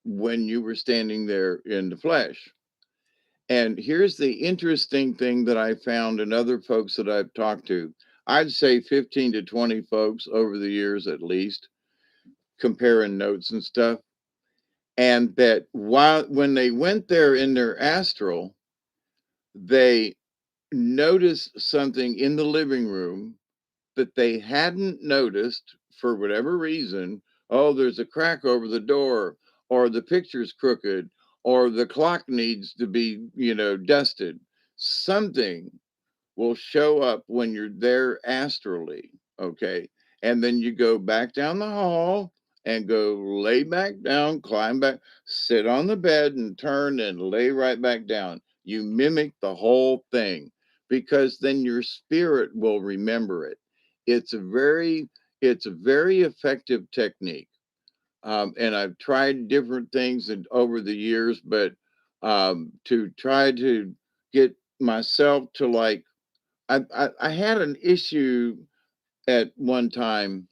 A: when you were standing there in the flesh. And here's the interesting thing that I found in other folks that I've talked to. I'd say 15 to 20 folks over the years at least, comparing notes and stuff. And that when they went there in their astral, they notice something in the living room that they hadn't noticed for whatever reason. Oh, there's a crack over the door, or the picture's crooked, or the clock needs to be, dusted. Something will show up when you're there astrally. Okay. And then you go back down the hall and go lay back down, climb back, sit on the bed and turn and lay right back down. You mimic the whole thing because then your spirit will remember it. It's a very, it's a very effective technique. And I've tried different things over the years, but to try to get myself to like I had an issue at one time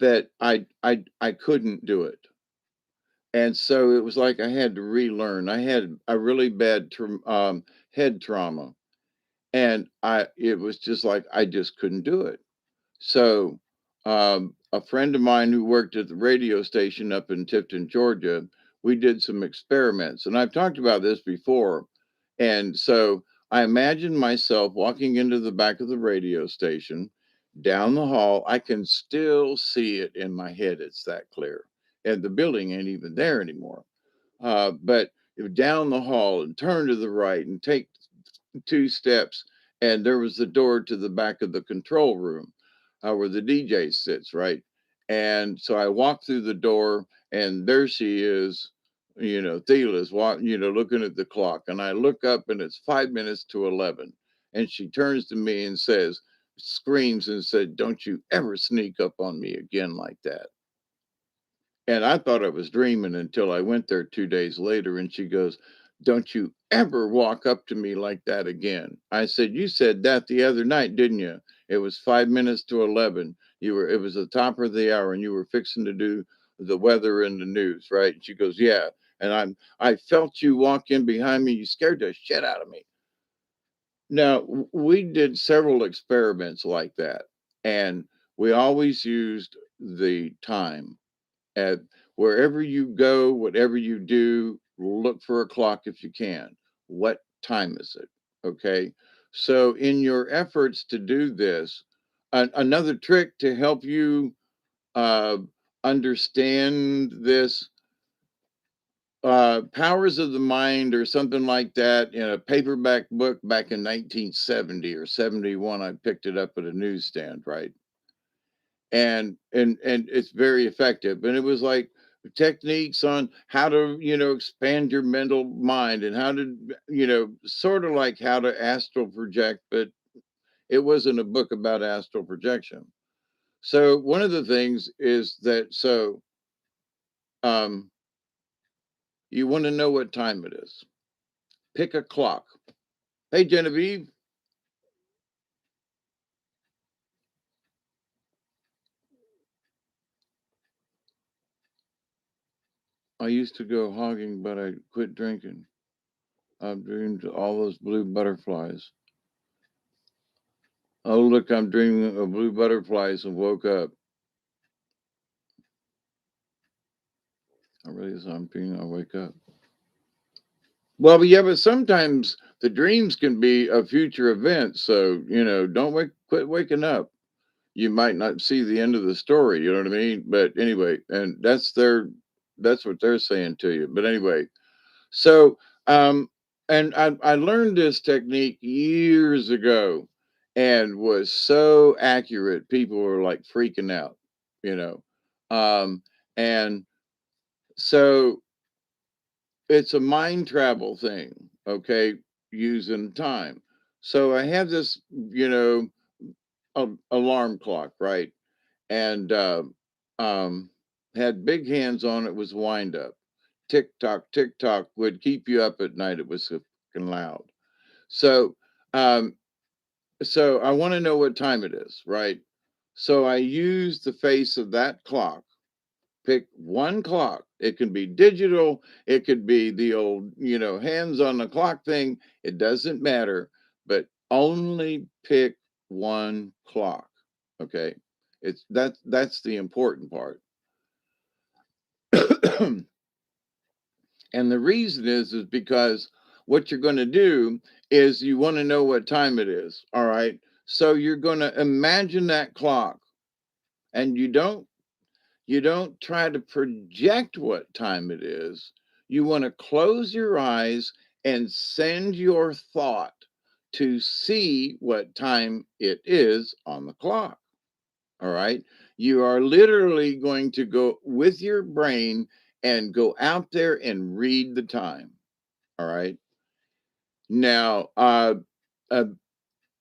A: that I couldn't do it, and so it was like I had to relearn. I had a really bad head trauma, and I it was just like I just couldn't do it. So, a friend of mine who worked at the radio station up in Tifton, Georgia, we did some experiments, and I've talked about this before. And so I imagined myself walking into the back of the radio station, down the hall. I can still see it in my head. It's that clear. And the building ain't even there anymore. But down the hall and turn to the right and take two steps, and there was the door to the back of the control room where the DJ sits, right? And so I walk through the door, and there she is, Thiela's looking at the clock, and I look up, and it's 5 minutes to 11, and she turns to me and says, screams and said, "Don't you ever sneak up on me again like that." And I thought I was dreaming until I went there 2 days later, and she goes, "Don't you ever walk up to me like that again." I said, "You said that the other night, didn't you? It was 5 minutes to 11. It was the top of the hour, and you were fixing to do the weather and the news, right?" And she goes, "Yeah." And I felt you walk in behind me. You scared the shit out of me. Now, we did several experiments like that, and we always used the time at wherever you go, whatever you do, look for a clock if you can. What time is it? Okay. So, in your efforts to do this, another trick to help you uh, understand this, Powers of the Mind or something like that in a paperback book back in 1970 or 71. I picked it up at a newsstand, right? And it's very effective, and it was like techniques on how to expand your mental mind and how to sort of like how to astral project, but it wasn't a book about astral projection. So one of the things is that um you want to know what time it is, pick a clock. Hey, Genevieve, I used to go hogging, but I quit drinking. I've dreamed all those blue butterflies. Oh, look, I'm dreaming of blue butterflies and woke up. I really saw I'm dreaming, I wake up. Well, but yeah, but sometimes the dreams can be a future event. So, don't quit waking up. You might not see the end of the story. You know what I mean? But anyway, and that's what they're saying to you. But anyway, so, and I learned this technique years ago and was so accurate. People were like freaking out, you know. And so it's a mind travel thing, okay, using time. So I have this, alarm clock, right? And um, had big hands on it, was wind up. Tick tock would keep you up at night. It was so fucking loud. So, um, so I want to know what time it is, right? So I use the face of that clock. Pick one clock. It can be digital, it could be the old, hands on the clock thing. It doesn't matter, but only pick one clock. Okay. That's the important part. And the reason is because what you're going to do is you want to know what time it is. All right. So you're going to imagine that clock, and you don't try to project what time it is. You want to close your eyes and send your thought to see what time it is on the clock. All right. You are literally going to go with your brain and go out there and read the time. All right. Now, uh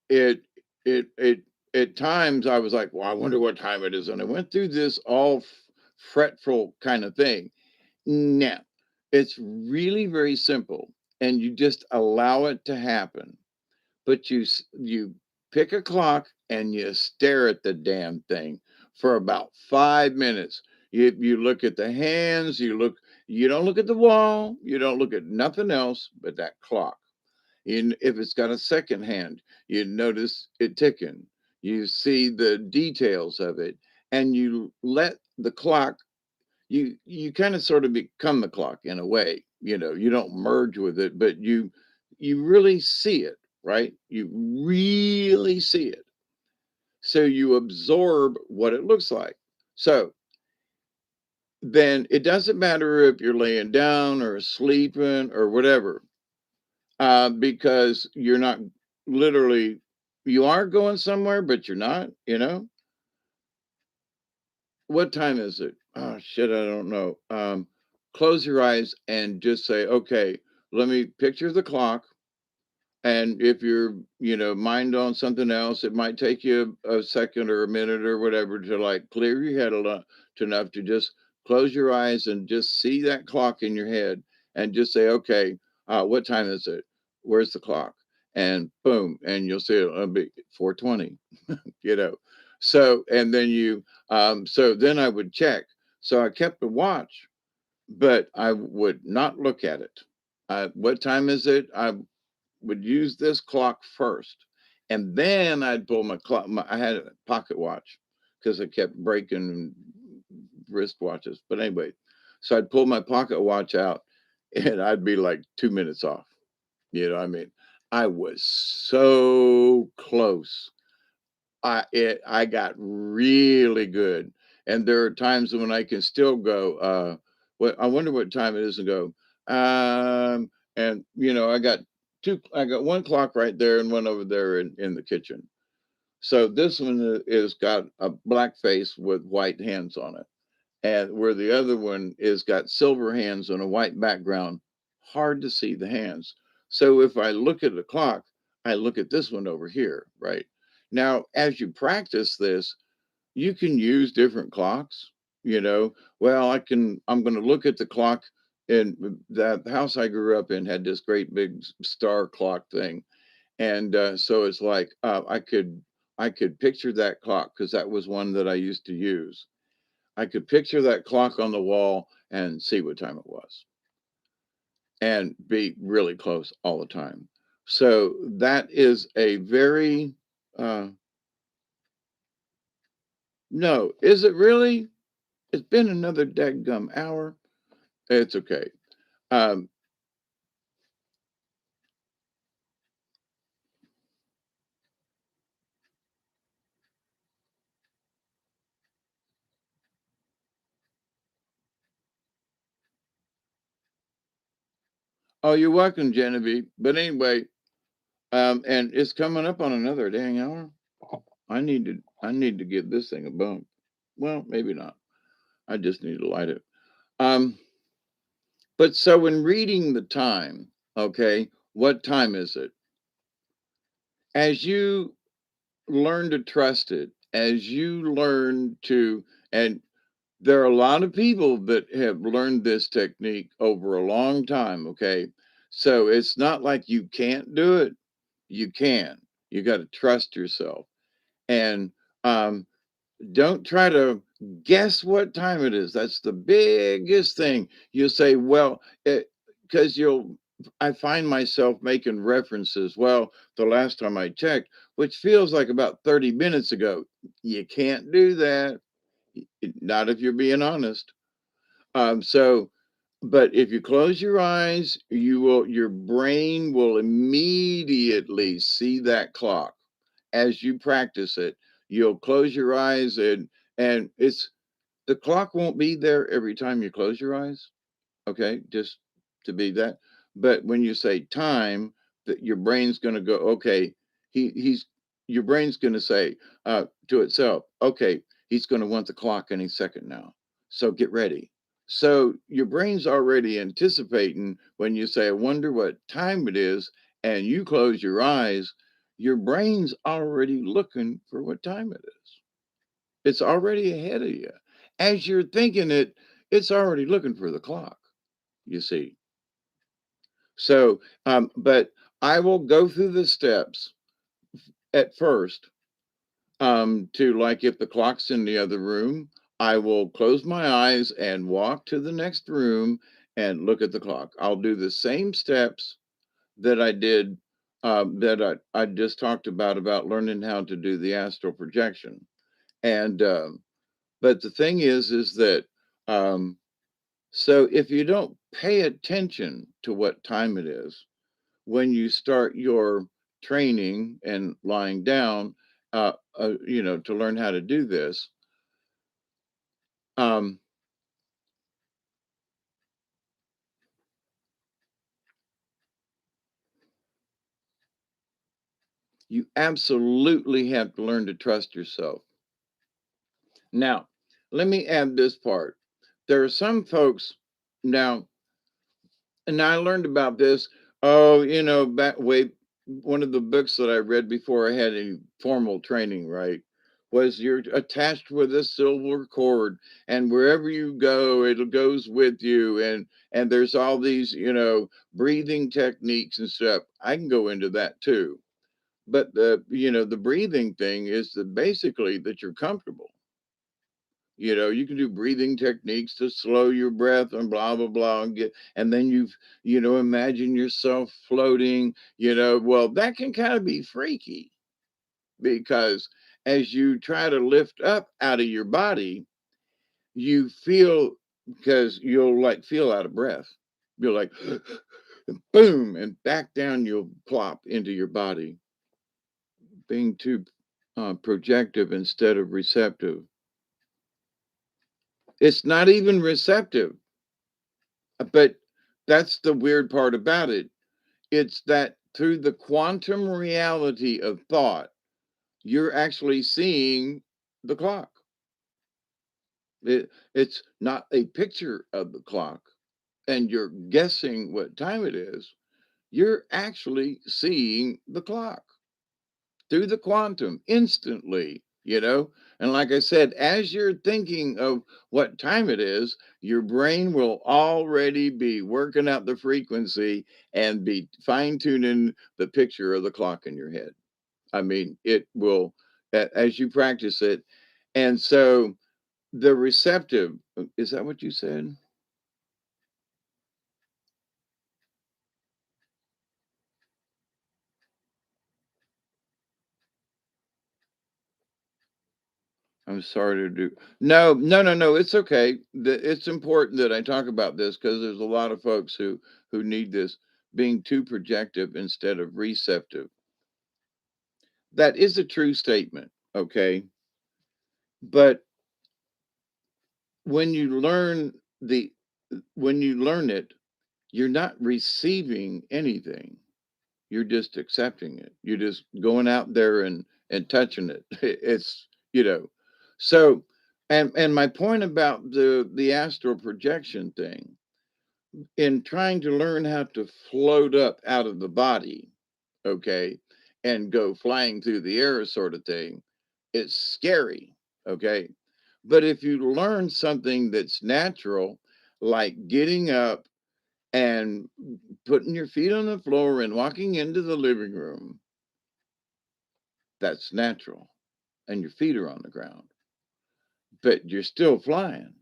A: it it at times I was like, well, I wonder what time it is. And I went through this all fretful kind of thing. Now, it's really very simple, and you just allow it to happen. But you pick a clock and you stare at the damn thing for about 5 minutes. You look at the hands, you don't look at the wall, you don't look at nothing else but that clock. And if it's got a second hand, you notice it ticking. You see the details of it, and you let the clock. You kind of sort of become the clock in a way. You don't merge with it, but you really see it, right? You really see it. So you absorb what it looks like. So then it doesn't matter if you're laying down or sleeping or whatever, because you're not literally, you are going somewhere, but you're not, What time is it? Oh, shit, I don't know. Close your eyes and just say, okay, let me picture the clock. And if you're, mind on something else, it might take you a second or a minute or whatever to like clear your head to enough to just close your eyes and just see that clock in your head and just say, okay, what time is it? Where's the clock? And boom, and you'll see it'll be 4:20, you know. So, and then so then I would check. So I kept a watch, but I would not look at it. What time is it? I would use this clock first, and then I'd pull my clock. I had a pocket watch because I kept breaking wristwatches. But anyway, so I'd pull my pocket watch out, and I'd be like 2 minutes off. What I mean? I was so close. I got really good, and there are times when I can still go. What I wonder what time it is, and go. And I got one clock right there and one over there in the kitchen. So this one is got a black face with white hands on it, and where the other one is got silver hands on a white background, hard to see the hands. So if I look at the clock, I look at this one over here, right? Now, as you practice this, you can use different clocks, Well, I'm going to look at the clock, and that house I grew up in had this great big star clock thing. And so it's like I could picture that clock because that was one that I used to use. I could picture that clock on the wall and see what time it was and be really close all the time. So that is a very, uh, no, is it really? It's been another dadgum hour. It's okay. Um, oh, you're welcome, Genevieve. But anyway, and it's coming up on another dang hour. I need to give this thing a bump. Well, maybe not. I just need to light it. Um, but so in reading the time, okay, what time is it? As you learn to trust it, as you learn to, and there are a lot of people that have learned this technique over a long time, okay? So it's not like you can't do it. You can. You got to trust yourself. And um, don't try to guess what time it is. That's the biggest thing. You'll say, well, because I find myself making references. Well, the last time I checked, which feels like about 30 minutes ago. You can't do that. Not if you're being honest. So But if you close your eyes, your brain will immediately see that clock. As you practice it, you'll close your eyes, and it's the clock won't be there every time you close your eyes. Okay, just to be that. But when you say time, that your brain's going to go, okay, he's your brain's going to say to itself, okay, he's going to want the clock any second now. So get ready. So your brain's already anticipating when you say, I wonder what time it is, and you close your eyes, your brain's already looking for what time it is. It's already ahead of you. As you're thinking it, it's already looking for the clock, you see. So, but I will go through the steps at first to like if the clock's in the other room, I will close my eyes and walk to the next room and look at the clock. I'll do the same steps that I did that I just talked about learning how to do the astral projection. And but the thing is that um, so if you don't pay attention to what time it is when you start your training and lying down, to learn how to do this, um, you absolutely have to learn to trust yourself. Now, let me add this part. There are some folks now, and I learned about this, oh, back way one of the books that I read before I had any formal training, right? Was you're attached with a silver cord, and wherever you go, it goes with you. And there's all these, breathing techniques and stuff. I can go into that too. But the breathing thing is that basically that you're comfortable. You can do breathing techniques to slow your breath and blah blah blah and then imagine yourself floating. Well, that can kind of be freaky because as you try to lift up out of your body, you feel because you'll like feel out of breath. You're like boom, and back down you'll plop into your body, being too projective instead of receptive. It's not even receptive. But that's the weird part about it. It's that through the quantum reality of thought, you're actually seeing the clock. It's not a picture of the clock and you're guessing what time it is. You're actually seeing the clock through the quantum instantly. And like I said, as you're thinking of what time it is, your brain will already be working out the frequency and be fine tuning the picture of the clock in your head. I mean, it will, as you practice it. And so the receptive, is that what you said? I'm sorry to do. No, no, no, no. It's okay. It's important that I talk about this because there's a lot of folks who need this being too projective instead of receptive. That is a true statement. Okay, but when you learn the when you learn it, you're not receiving anything. You're just accepting it. You're just going out there and touching it. It's so. And my point about the astral projection thing, in trying to learn how to float up out of the body, okay, and go flying through the air sort of thing, it's scary, okay? But if you learn something that's natural, like getting up and putting your feet on the floor and walking into the living room, that's natural. And your feet are on the ground, but you're still flying.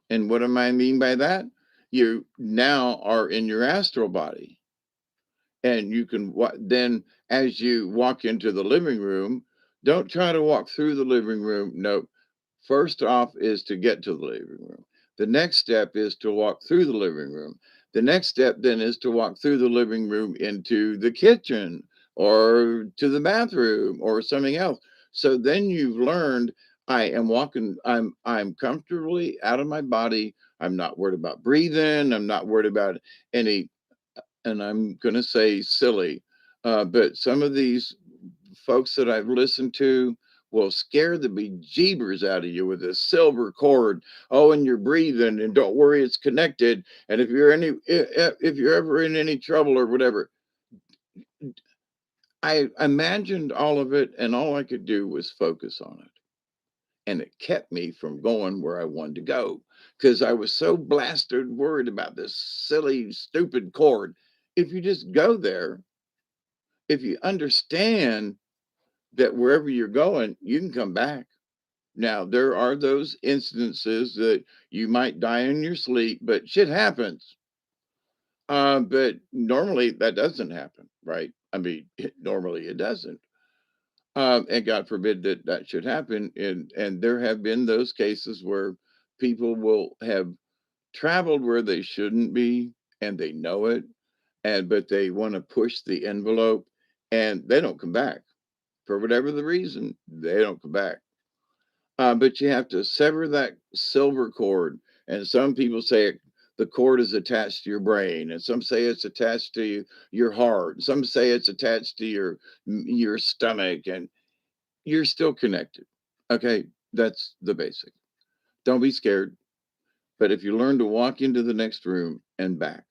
A: And what am I mean by that? You now are in your astral body. And you can then, as you walk into the living room, don't try to walk through the living room. No, first off is to get to the living room. The next step is to walk through the living room. The next step then is to walk through the living room into the kitchen or to the bathroom or something else. So then you've learned I am walking, I'm comfortably out of my body. I'm not worried about breathing. I'm not worried about any, and I'm going to say silly, but some of these folks that I've listened to will scare the bejeebers out of you with a silver cord. Oh, and you're breathing, and don't worry, it's connected. And if you're ever in any trouble or whatever, I imagined all of it, and all I could do was focus on it, and it kept me from going where I wanted to go because I was so blasted worried about this silly, stupid cord. If you just go there, if you understand that wherever you're going, you can come back. Now, there are those instances that you might die in your sleep, but shit happens. But normally that doesn't happen, right? I mean, normally it doesn't. And God forbid that that should happen. And there have been those cases where people will have traveled where they shouldn't be, and they know it, and but they want to push the envelope, and they don't come back for whatever the reason. They don't come back. But you have to sever that silver cord. And some people say the cord is attached to your brain, and some say it's attached to your heart. Some say it's attached to your stomach, and you're still connected. Okay, that's the basic. Don't be scared. But if you learn to walk into the next room and back,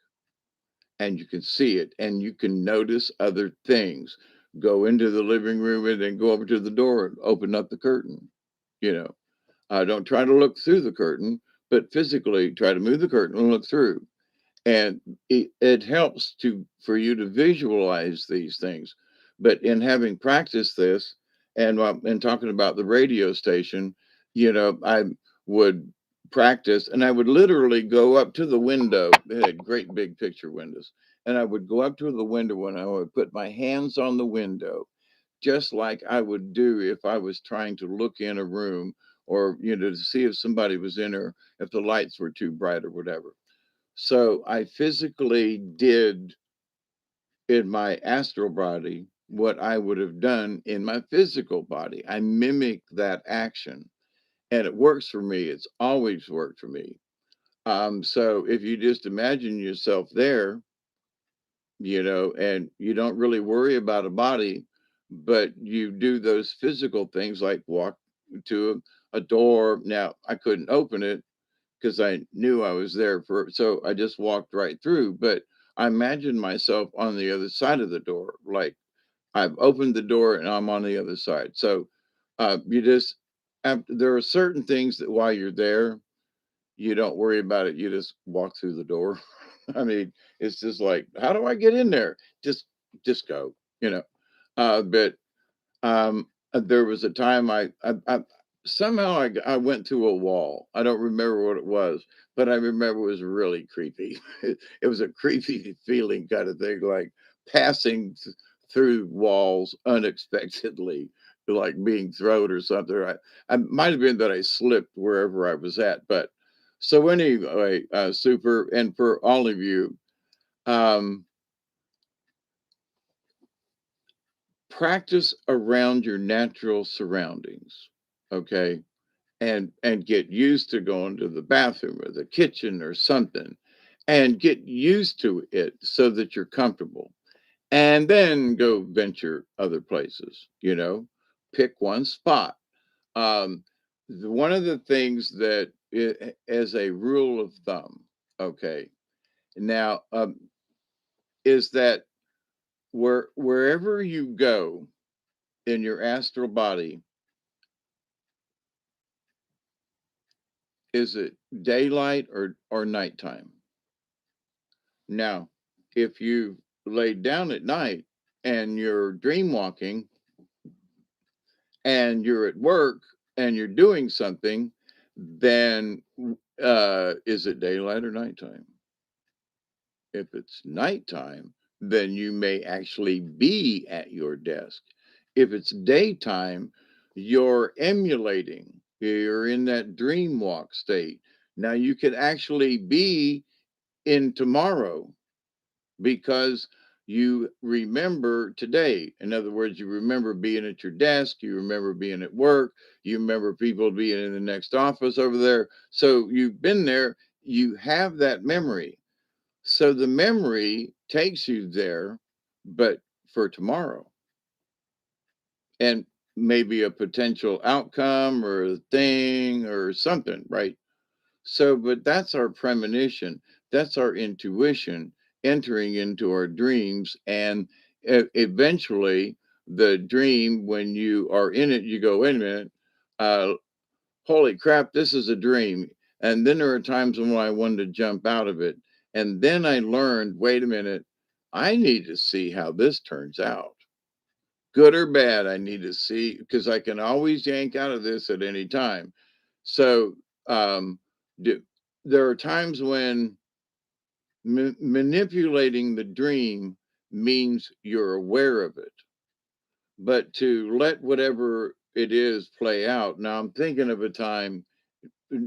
A: and you can see it, and you can notice other things, go into the living room and then go over to the door and open up the curtain. You know, don't try to look through the curtain, but physically try to move the curtain and look through. And it helps to for you to visualize these things. But in having practiced this, and talking about the radio station, I would practice, and I would literally go up to the window. They had great big picture windows, and I would go up to the window and I would put my hands on the window just like I would do if I was trying to look in a room, or to see if somebody was in, or if the lights were too bright or whatever. So I physically did in my astral body what I would have done in my physical body. I mimicked that action, and it works for me. It's always worked for me. So if you just imagine yourself there, and you don't really worry about a body, but you do those physical things like walk to a door. Now, I couldn't open it because I knew I was there so I just walked right through. But I imagined myself on the other side of the door, like I've opened the door and I'm on the other side. So you just, there are certain things that while you're there, you don't worry about it. You just walk through the door. I mean, it's just like, how do I get in there? Just go, you know. But there was a time I somehow I went through a wall. I don't remember what it was, but I remember it was really creepy. It was a creepy feeling kind of thing, like passing through walls unexpectedly, like being thrown or something. I might have been that I slipped wherever I was at, but so anyway, super, and for all of you, um, practice around your natural surroundings. Okay, and get used to going to the bathroom or the kitchen or something, and get used to it so that you're comfortable, and then go venture other places. Pick one spot. um, One of the things that as a rule of thumb, okay, now, is that wherever you go in your astral body, is it daylight or nighttime? Now, if you laid down at night and you're dream walking and you're at work and you're doing something, then is it daylight or nighttime? If it's nighttime, then you may actually be at your desk. If it's daytime, you're emulating. You're in that dream walk state. Now you could actually be in tomorrow because you remember today. In other words, you remember being at your desk, you remember being at work, you remember people being in the next office over there. So you've been there, you have that memory. So the memory takes you there, but for tomorrow and maybe a potential outcome or a thing or something, right? So, but that's our premonition. That's our intuition entering into our dreams. And eventually, the dream, when you are in it, you go, wait a minute, uh, holy crap, this is a dream. And then there are times when I wanted to jump out of it. And then I learned, wait a minute, I need to see how this turns out. Good or bad, I need to see because I can always yank out of this at any time. So, um, do, there are times when manipulating the dream means you're aware of it, but to let whatever it is play out. Now, I'm thinking of a time,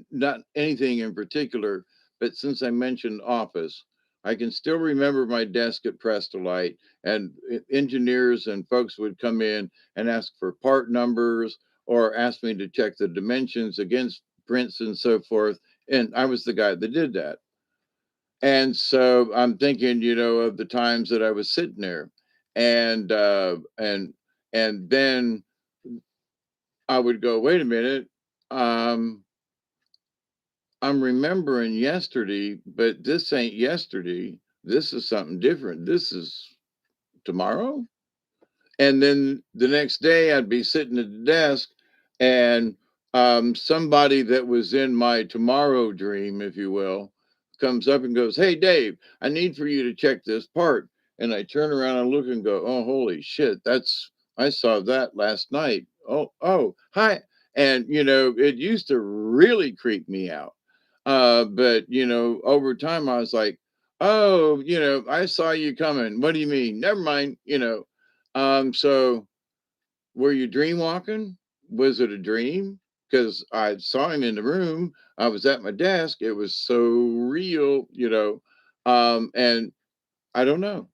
A: not anything in particular, but since I mentioned office, I can still remember my desk at Prestolite, and engineers and folks would come in and ask for part numbers or ask me to check the dimensions against prints and so forth. And I was the guy that did that. And so I'm thinking, of the times that I was sitting there, and then I would go, wait a minute. Um, I'm remembering yesterday, but this ain't yesterday. This is something different. This is tomorrow. And then the next day, I'd be sitting at the desk, and somebody that was in my tomorrow dream, if you will, comes up and goes, "Hey, Dave, I need for you to check this part." And I turn around and look and go, "Oh, holy shit! I saw that last night." Oh, hi. And it used to really creep me out. But over time, I was like, "Oh, I saw you coming. What do you mean? Never mind." So were you dream walking? Was it a dream? Because I saw him in the room. I was at my desk. It was so real. And I don't know.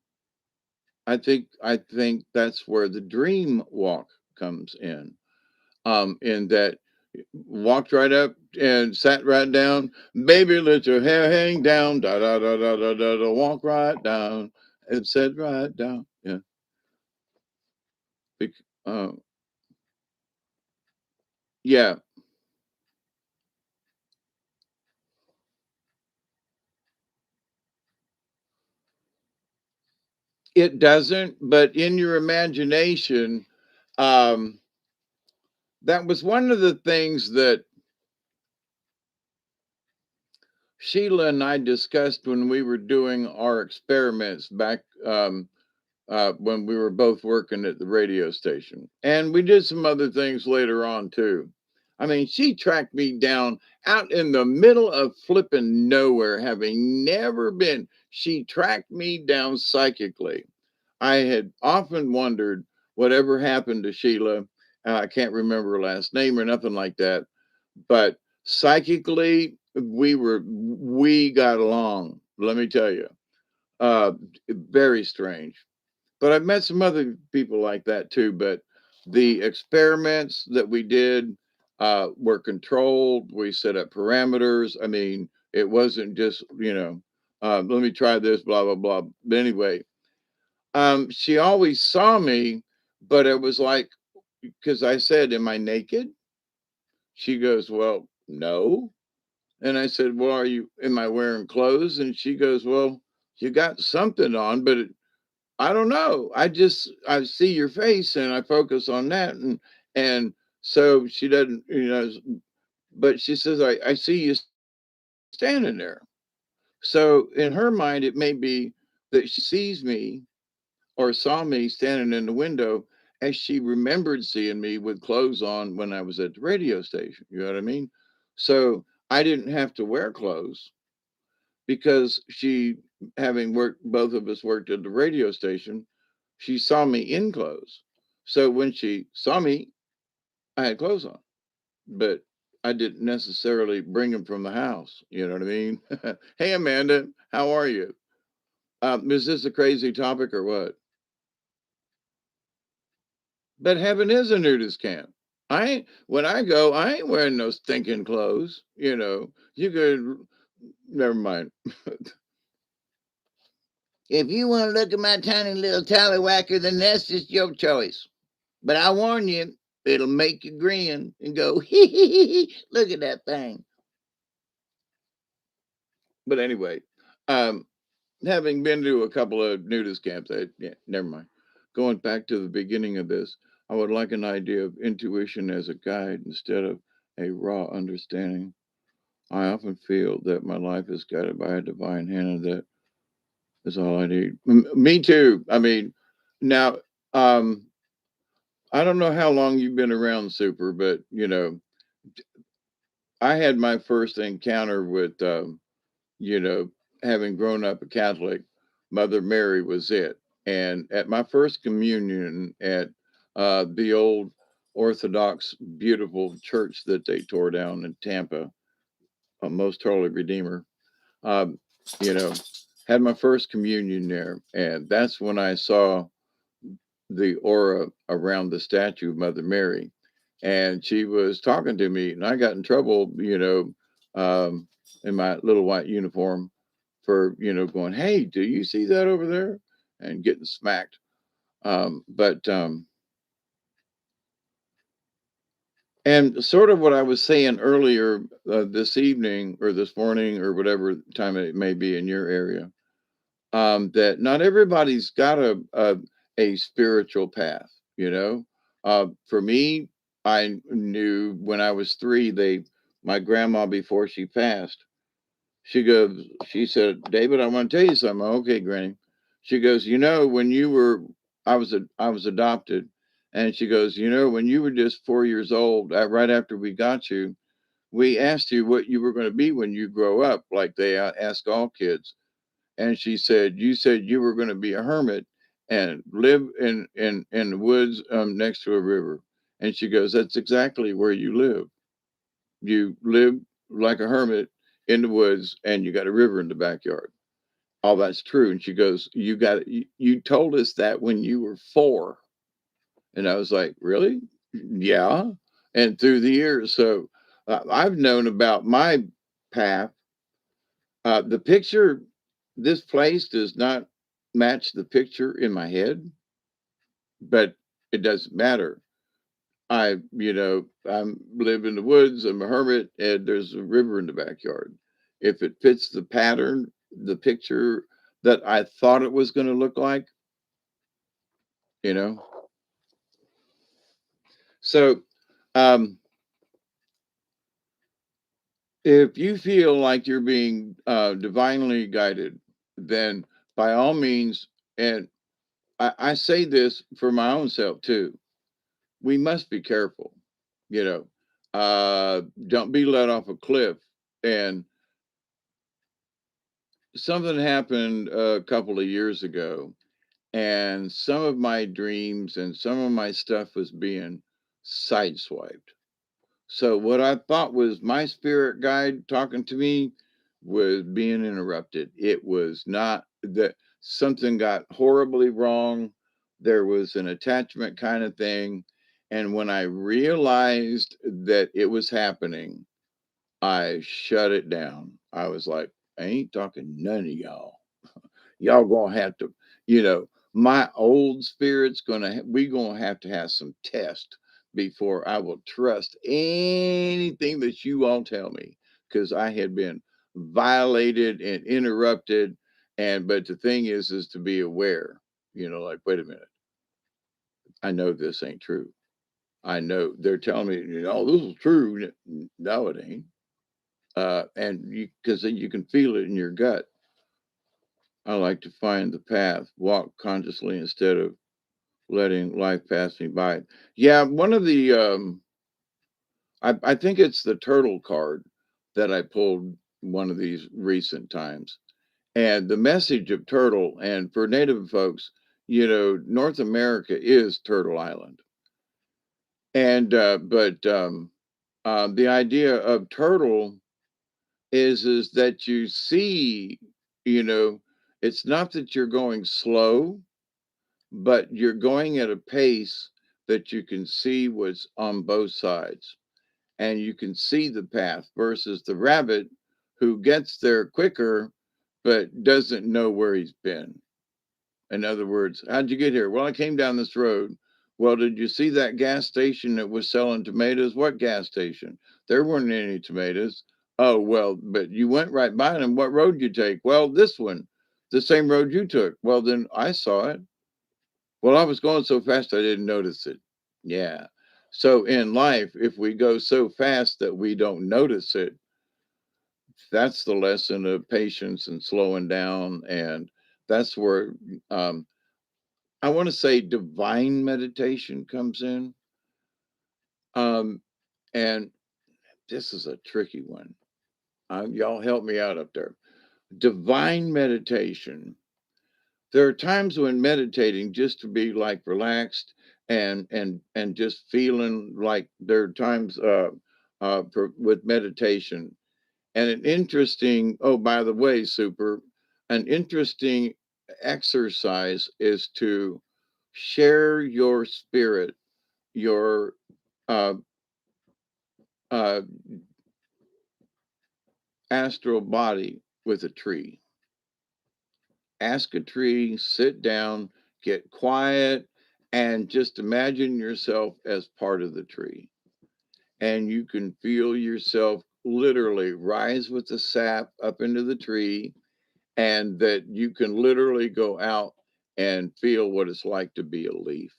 A: I think that's where the dream walk comes in that walked right up and sat right down. Baby, let your hair hang down. Da da da da da da. Da walk right down and sat right down. Yeah. bec- Uh, yeah. It doesn't, but in your imagination, um, that was one of the things that Sheila and I discussed when we were doing our experiments back when we were both working at the radio station. And we did some other things later on too. I mean, she tracked me down out in the middle of flipping nowhere, having never been. She tracked me down psychically. I had often wondered whatever happened to Sheila. I can't remember her last name or nothing like that, but psychically we got along. Let me tell you, uh, very strange. But I've met some other people like that too. But the experiments that we did were controlled. We set up parameters. I mean, it wasn't just let me try this, blah blah blah. But anyway, she always saw me, but it was like, because I said, "Am I naked?" She goes, "Well, no." And I said, "Well, am I wearing clothes?" And she goes, "Well, you got something on, but I don't know. I see your face and I focus on that." And so she doesn't, but she says, I see you standing there. So in her mind, it may be that she sees me or saw me standing in the window as she remembered seeing me with clothes on when I was at the radio station. You know what I mean? So I didn't have to wear clothes because having worked, both of us worked at the radio station, she saw me in clothes. So when she saw me, I had clothes on. But I didn't necessarily bring them from the house. You know what I mean? Hey, Amanda, how are you? Is this a crazy topic or what? But heaven is a nudist camp. I ain't when I go, I ain't wearing no stinking clothes. You know, you could never mind. If you want to look at my tiny little tallywhacker, then that's just your choice. But I warn you, it'll make you grin and go, hee hee hee hee, look at that thing. But anyway, um, having been to a couple of nudist camps, yeah, never mind. Going back to the beginning of this, I would like an idea of intuition as a guide instead of a raw understanding. I often feel that my life is guided by a divine hand, and that is all I need. Me too. I mean, now, um, I don't know how long you've been around Super, but I had my first encounter with, you know, having grown up a Catholic. Mother Mary was it. And at my first communion at the old Orthodox, beautiful church that they tore down in Tampa, Most Holy Redeemer, um, you know, had my first communion there. And that's when I saw the aura around the statue of Mother Mary. And she was talking to me, and I got in trouble, in my little white uniform for, going, "Hey, do you see that over there?" And getting smacked. But and sort of what I was saying earlier this evening or this morning or whatever time it may be in your area, that not everybody's got a spiritual path. For me, I knew when I was 3. My grandma, before she passed, she said, "David, I want to tell you something." "Okay, Granny." She goes, when you were, I was adopted, and she goes, when you were just 4 years old, right after we got you, we asked you what you were going to be when you grow up, like they ask all kids. And she said, "You said you were going to be a hermit and live in the woods next to a river." And she goes, "That's exactly where you live. You live like a hermit in the woods, and you got a river in the backyard. All that's true." And she goes, You told us that when you were 4." And I was like, "Really?" "Yeah." And through the years, so I've known about my path. The picture, this place does not match the picture in my head, but it doesn't matter. I'm live in the woods. I'm a hermit, and there's a river in the backyard. If it fits the pattern, the picture that I thought it was going to look like, you know. So, um, if you feel like you're being divinely guided, then by all means, and I say this for my own self too, we must be careful. You know, don't be let off a cliff. And something happened a couple of years ago, and some of my dreams and some of my stuff was being sideswiped. So what I thought was my spirit guide talking to me was being interrupted. It was not that something got horribly wrong. There was an attachment kind of thing. And when I realized that it was happening, I shut it down. I was like, "I ain't talking none of y'all. Y'all gonna have to, my old spirit's we gonna have to have some test before I will trust anything that you all tell me." Because I had been violated and interrupted. And but the thing is to be aware, like, wait a minute, I know this ain't true. I know they're telling me, this is true. No, it ain't. And because you can feel it in your gut. I like to find the path, walk consciously instead of letting life pass me by. Yeah, one of the I think it's the turtle card that I pulled one of these recent times. And the message of turtle, and for native folks, North America is Turtle Island. And but The idea of turtle is that you see, you know, it's not that you're going slow, but you're going at a pace that you can see what's on both sides and you can see the path versus the rabbit who gets there quicker but doesn't know where he's been. In other words, how'd you get here? Well, I came down this road. Well, did you see that gas station that was selling tomatoes? What gas station? There weren't any tomatoes. Oh, well, but you went right by them. What road did you take? Well, this one, the same road you took. Well, then I saw it. Well, I was going so fast I didn't notice it. Yeah. So in life, if we go so fast that we don't notice it, that's the lesson of patience and slowing down. And that's where I want to say divine meditation comes in. Um, and this is a tricky one. Y'all help me out up there. Divine meditation. There are times when meditating just to be like relaxed and just feeling like there are times with meditation and an interesting. Oh, by the way, super. An interesting exercise is to share your spirit, your uh, uh, astral body with a tree. Ask a tree, sit down, get quiet, and just imagine yourself as part of the tree. And you can feel yourself literally rise with the sap up into the tree, and that you can literally go out and feel what it's like to be a leaf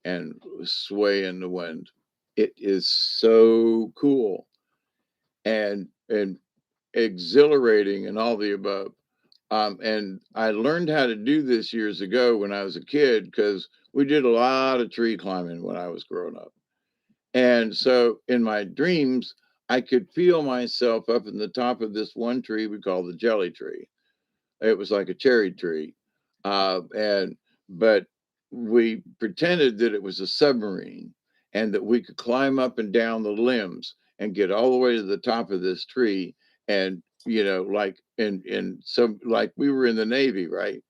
A: and sway in the wind. It is so cool and exhilarating and all the above. And I learned how to do this years ago when I was a kid because we did a lot of tree climbing when I was growing up. And so in my dreams, I could feel myself up in the top of this one tree we call the jelly tree. It was like a cherry tree. And but we pretended that it was a submarine and that we could climb up and down the limbs and get all the way to the top of this tree. And like in some like we were in the Navy, right?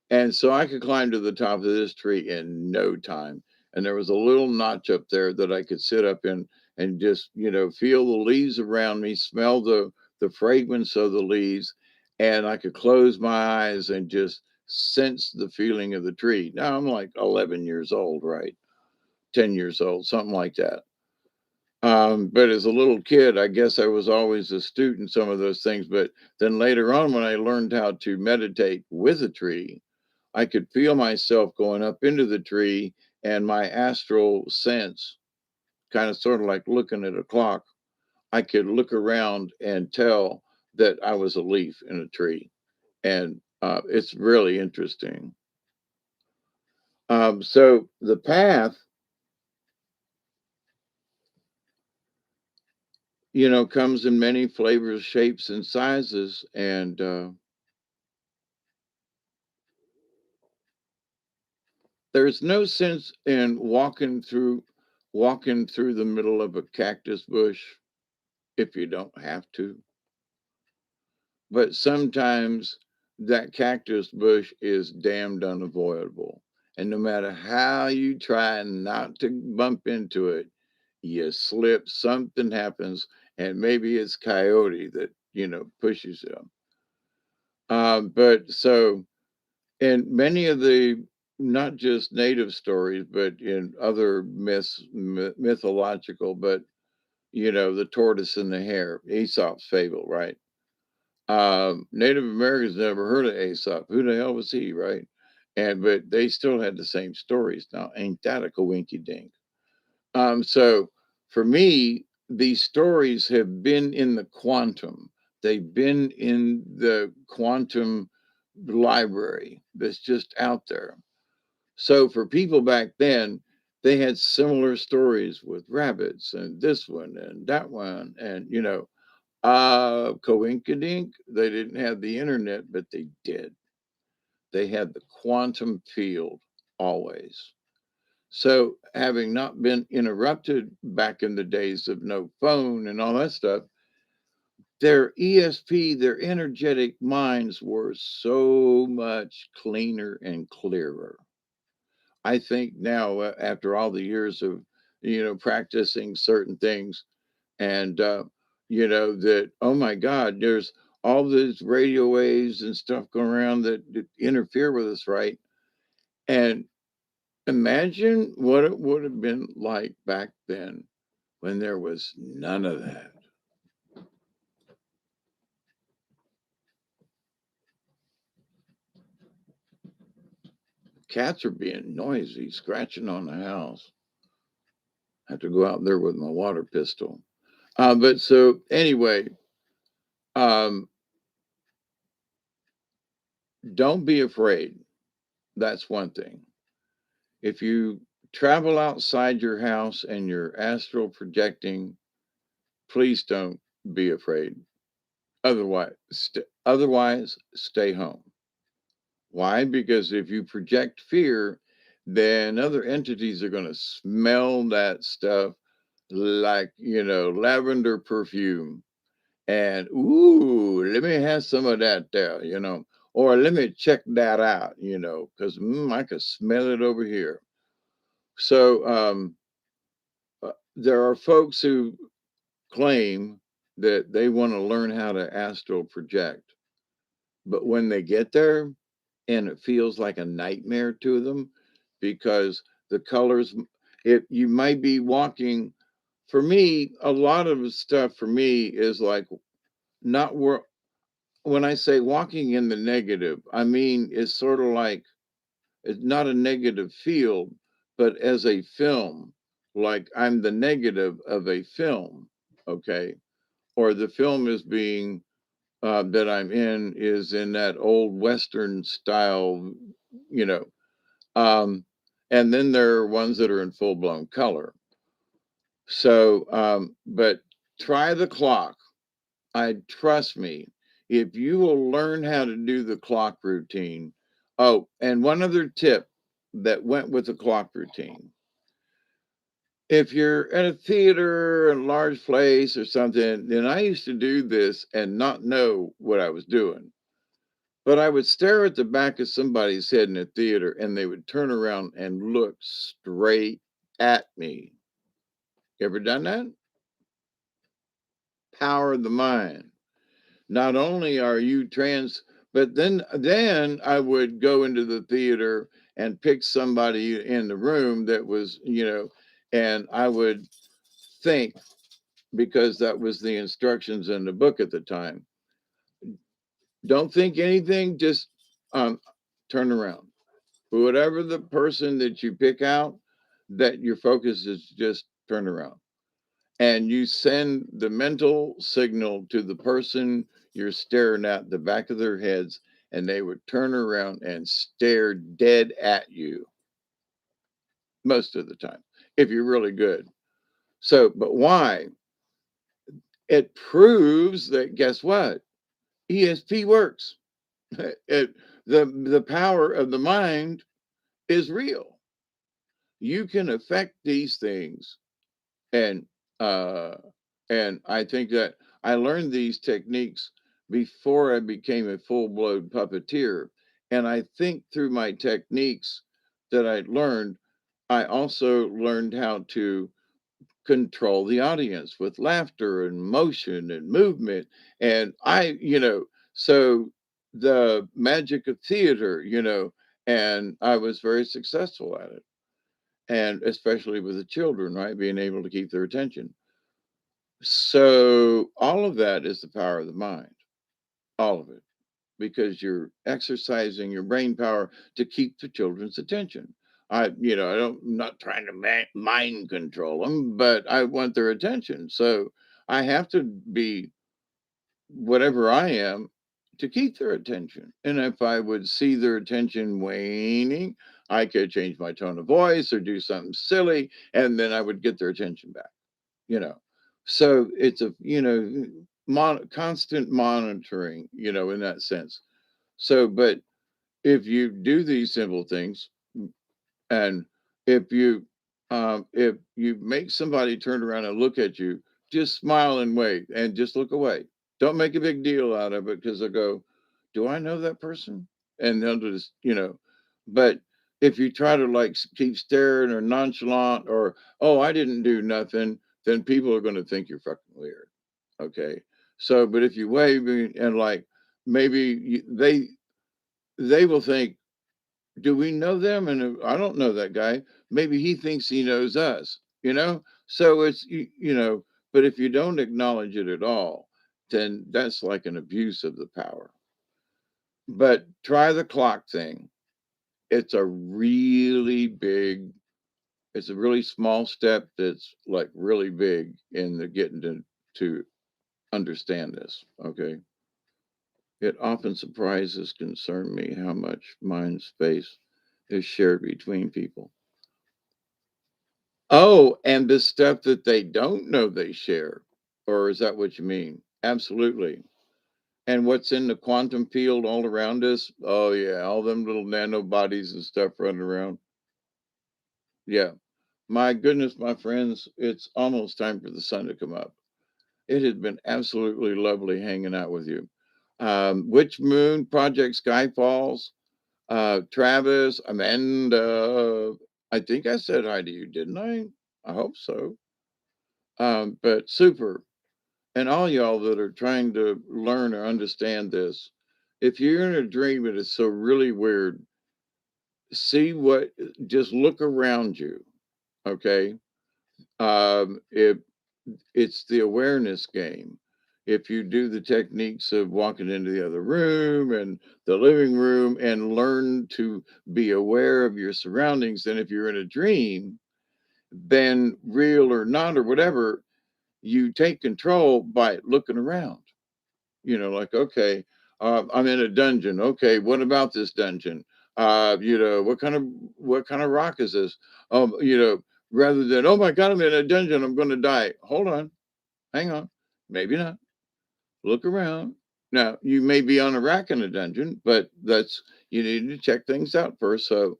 A: And so I could climb to the top of this tree in no time. And there was a little notch up there that I could sit up in and just, feel the leaves around me, smell the fragrance of the leaves, and I could close my eyes and just sense the feeling of the tree. Now I'm like 11 years old, right? 10 years old, something like that. But as a little kid, I guess I was always astute in some of those things. But then later on, when I learned how to meditate with a tree, I could feel myself going up into the tree and my astral sense, kind of sort of like looking at a clock. I could look around and tell that I was a leaf in a tree. And it's really interesting. So the path, comes in many flavors, shapes, and sizes. And there's no sense in walking through the middle of a cactus bush if you don't have to. But sometimes that cactus bush is damned unavoidable. And no matter how you try not to bump into it, you slip, something happens, and maybe it's coyote that, pushes you. But so in many of the not just native stories, but in other mythological, but the tortoise and the hare, Aesop's fable, right? Native Americans never heard of Aesop. Who the hell was he, right? And but they still had the same stories. Now, ain't that a coinky dink? So for me, these stories have been in the quantum. They've been in the quantum library that's just out there. So for people back then, they had similar stories with rabbits and this one and that one, and coinkydink, they didn't have the internet, but they did. They had the quantum field always. So, having not been interrupted back in the days of no phone and all that stuff, their ESP, their energetic minds were so much cleaner and clearer. I think now, after all the years of, practicing certain things, and that, oh my God, there's all these radio waves and stuff going around that interfere with us, right? And imagine what it would have been like back then when there was none of that. Cats are being noisy, scratching on the house. I have to go out there with my water pistol. But so anyway, um, don't be afraid. That's one thing. If you travel outside your house and you're astral projecting, please don't be afraid. Otherwise, stay home. Why? Because if you project fear, then other entities are going to smell that stuff like, lavender perfume. And, ooh, let me have some of that there, or let me check that out, because I could smell it over here. So, there are folks who claim that they want to learn how to astral project, but when they get there, and it feels like a nightmare to them because the colors, it you might be walking. For me, a lot of the stuff for me is like not where when I say walking in the negative, I mean it's sort of like it's not a negative field, but as a film, like I'm the negative of a film, okay? Or the film is being that I'm in is in that old Western style, you know. Um, and then there are ones that are in full blown color. So, but try the clock. I trust me, if you will learn how to do the clock routine. Oh, and one other tip that went with the clock routine. If you're in a theater, a large place or something, then I used to do this and not know what I was doing. But I would stare at the back of somebody's head in a theater and they would turn around and look straight at me. You ever done that? Power of the mind. Not only are you but then I would go into the theater and pick somebody in the room that was, and I would think because that was the instructions in the book at the time. Don't think anything, just um, turn around. Whatever the person that you pick out, that your focus is just turn around. And you send the mental signal to the person you're staring at the back of their heads, and they would turn around and stare dead at you most of the time if you're really good. So, but why? It proves that guess what? ESP works. The power of the mind is real. You can affect these things, and uh, I think that I learned these techniques before I became a full blown puppeteer, and I think through my techniques that I learned, I also learned how to control the audience with laughter and motion and movement, and so the magic of theater, and I was very successful at it, and especially with the children, right? Being able to keep their attention. So all of that is the power of the mind, all of it, because you're exercising your brain power to keep the children's attention. I'm not trying to mind control them, but I want their attention. So I have to be whatever I am to keep their attention. And if I would see their attention waning, I could change my tone of voice or do something silly, and then I would get their attention back, you know. So it's a, constant monitoring, in that sense. So, but if you do these simple things, and If you make somebody turn around and look at you, just smile and wave and just look away. Don't make a big deal out of it because they'll go, "Do I know that person?" And they'll just, but if you try to like keep staring or nonchalant or, "Oh, I didn't do nothing," then people are going to think you're fucking weird. Okay. So, but if you wave and like maybe they will think, do we know them? And I don't know that guy. Maybe he thinks he knows us. So but if you don't acknowledge it at all, then that's like an abuse of the power. But try the clock thing. It's a really big, it's a really small step that's like really big in the getting to understand this. Okay. It often surprises, concern me how much mind space is shared between people. Oh, and the stuff that they don't know they share. Or is that what you mean? Absolutely. And what's in the quantum field all around us? Oh, yeah, all them little nanobodies and stuff running around. Yeah. My goodness, my friends, it's almost time for the sun to come up. It has been absolutely lovely hanging out with you. Witch Moon, Project Skyfalls, Travis, Amanda. I think I said hi to you, didn't I? I hope so. But super. And all y'all that are trying to learn or understand this, if you're in a dream and it's so really weird, see what, just look around you. Okay. If it's the awareness game. If you do the techniques of walking into the other room and the living room and learn to be aware of your surroundings, then if you're in a dream, then real or not or whatever, you take control by looking around. Like, okay, I'm in a dungeon. Okay, what about this dungeon? What kind of rock is this? Rather than, oh my God, I'm in a dungeon, I'm going to die. Hold on, hang on, maybe not. Look around. Now you may be on a rack in a dungeon, but that's you need to check things out first. So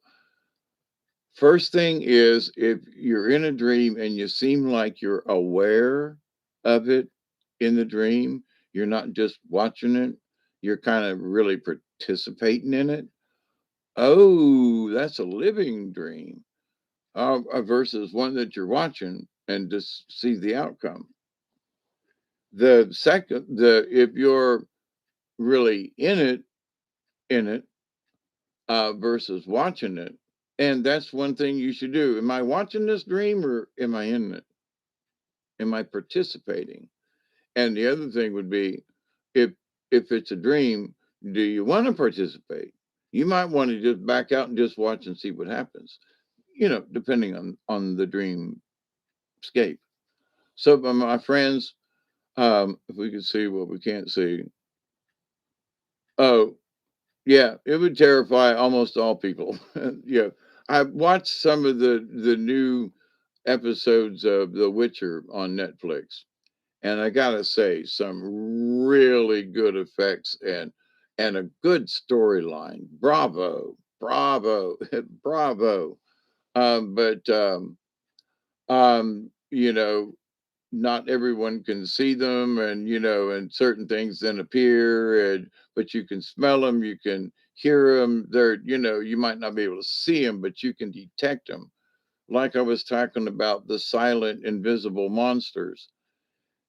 A: first thing is if you're in a dream and you seem like you're aware of it in the dream, you're not just watching it, you're kind of really participating in it. Oh, that's a living dream versus one that you're watching and just see the outcome. The second, the if you're really in it versus watching it, and that's one thing you should do. Am I watching this dream or am I in it? Am I participating? And the other thing would be, if if it's a dream, do you want to participate? You might want to just back out and just watch and see what happens. Depending on the dream scape. So, my friends, if we can see what we can't see, oh yeah, it would terrify almost all people. Yeah, I watched some of the new episodes of The Witcher on Netflix, and I gotta say, some really good effects and a good storyline. Bravo, bravo, bravo. But you know, not everyone can see them, and certain things then appear, and but you can smell them, you can hear them. You might not be able to see them, but you can detect them. Like I was talking about the silent, invisible monsters,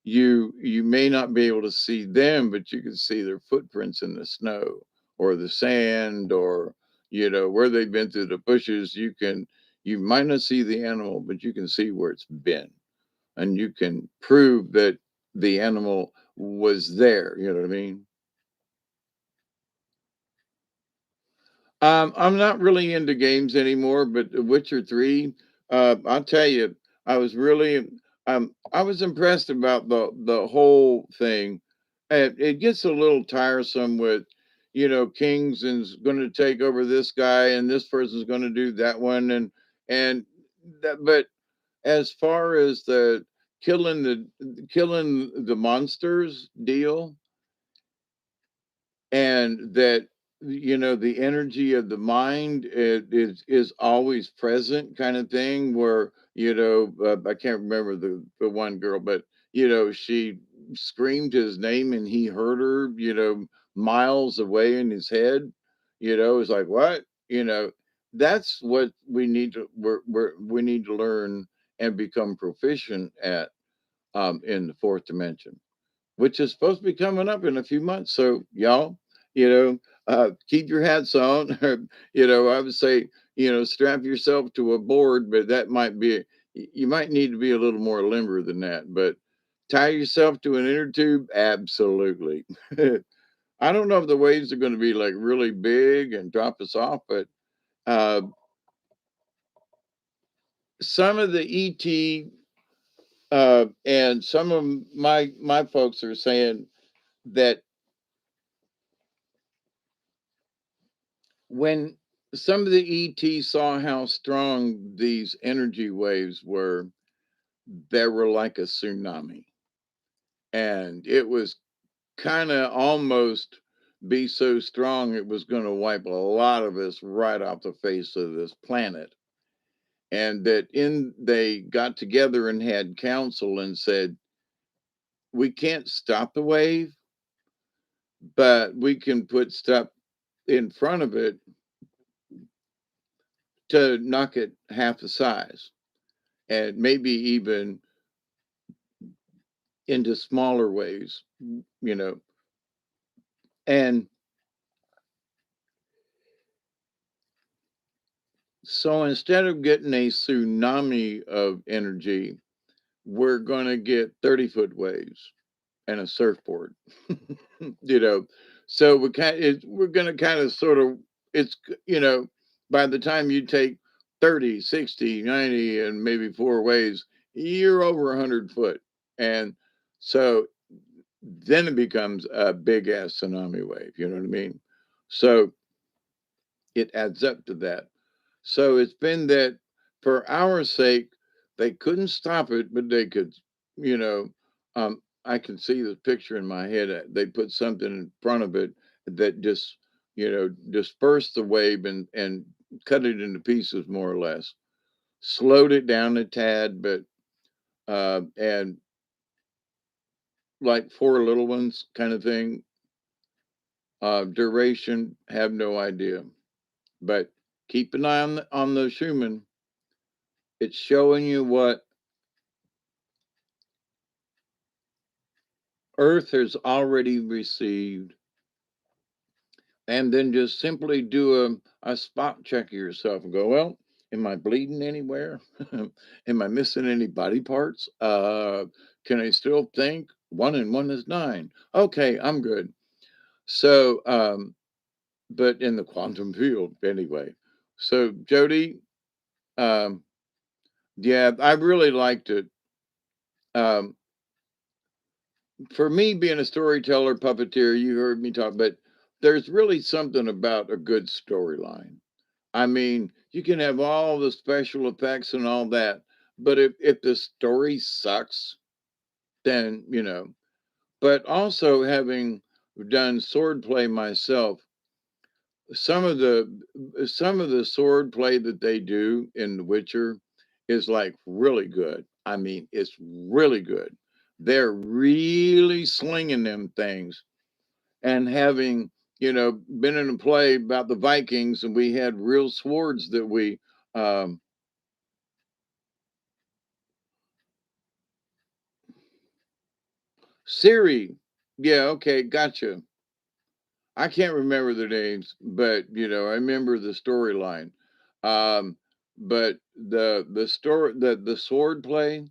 A: you may not be able to see them, but you can see their footprints in the snow or the sand, or where they've been through the bushes. You might not see the animal, but you can see where it's been, and you can prove that the animal was there. You know what I mean? I'm not really into games anymore, but The Witcher 3, I'll tell you, I was really, I was impressed about the whole thing. It gets a little tiresome with, kings and's going to take over this guy and this person's going to do that one, and but as far as the killing the monsters deal, and that the energy of the mind is always present, kind of thing. Where I can't remember the one girl, but she screamed his name and he heard her, miles away in his head. It's like, what? That's what we need to learn and become proficient at, in the fourth dimension, which is supposed to be coming up in a few months. So y'all, keep your hats on. I would say, strap yourself to a board, but that might be, you might need to be a little more limber than that. But tie yourself to an inner tube, absolutely. I don't know if the waves are going to be like really big and drop us off, but uh, some of the ET and some of my folks are saying that when some of the ET saw how strong these energy waves were, they were like a tsunami. And it was kind of almost be so strong it was going to wipe a lot of us right off the face of this planet. And that in they got together and had council and said, we can't stop the wave, but we can put stuff in front of it to knock it half the size and maybe even into smaller ways, you know. And so instead of getting a tsunami of energy, we're going to get 30-foot waves and a surfboard, you know. So we're going to kind of sort of, it's, by the time you take 30, 60, 90, and maybe four waves, you're over 100 foot. And so then it becomes a big ass tsunami wave. You know what I mean? So it adds up to that. So it's been that for our sake, they couldn't stop it, but they could, you know, I can see the picture in my head. They put something in front of it that just, dispersed the wave and cut it into pieces more or less, slowed it down a tad, but, and like four little ones kind of thing. Duration, have no idea. But keep an eye on the Schumann. It's showing you what Earth has already received, and then just simply do a spot check of yourself and go, well, am I bleeding anywhere? Am I missing any body parts? Can I still think? One and one is nine. Okay, I'm good. So, but in the quantum field anyway. So, Jody, um, yeah, I really liked it. Um, for me, being a storyteller, puppeteer, you heard me talk, but there's really something about a good storyline. I mean, you can have all the special effects and all that, but if the story sucks, then, But also having done sword play myself, some of the sword play that they do in The Witcher is like really good. I mean, it's really good. They're really slinging them things, and having been in a play about the Vikings, and we had real swords that we um Siri, yeah, okay, gotcha. I can't remember their names, but I remember the storyline. But the sword play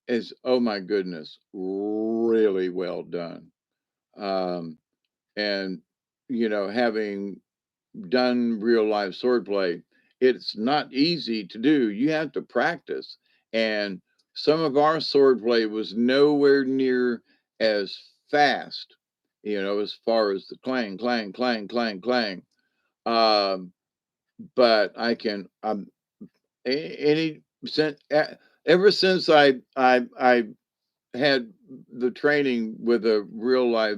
A: is, oh my goodness, really well done. Um and having done real life swordplay, it's not easy to do. You have to practice. And some of our swordplay was nowhere near as fast, as far as the clang, clang, clang, clang, clang. Um, but I can, any, ever since I had the training with a real life,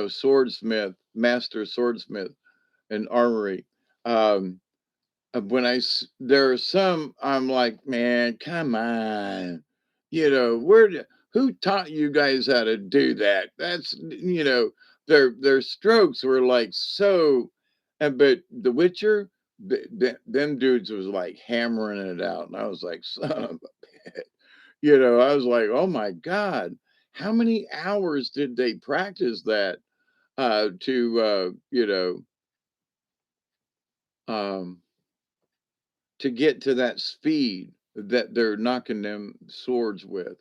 A: swordsmith, master swordsmith. and armory. Um, when there are some, I'm like, man, come on, who taught you guys how to do that? That's their strokes were like so, but The Witcher, them dudes was like hammering it out, and I was like, son of a, I was like, oh my god, how many hours did they practice that to um to get to that speed that they're knocking them swords with.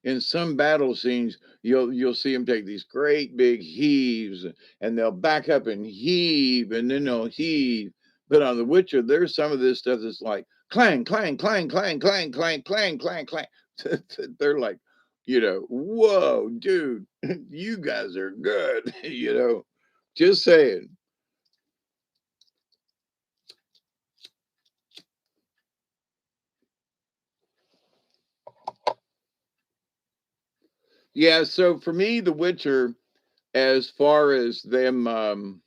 A: In some battle scenes, you'll see them take these great big heaves, and they'll back up and heave, and then they'll heave. But on The Witcher, there's some of this stuff that's like clang, clang, clang, clang, clang, clang, clang, clang, clang. They're like, whoa, dude, you guys are good. Just saying. Yeah. So for me, The Witcher, as far as them um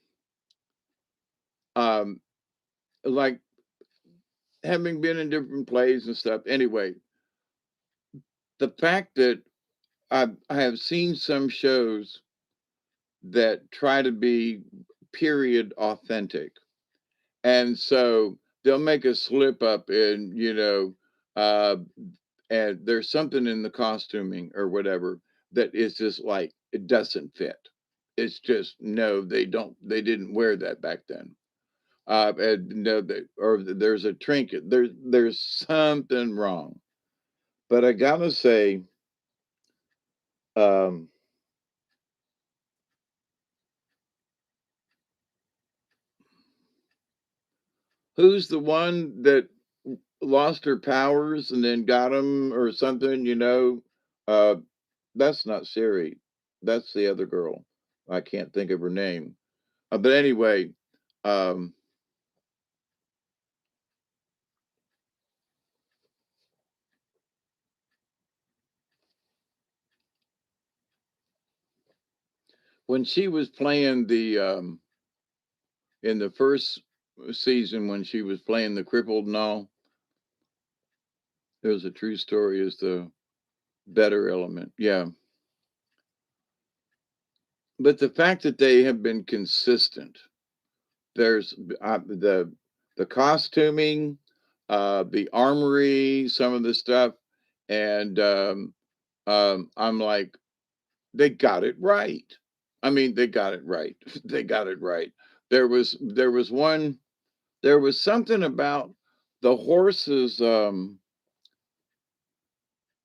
A: like having been in different plays and stuff, anyway, the fact that I have seen some shows that try to be period authentic, and so they'll make a slip up in uh and there's something in the costuming or whatever that is just like it doesn't fit. It's just no, they didn't wear that back then. And no, or there's a trinket. There's something wrong. But I gotta say, um, who's the one that lost her powers and then got them or something? Uh, that's not Siri. That's the other girl. I can't think of her name. But anyway, um, when she was playing in the first season, when she was playing the crippled and all, there was a true story as the better element. Yeah. But the fact that they have been consistent, there's the costuming, the armory, some of the stuff, and I'm like, they got it right. I mean, they got it right. They got it right. There was something about the horses.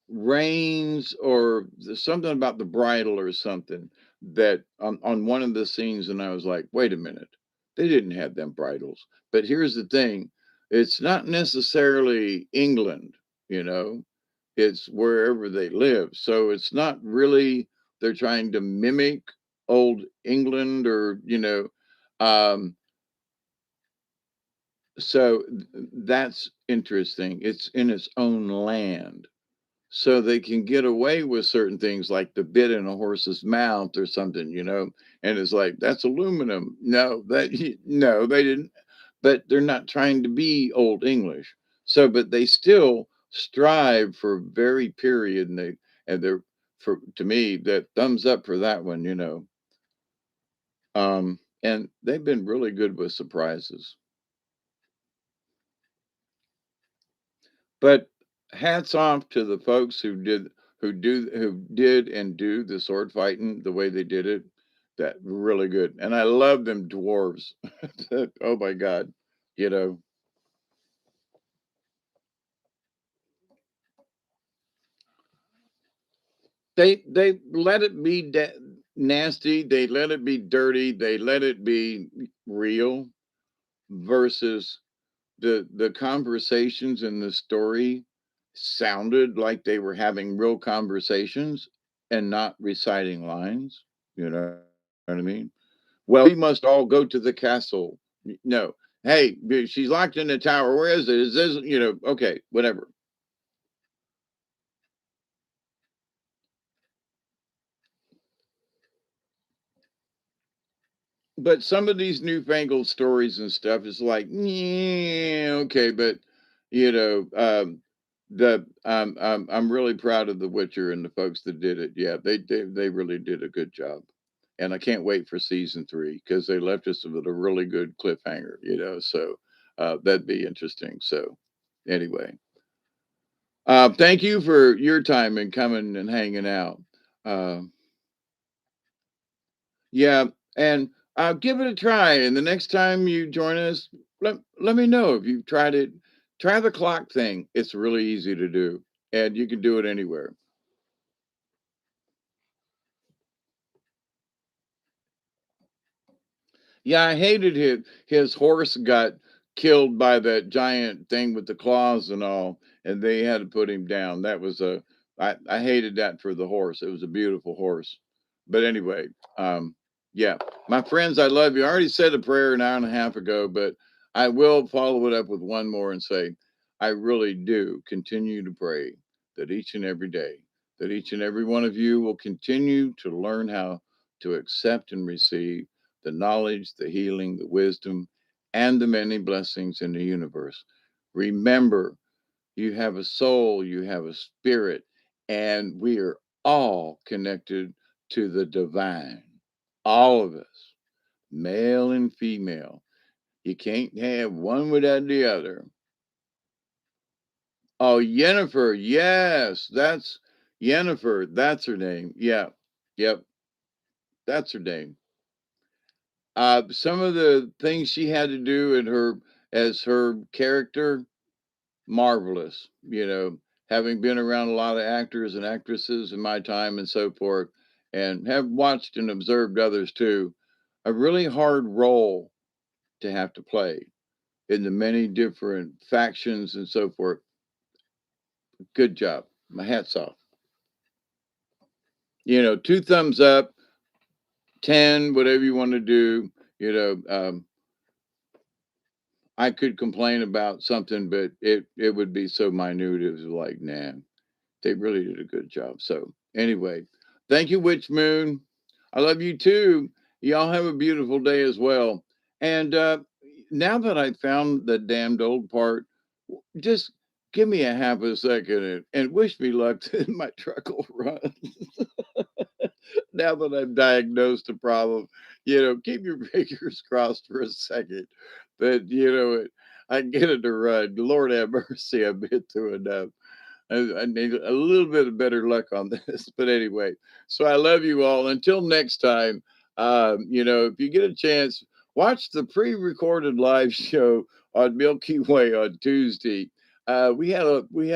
A: Reins or something about the bridle or something that on one of the scenes, and I was like, wait a minute, they didn't have them bridles. But here's the thing, it's not necessarily England, you know, it's wherever they live. So it's not really they're trying to mimic old England or, um, so that's interesting. It's in its own land, so they can get away with certain things like the bit in a horse's mouth or something, and it's like that's aluminum. No, no, they didn't. But they're not trying to be old English. So, but they still strive for very period, and they're for to me that thumbs up for that one. And they've been really good with surprises. But hats off to the folks who did and do the sword fighting the way they did it. That really good. And I love them dwarves. Oh my god. You know, they let it be nasty, they let it be dirty, they let it be real versus the conversations in the story sounded like they were having real conversations and not reciting lines. You know what I mean? Well, we must all go to the castle. No, hey, she's locked in the tower. Where is it? Is this, okay, whatever. but some of these newfangled stories and stuff is like, yeah, okay, but you know, I'm really proud of The Witcher and the folks that did it. Yeah, they really did a good job, and I can't wait for season 3 because they left us with a really good cliffhanger. So that'd be interesting. So anyway, thank you for your time and coming and hanging out. Uh, Yeah, and I'll give it a try. And the next time you join us, let me know if you've tried it. Try the clock thing. It's really easy to do, and you can do it anywhere. Yeah, I hated his horse got killed by that giant thing with the claws and all, and they had to put him down. That was a I hated that for the horse. It was a beautiful horse. But anyway, um, yeah. My friends, I love you. I already said a prayer an hour and a half ago, but I will follow it up with one more and say, I really do continue to pray that each and every day, that each and every one of you will continue to learn how to accept and receive the knowledge, the healing, the wisdom, and the many blessings in the universe. Remember, you have a soul, you have a spirit, and we are all connected to the divine. All of us, male and female. You can't have one without the other. Oh, Yennefer. Yes, that's Yennefer. That's her name. Yeah. Yep. That's her name. Some of the things she had to do in her as her character, marvelous. Having been around a lot of actors and actresses in my time and so forth, and have watched and observed others too, a really hard role to have to play in the many different factions and so forth. Good job. My hat's off. 2 thumbs up, 10, whatever you want to do. You know, um, I could complain about something, but it would be so minute. It was like, nah, they really did a good job. So anyway, thank you, Witch Moon. I love you too. Y'all have a beautiful day as well. And now that I found the damned old part, just give me a half a second and wish me luck in my truckle run. Now that I've diagnosed the problem, keep your fingers crossed for a second. But I get it to run. Lord have mercy, I've been through enough. I need a little bit of better luck on this. But anyway, so I love you all. Until next time, if you get a chance, watch the pre-recorded live show on Milky Way on Tuesday. We had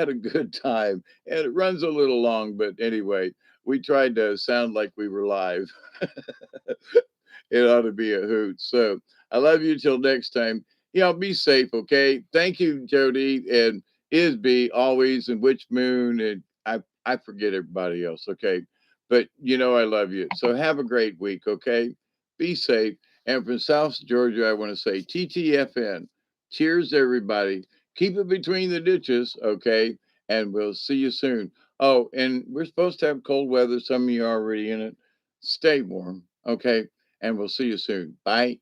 A: a good time, and it runs a little long, but anyway, we tried to sound like we were live. It ought to be a hoot. So I love you till next time. Be safe, okay? Thank you, Jody and Isby, always, and Witch Moon, and I forget everybody else, okay? But I love you. So have a great week, okay? Be safe. And from South Georgia, I want to say TTFN. Cheers, everybody. Keep it between the ditches, okay? And we'll see you soon. Oh, and we're supposed to have cold weather. Some of you are already in it. Stay warm, okay? And we'll see you soon. Bye.